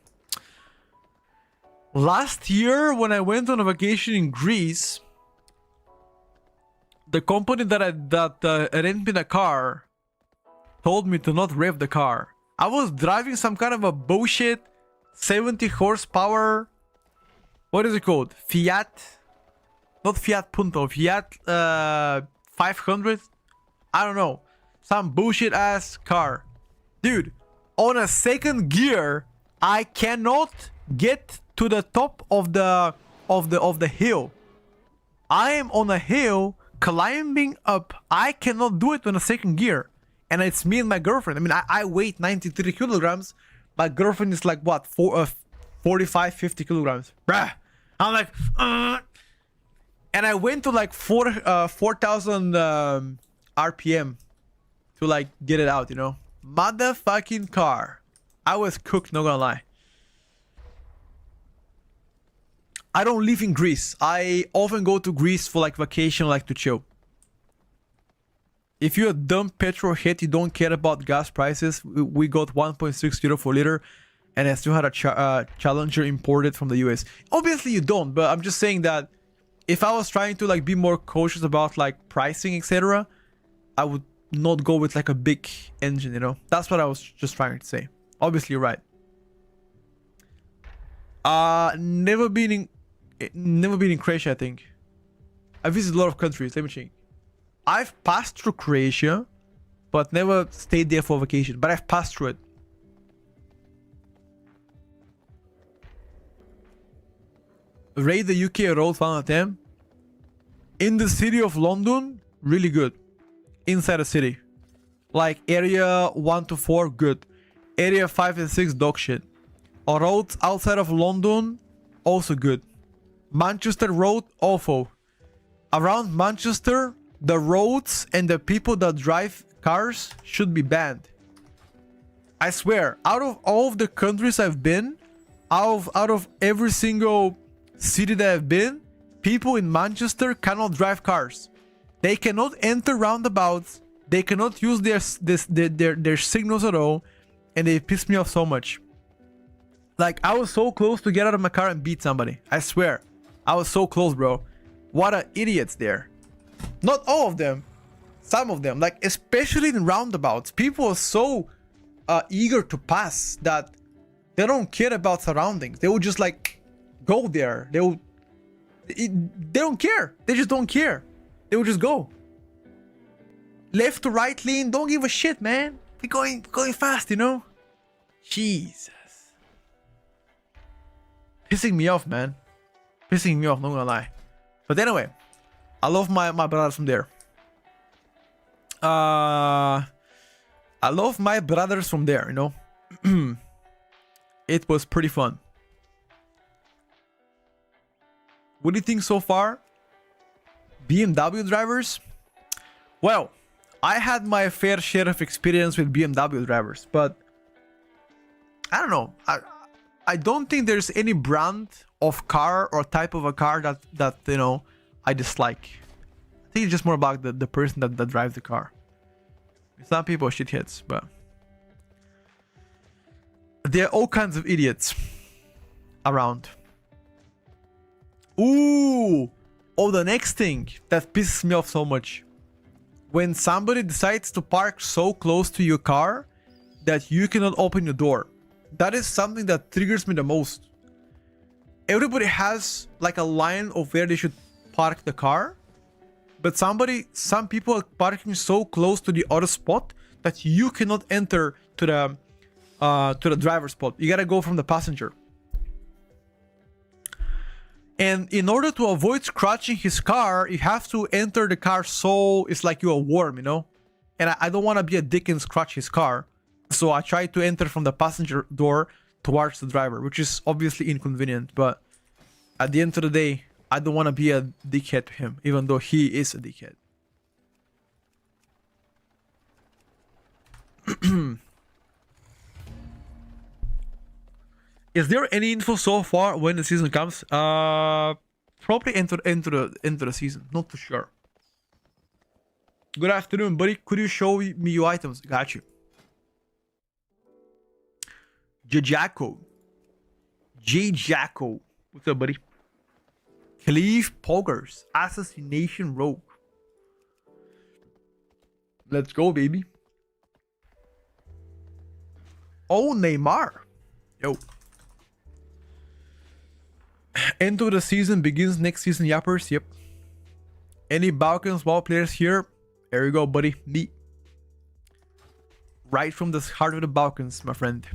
Last year when I went on a vacation in Greece, the company that rented me the car told me to not rev the car. I was driving some kind of a bullshit 70 horsepower. What is it called? Fiat? Not Fiat Punto. Fiat 500? I don't know. Some bullshit ass car. Dude, on a second gear, I cannot get to the top of the hill. I am on a hill climbing up. I cannot do it on a second gear. And it's me and my girlfriend. I mean, I weigh 93 kilograms. My girlfriend is like, what, 45, 50 kilograms. Bruh. I'm like, And I went to like 4,000 RPM to like get it out, you know? Motherfucking car. I was cooked, not gonna lie. I don't live in Greece. I often go to Greece for like vacation, like to chill. If you're a dumb petrol head, you don't care about gas prices. We got 1.6 euro for liter. and I still had a Challenger imported from the US. Obviously you don't, but I'm just saying that if I was trying to like be more cautious about like pricing, etc., I would not go with like a big engine, you know. That's what I was just trying to say. Obviously you're right. Never been in Croatia, I think. I visited a lot of countries. Let me check. I've passed through Croatia, but never stayed there for vacation. But I've passed through it. Rate the UK road 1 out of 10. In the city of London, really good. Inside the city. Like area 1 to 4, good. Area 5 and 6, dog shit. Roads outside of London, also good. Manchester Road, awful. Around Manchester, the roads and the people that drive cars should be banned. I swear, out of all of the countries I've been, out of every single city that I've been, people in Manchester cannot drive cars. They cannot enter roundabouts. They cannot use their signals at all, and they piss me off so much. Like, I was so close to get out of my car and beat somebody. I swear. I was so close, bro. What a idiots there. Not all of them. Some of them. Like, especially in roundabouts. People are so eager to pass that they don't care about surroundings. They will just, like, go there. They don't care. They just don't care. They will just go. Left to right lane. Don't give a shit, man. We're going fast, you know? Jesus. Pissing me off, man. Pissing me off, not gonna lie. But anyway, I love my brothers from there. I love my brothers from there, you know. It was pretty fun. What do you think so far? BMW drivers? Well, I had my fair share of experience with BMW drivers, but I don't know. I don't think there's any brand of car or type of a car that you know I dislike. I think it's just more about the person that drives the car. Some people are shitheads, but there are all kinds of idiots around. Ooh! Oh, the next thing that pisses me off so much. When somebody decides to park so close to your car that you cannot open your door. That is something that triggers me the most. Everybody has like a line of where they should park the car, but some people are parking so close to the other spot that you cannot enter to the driver's spot. You gotta go from the passenger. And in order to avoid scratching his car, you have to enter the car so it's like you're a worm, you know? And I don't want to be a dick and scratch his car. So I try to enter from the passenger door towards the driver, which is obviously inconvenient. But at the end of the day, I don't want to be a dickhead to him, even though he is a dickhead. Is there any info so far when the season comes? Probably into the season, not for sure. Good afternoon, buddy. Could you show me your items? Got you. Jacko. J Jacko. What's up, buddy? Cleve Poggers. Assassination Rogue. Let's go, baby. Oh, Neymar. Yo. End of the season begins next season, yappers. Yep. Any Balkans WoW players here? There you go, buddy. Me. Right from the heart of the Balkans, my friend.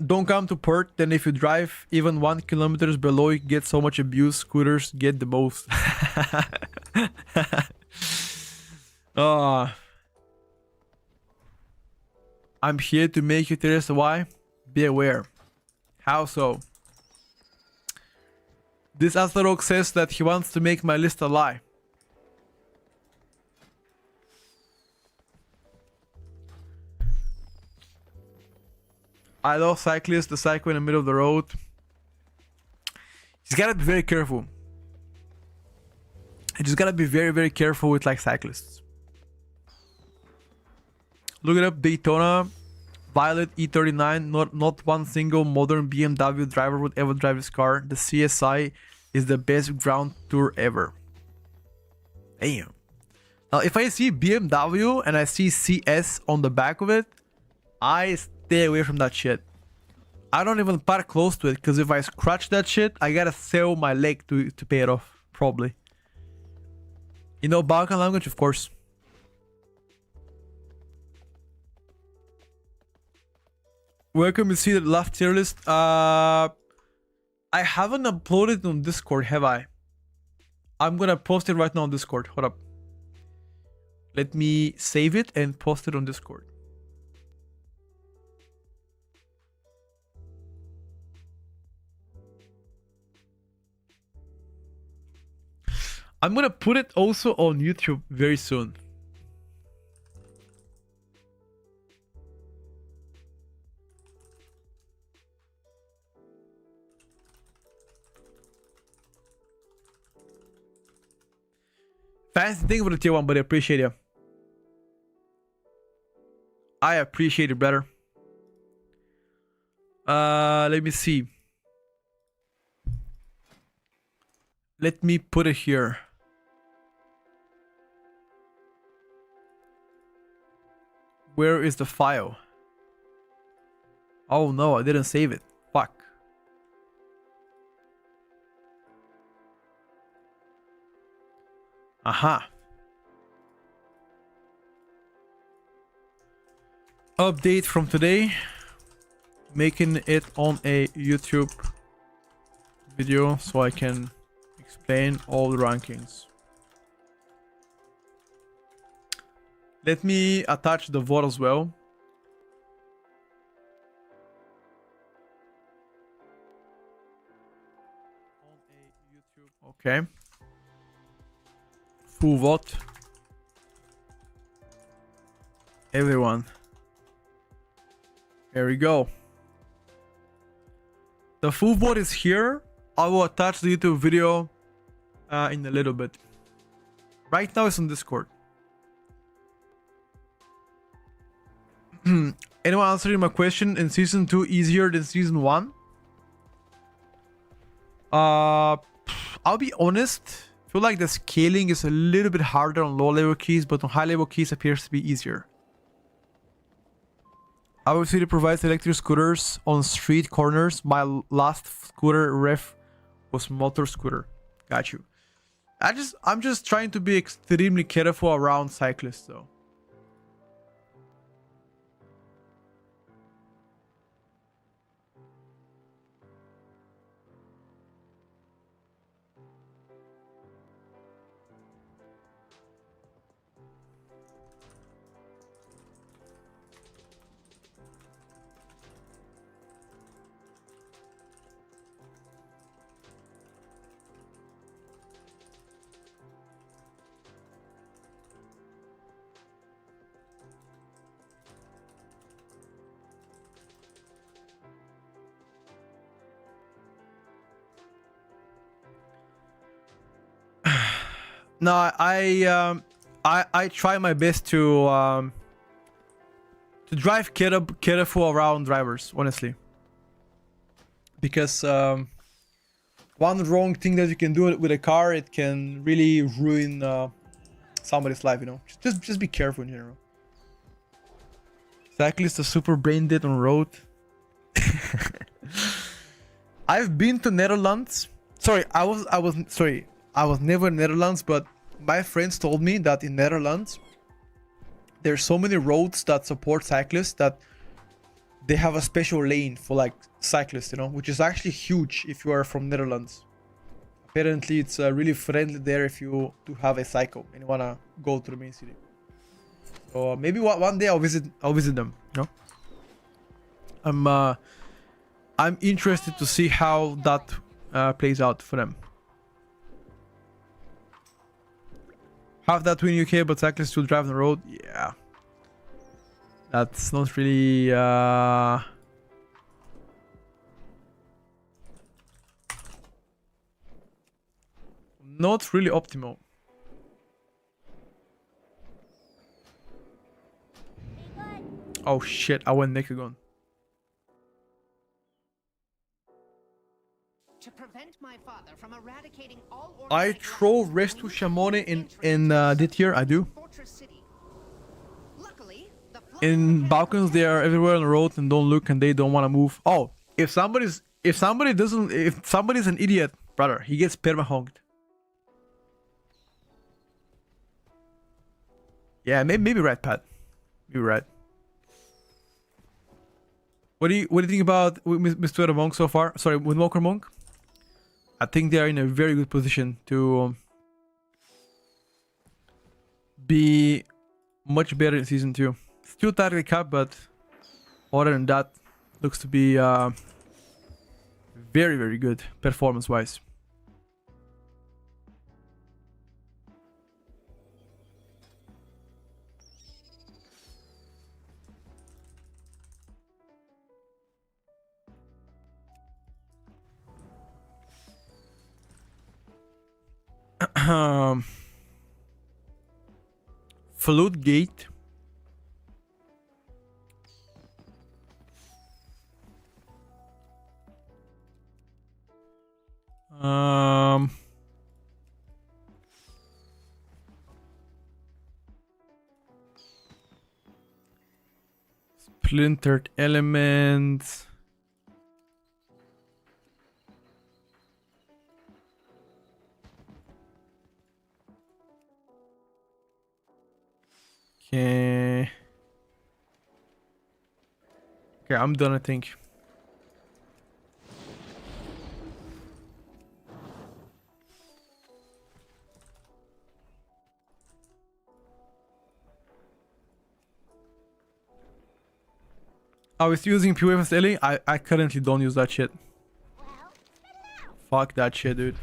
Don't come to Perth, then if you drive even 1 kilometers below, you get so much abuse. Scooters get the most. I'm here to make you curious why. Be aware. How so? This Astaroth says that he wants to make my list a lie. I love cyclists, the cycle in the middle of the road. He's gotta be very careful. You just gotta be very, very careful with like cyclists. Look it up. Daytona, Violet E39. Not one single modern BMW driver would ever drive this car. The CSI is the best ground tour ever. Damn. Now, if I see BMW and I see CS on the back of it, I stay away from that shit. I don't even park close to it, because if I scratch that shit, I gotta sell my leg to pay it off, probably. You know Balkan language, of course. Welcome to see the last tier list. I haven't uploaded on Discord, have I? I'm gonna post it right now on Discord. Hold up. Let me save it and post it on Discord. I'm gonna put it also on YouTube very soon. Fancy thing for the tier 1, but I appreciate you. I appreciate it, brother. Let me see. Let me put it here. Where is the file? Oh no, I didn't save it. Fuck. Aha. Update from today. Making it on a YouTube video so I can explain all the rankings. Let me attach the VOD as well. On a YouTube. Okay. Full VOD. Everyone. There we go. The full VOD is here. I will attach the YouTube video in a little bit. Right now it's on Discord. Anyone answering my question? In season 2 easier than season 1? I'll be honest. I feel like the scaling is a little bit harder on low level keys, but on high level keys appears to be easier. Our city provides electric scooters on street corners. My last scooter ref was motor scooter. Got you. I'm just trying to be extremely careful around cyclists though. No, I try my best to drive careful around drivers, honestly. Because one wrong thing that you can do with a car, it can really ruin somebody's life, you know. Just be careful in general. Cyclists are super brain dead on road. I've been to Netherlands. Sorry, I was never in Netherlands, but my friends told me that in Netherlands there's so many roads that support cyclists that they have a special lane for like cyclists, you know, which is actually huge if you are from Netherlands. Apparently it's really friendly there if you do have a cycle and you wanna go to the main city. So maybe one day I'll visit them, you know. I'm interested to see how that plays out for them. Have that win UK, but cyclists still drive on the road. Yeah, that's not really not really optimal. Be good. Oh shit, I went Nikagon. To prevent my father from eradicating all I organic troll life, Restu we Shamone in entrance this year. I do. Fortress City. Luckily, the In balcons, they are everywhere on the road and don't look and they don't want to move. Oh, if somebody's an idiot, brother, he gets perma-honked. Yeah, maybe right, Pat. Maybe right. What do you think about Mr. Monk so far? Sorry, Windwalker Monk. I think they are in a very good position to be much better in season 2. Still target cap, but other than that, looks to be very, very good performance-wise. Flute Gate. Splintered Elements. Okay. Okay, I'm done, I think. I was using POFSLE. I currently don't use that shit. Fuck that shit, dude.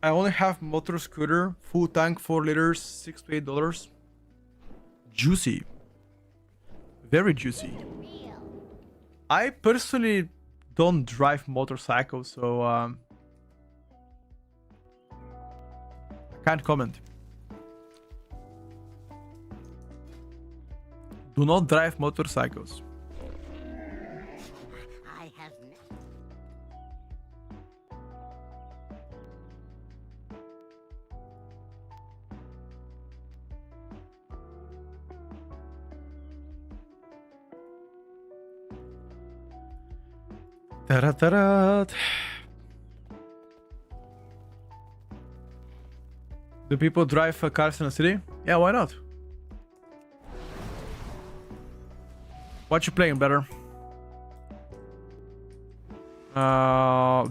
I only have motor scooter, full tank, 4 liters, $6 to $8. Juicy. Very juicy. I personally don't drive motorcycles, so I can't comment. Do not drive motorcycles. I have Ta-ra-ta-ra. Do people drive cars in the city? Yeah, why not? What you playing, better?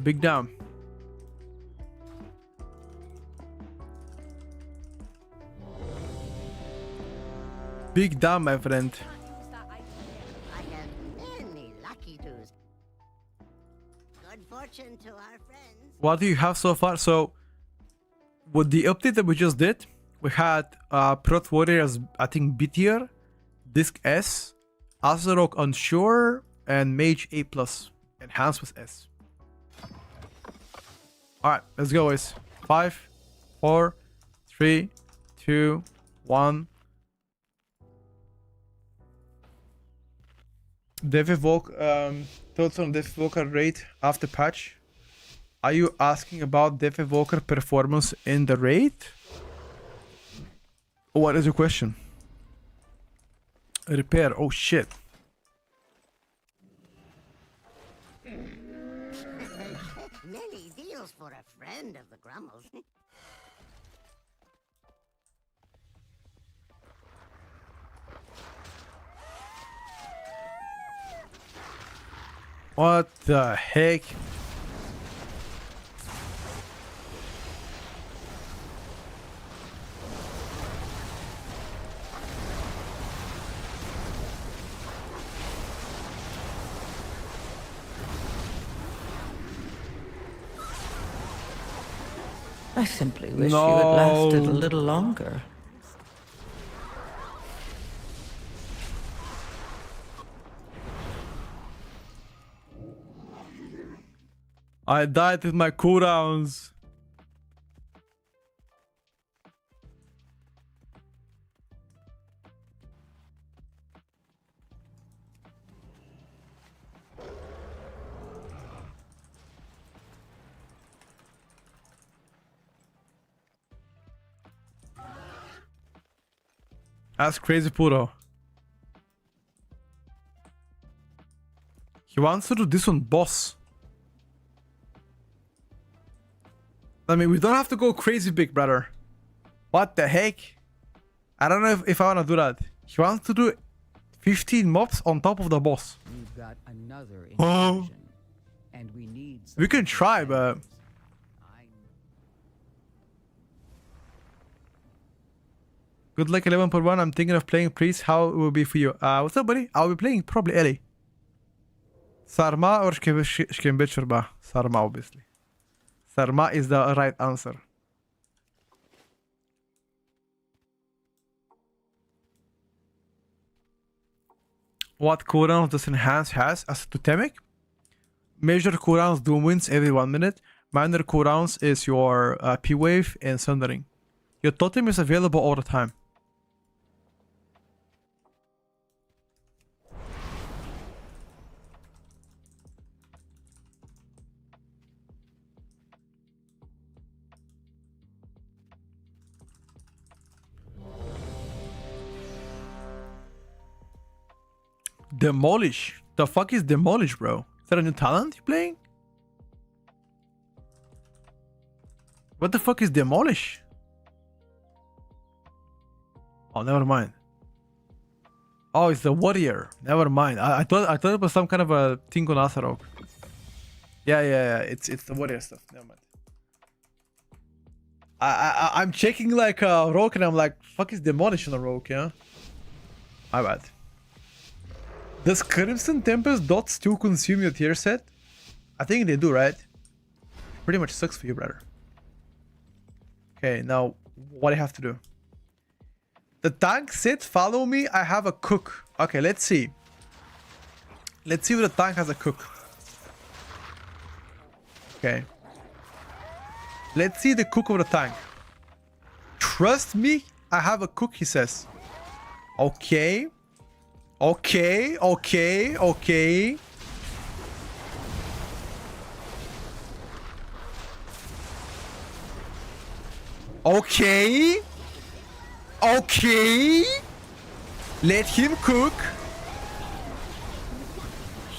Big Dam. Big Dam, my friend. I have many lucky twos. Good fortune to our friends. What do you have so far? So, with the update that we just did, we had Prot Warriors, I think B tier, Disc S, Azarok Unsure, and Mage A+, enhanced with S. Alright, let's go, guys. 5, 4, 3, 2, 1. Dev Evoke, thoughts on Dev Evoker rate after patch? Are you asking about Dev Evoker performance in the raid? What is your question? Repair, oh shit. Many deals for a friend of the Grummels. What the heck? I simply wish you had lasted a No. little longer. I died with my cooldowns. That's crazy, Puro. He wants to do this on boss. I mean, we don't have to go crazy big, brother. What the heck? I don't know if I want to do that. He wants to do 15 mobs on top of the boss. We've got another Oh. incursion, and we need. We can some try, but... defenders. I Good luck 11.1. I'm thinking of playing Priest. How it will be for you? What's up, buddy? I'll be playing probably Ellie. Sarma or Shkembechurba? Sarma, obviously. Sarma is the right answer. What cooldowns does Enhance has as totemic? Major cooldowns Doom Winds every 1 minute. Minor cooldowns is your P-Wave and Sundering. Your totem is available all the time. Demolish? The fuck is Demolish, bro? Is that a new talent you're playing? What the fuck is Demolish? Oh, never mind. Oh, it's the warrior. Never mind. I thought it was some kind of a thing on Asarock. Yeah. It's the warrior stuff. Never mind. I'm checking like Rogue and I'm like, fuck is Demolish on the Rogue, yeah? My bad. Does Crimson Tempest dots still consume your tier set? I think they do, right? Pretty much sucks for you, brother. Okay, now what do I have to do? The tank set, follow me, I have a cook. Okay, let's see. Let's see if the tank has a cook. Okay. Let's see the cook of the tank. Trust me, I have a cook, he says. Okay. Okay. Let him cook.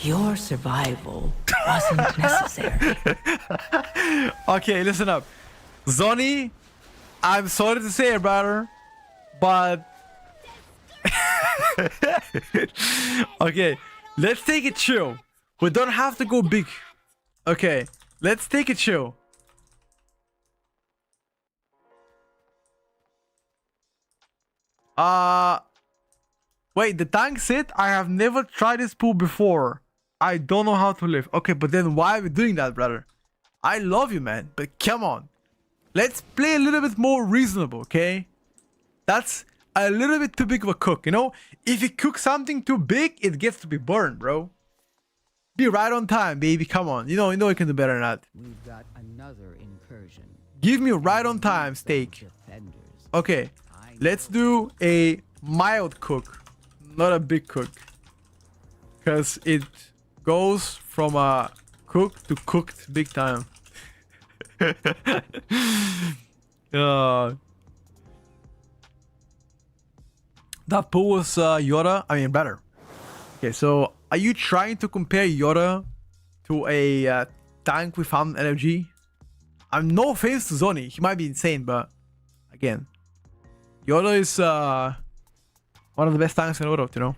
Your survival wasn't necessary. Okay, listen up. Zonny, I'm sorry to say it, brother, but... Okay, let's take it chill. We don't have to go big. Okay, let's take it chill. Wait, the tank said I have never tried this pool before. I don't know how to live. Okay, but then why are we doing that, brother? I love you, man, but come on. Let's play a little bit more reasonable, okay? That's a little bit too big of a cook, you know? If you cook something too big, it gets to be burned, bro. Be right on time, baby. Come on. You know you can do better than that. We've got another incursion. Give me right on time steak. Defenders. Okay, let's do a mild cook, not a big cook. Because it goes from a cook to cooked big time. That pool was Yoda. I mean, better. Okay, so are you trying to compare Yoda to a tank with found energy? I'm no offense to Zoni. He might be insane, but again, Yoda is one of the best tanks in the world, you know?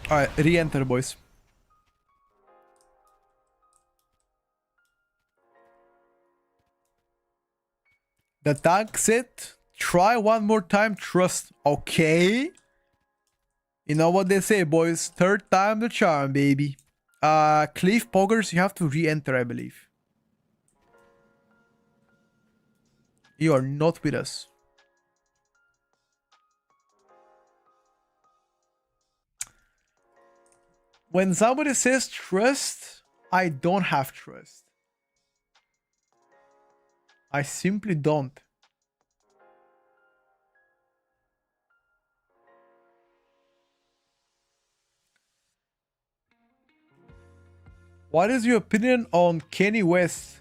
Alright, re-enter, boys. The tank set. Try one more time, trust. Okay. You know what they say, boys. Third time the charm, baby. Cliff Poggers, you have to re-enter, I believe. You are not with us. When somebody says trust, I don't have trust. I simply don't. What is your opinion on Kanye West?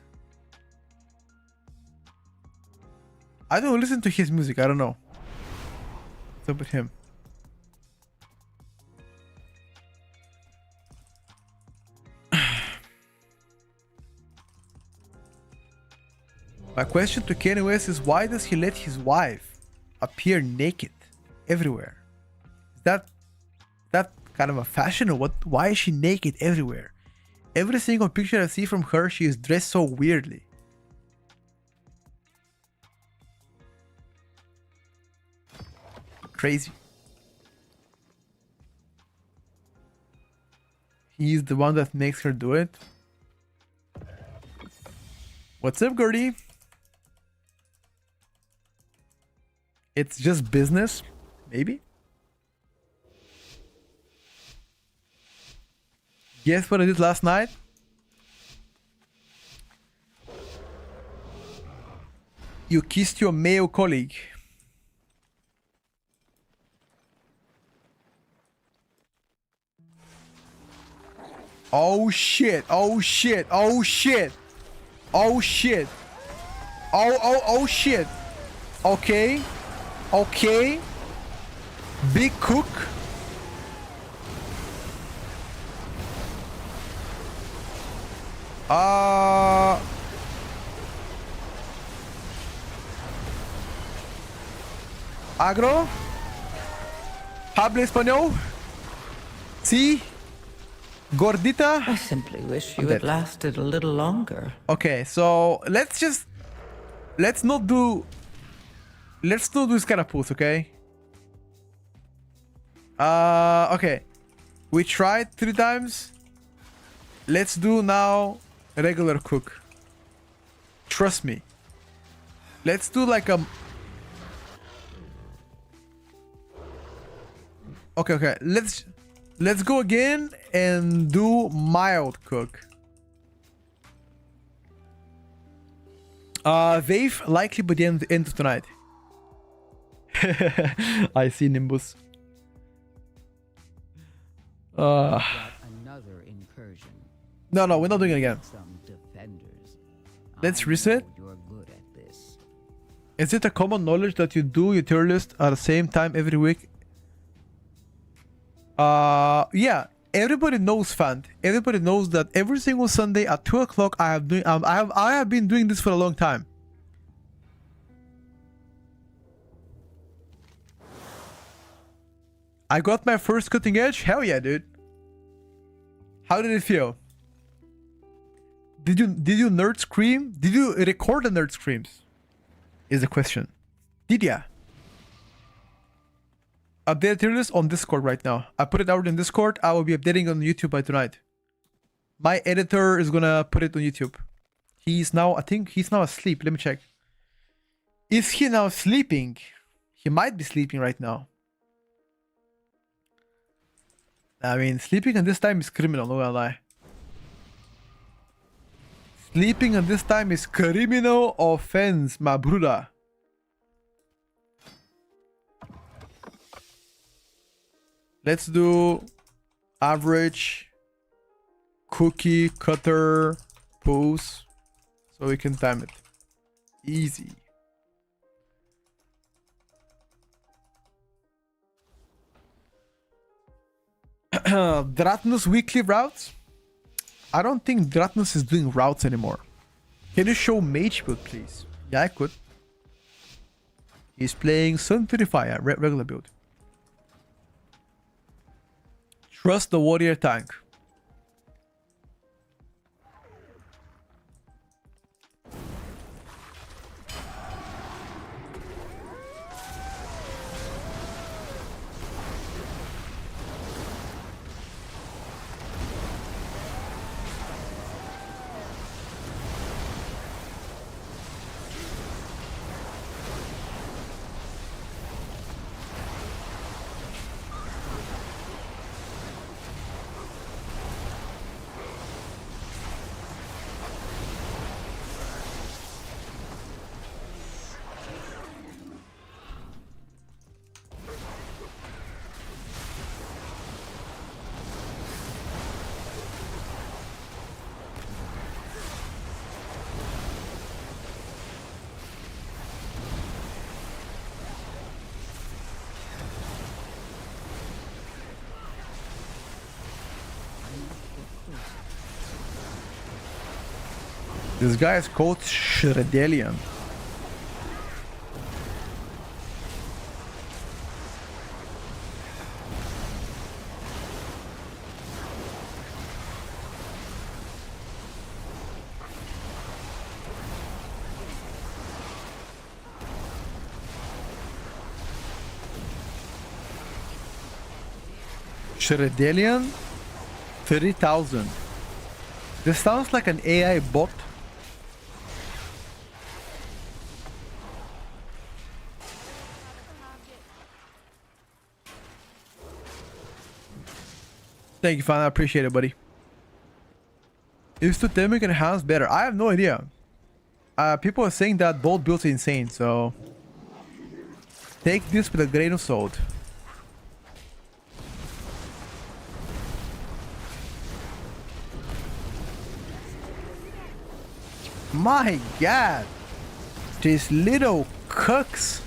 I don't listen to his music. I don't know. What's up with him? My question to Kanye West is, why does he let his wife appear naked everywhere? Is that kind of a fashion or what? Why is she naked everywhere? Every single picture I see from her, she is dressed so weirdly. Crazy. He's the one that makes her do it. What's up, Gordy? It's just business, maybe? Guess what I did last night? You kissed your male colleague. Oh shit, oh shit, oh shit. Oh shit. Oh shit. Okay. Okay. Big cook. Agro. Habla español. Sí. Gordita. I simply wish you I'm had dead. lasted a little longer. Okay, so let's not do this kind of pulls, okay? Okay. We tried 3 times. Let's do now regular cook. Trust me. Let's do like a... Okay. Let's go again and do mild cook. Wave likely by the end of tonight. I see Nimbus. Another incursion. No, we're not doing it again. Some defenders. Let's I reset. know you're good at this. Is it a common knowledge that you do your tier list at the same time every week? Yeah. Everybody knows, fan. Everybody knows that every single Sunday at 2 o'clock I have been doing this for a long time. I got my first cutting edge. Hell yeah, dude. How did it feel? Did you nerd scream? Did you record the nerd screams? Is the question. Did ya? Update tier list on Discord right now. I put it out in Discord. I will be updating on YouTube by tonight. My editor is gonna put it on YouTube. I think he's now asleep. Let me check. Is he now sleeping? He might be sleeping right now. I mean, sleeping at this time is criminal, no gonna lie. Sleeping at this time is criminal offense, my brother. Let's do average cookie cutter pose so we can time it. Easy. Dratnus weekly routes? I don't think Dratnus is doing routes anymore. Can you show mage build, please? Yeah, I could. He's playing Sun Purifier, regular build. Trust the warrior tank. This guy is called Shredelian. Shredelian 30,000. This sounds like an AI bot. Thank you, Fan. I appreciate it, buddy. Is Totemic enhanced better? I have no idea. People are saying that both builds are insane, so take this with a grain of salt. My god, these little cooks.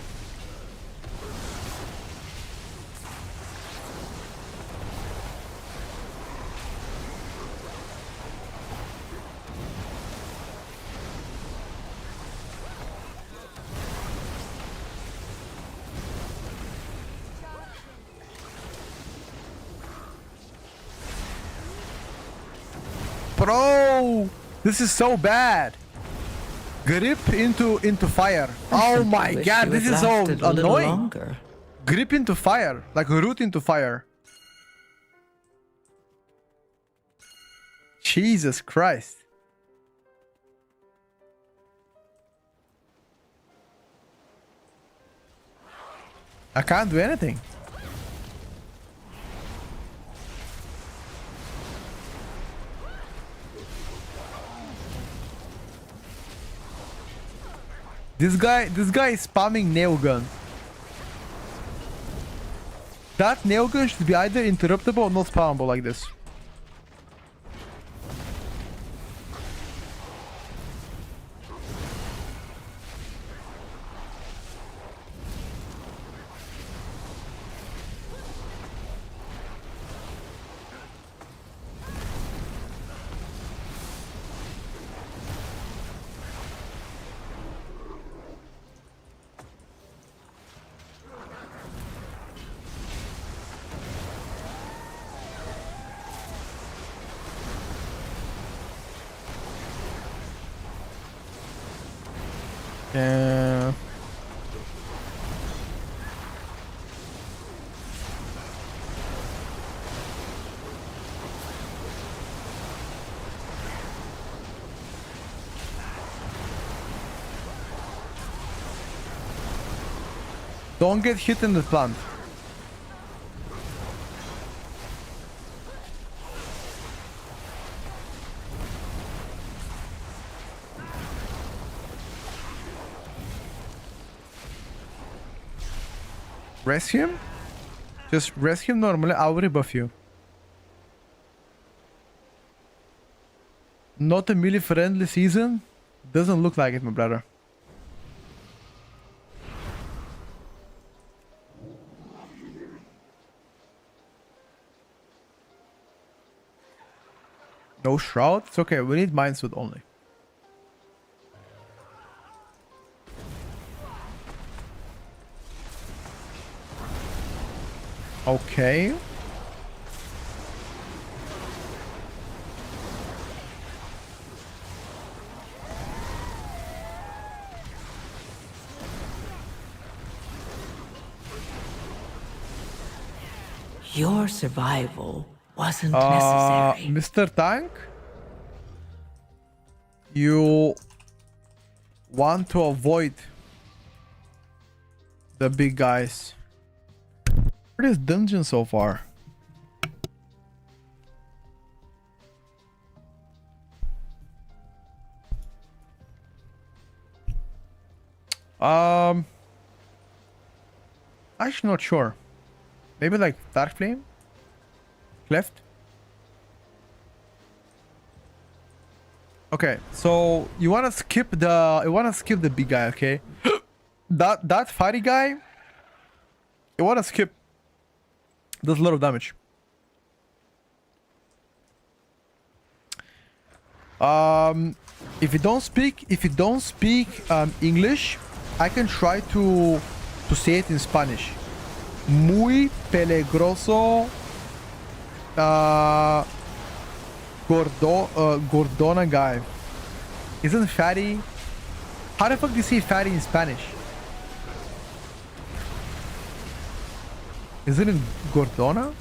Bro, this is so bad. Grip into fire. Oh my Wish god, you this had is so lasted a little annoying. longer. Grip into fire, like root into fire. Jesus Christ. I can't do anything. This guy is spamming nail gun. That nail gun should be either interruptible or not spammable like this. Yeah. Don't get hit in the plant. Rest him? Just rest him normally, I'll rebuff you. Not a melee friendly season? Doesn't look like it, my brother. No shroud? It's okay, we need mindsuit only. Okay. Your survival wasn't necessary. Mr. Tank? You want to avoid the big guys. Where is dungeon so far? Actually not sure. Maybe like Dark Flame? Left? Okay, so you wanna skip the big guy, okay? that fiery guy, you wanna skip. Does a lot of damage. If you don't speak English, I can try to say it in Spanish. Muy peligroso. Gordona guy. Isn't fatty? How the fuck do you say fatty in Spanish? Isn't it Gordona?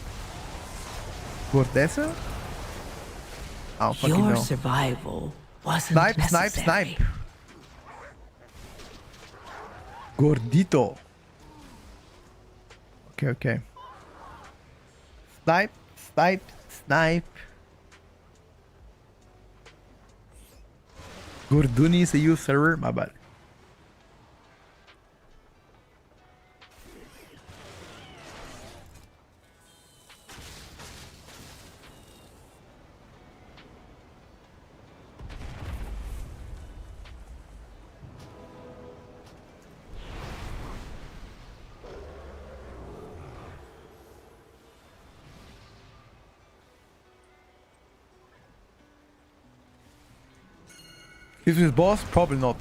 Gordesa? I don't fucking Your know. survival wasn't Snipe, necessary. snipe, snipe. Gordito. Okay, okay. Snipe, snipe, snipe. Gorduni is a youth server? My bad. Is his boss? Probably not.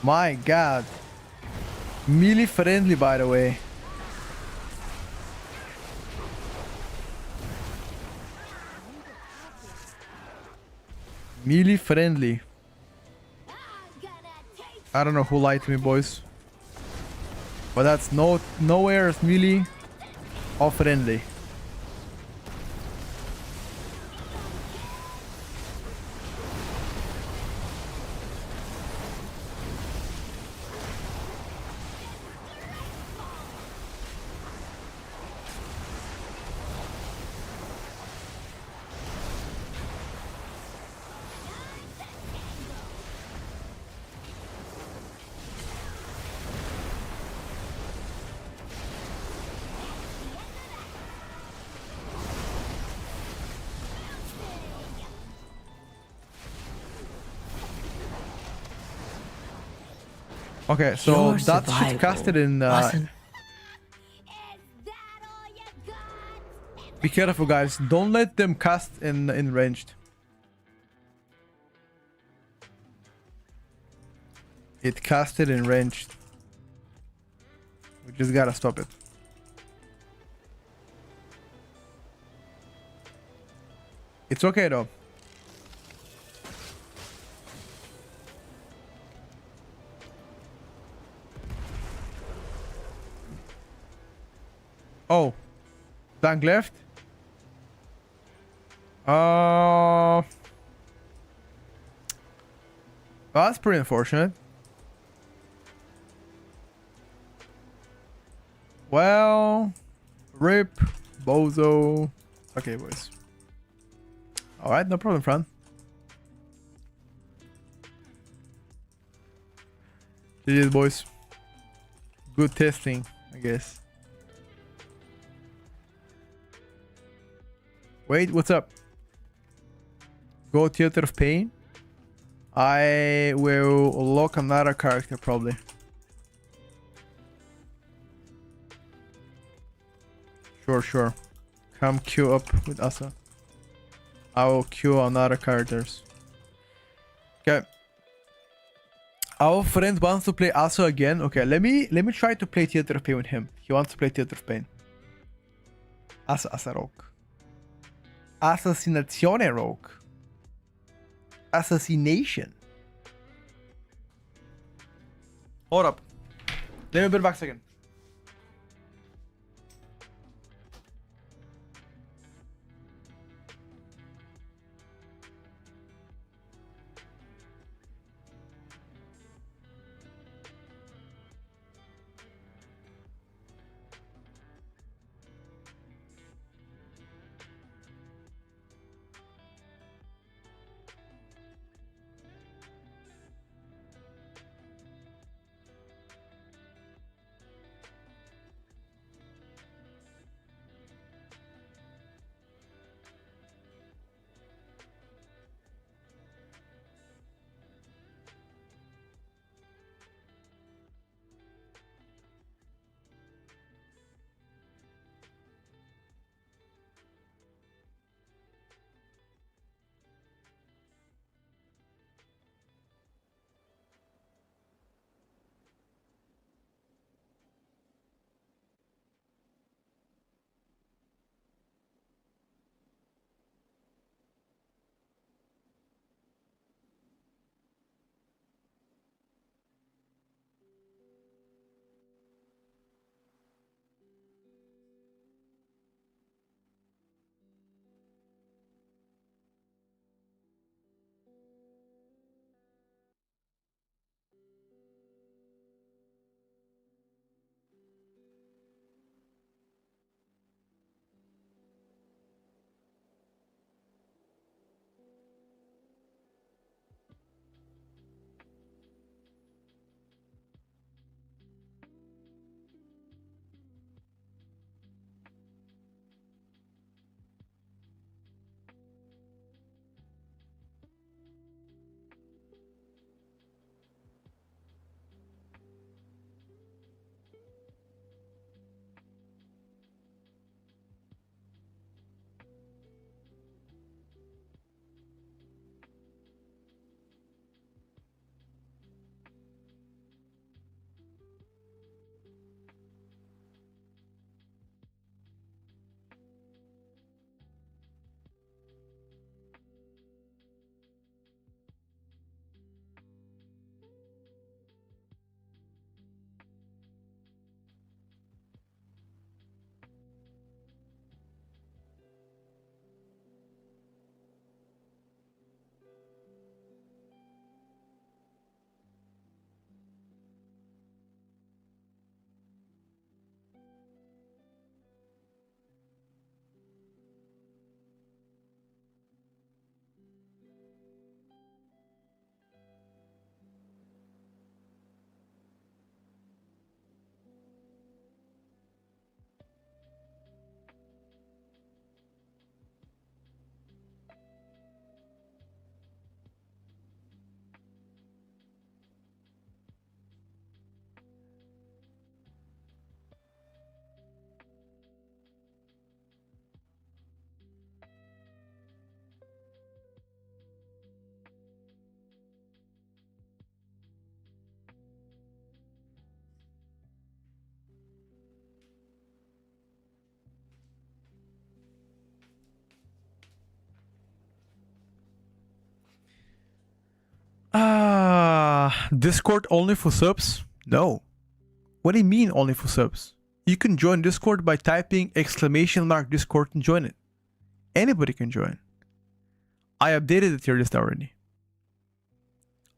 My god. Melee friendly, by the way. Melee friendly. I don't know who lied to me, boys. But that's nowhere as melee or friendly. Okay, so Your that shit's survival casted in. wasn't. Be careful, guys. Don't let them cast in ranged. It casted in ranged. We just gotta stop it. It's okay though. Oh, tank left. That's pretty unfortunate. Well, rip, bozo. Okay, boys. All right, no problem, Fran. GG's, boys. Good testing, I guess. Wait, what's up? Go Theater of Pain. I will lock another character probably. Sure. Come queue up with Asa. I will queue another characters. Okay. Our friend wants to play Asa again. Okay, let me try to play Theater of Pain with him. He wants to play Theater of Pain. Asa Rogue. Assassinazione Rogue. Assassination. Hold up. Let me be back a second. Discord only for subs? No. What do you mean only for subs? You can join Discord by typing !Discord and join it. Anybody can join. I updated the tier list already.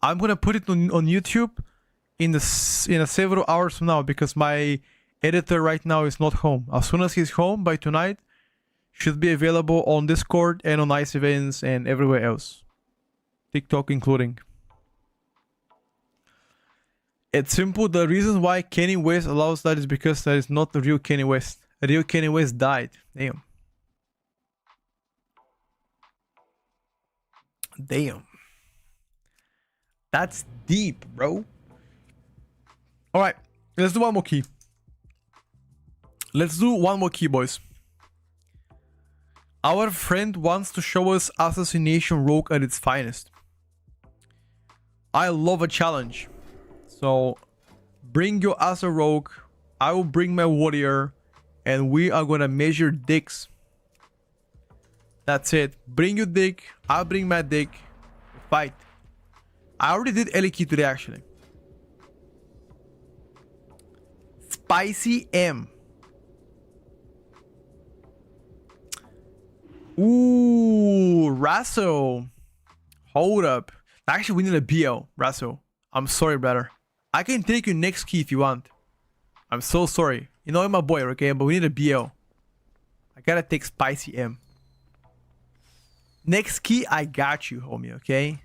I'm gonna put it on YouTube in a several hours from now because my editor right now is not home. As soon as he's home by tonight, should be available on Discord and on Ice Events and everywhere else. TikTok including. It's simple. The reason why Kanye West allows that is because that is not the real Kanye West. The real Kanye West died. Damn. Damn. That's deep, bro. Alright. Let's do one more key. Let's do one more key, boys. Our friend wants to show us Assassination Rogue at its finest. I love a challenge. So, bring your Asa Rogue, I will bring my Warrior, and we are gonna measure dicks. That's it. Bring your dick, I'll bring my dick. Fight. I already did Eliki today, actually. Spicy M. Ooh, Rasso. Hold up. Actually, we need a BL, Rasso. I'm sorry, brother. I can take you next key if you want. I'm so sorry. You know I'm my boy, okay? But we need a BL. I gotta take Spicy M. Next key, I got you, homie, okay?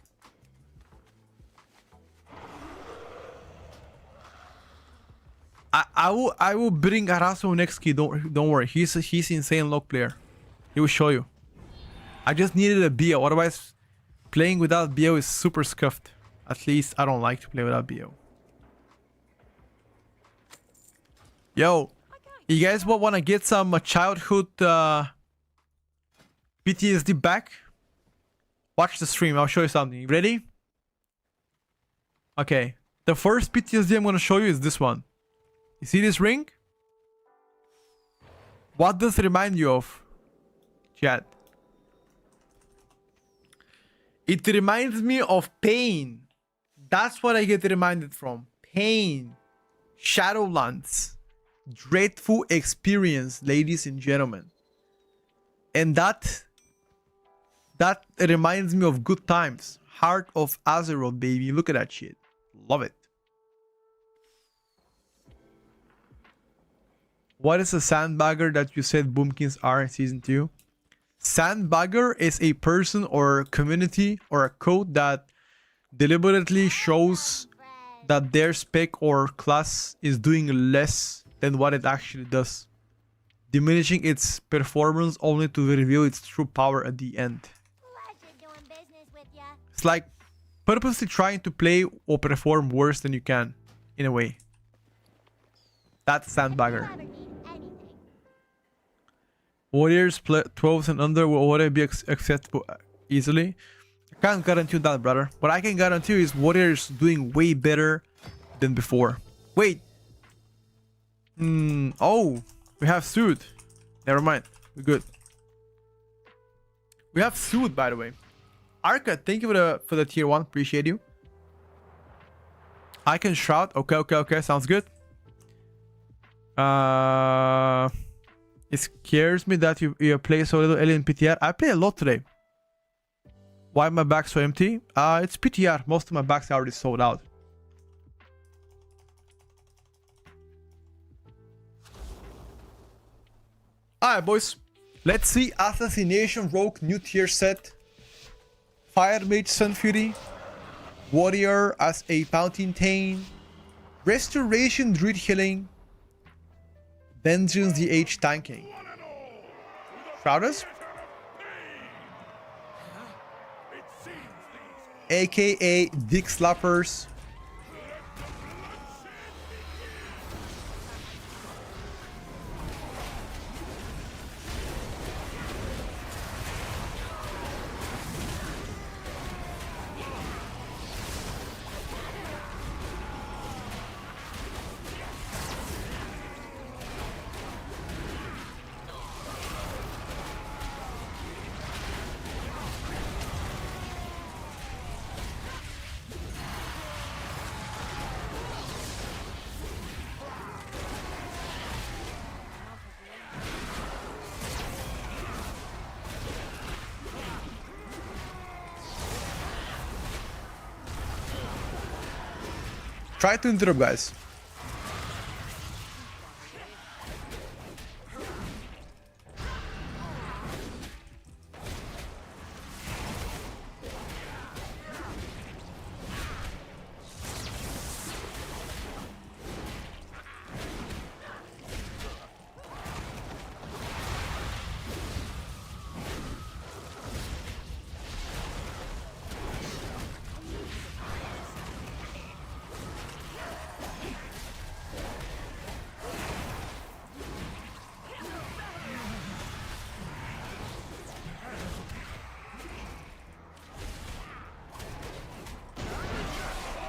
I will bring Araso next key. Don't worry. He's insane lock player. He will show you. I just needed a BL. Otherwise, playing without BL is super scuffed. At least I don't like to play without BL. Yo, you guys want to get some childhood PTSD back? Watch the stream. I'll show you something. You ready? Okay. The first PTSD I'm going to show you is this one. You see this ring? What does it remind you of, chat? It reminds me of pain. That's what I get reminded from. Pain. Shadowlands. Dreadful experience, ladies and gentlemen. And that reminds me of good times. Heart of Azeroth, baby. Look at that shit. Love it. What is a sandbagger that you said boomkins are in season 2? Sandbagger is a person or community or a code that deliberately shows that their spec or class is doing less than what it actually does, diminishing its performance only to reveal its true power at the end. Pleasure doing business with ya. It's like purposely trying to play or perform worse than you can, in a way. That's sandbagger. Never need anything. Warriors 12s and under will already be acceptable easily. I can't guarantee that, brother. What I can guarantee is Warriors doing way better than before. Wait. Oh, we have Soothe. Never mind. We're good. We have Soothe, by the way. Arca, thank you for the tier 1. Appreciate you. I can shout. Okay. Sounds good. It scares me that you play so little Alien PTR. I play a lot today. Why my back so empty? It's PTR. Most of my backs are already sold out. Alright, boys. Let's see Assassination Rogue new tier set. Fire Mage Sun Fury. Warrior as a Fountain Tane. Restoration Druid Healing. Vengeance DH tanking. Shrouders? AKA Dick Slappers. Try to interrupt, guys.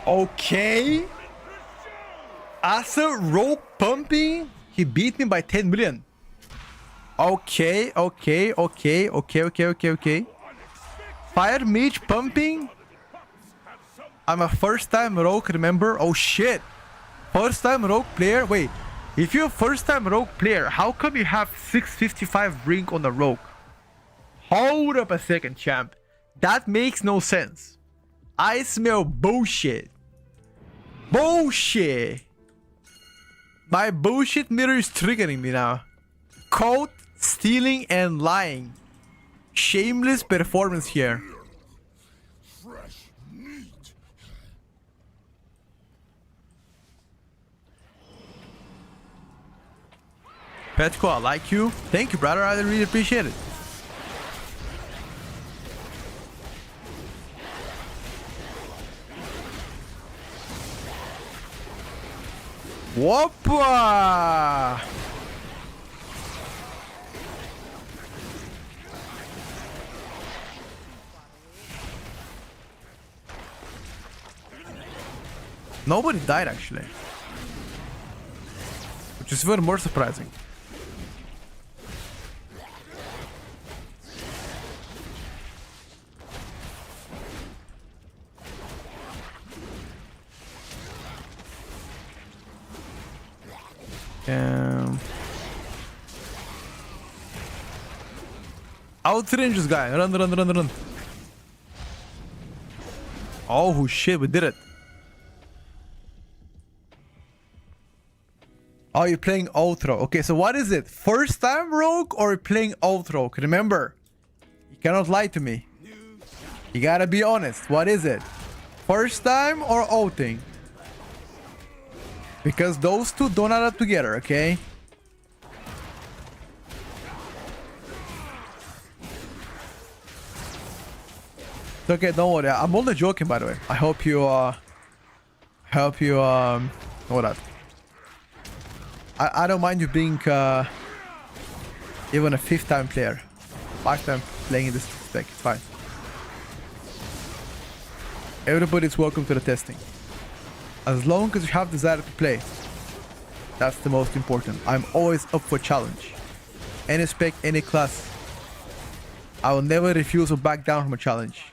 Okay. As a rogue pumping, he beat me by 10 million. Okay. Fire mage pumping. I'm a first time rogue, remember? Oh shit. First time rogue player. Wait. If you're a first time rogue player, how come you have 655 ring on the rogue? Hold up a second, champ. That makes no sense. I smell bullshit. Bullshit. My bullshit meter is triggering me now. Caught stealing and lying. Shameless performance here. Fresh meat. Petco, I like you. Thank you, brother. I really appreciate it. Whoppa! Nobody died actually, which is even more surprising. Outrange this guy. Run. Oh shit, we did it. Oh, you're playing Outro. Okay, so what is it? First time rogue or playing Outro? Remember, you cannot lie to me. You gotta be honest. What is it? First time or outing? Because those two don't add up together, okay? It's okay, don't worry. I'm only joking, by the way. I hope you, know that. I don't mind you being, even a 5th time player. 5th time playing in this spec, it's fine. Everybody's welcome to the testing. As long as you have desire to play. That's the most important. I'm always up for challenge. Any spec, any class. I will never refuse or back down from a challenge.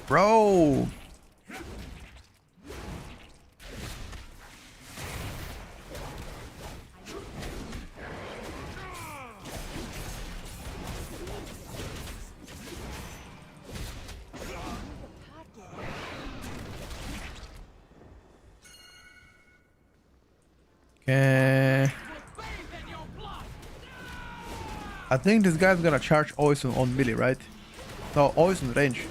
Bro. Okay. I think this guy's gonna charge always on melee, right? No, always in range.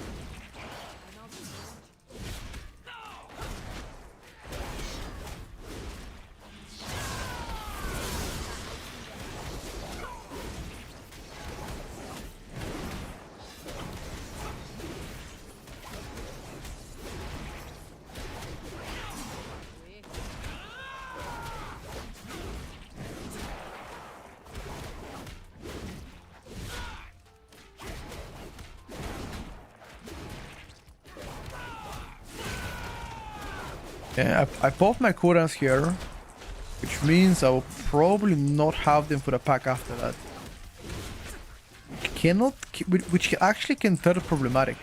Yeah, I popped my cooldowns here, which means I will probably not have them for the pack after that. Cannot, which actually can turn problematic.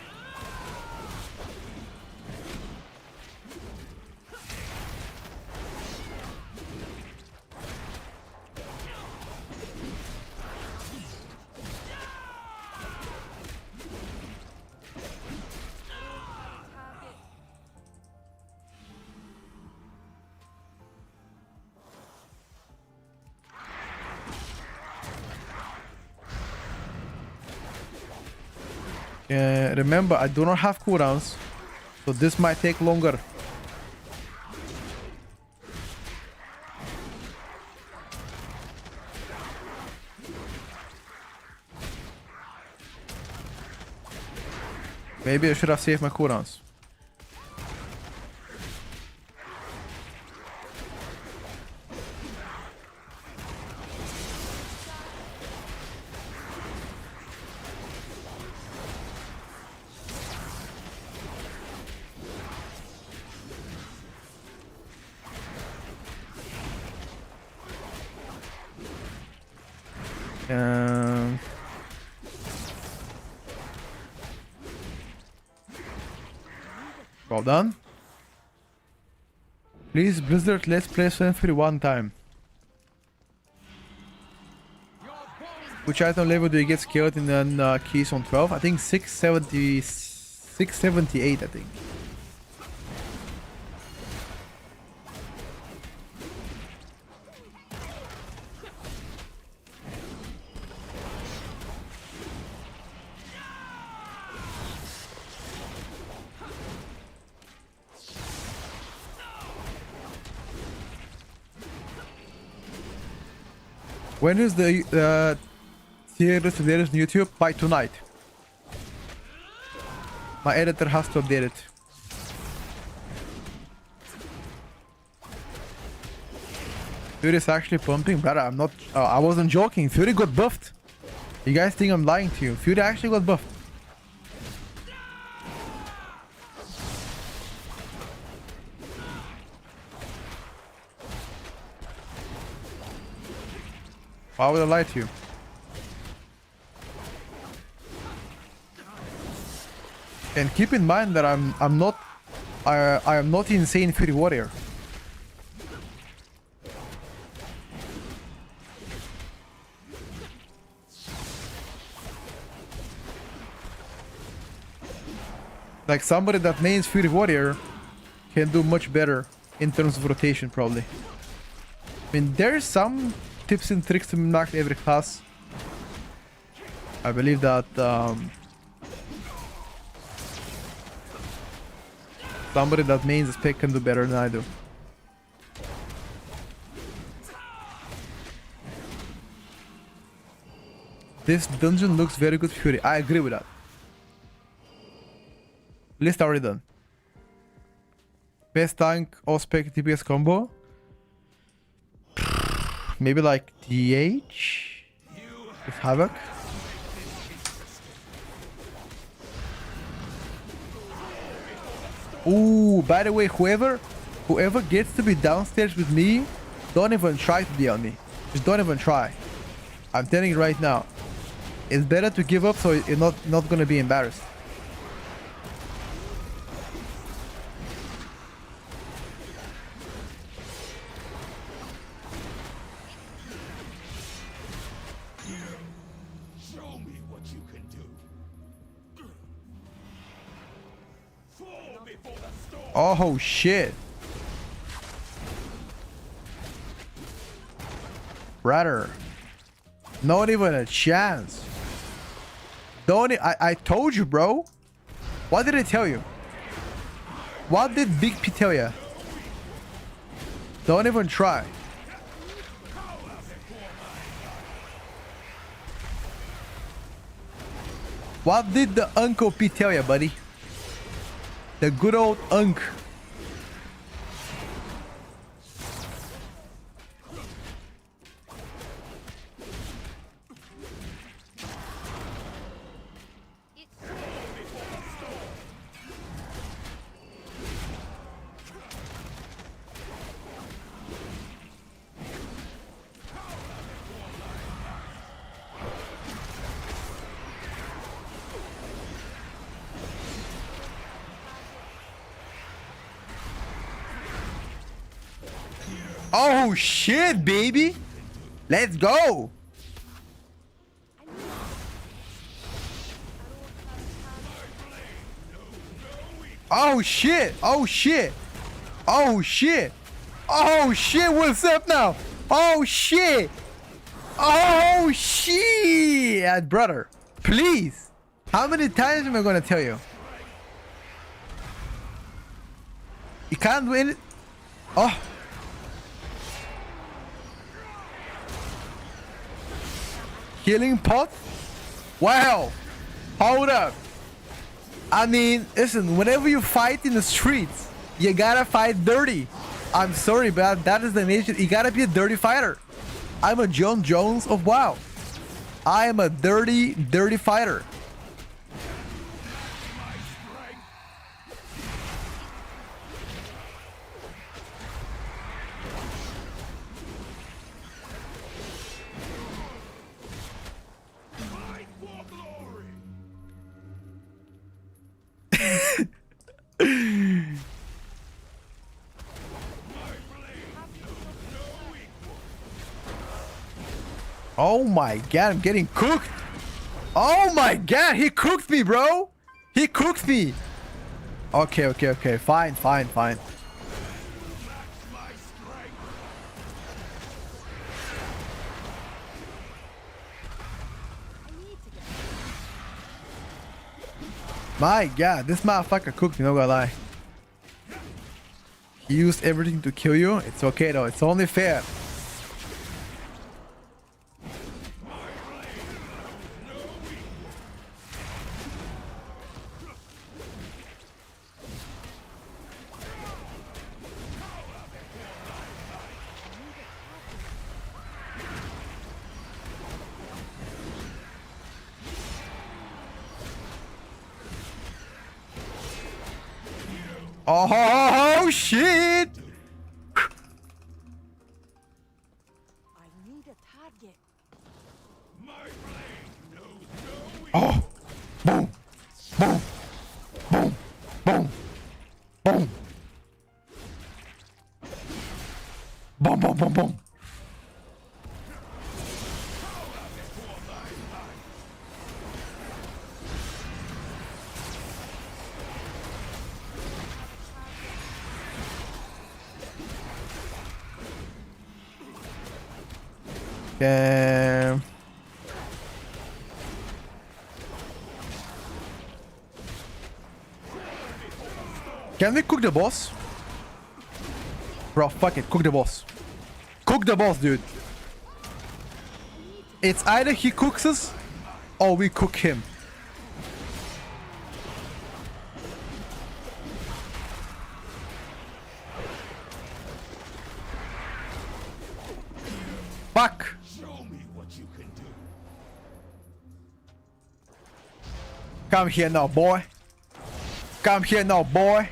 Remember, I do not have cooldowns, so this might take longer. Maybe I should have saved my cooldowns. Well done. Please, Blizzard, let's play Symphony one time. Which item level do you get scared in the keys on 12? I think 670, 678, I think. When is the Tierlist updated on YouTube? By tonight. My editor has to update it. Fury is actually pumping better. I'm not. I wasn't joking. Fury got buffed. You guys think I'm lying to you? Fury actually got buffed. Why would I lie to you? And keep in mind that I am not insane Fury warrior. Like somebody that mains Fury warrior can do much better in terms of rotation probably. I mean, there's some tips and tricks to max every class. I believe that somebody that mains a spec can do better than I do. This dungeon looks very good, Fury. I agree with that. List already done. Best tank or spec DPS combo? Maybe like DH with Havoc. Ooh, by the way, whoever gets to be downstairs with me, don't even try to be on me. Just don't even try. I'm telling you right now. It's better to give up so you're not gonna be embarrassed. Show me what you can do. Fall before the storm. Oh shit. Brother. Not even a chance. I told you, bro. What did I tell you? What did Big P tell you? Don't even try. What did the Uncle P tell you, buddy? The good old Unk. Oh shit, baby. Let's go. Oh shit. Oh shit. Oh shit. Oh shit. What's up now? Oh shit. Oh shit, brother. Please. How many times am I gonna tell you? You can't win it. Oh. Healing pot? Wow. Hold up. I mean, listen, whenever you fight in the streets, you gotta fight dirty. I'm sorry, but that is the nature. You gotta be a dirty fighter. I'm a John Jones of WoW. I am a dirty, dirty fighter. Oh my god, I'm getting cooked. Oh my god, he cooked me, bro. He cooked me. Okay, okay, okay. Fine, fine, fine. My god, this motherfucker cooked me, no gonna lie. He used everything to kill you. It's okay though, it's only fair. Oh shit! I need a target. Oh! Boom! Boom! Boom! Boom! Boom! Boom! Boom! Boom! Boom! Okay. Can we cook the boss? Bro, fuck it. Cook the boss. Cook the boss, dude. It's either he cooks us or we cook him. Fuck. Show me what you can do. Come here now, boy. Come here now, boy.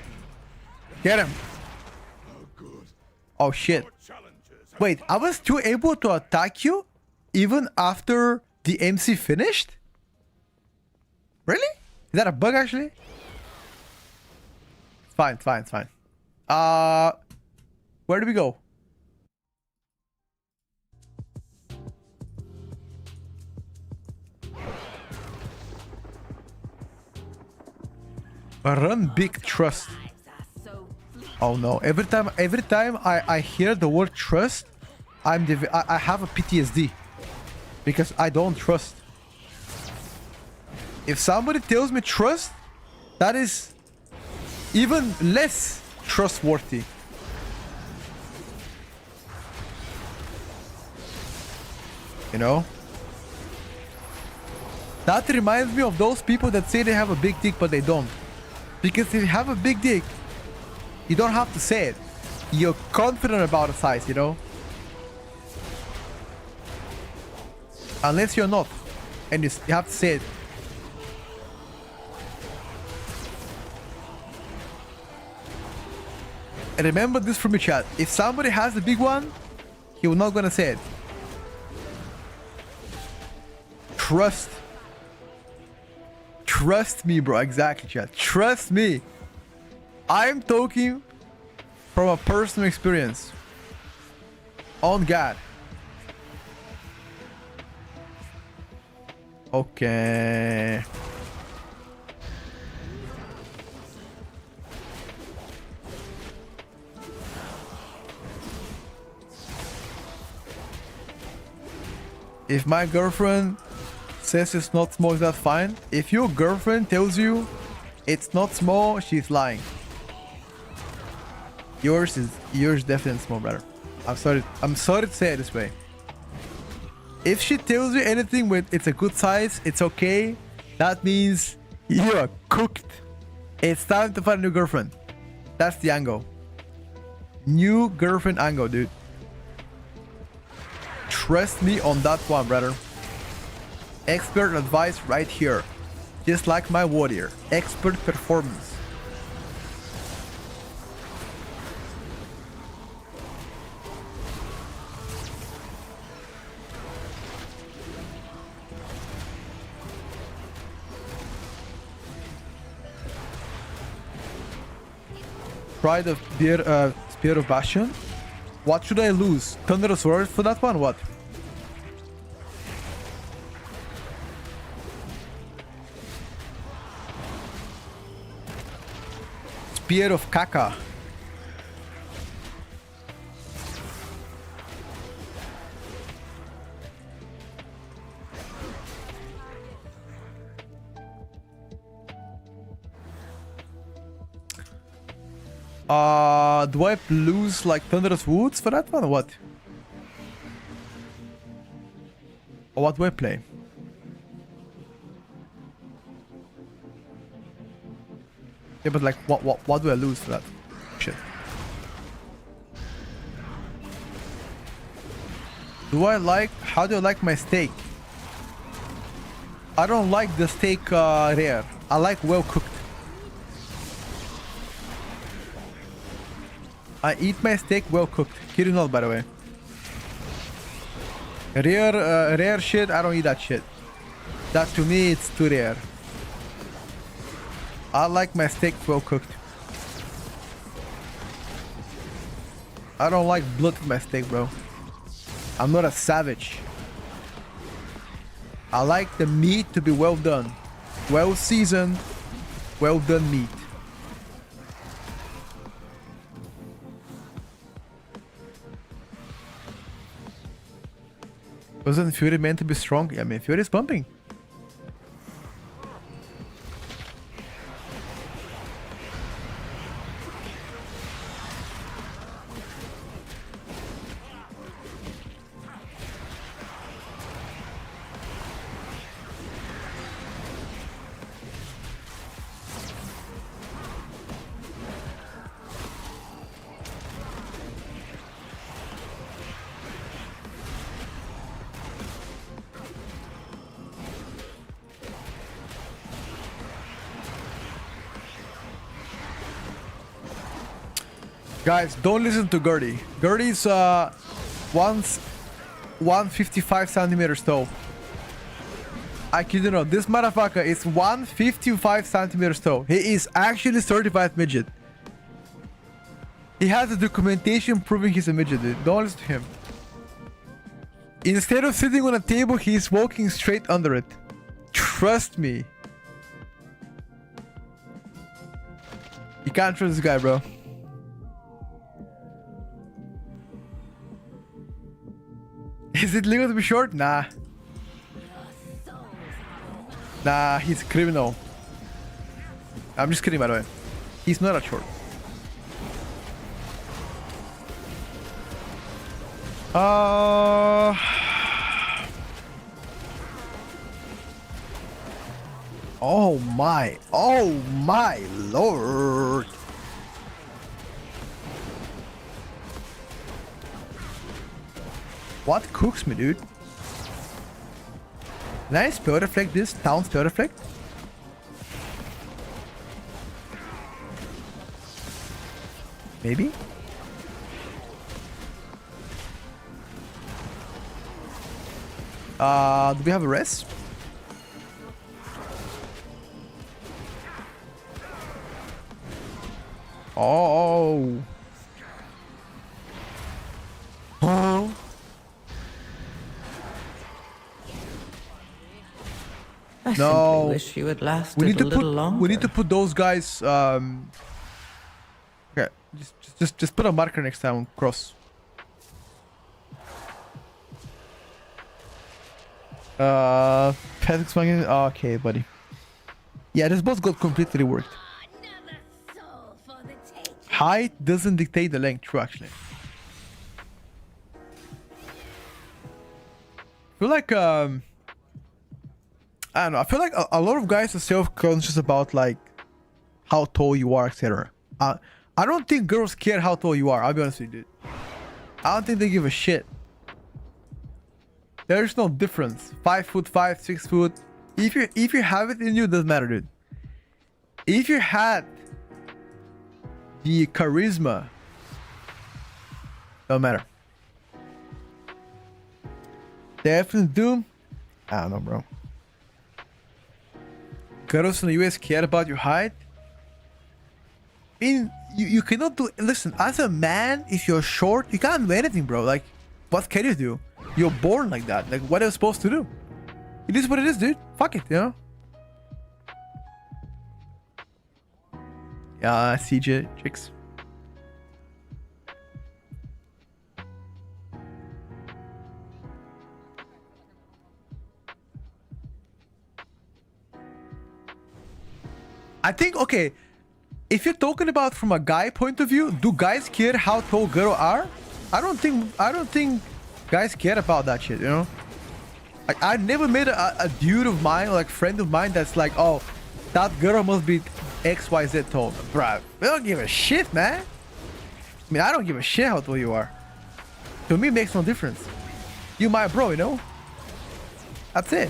Get him. Oh, good. Oh shit. Challenges have Wait, I was still able to attack you even after the MC finished? Really? Is that a bug actually? It's fine, it's fine, it's fine. Where do we go? Run big trust. Oh no! Every time I hear the word trust, I have a PTSD because I don't trust. If somebody tells me trust, that is even less trustworthy. You know? That reminds me of those people that say they have a big dick but they don't. Because if you have a big dick, you don't have to say it. You're confident about the size, you know? Unless you're not. And you have to say it. And remember this from your chat. If somebody has a big one, he will not gonna say it. Trust. Trust me, bro. Exactly, chat. Trust me. I'm talking from a personal experience. On God. Okay. If my girlfriend says it's not small, that's fine. If your girlfriend tells you it's not small, she's lying. Yours definitely small, brother. I'm sorry to say it this way. If she tells you anything with it's a good size, it's okay, that means you are cooked. It's time to find a new girlfriend. That's the angle. New girlfriend angle, dude. Trust me on that one, brother. Expert advice right here. Just like my warrior. Expert performance. Pride of Spear of Bastion. What should I lose? Thunder Sword for that one? What? Spear of Kaka. Do I lose like Thunderous Woods for that one or what? Or what do I play? Yeah, but like what do I lose for that? Shit. How do I like my steak? I don't like the steak rare. I like well cooked. I eat my steak well cooked. Kidding not, by the way. Rare shit, I don't eat that shit. That to me, it's too rare. I like my steak well cooked. I don't like blood in my steak, bro. I'm not a savage. I like the meat to be well done. Well seasoned, well done meat. Wasn't Fury meant to be strong? Yeah, I mean, Fury is pumping. Guys, don't listen to Gertie. Gertie's 155 centimeters tall. I kid you not, this motherfucker is 155 centimeters tall. He is actually certified midget. He has the documentation proving he's a midget, dude. Don't listen to him. Instead of sitting on a table, he's walking straight under it. Trust me. You can't trust this guy, bro. Is it legal to be short? Nah. Nah, he's a criminal. I'm just kidding, by the way. He's not a short. Oh my lord. What cooks me, dude? Nice spell reflect this. Town spell reflect. Maybe? Do we have a rest? Oh. Oh. I No. simply wish you had lasted We need a to little put longer. we need to put those guys okay, just put a marker next time, cross. Patrick's fucking okay, buddy. Yeah, this boss got completely reworked. Another soul for the taking. Height doesn't dictate the length, true actually. I feel like I don't know, I feel like a lot of guys are self-conscious about like how tall you are, etc. I don't think girls care how tall you are, I'll be honest with you, dude. I don't think they give a shit. There's no difference. 5'5", 6 foot. If you have it in you, it doesn't matter, dude. If you had the charisma, don't matter. Definitely do. I don't know, bro. Girls in the US care about your height. I mean, you cannot do. Listen, as a man, if you're short, you can't do anything, bro. Like, what can you do? You're born like that. Like, what are you supposed to do? It is what it is, dude. Fuck it, you know? Yeah, CJ chicks. I think, okay, if you're talking about from a guy point of view, do guys care how tall girls are? I don't think guys care about that shit, you know? Like, I never met a dude of mine, like friend of mine, that's like, oh, that girl must be XYZ tall. Bruh, we don't give a shit, man. I mean, I don't give a shit how tall you are. To me, it makes no difference. You my bro, you know? That's it.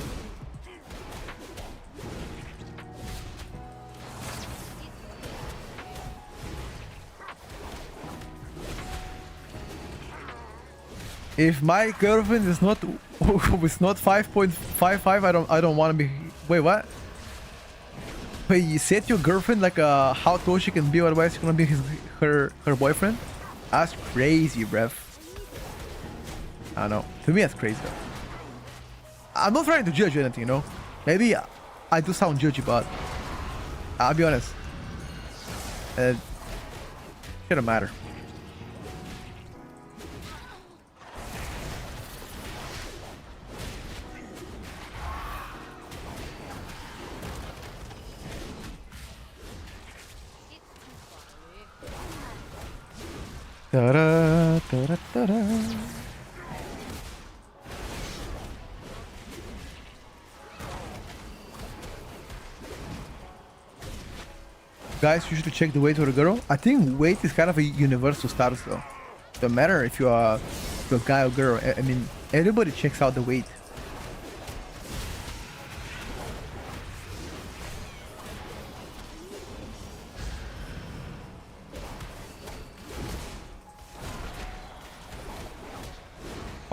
If my girlfriend is not 5.55, I don't want to be. Wait, what? Wait, you set your girlfriend like how tall she can be, otherwise you're gonna be her boyfriend? That's crazy, bruv. I don't know. To me, that's crazy. I'm not trying to judge anything, you know. Maybe I do sound judgy, but I'll be honest. It shouldn't matter. Da-da, da-da, da-da. Guys, you should check the weight of the girl. I think weight is kind of a universal status though. Don't matter if you're a guy or girl. I mean, everybody checks out the weight.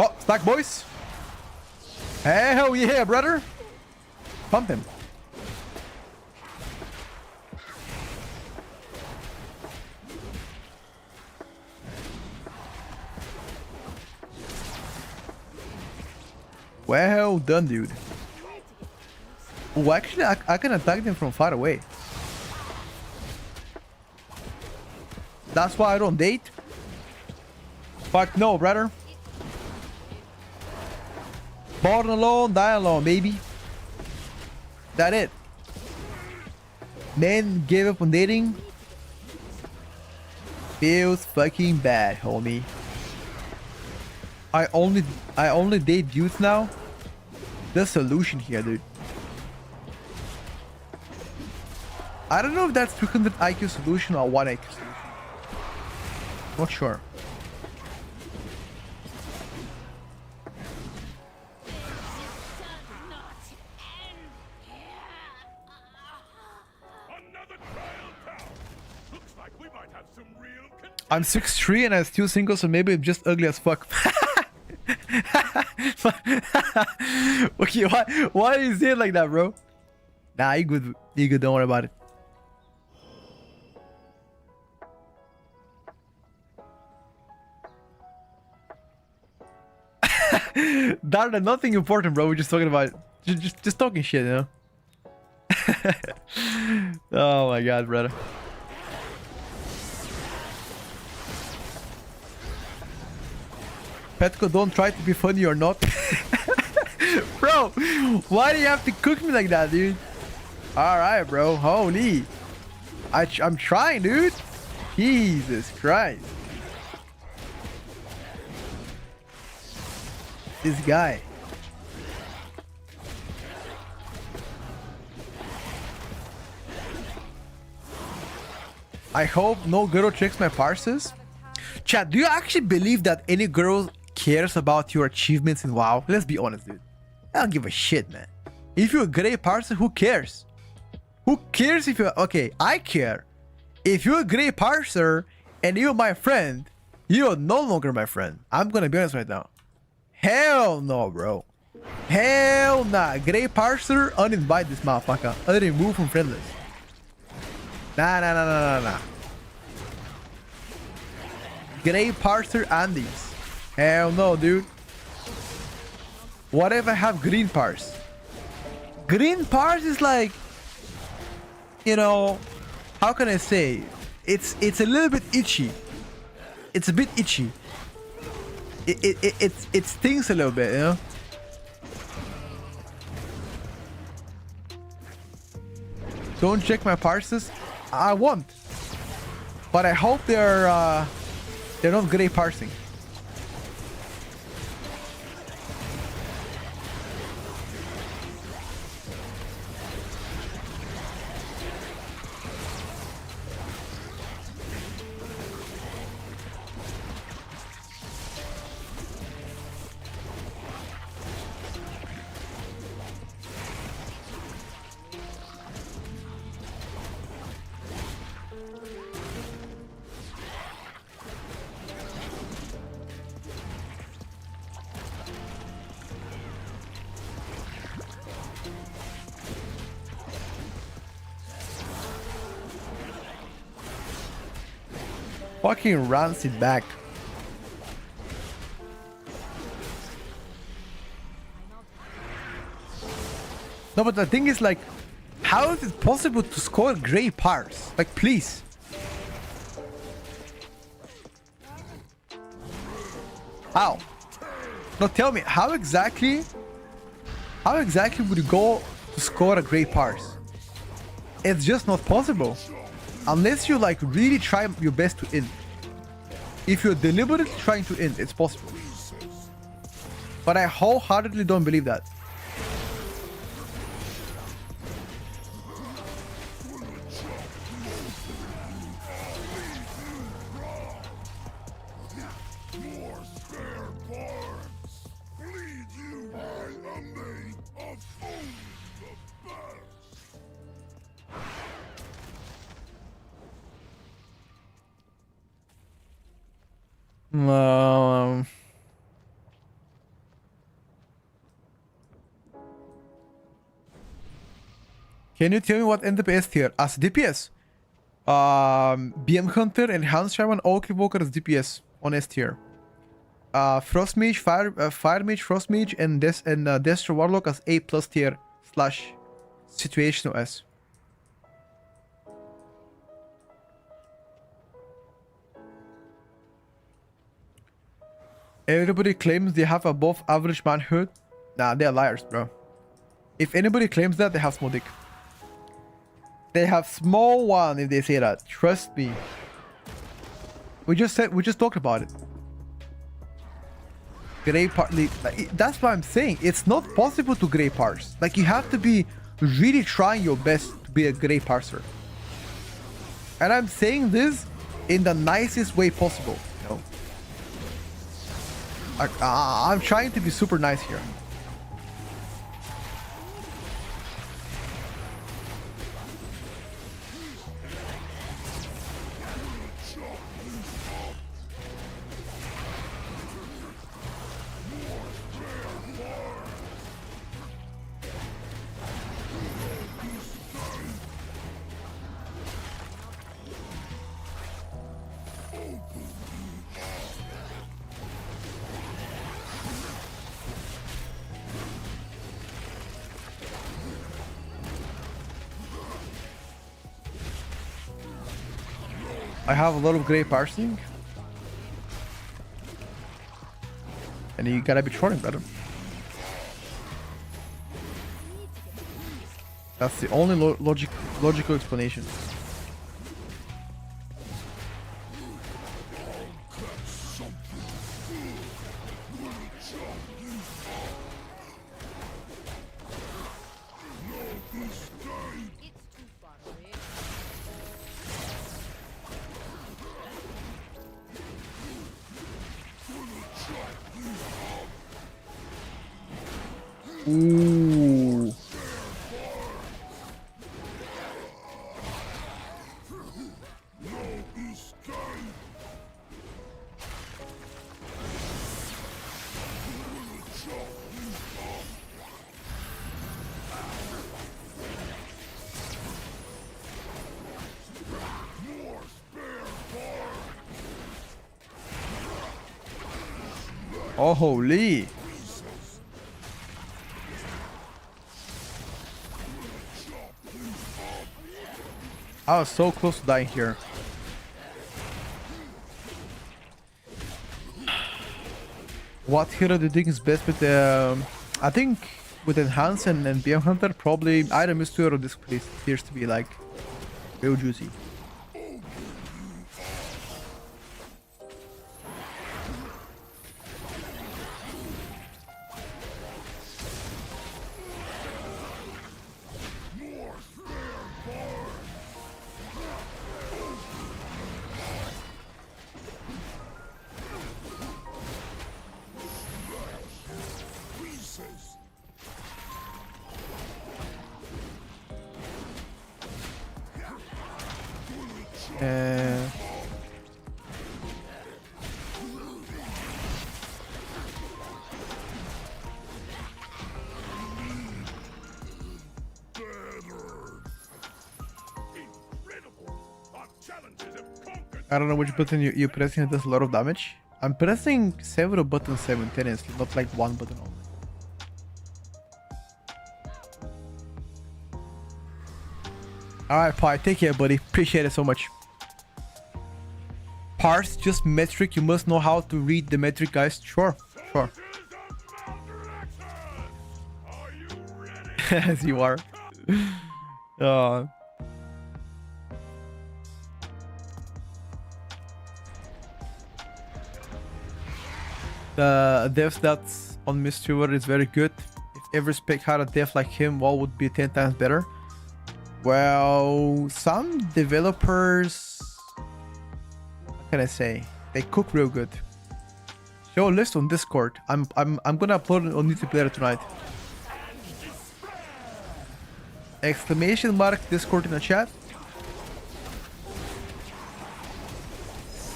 Oh, stack boys. Hey, hell yeah, brother. Pump him. Well done, dude. Oh, actually, I can attack them from far away. That's why I don't date. Fuck no, brother. Born alone, die alone, baby. That it. Men gave up on dating. Feels fucking bad, homie. I only date dudes now. The solution here, dude. I don't know if that's 300 IQ solution or 1 IQ solution. Not sure. I'm 6'3" and I'm still single, so maybe I'm just ugly as fuck. Okay, why is it like that, bro? Nah, you good. You good. Don't worry about it. That nothing important, bro. We're just talking about just talking shit, you know. Oh my god, brother. Petco, don't try to be funny or not. Bro, why do you have to cook me like that, dude? Alright, bro. Holy. I'm trying, dude. Jesus Christ. This guy. I hope no girl checks my parses. Chat, do you actually believe that any girl cares about your achievements in WoW? Let's be honest, dude. I don't give a shit, man. If you're a great parser, who cares? Who cares if you're... Okay, I care. If you're a great parser and you're my friend, you're no longer my friend. I'm gonna be honest right now. Hell no, bro. Hell nah. Great parser, uninvite this motherfucker. Unremove from friend list. Nah. Grey parser Andes. Hell no, dude. What if I have green parse? Green parse is like, you know, how can I say? It's a little bit itchy. It's a bit itchy. It stings a little bit, you know. Don't check my parses. I won't. But I hope they're not grey parsing. Fucking rancid back. No, but the thing is, like, how is it possible to score grey parse? Like, please. How? No, tell me, how exactly would you go to score a grey parse? It's just not possible. Unless you like really try your best to end. If you're deliberately trying to end, it's possible. But I wholeheartedly don't believe that. Can you tell me what NDPS tier? As DPS? BM Hunter, Enhanced Shaman, Oak Evoker as DPS on S tier. Frost Mage, Fire Mage, Frost Mage, and Destro Warlock as A+ tier / situational S. Everybody claims they have above average manhood. Nah, they're liars, bro. If anybody claims that, they have small dick. They have small one if they say that. Trust me. We just talked about it. Grey parse. That's what I'm saying. It's not possible to grey parse. Like, you have to be really trying your best to be a grey parser. And I'm saying this in the nicest way possible. You know? I'm trying to be super nice here. I have a lot of gray parsing. And you gotta be trolling, brother. That's the only logical explanation. Ooh. Oh, holy. I was so close to dying here. What hero do you think is best with the... I think with Enhance and BM Hunter, probably either Mystery or this place appears to be like real juicy. I don't know which button you're pressing that does a lot of damage. I'm pressing several buttons simultaneously, not like one button only. Alright, Pi, take care, buddy. Appreciate it so much. Parse, just metric. You must know how to read the metric, guys. Sure, sure. As you are. The dev stats on Mistweaver is very good. If every spec had a dev like him, what would be 10 times better? Well, some developers, what can I say? They cook real good. Show a list on Discord. I'm gonna upload it on YouTube later tonight. Exclamation mark Discord in the chat.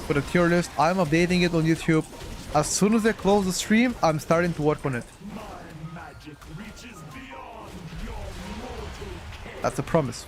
For the tier list, I'm updating it on YouTube. As soon as I close the stream, I'm starting to work on it. That's a promise.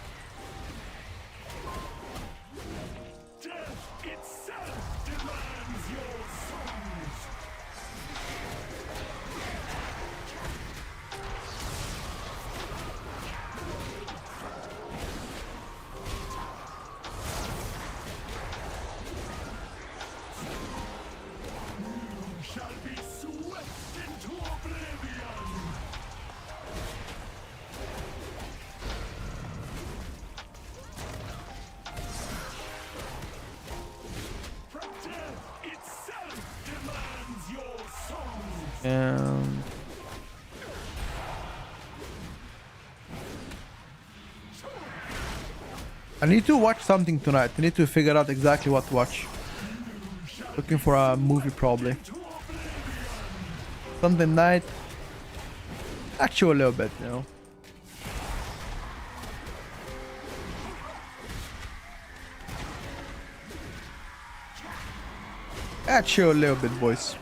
I need to watch something tonight. I need to figure out exactly what to watch. Looking for a movie probably. Sunday night. Actually a little bit, you know. Actually a little bit, boys.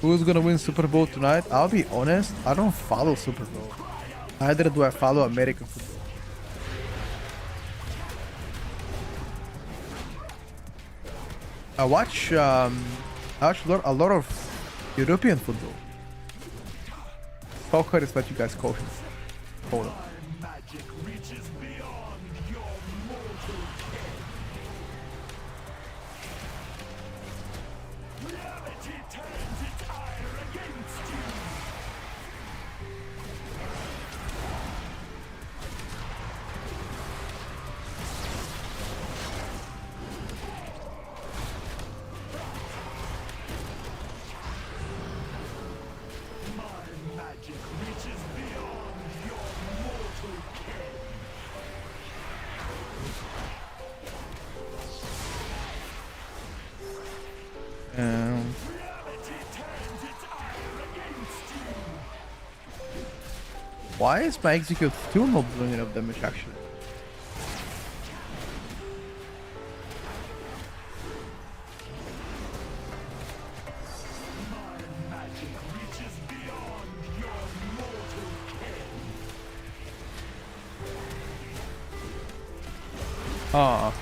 Who's gonna win Super Bowl tonight? I'll be honest, I don't follow Super Bowl. Neither do I follow American football. I watch a lot of European football. How could I let you guys call him? Hold on. Magic reaches beyond your mortal ken. Reality turns its ire against you. My magic reaches beyond your mortal ken. Reality turns its ire against you. Why is my execute still not doing enough damage actually? Magic reaches beyond your mortal ken. Ah.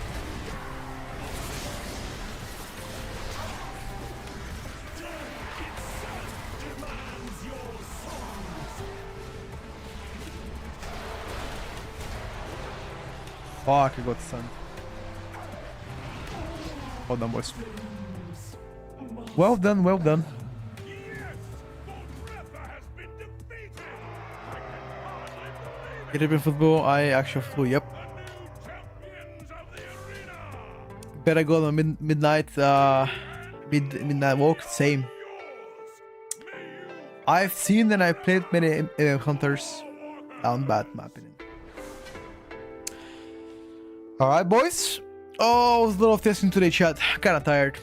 Demands your songs. Fuck, I got stunned. Hold on, boys. Well done, well done. Yes! Forever has been defeated! I can hardly believe it! European football, I actually flew, yep. The new champions of the arena! Better go on midnight, midnight walk, same. Yours! May you I've seen and I've played many hunters. Down bad, in my opinion. Alright, boys. Oh, it was a little of testing today, chat. Kinda tired.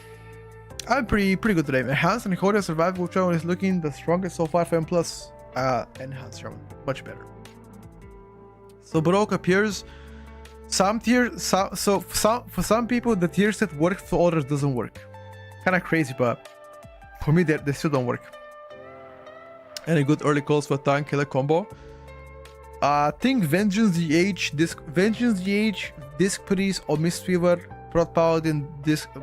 I'm pretty good today. Enhanced and Holy Survival Shaman is looking the strongest so far for M+. Enhanced Shaman. Much better. So Baroque appears. For some people the tier set works, for others doesn't work. Kinda crazy, but for me they still don't work. Any good early calls for tank killer combo? I think Vengeance DH, Disc Priest, or Mistweaver, Prot Paladin,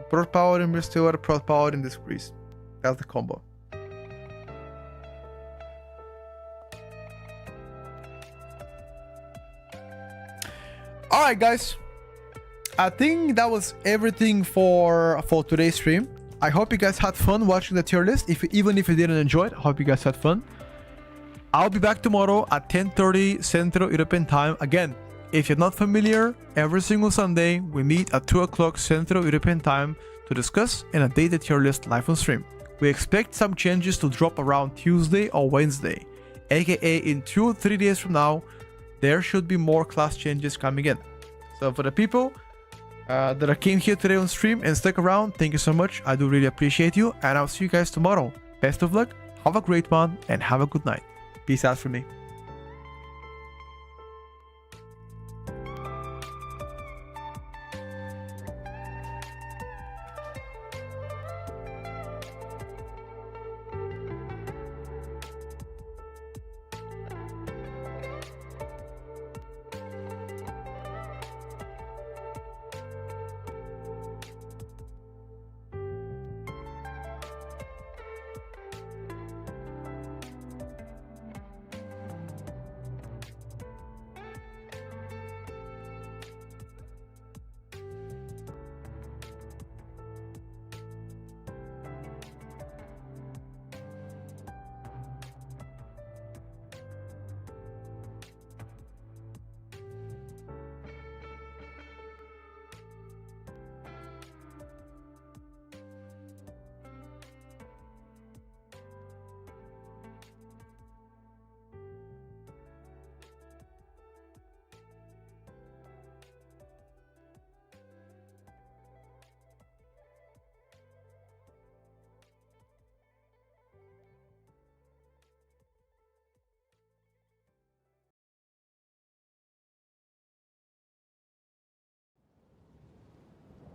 Prot Paladin, Mistweaver, Prot Paladin, Disc Priest. That's the combo. Alright guys, I think that was everything for today's stream. I hope you guys had fun watching the tier list. Even if you didn't enjoy it, I hope you guys had fun. I'll be back tomorrow at 10:30 Central European Time. Again, if you're not familiar, every single Sunday we meet at 2 o'clock Central European Time to discuss and update the tier list live on stream. We expect some changes to drop around Tuesday or Wednesday, aka in 2-3 days from now, there should be more class changes coming in. So for the people that came here today on stream and stuck around, thank you so much. I do really appreciate you, and I'll see you guys tomorrow. Best of luck, have a great one, and have a good night. Peace out from me.